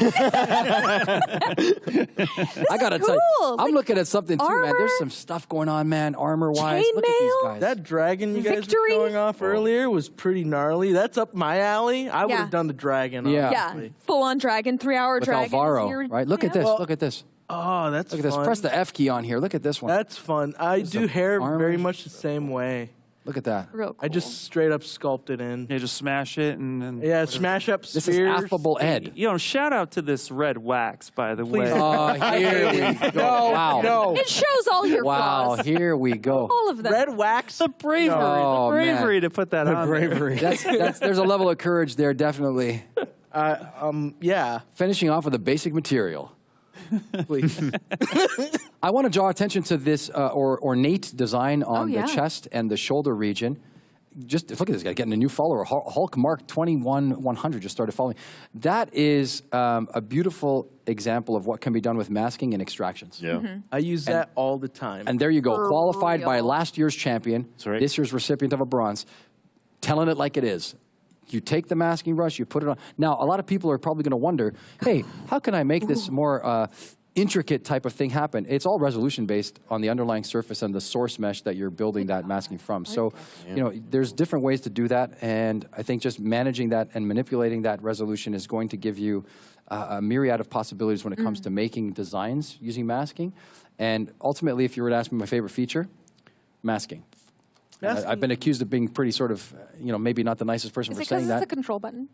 I gotta tell you,
cool.
I'm looking at something too, man.
armor,
There's some stuff going on, man. Armor-wise, look at these guys.
That dragon you guys
Victory.
were showing off earlier was pretty gnarly. That's up my alley. I would
Yeah.
have done the dragon.
Yeah.
honestly.
Full-on dragon, 3-hour
With
dragon.
Alvaro,
You're-
right? Look at this.
Well,
Look at this.
Oh, that's
Look at this.
fun.
Press the F key on here. Look at this one.
That's fun. I
There's
do
some
hair
armor.
very much the same way.
Look at that.
Real cool.
I just straight up sculpt it in.
Yeah, just smash it and
Yeah, smash up
This
spheres.
is affable Ed.
You know, shout out to this red wax, by the way.
Oh, here we go. Wow.
No.
It shows all your
Wow,
flaws.
here we go.
All of them.
Red wax.
The bravery,
Oh,
the bravery
man.
to put that on.
bravery.
There's a level of courage there, definitely.
Yeah.
Finishing off with a basic material.
Please.
I want to draw attention to this ornate design on
yeah.
the chest and the shoulder region. Just look at this guy getting a new follower. Hulk Mark 21100 just started following. That is a beautiful example of what can be done with masking and extractions.
Yeah.
I use that all the time.
And there you go,
For
qualified by
real.
last year's champion,
right.
this year's recipient of a bronze, telling it like it is. You take the masking brush, you put it on. Now, a lot of people are probably going to wonder, hey, how can I make this more intricate type of thing happen? It's all resolution based on the underlying surface and the source mesh that you're building that masking from. So, you know, there's different ways to do that, and I think just managing that and manipulating that resolution is going to give you a myriad of possibilities when it comes to making designs using masking. And ultimately, if you were to ask me my favorite feature, masking. I've been accused of being pretty sort of, you know, maybe not the nicest person
Is
for
it because
saying
it's
that.
a control button?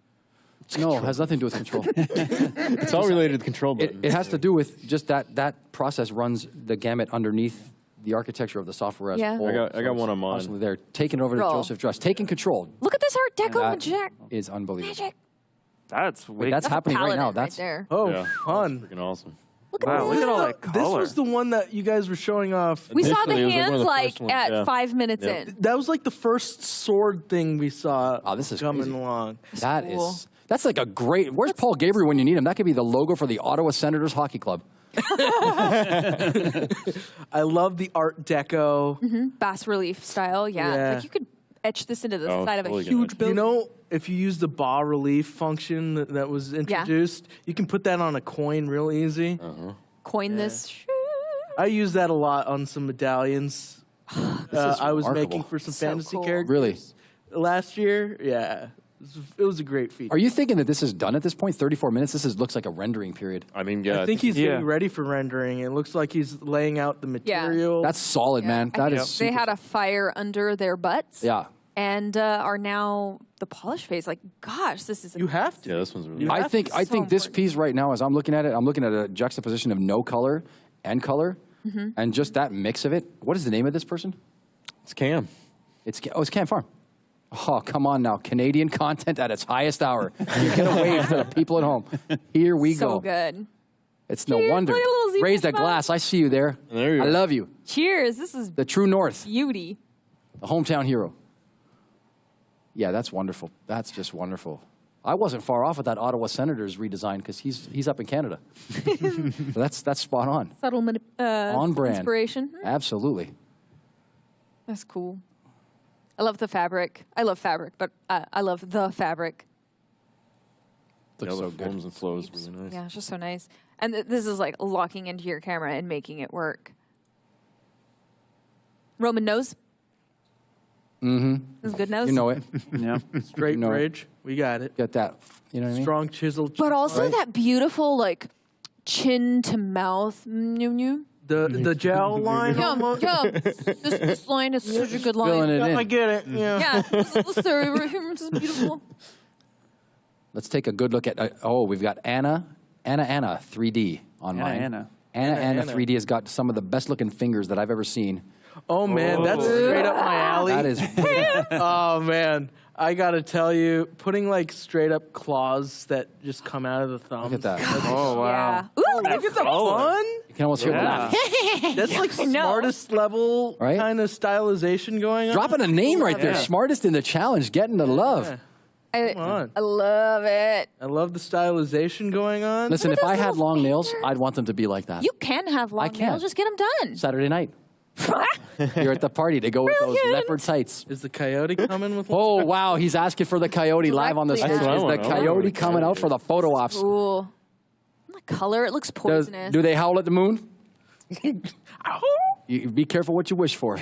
No, it has nothing to do with control.
It's all related to control buttons.
It has to do with just that process runs the gamut underneath the architecture of the software as
Yeah.
a whole.
I got one on mine.
Constantly there, taking over to
Roll.
Joseph Druss, taking control.
Look at this Art Deco
That
magic.
is unbelievable.
Magic.
That's
Wait, that's
That's a
happening right
paladin
now.
right
That's
there.
Oh,
Yeah.
fun.
Freaking awesome.
Look at
wow.
this.
Look at all that
This
color.
was the one that you guys were showing off.
We saw the
Initially, it was like one of
hands
the
like
first ones,
at
yeah.
5 minutes
Yep.
in.
That was like the first sword thing we saw
Oh, this is
coming
crazy.
along.
That
cool.
is that's like a great. Where's Paul Gabriel when you need him? That could be the logo for the Ottawa Senators Hockey Club.
I love the Art Deco.
Bas relief style, yeah.
Yeah.
Like you could etch this into the
Oh,
side of a
totally gonna
huge
etch it.
building.
You know, if you use the bas relief function that was introduced, you can put that on a coin real easy.
Coin this.
I use that a lot on some medallions.
is
I was
remarkable.
making for some
So
fantasy
cool.
characters.
Really?
Last year, yeah. It was a great feature.
Are you thinking that this is done at this point? 34 minutes. Looks like a rendering period.
I mean, yeah.
I think he's
Yeah.
getting ready for rendering. It looks like he's laying out the material.
That's solid, man.
I
That
think
is.
they
super-
had a fire under their butts.
Yeah.
And are now the polish phase. Like, gosh, this is.
You have to.
Yeah, this one's really
You
I
have
think
to.
I think this
important.
piece right now, as I'm looking at it, I'm looking at a juxtaposition of no color and color, and just that mix of it. What is the name of this person?
It's Cam.
It's Cam Farm. Oh, come on now, Canadian content at its highest hour. You get a wave to the people at home. Here we
so
go.
good.
It's no
Cheers,
wonder.
look at little ZBrush
Raise that
mouth.
glass. I see you there.
There you
I
go.
love you.
Cheers. This is
The true north,
beauty.
the hometown hero. Yeah, that's wonderful. That's just wonderful. I wasn't far off with that Ottawa Senators redesign because he's up in Canada. that's spot on.
Subtle
On brand.
inspiration.
Absolutely.
That's cool. I love the fabric. I love fabric, but I love the fabric.
Looks
Yeah,
so
the
good.
forms and flows really nice.
Yeah, it's just so nice. And this is like locking into your camera and making it work. Roman nose.
Mm-hmm.
This is a good nose.
You know it.
Yeah.
Straight
You know it.
bridge. We got it.
Get that. You know what I mean?
Strong chisel.
But also
Right.
that beautiful like chin to mouth.
The gel line.
Yum,
almost.
yum. This line is such a good line.
Filling it in.
I get it. Yeah.
Yeah, this is beautiful.
Let's take a good look at. We've got Anna 3D on mine. Anna 3D has got some of the best looking fingers that I've ever seen.
Oh man, that's straight up my alley.
That is.
Oh man, I gotta tell you, putting like straight up claws that just come out of the thumb.
Look at that.
Oh, wow.
Yeah. Ooh,
Look at that fun.
You can almost hear the
Yeah.
laugh.
That's like
I know.
smartest level
Right?
kind of stylization going on.
Dropping a name right there.
Yeah.
Smartest in the challenge. Getting the love.
Come on.
I love it.
I love the stylization going on.
Listen,
Look
if
at
I
those
had
little
long nails,
fingers.
I'd want them to be like that.
You can have long
can.
nails. Just get them done.
Saturday night. You're at the party to go with those leopard tights.
Is the coyote coming with?
Oh wow, he's asking for the coyote live on the stage. Is the coyote coming out for the photo ops?
Cool. The color, it looks poisonous.
Do they howl at the moon? You be careful what you wish for.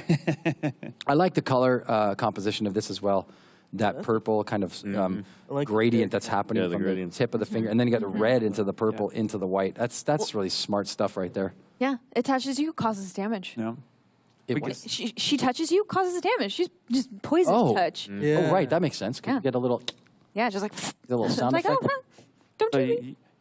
I like the color composition of this as well. That purple kind of gradient that's happening from the tip of the finger, and then you got the red into the purple into the white. That's really smart stuff right there.
Yeah, it touches you, causes damage.
Yeah.
She touches you, causes damage. She's just poison touch.
Oh, right, that makes sense. You get a little.
Yeah, just like
a little sound
like,
effect.
So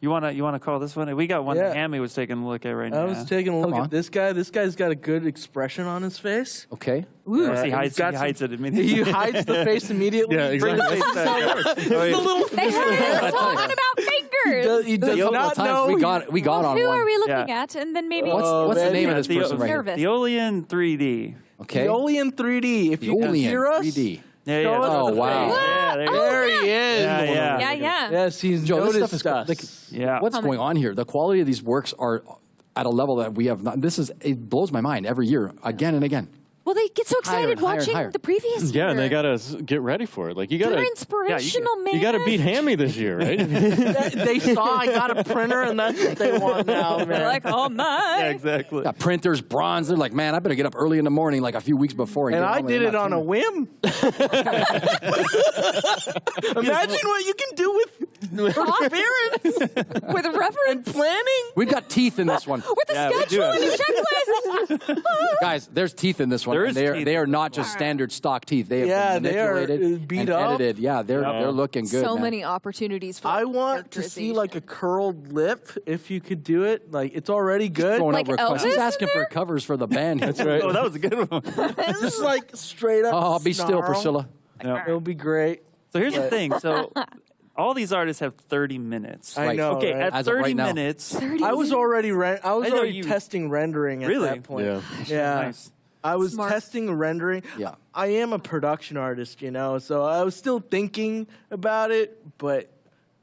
you wanna call this one? We got one that Hammy was taking a look at right now.
I was taking a look at this guy. This guy's got a good expression on his face.
Okay.
He hides it immediately.
He hides the face immediately.
Yeah, exactly.
Bring the face back.
The little
they heard talking about fingers.
He does not know.
We got on
Who
one.
are we looking at? And then maybe
What's the name of this person right here?
nervous.
The Aeolian 3D.
Okay.
The Aeolian 3D. If you can hear us.
3D.
Yeah,
show us
Oh,
the
wow.
face.
Yeah,
There he is.
Yeah.
Yes, he's
Joe, this
noticed
stuff is
us.
what's going on here? The quality of these works are at a level that we have not. It blows my mind every year, again and again.
Well, they get so
Higher
excited
and higher and
watching
higher.
the previous year.
Yeah, and they gotta get ready for it. Like you gotta.
They're inspirational, man.
You gotta beat Hammy this year, right?
They saw I got a printer, and that's what they want now, man.
They're like, oh my.
Yeah, exactly.
Got printers, bronze. They're like, man, I better get up early in the morning, like a few weeks before.
And I did it on a whim. Imagine what you can do with experience,
with reverence,
planning.
We've got teeth in this one.
with a schedule and a checklist.
Guys, there's teeth in this one.
There
and
is teeth.
they are not just standard stock teeth. They have been
they are
manipulated
beat
and
up.
edited. Yeah, they're looking good.
So
man.
many opportunities for
I want to see like a curled lip if you could do it. Like it's already good.
Throwing
Like
out requests. He's
Elvis
asking
in
for
there?
covers for the band.
That's right.
Oh, that was a good one.
Just like straight up.
Oh, be still,
snarl.
Priscilla.
It'll be great.
So here's the thing. So all these artists have 30 minutes.
I know.
Okay,
right?
at
As of
30
right now.
minutes.
I was already testing rendering at
Really?
that point.
Yeah.
Nice.
I was
Smart.
testing rendering.
Yeah.
I am a production artist, so I was still thinking about it, but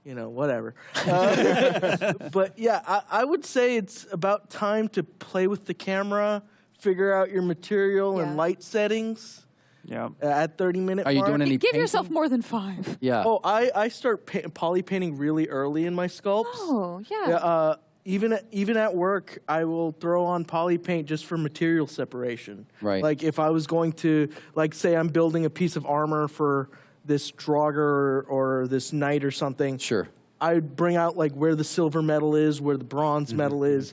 whatever. But yeah, I would say it's about time to play with the camera, figure out your material and light settings.
Yeah.
At 30-minute
Are you
mark.
doing any
Give
painting?
yourself more than 5.
Yeah.
Oh, I start poly painting really early in my sculpts.
Oh, yeah.
Even at work, I will throw on poly paint just for material separation.
Right.
Like if I was going to, say I'm building a piece of armor for this Draugr or this knight or something.
Sure.
I'd bring out where the silver metal is, where the bronze metal is,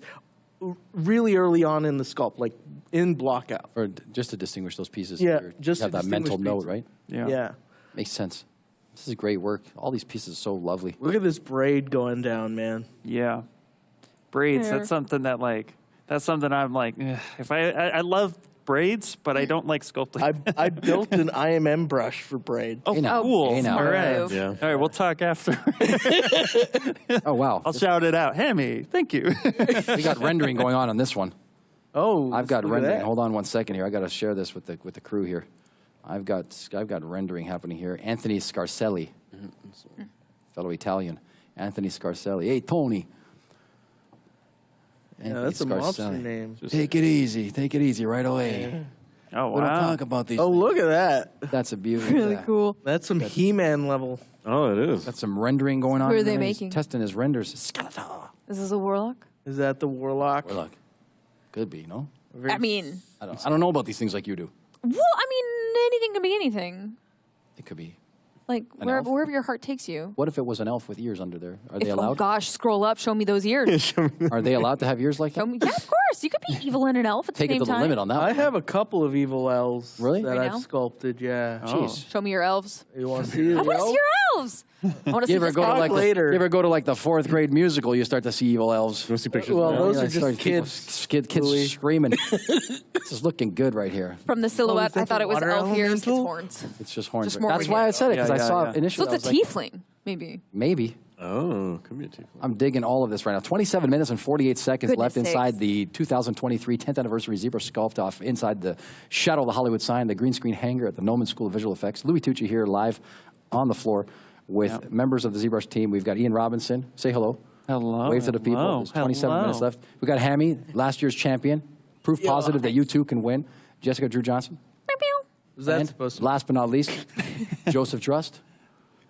really early on in the sculpt, like in block out.
Or just to distinguish those pieces.
Yeah,
You
just
have
to
that mental
distinguish
note,
pieces.
right?
Yeah.
Makes sense. This is great work. All these pieces are so lovely.
Look at this braid going down, man.
Yeah. Braids,
Hair.
that's something I'm like, ugh. If I love braids, but I don't like sculpting.
I built an IMM brush for braid.
Oh,
Hey now.
cool.
Hey now.
All right.
move.
Yeah.
All right, we'll talk after.
Oh, wow.
I'll shout it out. Hammy, thank you.
We got rendering going on this one.
Oh,
I've got
look at
rendering.
that.
Hold on one second here. I got to share this with the crew here. I've got rendering happening here. Anthony Scarselli, fellow Italian. Anthony Scarselli. Hey, Tony.
Yeah, that's a monster name.
Take it easy right away.
Oh,
We don't
wow.
talk about these.
Oh, look at that.
That's a beauty.
Really cool.
That's some He-Man level.
Oh, it is.
Got some rendering going on.
Who are they
He's
making?
Testing his renders. Skeletor.
Is this a warlock?
Is that the Warlock?
Warlock. Could be, no?
I mean,
I don't know about these things like you do.
well, I mean, anything can be anything.
It could be.
Like
An elf?
wherever your heart takes you.
What if it was an elf with ears under there? Are they
Oh
allowed?
gosh, scroll up, show me those ears.
Are they allowed to have ears like that?
Show me. Yeah, of course. You could be evil and an elf at the
Take it
same
to the
time.
limit on that
I
one.
have a couple of evil elves
Really?
that
Right
I've
now?
sculpted, yeah.
Jeez.
Show me your elves.
You want to see the
I want to
elf?
see your elves. I want to see
You ever
this
go to
guy.
like
later.
you ever go to like the 4th grade musical? You start to see evil elves.
You see pictures?
Well,
of that?
those are
You
just
start people-
kids.
kids
Louis.
screaming. This is looking good right here.
From the silhouette,
that
I thought
the
it was
water
elf ears. It's
elemental?
horns.
It's just horns.
Just more
That's why I said it because
Yeah,
I
yeah,
saw
yeah.
it
So
initially.
it's a
I was like,
tiefling, maybe.
maybe.
Oh, could be a tiefling.
I'm digging all of this right now. 27 minutes and 48 seconds
Goodness
left inside
sakes.
the 2023 10th anniversary ZBrush Sculpt-Off inside the shadow of the Hollywood sign, the green screen hangar at the Noman School of Visual Effects. Louis Tucci here live on the floor with members of the ZBrush team. We've got Ian Robinson. Say hello.
Hello.
Wave to the people.
Hello.
There's 27
Hello.
minutes left. We've got Hammy, last year's champion. Proof positive that you too can win. Jessica Drew Johnson.
Was that
And
supposed to
last but not least, Joseph Drust.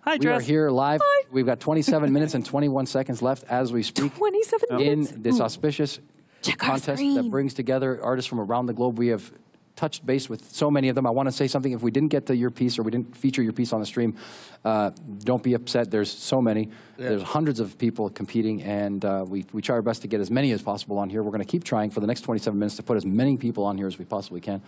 Hi,
We are
Drust.
here live. We've got 27 minutes and 21 seconds left as we speak
27 minutes.
in this auspicious
Check our
contest
screen.
that brings together artists from around the globe. We have touched base with so many of them. I want to say something. If we didn't get to your piece or we didn't feature your piece on the stream, don't be upset. There's so many.
Yeah.
There's hundreds of people competing, and we try our best to get as many as possible on here. We're going to keep trying for the next 27 minutes to put as many people on here as we possibly can.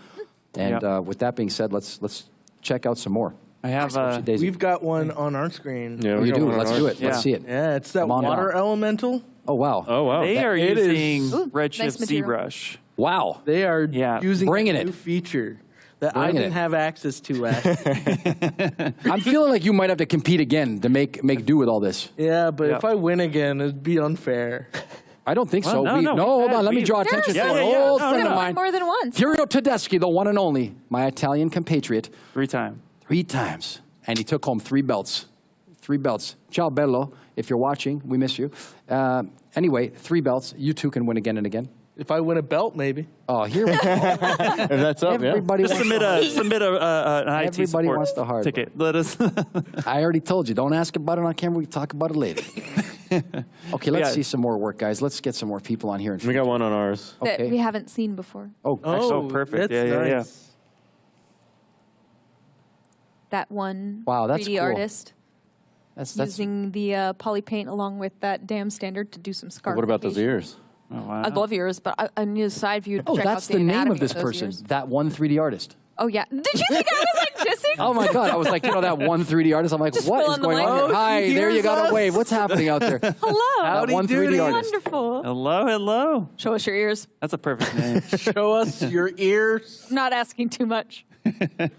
And with that being said, let's check out some more.
I have.
We've got one on our screen.
Yeah,
Oh,
we
you
got
do?
one on
Let's
ours.
do it. Let's see it.
Yeah, it's that
Come on
water
down.
elemental.
Oh, wow.
Oh, wow.
They are
It is-
using
Ooh,
Redshift
nice material.
ZBrush.
Wow.
They are using
Bringing
a
it.
new feature that I
Bringing
didn't
it.
have access to last year.
I'm feeling like you might have to compete again to make do with all this.
Yeah, but
Yeah.
if I win again, it'd be unfair.
I don't think so.
Well,
hold on. Let me
we've-
draw attention to
Yeah,
an
yeah, yeah.
old
No,
friend
no.
of mine,
More than once.
Curio Tedeschi, the one and only, my Italian compatriot,
3 times.
3 times. And he took home 3 belts. 3 belts. Ciao, bello. If you're watching, we miss you. Anyway, 3 belts. You too can win again and again.
If I win a belt, maybe.
Oh, here we go.
If that's up, yeah.
Everybody
Just
wants
submit an IT
Everybody
support
wants the hard
ticket. Let us.
I already told you, don't ask about it on camera. We can talk about it later. Okay, let's
Yeah.
see some more work, guys. Let's get some more people on here.
We got one on ours.
That
Okay.
we haven't seen before.
Oh, excellent.
Oh, perfect.
That's
Yeah, yeah, yeah.
nice.
That one
Wow, that's
3D
cool.
artist
That's
using the poly paint along with that damn standard to do some scarification.
What about those ears?
Oh, wow.
I love ears, but I need a side view to
Oh,
check
that's
out
the name
anatomy
of this
those
person.
ears.
That one 3D artist.
Oh, yeah. Did you think I was like dissing?
Oh my God! I was like, that one 3D artist. I'm like,
Just
what
fill
is
in the
going on
blank.
here? Hi,
he
there you
hears
got
us.
a wave. What's happening out there?
Hello.
That one 3D artist.
Wonderful.
Hello, hello.
Show us your ears.
That's a perfect name.
Show us your ears.
I'm not asking too much.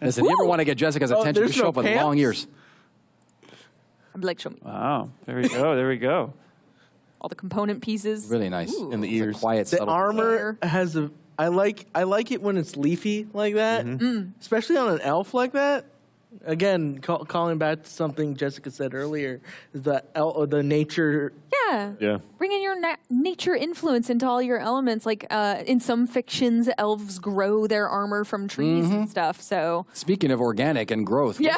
Listen, you ever want to get Jessica's attention?
there's
Just show
no
up with
pants?
long ears.
I'm like, show me
Wow. There we go. There we go.
all the component pieces.
Really nice.
Ooh.
And the
It's a
ears.
quiet,
The
subtle.
armor has a. I like it when it's leafy like that, especially on an elf like that. Again, calling back to something Jessica said earlier, is the nature.
Yeah.
Yeah.
Bring in your nature influence into all your elements. Like in some fictions, elves grow their armor from trees and stuff. So
Speaking of organic and growth,
Yeah,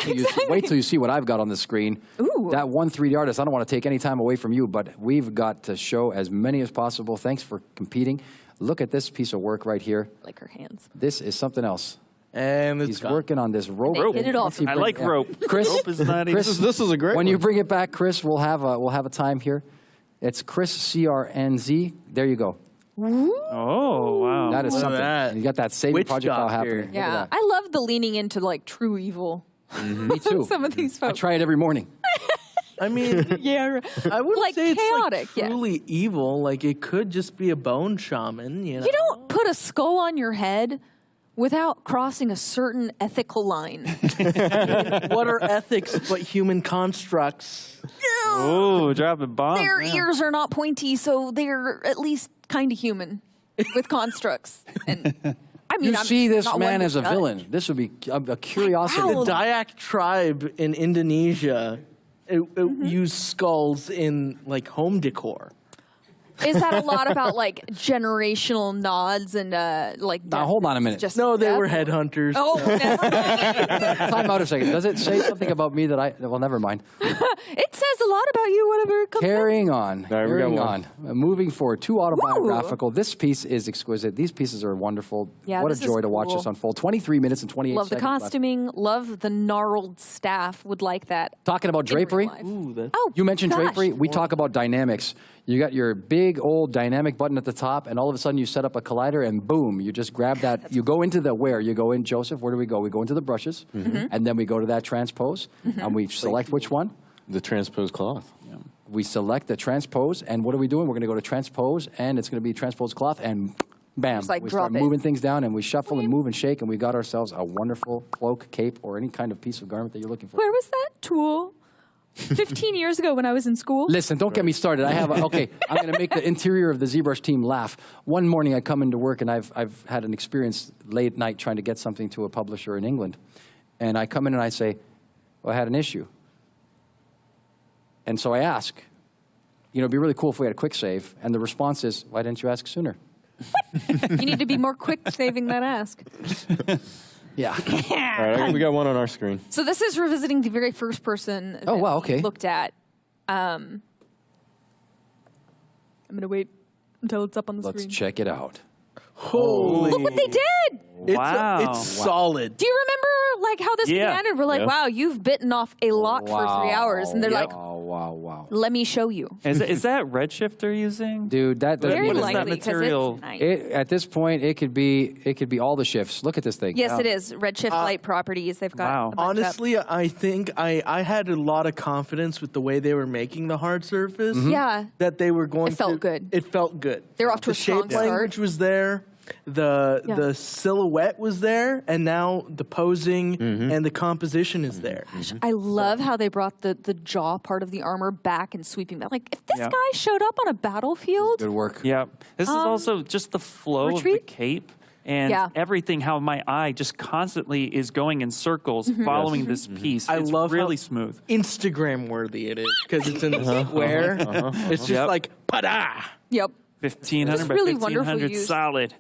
wait till you see what I've got on the screen.
Ooh.
That one 3D artist, I don't want to take any time away from you, but we've got to show as many as possible. Thanks for competing. Look at this piece of work right here.
like her hands.
This is something else.
And it's
He's
gone.
working on this rope.
They hit it off.
Let's see,
I
bring-
like rope.
Chris,
Rope is not
Chris,
easy.
This is a great
when
one.
you bring it back, Chris, we'll have a time here. It's Chris CRNZ. There you go.
Oh, wow.
That is
Look at
something.
that.
And you got that saving
Witch
project all
doctor.
happening. Look at
Yeah.
that.
I love the leaning into like true evil.
Me too.
Some of these
I
folks.
try it every morning.
I mean,
Yeah.
I wouldn't
Like
say
chaotic,
it's
yeah.
like truly evil. Like it could just be a bone shaman. You know.
You don't put a skull on your head without crossing a certain ethical line.
What are ethics but human constructs?
Oh, dropping bombs.
Their
yeah.
ears are not pointy, so they're at least kind of human with constructs. And I mean,
You
I'm
see this
not
man
one
as a
to judge.
villain. This would be a curiosity.
Wow.
The Dayak tribe in Indonesia use skulls in like home decor.
Is that a lot about like generational nods and like?
Now, hold on a minute.
Just
No, they were
death?
headhunters.
Oh, never mind.
Time out a second. Does it say something about me that well, never mind.
It says a lot about you. Whatever it comes.
Carrying on.
right, we got
Carrying
one.
on. Moving forward. Too autobiographical. This piece is exquisite. These pieces are wonderful.
Yeah,
what a
this is
joy to watch
cool.
this unfold. 23 minutes and 28
Love the
seconds left.
costuming. Love the gnarled staff. Would like that.
Talking about
in real
drapery.
life.
Ooh, that's
Oh,
You mentioned
gosh.
drapery. We talk about dynamics. You got your big old dynamic button at the top, and all of a sudden you set up a collider, and boom, you just grab that. You go into the where? You go in, Joseph, where do we go? We go into the brushes, and then we go to that transpose, and we select which one?
The transposed cloth.
We select the transpose, and what are we doing? We're going to go to transpose, and it's going to be transpose cloth, and bam,
Just, like,
we
drop
start
it.
moving things down, and we shuffle and move and shake, and we got ourselves a wonderful cloak, cape, or any kind of piece of garment that you're looking for.
Where was that tool? 15 years ago when I was in school.
Listen, don't get me started. I have okay. I'm going to make the interior of the ZBrush team laugh. One morning, I come into work, and I've had an experience late night trying to get something to a publisher in England, and I come in and I say, "Well, I had an issue," and so I ask, "It'd be really cool if we had a quick save," and the response is, "Why didn't you ask sooner?"
You need to be more quick saving that ask.
Yeah.
All right, we got one on our screen.
So this is revisiting the very first person that
wow,
we
okay.
looked at. I'm going to wait until it's up on the
Let's
screen.
check it out.
Holy.
Look what they did!
It's solid.
Do you remember like how this began? And we're like, wow, you've bitten off a lot for 3 hours. And they're like,
wow.
let me show you.
Is that Redshift they're using?
Dude, that doesn't
Very
even-
likely, 'cause
material?
it's nice.
At this point, it could be all the shifts. Look at this thing.
Yes, it is. Redshift light properties. They've got a bunch
Honestly, I think I had a lot of confidence with the way they were making the hard surface.
Yeah.
That they were going
It felt good.
It felt good.
They're off to
the
a strong
shape
start.
language was there. The silhouette was there, and now the posing and the composition is there.
I love how they brought the jaw part of the armor back and sweeping back. Like, if this guy showed up on a battlefield,
Good work.
Yep. This is also just the flow of the cape and everything, how my eye just constantly is going in circles following this piece.
I
It's
love
really
how
smooth.
Instagram worthy it is because it's in the square. It's just like pada.
Yep.
1500
Just
by
really wonderful
1500
use.
solid.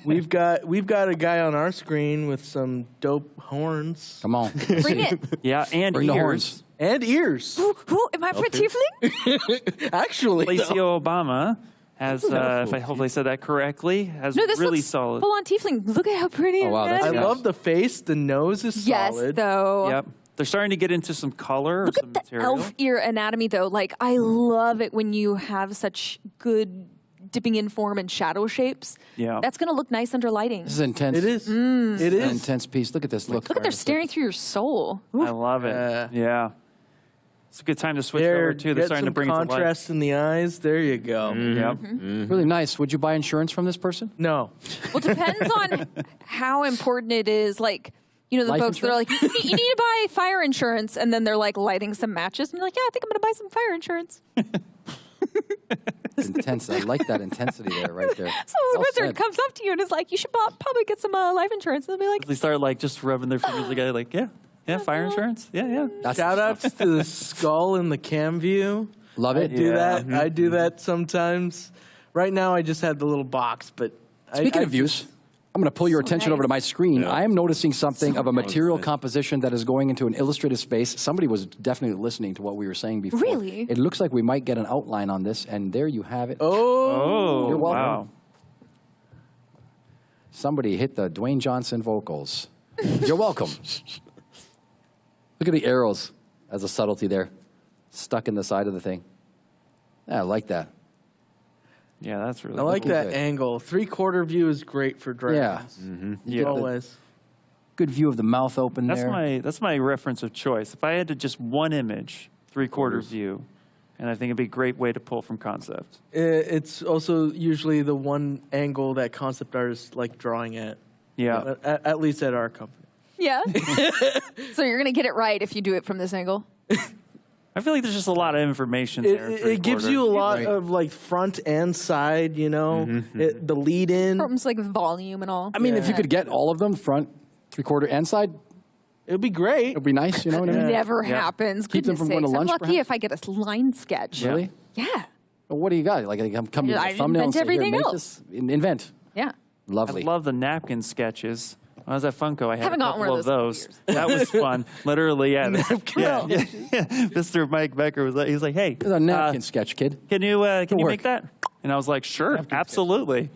We've got a guy on our screen with some dope horns.
Come on.
bring it.
Yeah, and
Bring the
ears.
horns.
And ears.
Who am I for tiefling?
Actually,
Lacio Obama has, if I hopefully said that correctly, has
No, this
really
looks
solid.
full on tiefling. Look at how pretty.
Oh, wow, that's
I
Yeah.
love the face. The nose is
Yes,
solid.
though.
Yep. They're starting to get into some color
Look
or some
at the
material.
elf ear anatomy, though. Like, I love it when you have such good dipping in form and shadow shapes.
Yeah.
That's going to look nice under lighting.
This is intense.
It is. It
It's an
is.
intense piece. Look at this. Look.
Look at they're staring through your soul.
I love it. Yeah. It's a good time to switch
There,
over, too. They're
get
starting to
some
bring it to life.
contrast in the eyes. There you go.
Yep.
Really nice. Would you buy insurance from this person?
No.
Well, it depends on how important it is. Like, you know, the
Life
folks that are like, you need to buy fire insurance. And then they're like lighting some matches. And you're like, yeah, I think I'm going to buy some fire insurance.
Intense. I like that intensity there, right there.
So the
Well
wizard
said.
comes up to you and is like, you should probably get some life insurance. And they'll be like,
They start like just rubbing their fingers together, like, yeah, fire insurance. Yeah.
Shout outs to the skull in the cam view.
Love
I
it.
do that. I do that sometimes. Right now, I just had the little box, but
Speaking of views, I'm going to pull your attention over to my screen. I am noticing something of a material composition that is going into an illustrative space. Somebody was definitely listening to what we were saying before.
Really?
It looks like we might get an outline on this, and there you have it.
Oh,
You're welcome.
Wow.
Somebody hit the Dwayne Johnson vocals. You're welcome. Look at the arrows as a subtlety there, stuck in the side of the thing. Yeah, I like that.
Yeah, that's really
I like
Looking
that
good.
angle. 3/4 view is great for dragons.
You get the
Always.
good view of the mouth open
That's
there.
that's my reference of choice. If I had to just one image, 3/4 view, and I think it'd be a great way to pull from concept.
It's also usually the one angle that concept artists like drawing at.
Yeah.
At least at our company.
yeah. So you're going to get it right if you do it from this angle.
I feel like there's just a lot of information there. in
It gives
3/4.
you a lot of like front and side, you know, the lead in.
From like volume and all.
I mean, if you could get all of them, front, 3/4, and side,
it'd be great.
It'd be nice, you know what I mean?
Never happens.
Keep them
Goodness
from going to
sakes.
lunch,
I'm lucky
perhaps?
if I get a line sketch.
Really?
Yeah.
Well, what do you got? Like, I'm coming
Yeah,
with
I
a thumbnail and
invent
say, here,
everything
make
else.
this. Invent.
Yeah.
Lovely.
I love the napkin sketches. When I was at Funko, I had
Haven't
a
gotten
couple
one
of
of
those. That was fun. Literally, yeah. Mr. Mike Becker was like, he was like, hey.
It's a napkin sketch, kid.
Can you
work.
make that? And I was like, sure, absolutely.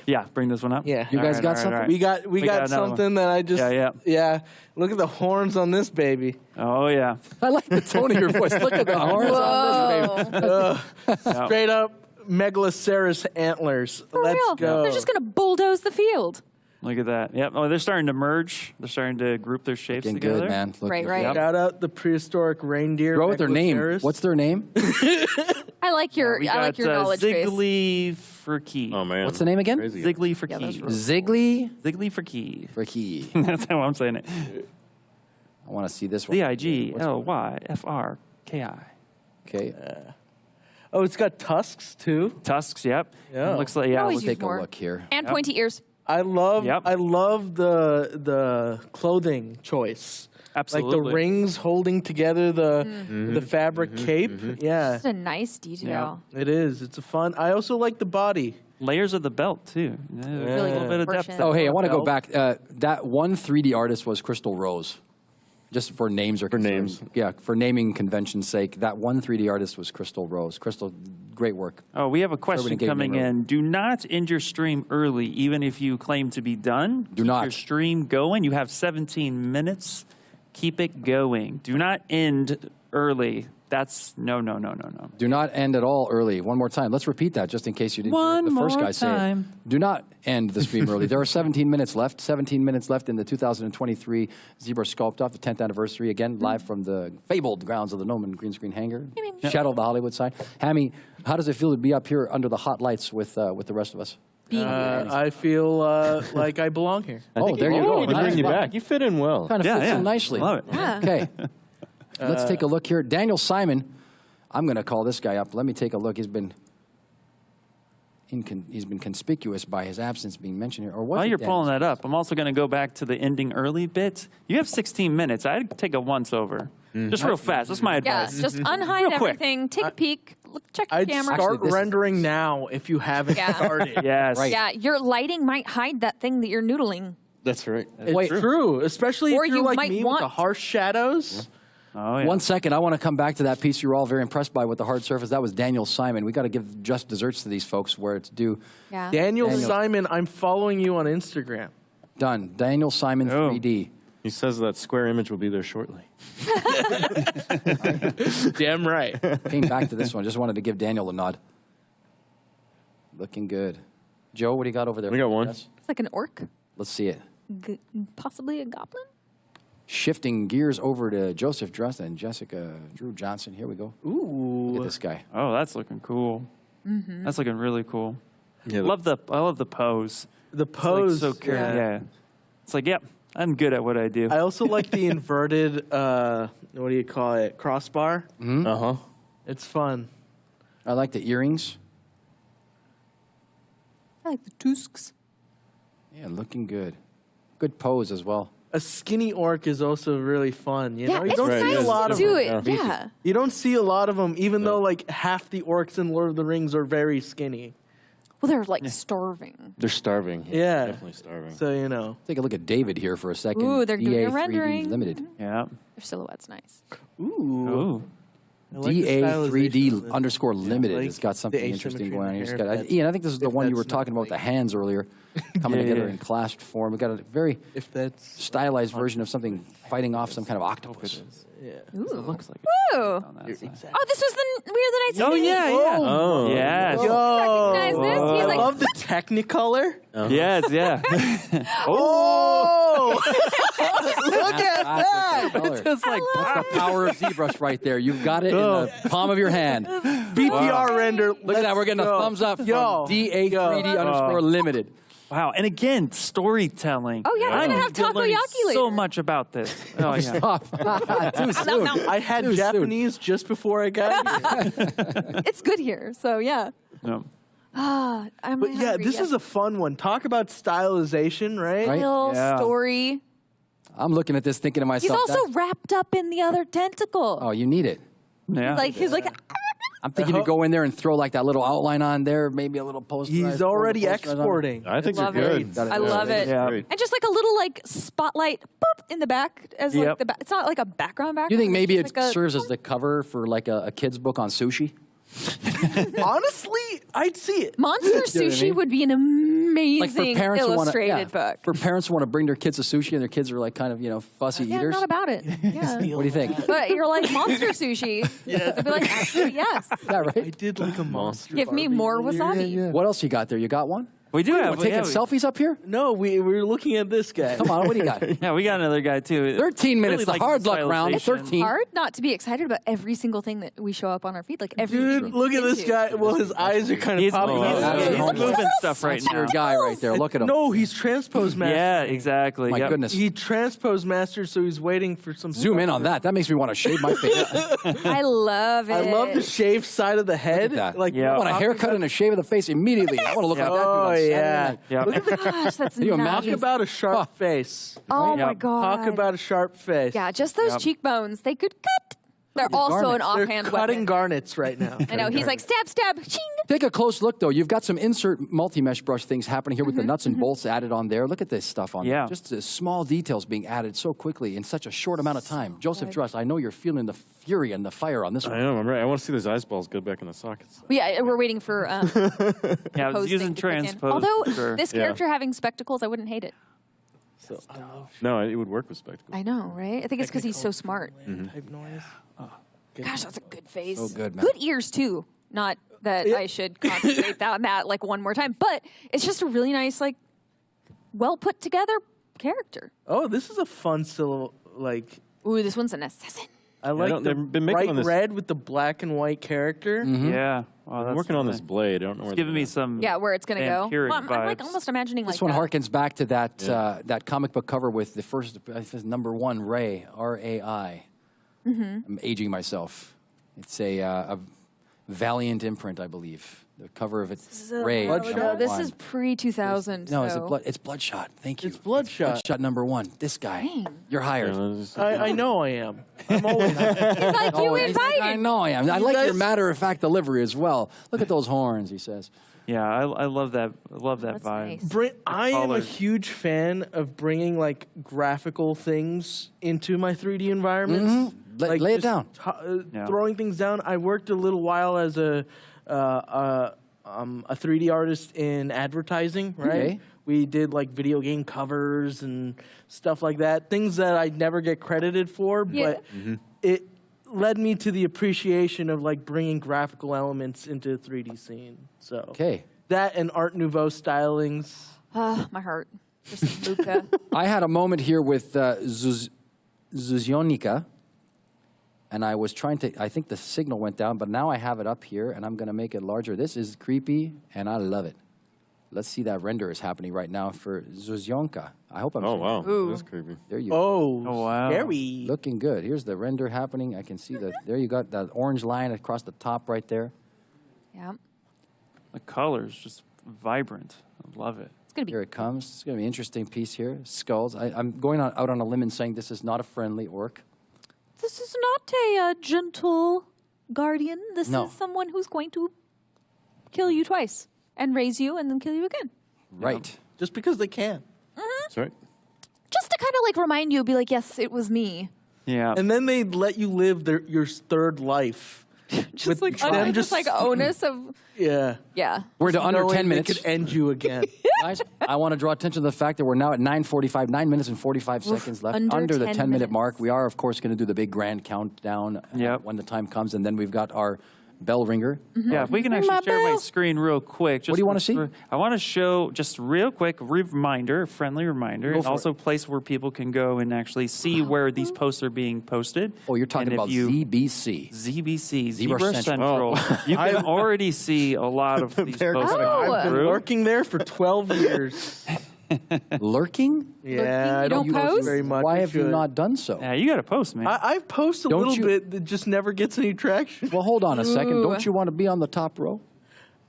Yeah, bring this one up.
Yeah.
You guys got something?
We got
We got another
something that I just
Yeah.
Look at the horns on this baby.
Oh yeah.
I like the tone of your voice. Look at the horns on this baby.
Straight up Megaloceros antlers.
For
Let's
real.
go.
They're just going to bulldoze the field.
Look at that. Yep. Oh, they're starting to merge. They're starting to group their shapes
Looking
together.
good, man.
Right.
Yep.
Shout out the prehistoric reindeer.
Go with their name.
Megaloceros.
What's their name?
I like your
We
I like
got,
your knowledge base.
Ziggly for key.
Oh man,
What's the name again?
Crazy.
Ziggly for
Yeah,
key.
that's right.
Ziggly
Ziggly for key.
for key.
That's how I'm saying it.
I want to see this one.
ZIGLYFRKI.
Okay.
Oh, it's got tusks too.
Tusks. Yep.
Yeah.
It looks like
Always
we'll
use
Take
more.
a look here.
And pointy ears.
I love
Yep.
the clothing choice.
Absolutely.
Like the rings holding together the fabric cape. Yeah.
It's a nice detail.
It is. It's a fun. I also like the body.
Layers of the belt, too. A little bit of depth.
Oh, hey, I want to go back. That one 3D artist was Crystal Rose. Just for names or names. Yeah, for naming convention's sake, that one 3D artist was Crystal Rose. Crystal, great work.
Oh, we have a question coming in. Do not end your stream early, even if you claim to be done.
Do not.
Keep your stream going. You have 17 minutes. Keep it going. Do not end early. That's no.
Do not end at all early. One more time. Let's repeat that just in case you didn't hear the first guy say it. Do not end the stream early. There are 17 minutes left. 17 minutes left in the 2023 ZBrush Sculpt-Off, the 10th anniversary. Again, live from the fabled grounds of the Noman green screen hangar. Shadow of the Hollywood sign. Hammy, how does it feel to be up here under the hot lights with the rest of us?
I feel like I belong here.
Oh, there you go.
We bring you back. You fit in well.
Kind of fits in nicely.
Love it.
Yeah.
Okay. Let's take a look here. Daniel Simon, I'm going to call this guy up. Let me take a look. He's been conspicuous by his absence being mentioned here. Or
While you're pulling that up, I'm also going to go back to the ending early bit. You have 16 minutes. I'd take a once-over. Just real fast. That's my advice.
Yeah, just unhide everything, take a peek, check your
I'd
camera.
start rendering now if you haven't started.
Yes.
Right.
Yeah, your lighting might hide that thing that you're noodling.
That's right.
It's true, especially
Or
if you're
you
like
might
me
want-
with the harsh shadows.
Oh, yeah.
1 second. I want to come back to that piece you were all very impressed by with the hard surface. That was Daniel Simon. We got to give just desserts to these folks where it's due.
Yeah.
Daniel Simon, I'm following you on Instagram.
Done. Daniel Simon 3D.
He says that square image will be there shortly.
Damn right.
Came back to this one. Just wanted to give Daniel a nod. Looking good. Joe, what do you got over there?
We got one.
It's like an orc,
Let's see it.
possibly a goblin.
Shifting gears over to Joseph Dresden and Jessica Drew Johnson. Here we go.
Ooh.
Look at this guy.
Oh, that's looking cool. That's looking really cool.
Yeah,
I love the pose.
The pose.
It's like yeah. It's like, yep, I'm good at what I do.
I also like the inverted, what do you call it, crossbar.
Uh-huh.
It's fun.
I like the earrings.
I like the tusks.
Yeah, looking good. Good pose as well.
A skinny orc is also really fun. You
Yeah,
know, you
it's
don't see a
nice
lot
to
of
do
them.
it. Yeah.
You don't see a lot of them, even though like half the orcs in Lord of the Rings are very skinny.
Well, they're like starving.
They're starving.
Yeah.
Definitely starving.
So, you know.
Take a look at David here for a second.
Ooh, they're doing
DA
a
3D
rendering.
Limited.
Yeah.
Their silhouette's nice.
Ooh. I like the
DA3D
stylization.
underscore limited
like
has got something
the
interesting
asymmetry
going on
in
here.
the
It's
hair,
got,
if
Ian, I think this is the
if
one you were
that's not
talking about,
like-
the hands earlier, coming
Yeah,
together
yeah.
in clasped form. We got a very
If that's
stylized version of something fighting off some kind of octopus.
yeah.
Ooh.
It looks like
Ooh.
on that side.
Oh, this was the Weird That I See.
Oh, yeah, yeah.
Oh.
Yes.
Yo.
Recognize this? He's
I
like,
love the Technicolor.
Yes, yeah.
Oh! Look at that!
Color.
It's like,
That's the power of ZBrush right there. You've got it in the palm of your hand.
BPR render.
Look at that. We're getting a thumbs up from
Yo.
DA3D underscore limited.
wow. And again, storytelling.
Oh, yeah,
I'm
we're gonna have
learning
takoyaki
so
later.
much about this. Oh, yeah.
Stop. Too soon.
I had
Too soon.
Japanese just before I got here.
it's good here. So, yeah.
No.
Ah, I'm
But yeah, this is a fun one. Talk about stylization, right?
Right?
real
Yeah.
story.
I'm looking at this thinking to
He's
myself.
also wrapped up in the other tentacle.
Oh, you need it.
Yeah.
He's like,
I'm thinking to go in there and throw like that little outline on there, maybe a little post.
He's already exporting.
I think
Love
they're
it.
good.
I love it.
Yeah.
Great.
and just like a little like spotlight boop in the back as like
Yep.
the back. It's not like a background.
Do you think maybe it
it's like a-
serves as the cover for like a kid's book on sushi?
Honestly, I'd see it.
Monster
You know what I
Sushi
mean?
would be an
Like for
amazing
parents who want to,
illustrated book.
for parents who want to bring their kids to sushi and their kids are like kind of fussy
Yeah,
eaters.
not about it. Yeah.
What do you think?
But you're like Monster Sushi.
Yes.
I'd be like, actually, yes.
Is that
I
right?
did like a monster.
Give me
Barbie
more
earlier.
wasabi.
What else you got there? You got one?
We do have.
Taking
yeah,
selfies up here?
No, we were looking at this guy.
Come on, what do you got?
Yeah, we got another guy too.
13 minutes,
Really
the
like
hard luck round.
stylization.
13.
Hard not to be excited about every single thing that we show up on our feed. Like every
Dude, look at this guy. Well, his eyes are kind of
He's,
popping out.
he's
Oh,
moving stuff right
That's your
now.
guy right there. Look at him.
No, he's transpose master.
Yeah, exactly.
My
Yep.
goodness.
He transpose master, so he's waiting for some.
Zoom in on that. That makes me want to shave my face.
I love it.
I love the shaved side of the head.
Look at that.
Like,
Yeah.
I want a haircut and a shave of the face immediately. I want to look like that dude
Oh
on Saturday
yeah.
night.
Yep.
Look at the,
Gosh, that's
Can you
nice.
imagine?
talk about a sharp face.
Oh my
Yep.
god.
Talk about a sharp face.
Yeah, just those
Yep.
cheekbones. They could cut. They're also an
garnets.
offhand
They're cutting
weapon.
garnets right now.
I know. He's like stab, stab, ching.
Take a close look, though. You've got some insert multi-mesh brush things happening here with the nuts and bolts added on there. Look at this stuff on there. Just the small details being added so quickly in such a short amount of time. Joseph Druss, I know you're feeling the fury and the fire on this one.
I know, I'm right. I want to see those ice balls go back in the sockets.
Yeah, we're waiting for
I was using transpose.
Although this character having spectacles, I wouldn't hate it.
So, no, it would work with spectacles.
I know, right? I think it's because he's so smart.
Type noise.
Gosh, that's a good face.
So good, man.
Good ears, too. Not that I should concentrate on that like one more time, but it's just a really nice, like, well put together character.
Oh, this is a fun still, like...
Ooh, this one's an assassin.
I like the bright red with the black and white character.
Yeah. Oh,
I'm working on this blade. I don't know where
it's giving me some.
Yeah, where it's going to go.
vampiric
Well, I'm like
vibes.
almost imagining
This
like
one harkens back to that that comic book cover with the first #1 Ray, R-A-I. I'm aging myself. It's a Valiant imprint, I believe. The cover of it's Ray.
No, this is pre-2000.
No,
so.
it's Bloodshot. Thank you.
It's Bloodshot.
Bloodshot #1. This guy.
Dang.
You're hired.
I know I am. I'm always
like, you invited.
I know I am. I
You
like your
guys-
matter-of-fact delivery as well. Look at those horns, he says.
Yeah, I love that. I love that
That's
vibe.
nice.
I am a
colors.
huge fan of bringing like graphical things into my 3D environments. Like
Lay it
just
down.
throwing things down. I worked a little while as a 3D artist in advertising, right?
Okay.
We did like video game covers and stuff like that. Things that I'd never get credited for, but it led me to the appreciation of like bringing graphical elements into a 3D scene. So that and Art Nouveau stylings.
My heart. Just Luca.
I had a moment here with Zuzionica, and I was trying to, I think the signal went down, but now I have it up here, and I'm going to make it larger. This is creepy, and I love it. Let's see that render is happening right now for Zuzionka. I hope I'm
Oh,
saying
wow.
that.
That's creepy.
There you
Oh,
go.
wow.
Scary.
Looking good. Here's the render happening. I can see that. There you got that orange line across the top right there.
Yeah.
The colors just vibrant. I love it.
It's gonna be.
Here it comes. It's going to be an interesting piece here. Skulls. I'm going out on a limb and saying this is not a friendly orc.
This is not a gentle guardian. This
No.
is someone who's going to kill you twice and raise you and then kill you again.
Right.
Just because they can.
That's right.
Just to kind of like remind you, be like, yes, it was me.
Yeah.
And then they let you live your third life.
Just like just like onus of
Yeah.
We're to under
knowing
10 minutes.
They could end you again.
Guys, I want to draw attention to the fact that we're now at 9:45, 9 minutes and 45 seconds left.
under
the
10
10-minute
minutes.
mark. We are, of course, going to do the big grand countdown when the time comes, and then we've got our bell ringer.
Yeah, if we can actually share my screen real quick. Just
What do you wanna see?
I want to show just real quick a friendly reminder,
Go
and
for
also a place where people can go and actually see where these posts are being posted.
Oh, you're talking
And if
about
you-
ZBC.
ZBrush
ZBrush
Central. You can already see a lot of these posts.
I've been lurking there for 12 years.
Lurking?
Yeah, I
You don't
don't post
post?
very much.
Why
I
have you
should.
not done so?
Yeah, you got to post, man.
I've posted a
Don't
little
you-
bit that just never gets any traction.
Well, hold on a second.
Ooh.
Don't you want to be on the top row?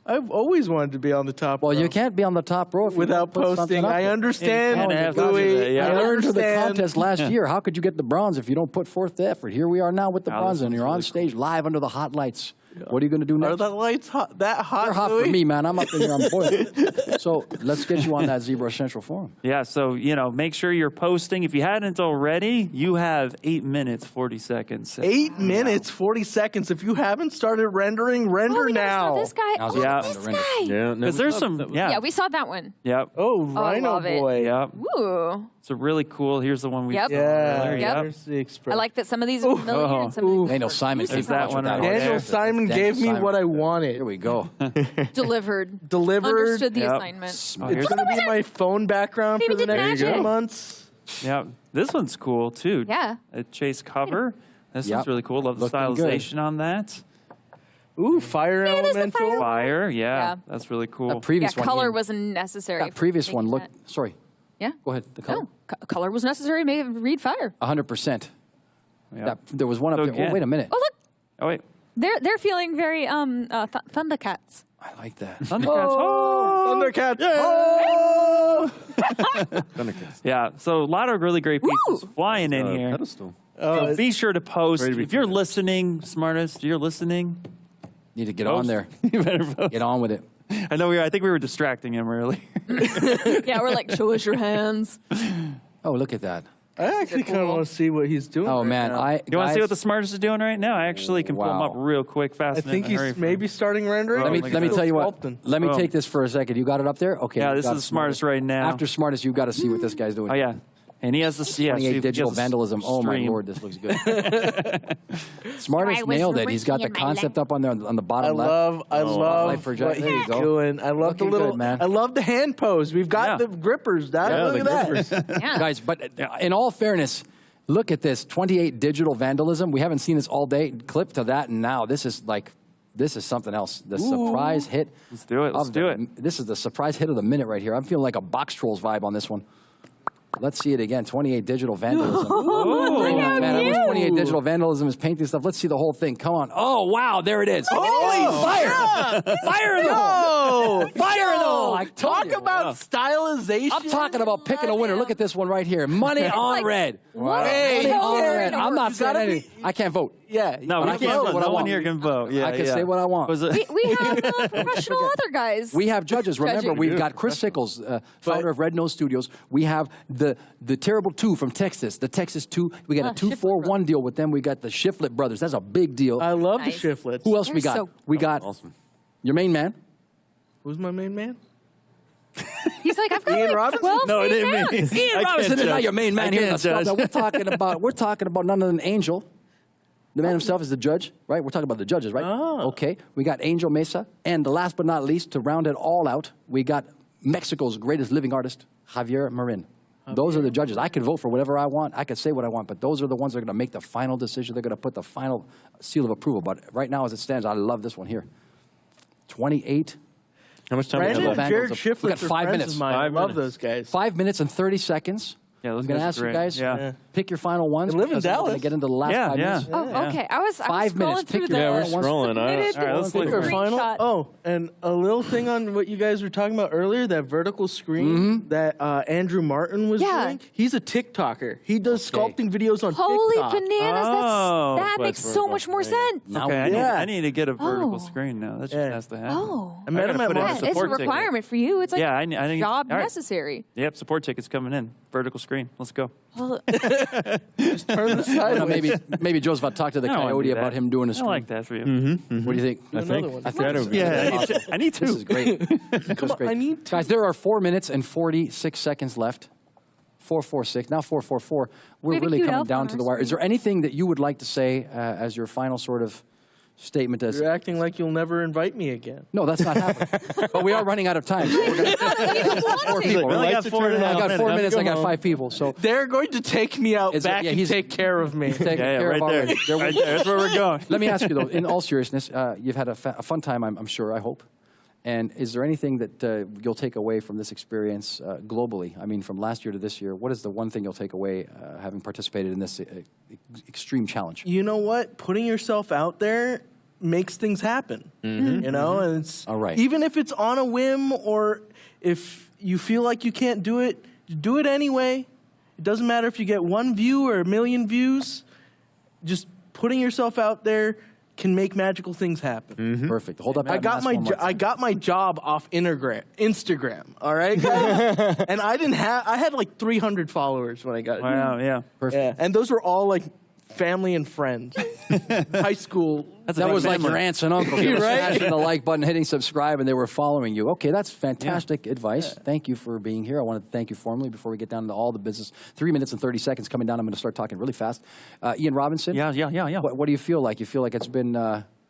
I've always wanted to be on the top
Well,
row.
you can't be on the top row if you
Without
don't put something
posting.
up
I
there.
understand,
And have to do
Louis.
that, yeah.
I learned to the
understand.
contest last year. How could you get the bronze if you don't put forth the effort? Here we are now with the
Wow,
bronze,
this
and you're
one's
on
really
stage live under the hot lights. What are you going to do next?
Are the lights hot? That hot?
They're hot
Louis?
for me, man. I'm up in here. I'm boiling. So let's get you on that ZBrush Central forum.
Yeah, so, make sure you're posting. If you hadn't already, you have 8 minutes, 40 seconds.
8 minutes, 40 seconds. If you haven't started rendering, render
we never saw
now.
this guy.
Now's
Oh,
the
Yeah.
this
time to render.
guy.
Yeah,
Because there's some,
Yeah, we saw that one.
Yep.
Oh,
I
Rhino
love it.
Boy.
Yep.
Ooh.
So really cool. Here's the one we
Yep.
saw
Yeah.
earlier.
Yep.
There's the expression.
I like that some of these are familiar and some of
Daniel Simon came
There's
to
that
watch
one
with that
right
horse.
there.
Daniel Simon
Daniel
gave me
Simon.
what I wanted.
Here we go.
delivered.
Delivered.
Understood the
Yep.
assignment.
Oh,
It's
here's-
going to be my phone background
Maybe
for the
did
next
magic.
2 months.
Yeah, this one's cool too.
Yeah.
A chase cover. This
Yep.
one's really cool. Love the
Looking good.
stylization on that.
Ooh, fire
there's the
elemental.
Fire, yeah,
Yeah.
that's really cool.
That previous
Yeah,
one.
color
here-
wasn't necessary.
That previous
for
one
making
looked. Sorry.
Yeah.
Go ahead. The color.
No, color was necessary to read fire.
100%.
Yeah.
There was one up
So
there.
again-
Oh, wait a minute.
Oh look,
Oh wait,
they're feeling very Thundercats.
I like that.
Thundercats. Oh!
Thundercats.
Thundercats.
Yeah, so a lot of really great pieces flying in here.
Pedestal.
So be sure to post.
Ready to be
If you're
finished.
listening, smartest, you're listening.
Need to get on there.
You better vote.
Get on with it.
I know I think we were distracting him earlier.
Yeah, we're like, show us your hands.
Oh, look at that.
I actually kind of want to see what he's doing.
Oh,
right
man.
now.
You want to see what the smartest is doing right now? I actually can pull him up real quick, fast.
I think he's maybe starting rendering.
Let me tell you what. Let me take this for a second. You got it up there? Okay.
Yeah, this is the smartest right now.
After smartest, you've got to see what this guy's doing.
Oh, yeah. And he has this,
28 digital vandalism. Oh, my Lord, this looks good. Smartest nailed it. He's got the concept up on there on the bottom left.
I love
what
he's doing. I love the little,
man.
I love the hand pose. We've got the grippers. Look at that.
Guys, but in all fairness, look at this, 28 digital vandalism. We haven't seen this all day. Clip to that, and now this is something else. The surprise hit.
Let's do it. Let's do it.
This is the surprise hit of the minute right here. I'm feeling like a Box Trolls vibe on this one. Let's see it again. 28 digital vandalism. Man, I wish 28 digital vandalism is painting stuff. Let's see the whole thing. Come on. Oh, wow. There it is.
Holy
fire! Fire in the hole! Fire in the hole!
Talk about stylization.
I'm talking about picking a winner. Look at this one right here. Money on red. Money on red. I'm not saying anything. I can't vote.
Yeah.
No, we can't vote. No one here can vote. Yeah,
I can say what I want.
We have professional other guys.
We have judges. Remember,
Judging.
we've got Chris Sickles, founder of Red Nose Studios. We have the Terrible 2 from Texas, the Texas 2. We got a 2-4-1 deal with them. We got the Shiflett brothers. That's a big deal.
I love the Shiflets.
Who else we got? We got your main man.
Who's my main man?
He's like, I've got
Ian
like
Robinson?
12
No, it
main
didn't mean.
mans.
Ian Robinson is not your main man here. We're talking about none other than Angel. The man himself is the judge, right? We're talking about the judges, right?
Oh.
Okay. We got Angel Mesa. And last but not least, to round it all out, we got Mexico's greatest living artist, Javier Marin. Those are the judges. I can vote for whatever I want. I can say what I want, but those are the ones that are going to make the final decision. They're going to put the final seal of approval. But right now, as it stands, I love this one here. 28.
How much time do we
Brandon
have
and
left?
Jared
We
Shiflett
got
are
5
friends
minutes.
of mine. I love those guys.
5 minutes and 30 seconds.
Yeah, those
I'm going to
guys
ask
are
you
great.
guys,
Yeah.
pick your final ones.
They live in
because we're
Dallas.
going to get into the last 5 minutes.
Oh, okay. I was
5 minutes.
scrolling through
Pick
the
your
we're scrolling.
All right, let's look.
Pick our final.
Screenshot.
Oh, and a little thing on what you guys were talking about earlier, that vertical screen that Andrew Martin was doing. He's a TikToker. He does sculpting videos on
Holy
TikTok.
bananas.
Oh.
That makes so much more sense.
Okay, I need to get a vertical screen now. That just has to happen.
Oh.
I met him at
Yeah, it's a requirement for you. It's like
Yeah, I need-
job
all right.
necessary.
Yep, support tickets coming in. Vertical screen. Let's go.
Well,
Just turn the
I don't know,
sideways.
maybe Joseph talk to the
I don't wanna
coyote
do
about
that.
him doing a
I
screen.
like that for you.
What do you think?
Another one.
I think this is
Yeah, I need to.
This is great.
Come on, I need to.
Guys, there are 4 minutes and 46 seconds left. 4:46, now 4:44. We're
We have a
really
cute
coming
elf
down
on
to
our
the wire. Is
screen.
there anything that you would like to say as your final sort of statement? As
You're acting like you'll never invite me again.
no, that's not happening. But we are running out of time. So we're gonna 4 people.
We only got 4.5
I got 4 minutes. I got
home.
5 people. So
They're going to take me out back and
he's
take care of me.
taken
Yeah,
care
right
of
there.
already.
Right there. That's where we're going.
Let me ask you though, in all seriousness, you've had a fun time, I'm sure, I hope. And is there anything that you'll take away from this experience globally? I mean, from last year to this year, what is the one thing you'll take away having participated in this extreme challenge?
You know what? Putting yourself out there makes things happen. You know, and it's
All right.
even if it's on a whim or if you feel like you can't do it anyway. It doesn't matter if you get 1 view or 1 million views. Just putting yourself out there can make magical things happen.
Perfect. Hold up.
I got my job off Instagram. All right, guys? And I had like 300 followers when I got it.
Wow, yeah.
Perfect.
Yeah, and those were all like family and friends, high school.
That was like your aunts and uncles. They were
Right?
smashing the like button, hitting subscribe, and they were following you. Okay, that's fantastic advice. Thank you for being here. I want to thank you formally before we get down to all the business. 3 minutes and 30 seconds coming down. I'm going to start talking really fast. Ian Robinson?
Yeah.
What do you feel like? You feel like it's been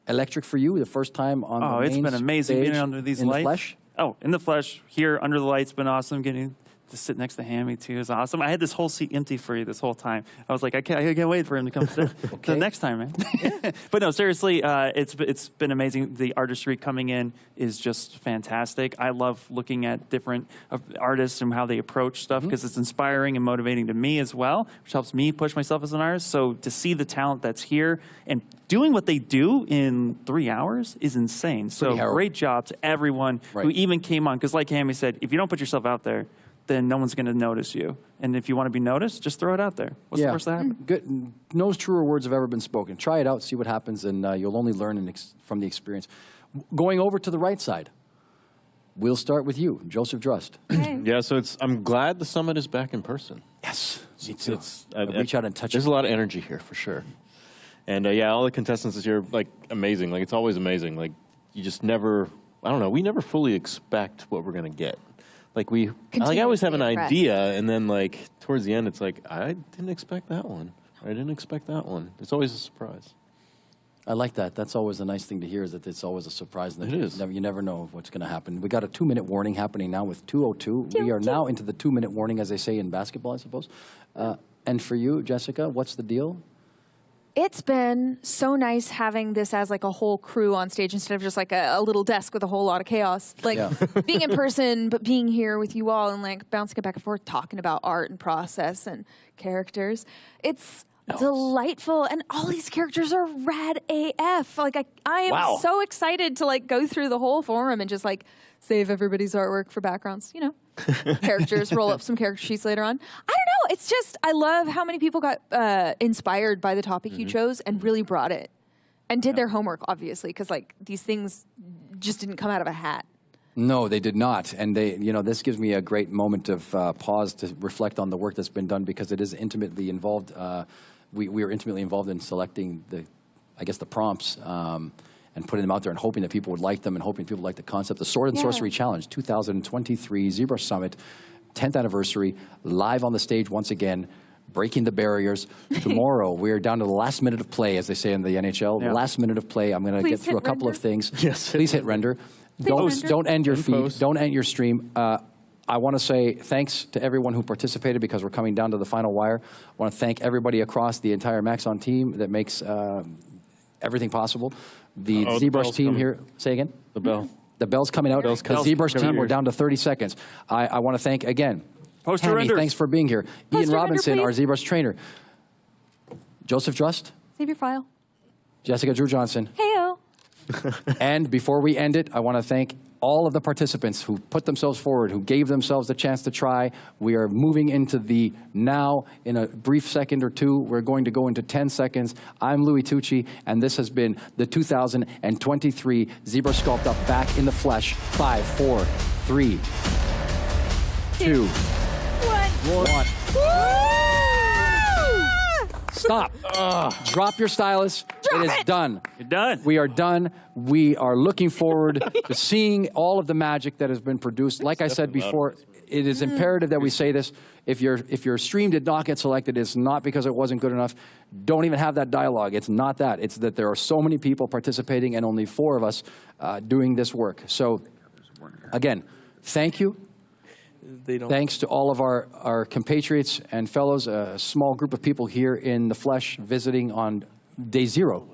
electric for you the first time on the
Oh, it's
main
been amazing
stage
being under these
in
lights.
the flesh?
Oh, in the flesh, here under the lights, been awesome. Getting to sit next to Hammy too is awesome. I had this whole seat empty for you this whole time. I was like, I can't wait for him to come sit the next time, man. But no, seriously, it's been amazing. The artistry coming in is just fantastic. I love looking at different artists and how they approach stuff because it's inspiring and motivating to me as well, which helps me push myself as an artist. So to see the talent that's here and doing what they do in 3 hours is insane. So great job to everyone who even came on. Because like Hammy said, if you don't put yourself out there, then no one's going to notice you. And if you want to be noticed, just throw it out there. What's the worst that happens?
Good. No truer words have ever been spoken. Try it out, see what happens, and you'll only learn from the experience. Going over to the right side, we'll start with you, Joseph Drust.
Yeah, so I'm glad the summit is back in person.
Yes, me too. Reach out and touch.
There's a lot of energy here for sure. And yeah, all the contestants this year, like, amazing. Like, it's always amazing. Like, you just never, I don't know, we never fully expect what we're going to get. Like, I always have an idea, and then, like, towards the end, it's like, I didn't expect that one. I didn't expect that one. It's always a surprise.
I like that. That's always a nice thing to hear, is that it's always a surprise. And
it is.
You never know what's going to happen. We got a 2-minute warning happening now with 2:02. We are now into the 2-minute warning, as they say in basketball, I suppose. And for you, Jessica, what's the deal?
It's been so nice having this as like a whole crew on stage instead of just like a little desk with a whole lot of chaos. Like being in person, but being here with you all and like bouncing it back and forth, talking about art and process and characters. It's delightful, and all these characters are rad AF. Like I am so excited to like go through the whole forum and just like save everybody's artwork for backgrounds, you know. Characters, roll up some character sheets later on. I don't know. It's just, I love how many people got inspired by the topic you chose and really brought it and did their homework, obviously, because like these things just didn't come out of a hat.
No, they did not. And this gives me a great moment of pause to reflect on the work that's been done, because it is intimately involved. We are intimately involved in selecting the prompts. And putting them out there and hoping that people would like them and hoping people would like the concept. The Sword and Sorcery Challenge 2023 ZBrush Summit, 10th anniversary, live on the stage once again, breaking the barriers. Tomorrow, we are down to the last minute of play, as they say in the NHL. The last minute of play. I'm going to get through a couple of things.
Yes.
Please hit render. Don't end your feed. Don't end your stream. I want to say thanks to everyone who participated, because we're coming down to the final wire. I want to thank everybody across the entire Maxon team that makes everything possible. The ZBrush team here. Say again?
The bell.
The bell's coming out. The ZBrush team, we're down to 30 seconds. I want to thank, again, Tammy, thanks for being here. Ian Robinson, our ZBrush trainer. Joseph Drust.
Save your file.
Jessica Drew Johnson.
Heyo.
And before we end it, I want to thank all of the participants who put themselves forward, who gave themselves the chance to try. We are moving into the now. In a brief second or two, we're going to go into 10 seconds. I'm Louis Tucci, and this has been the 2023 ZBrush Sculpt-Off back in the flesh. 5, 4, 3, 2, 1. Stop. Drop your stylus. It is done.
You're done.
We are done. We are looking forward to seeing all of the magic that has been produced. Like I said before, it is imperative that we say this. If your stream did not get selected, it's not because it wasn't good enough. Don't even have that dialogue. It's not that. It's that there are so many people participating and only 4 of us doing this work. So, again, thank you. Thanks to all of our compatriots and fellows, a small group of people here in the flesh visiting on day 0.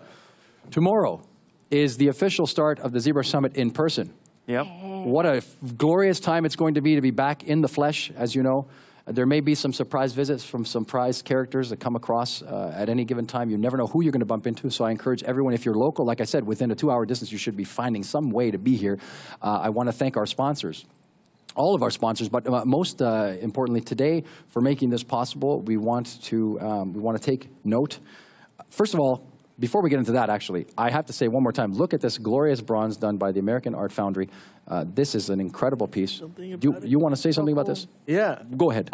Tomorrow is the official start of the ZBrush Summit in person.
Yep.
What a glorious time it's going to be back in the flesh, as you know. There may be some surprise visits from some prized characters that come across at any given time. You never know who you're going to bump into, so I encourage everyone, if you're local, like I said, within a 2-hour distance, you should be finding some way to be here. I want to thank our sponsors. All of our sponsors, but most importantly today, for making this possible. We want to take note. First of all, before we get into that, actually, I have to say one more time, look at this glorious bronze done by the American Art Foundry. This is an incredible piece. You want to say something about this?
Yeah.
Go ahead.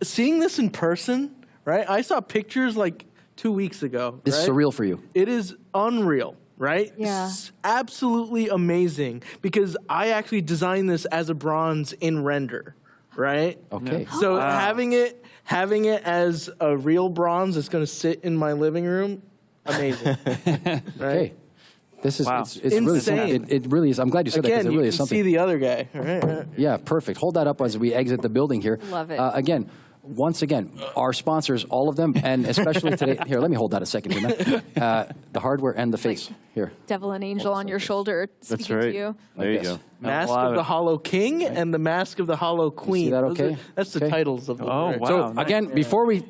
Seeing this in person, right? I saw pictures like 2 weeks ago.
It's surreal for you.
It is unreal. Right?
Yeah.
It's absolutely amazing, because I actually designed this as a bronze in render, right?
Okay.
So having it as a real bronze that's going to sit in my living room, amazing. Right?
Okay. This is it's
insane.
Really something. It really is. I'm glad you said that, because it really is something.
See the other guy. Right?
Yeah, perfect. Hold that up as we exit the building here.
Love it.
Again, once again, our sponsors, all of them, and especially today. Here, let me hold that a second here, man. The hardware and the face. Here.
Devil and angel on your shoulder speaking to you.
There you go.
Mask of the Hollow King and the Mask of the Hollow Queen.
See that okay?
That's the titles of the
wow.
So again, before we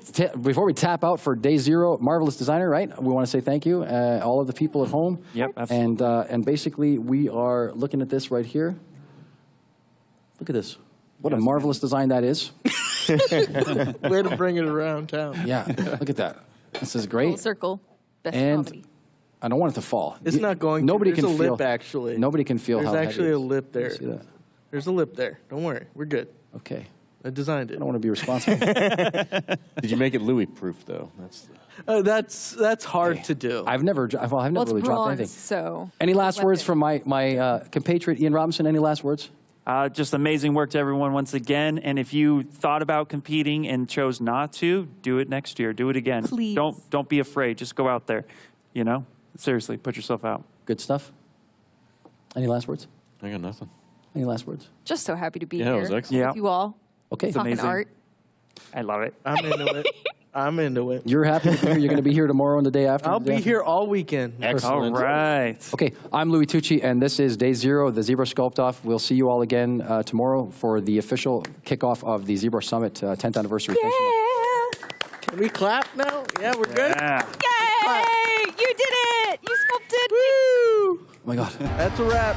tap out for day 0, Marvelous Designer, right? We want to say thank you, all of the people at home.
Yep, absolutely.
And basically, we are looking at this right here. Look at this. What a marvelous design that is.
Way to bring it around town.
Yeah, look at that. This is great.
Full circle. Best
And
quality.
I don't want it to fall.
It's not going
Nobody
to. There's
can
a
feel,
lip, actually.
Nobody can feel
There's
how heavy
actually
it
a
is.
lip there.
See that?
There's a lip there. Don't worry. We're good.
Okay.
I designed it.
I don't want to be responsible.
Did you make it Louis-proof, though?
That's hard to do.
I've never
Well,
really
it's
dropped
bronze,
anything.
so.
Any last words from my compatriot Ian Robinson? Any last words?
Just amazing work to everyone once again. And if you thought about competing and chose not to, do it next year. Do it again.
Please.
Don't be afraid. Just go out there. You know, seriously, put yourself out.
Good stuff. Any last words?
I got nothing.
Any last words?
Just so happy to be
Yeah, it
here
was excellent.
with you all.
Okay.
It's
Talking
amazing.
art.
I love it.
I'm into it. I'm into it.
You're happy to be here. You're going to be here tomorrow and the day after.
I'll
the day
be
after?
here all weekend.
All right.
Okay, I'm Louis Tucci, and this is Day 0 of the ZBrush Sculpt-Off. We'll see you all again tomorrow for the official kickoff of the ZBrush Summit 10th anniversary. Thanks so much.
Can we clap now? Yeah, we're good.
Yeah.
Yay! You did it! You sculpted!
Woo!
Oh my God.
That's a wrap.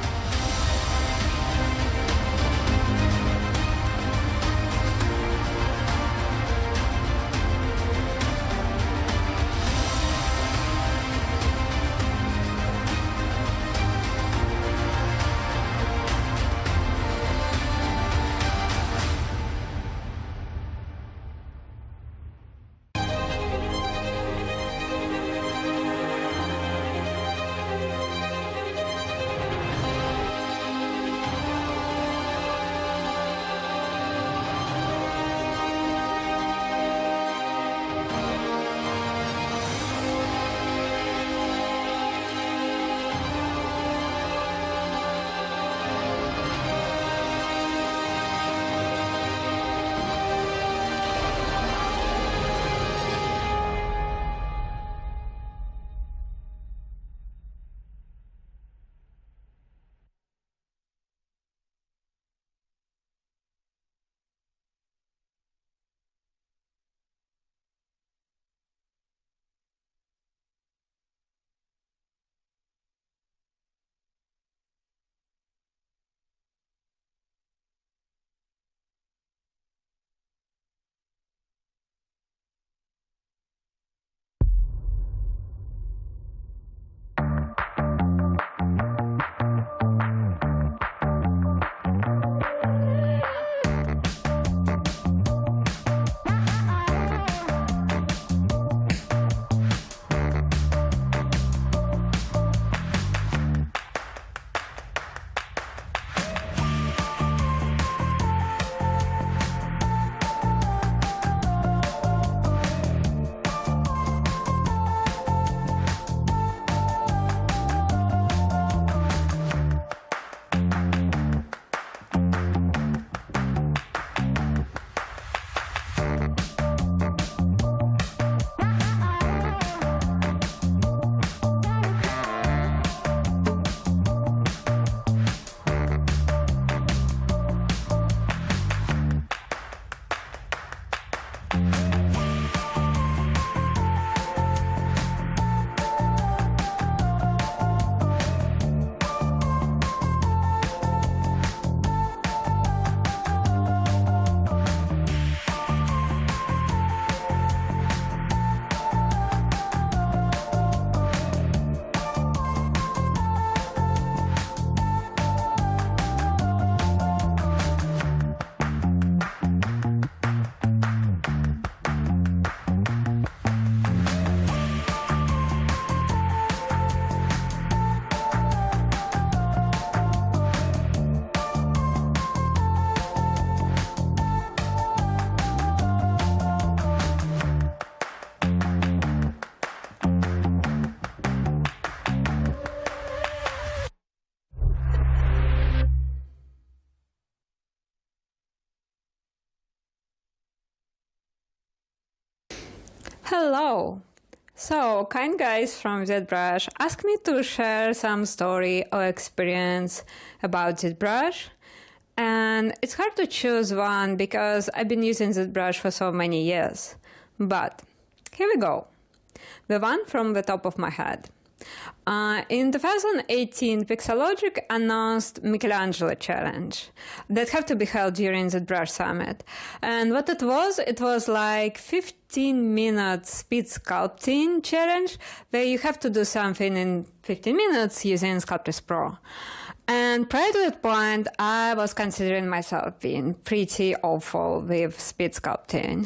Hello! So, kind guys from ZBrush asked me to share some story or experience about ZBrush. And it's hard to choose one because I've been using ZBrush for so many years. But here we go. The one from the top of my head. In 2018, Pixelogic announced Michelangelo Challenge that have to be held during the ZBrush Summit. And what it was like 15-minute speed sculpting challenge where you have to do something in 15 minutes using Sculpt-Off Pro. And prior to that point, I was considering myself being pretty awful with speed sculpting.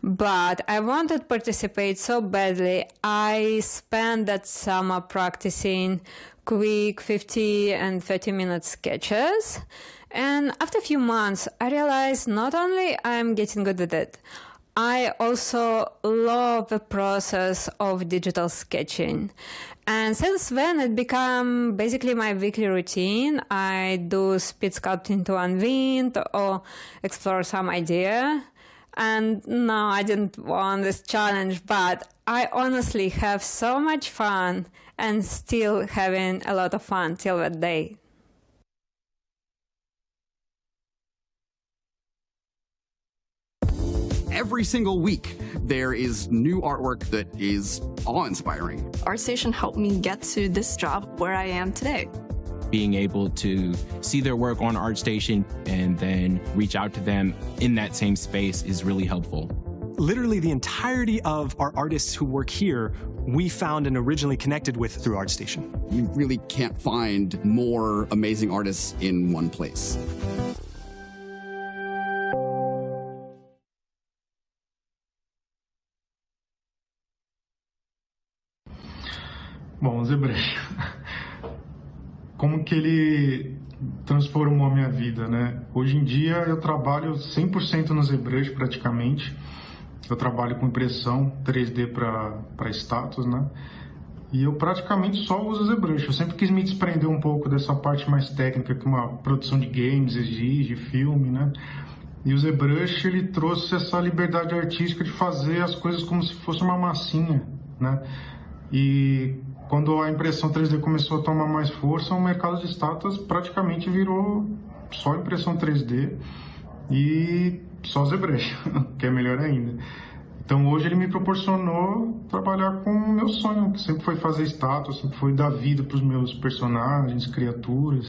But I wanted to participate so badly, I spent that summer practicing quick 50 and 30-minute sketches. And after a few months, I realized not only I'm getting good at it, I also love the process of digital sketching. And since then, it became basically my weekly routine. I do speed sculpting to unwind or explore some idea. And no, I didn't want this challenge, but I honestly have so much fun and still having a lot of fun till that day.
Every single week, there is new artwork that is awe-inspiring.
ArtStation helped me get to this job where I am today.
Being able to see their work on ArtStation and then reach out to them in that same space is really helpful.
Literally the entirety of our artists who work here, we found and originally connected with through ArtStation.
You really can't find more amazing artists in one place.
Bom, o ZBrush, como que ele transformou a minha vida, né? Hoje em dia eu trabalho 100% no ZBrush praticamente. Eu trabalho com impressão 3D para status, né? E eu praticamente só uso o ZBrush. Eu sempre quis me desprender um pouco dessa parte mais técnica que uma produção de games exige, filme, né? E o ZBrush, ele trouxe essa liberdade artística de fazer as coisas como se fosse uma massinha, né? E quando a impressão 3D começou a tomar mais força, o mercado de estátuas praticamente virou só impressão 3D e só ZBrush, que é melhor ainda. Então hoje ele me proporcionou trabalhar com o meu sonho, que sempre foi fazer estátuas, sempre foi dar vida para os meus personagens, criaturas.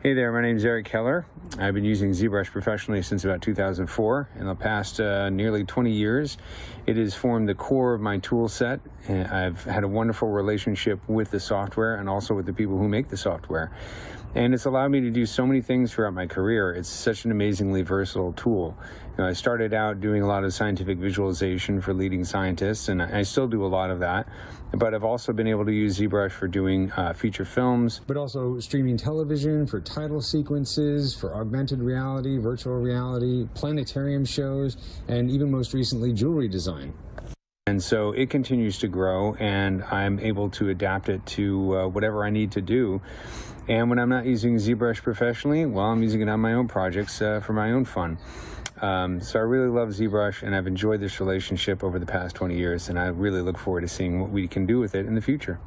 Hey there, my name is Eric Keller. I've been using ZBrush professionally since about 2004. In the past nearly 20 years, it has formed the core of my tool set. And I've had a wonderful relationship with the software and also with the people who make the software. And it's allowed me to do so many things throughout my career. It's such an amazingly versatile tool. You know, I started out doing a lot of scientific visualization for leading scientists, and I still do a lot of that. But I've also been able to use ZBrush for doing feature films.
But also streaming television, for title sequences, for augmented reality, virtual reality, planetarium shows, and even most recently, jewelry design.
And so it continues to grow, and I'm able to adapt it to whatever I need to do. And when I'm not using ZBrush professionally, well, I'm using it on my own projects for my own fun. So I really love ZBrush, and I've enjoyed this relationship over the past 20 years, and I really look forward to seeing what we can do with it in the future.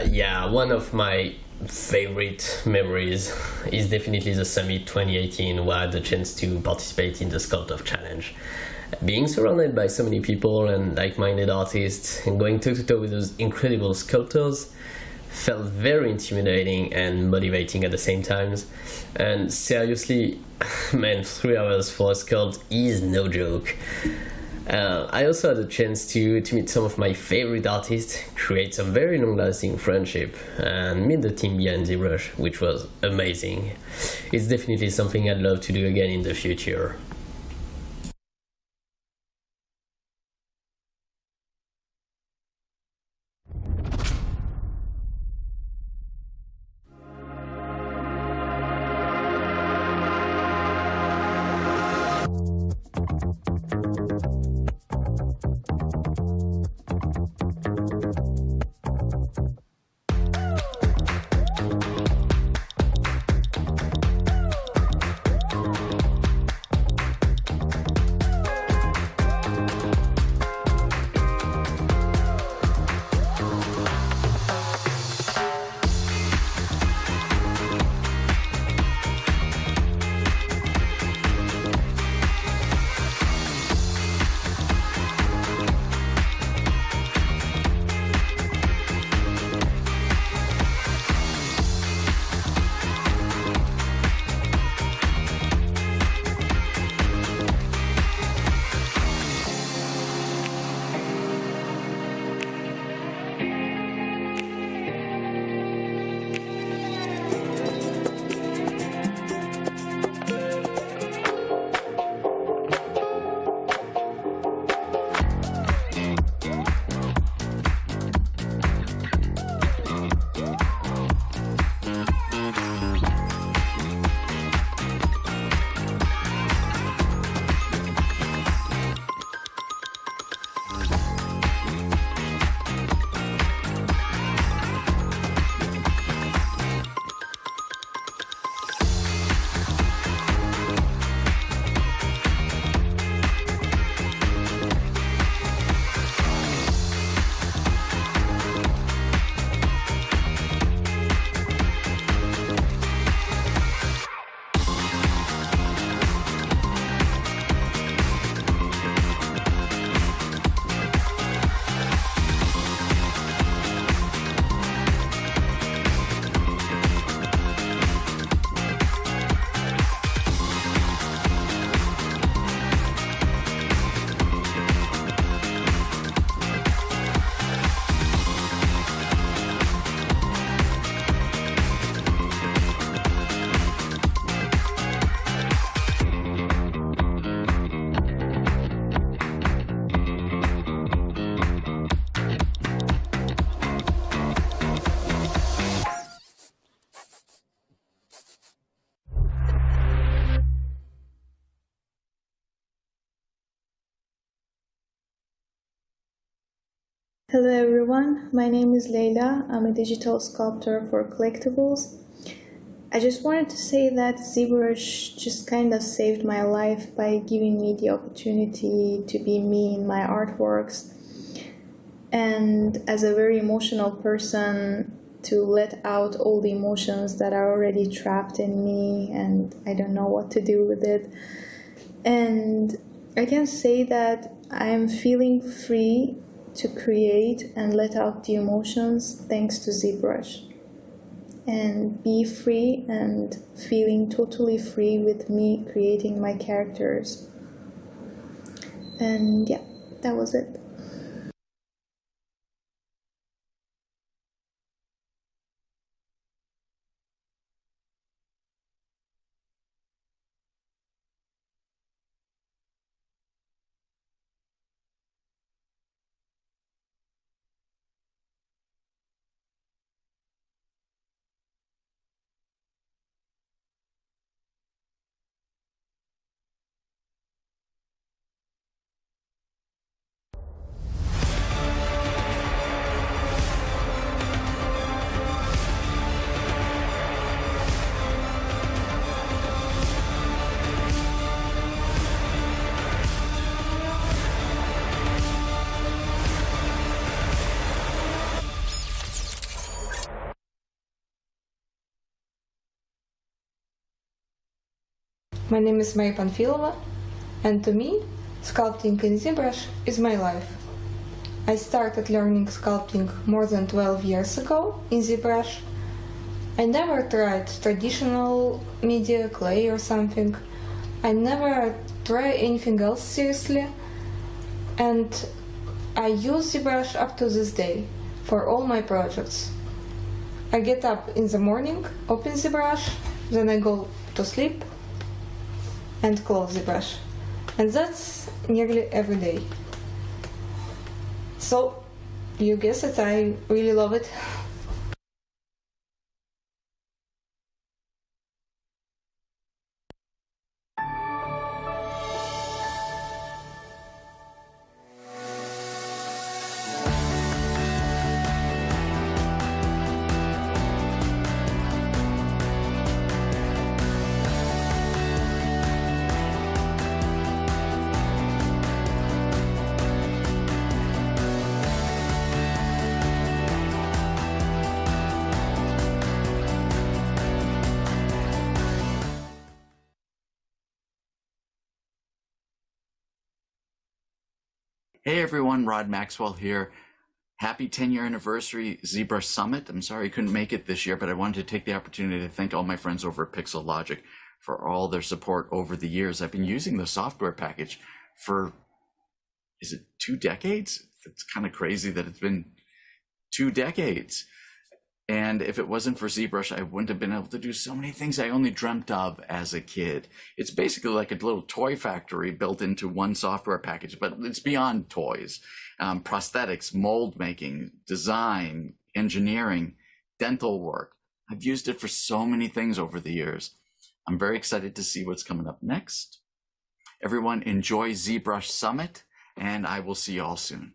Yeah, one of my
favorite memories is definitely the Summit 2018, where I had the chance to participate in the Sculpt-Off challenge. Being surrounded by so many people and like-minded artists and going toe-to-toe with those incredible sculptors felt very intimidating and motivating at the same time. And seriously, man, 3 hours for a sculpt is no joke. I also had a chance to meet some of my favorite artists, create some very long-lasting friendship, and meet the team behind ZBrush, which was amazing. It's definitely something I'd love to do again in the future.
Hello everyone, my name is Leila. I'm a digital sculptor for collectibles. I just wanted to say that ZBrush just kind of saved my life by giving me the opportunity to be me in my artworks, and as a very emotional person, to let out all the emotions that are already trapped in me and I don't know what to do with it. And I can say that I am feeling free to create and let out the emotions thanks to ZBrush. And be free and feeling totally free with me creating my characters. And yeah, that was it.
My name is Mary Panfilova, and to me, sculpting in ZBrush is my life. I started learning sculpting more than 12 years ago in ZBrush. I never tried traditional media, clay or something. I never tried anything else seriously, and I use ZBrush up to this day for all my projects. I get up in the morning, open ZBrush, then I go to sleep and close ZBrush. And that's nearly every day. So, you guess it, I really love it.
Hey everyone, Rod Maxwell here. Happy 10-year anniversary ZBrush Summit. I'm sorry I couldn't make it this year, but I wanted to take the opportunity to thank all my friends over at Pixel Logic for all their support over the years. I've been using the software package for, is it 2 decades? It's kind of crazy that it's been 2 decades. And if it wasn't for ZBrush, I wouldn't have been able to do so many things I only dreamt of as a kid. It's basically like a little toy factory built into one software package, but it's beyond toys. Prosthetics, mold making, design, engineering, dental work. I've used it for so many things over the years. I'm very excited to see what's coming up next. Everyone enjoy ZBrush Summit, and I will see you all soon.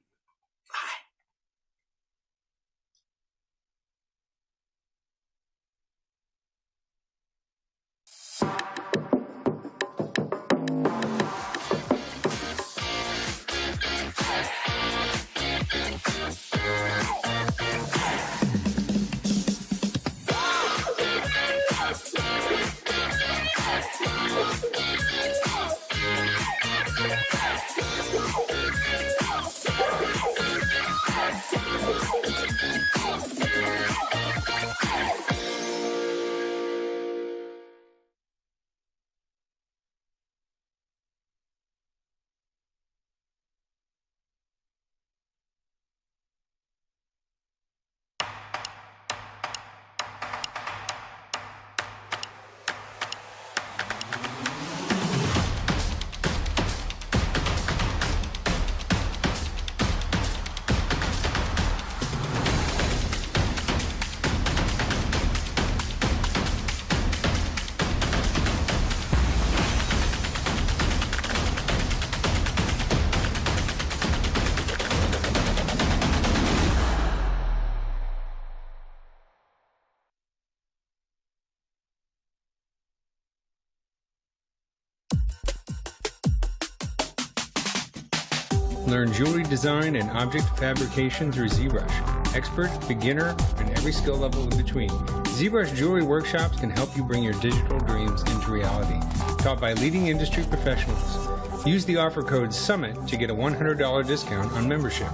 Learn jewelry design and object fabrication through ZBrush. Expert, beginner, and every skill level in between. ZBrush Jewelry Workshops can help you bring your digital dreams into reality. Taught by leading industry professionals. Use the offer code SUMMIT to get a $100 discount on membership.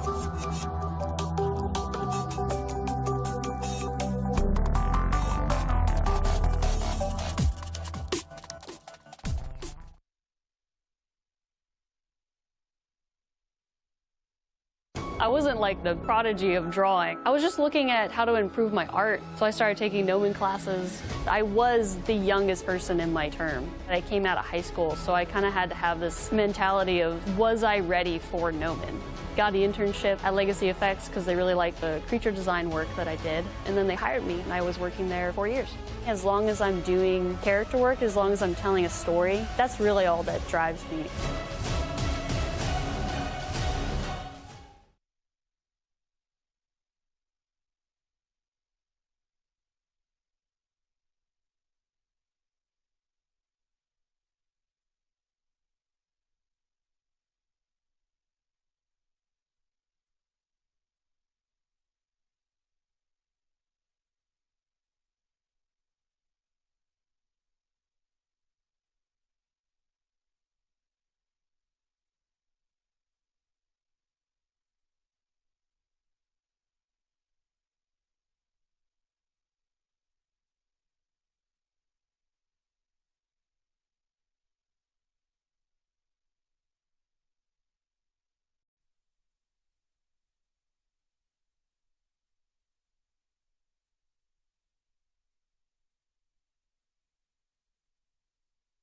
I wasn't like the prodigy of drawing. I was just looking at how to improve my art. So I started taking Gnomon classes. I was the youngest person in my term. I came out of high school, so I kind of had to have this mentality of, was I ready for Gnomon? Got the internship at Legacy Effects because they really liked the creature design work that I did. And then they hired me, and I was working there 4 years. As long as I'm doing character work, as long as I'm telling a story, that's really all that drives me.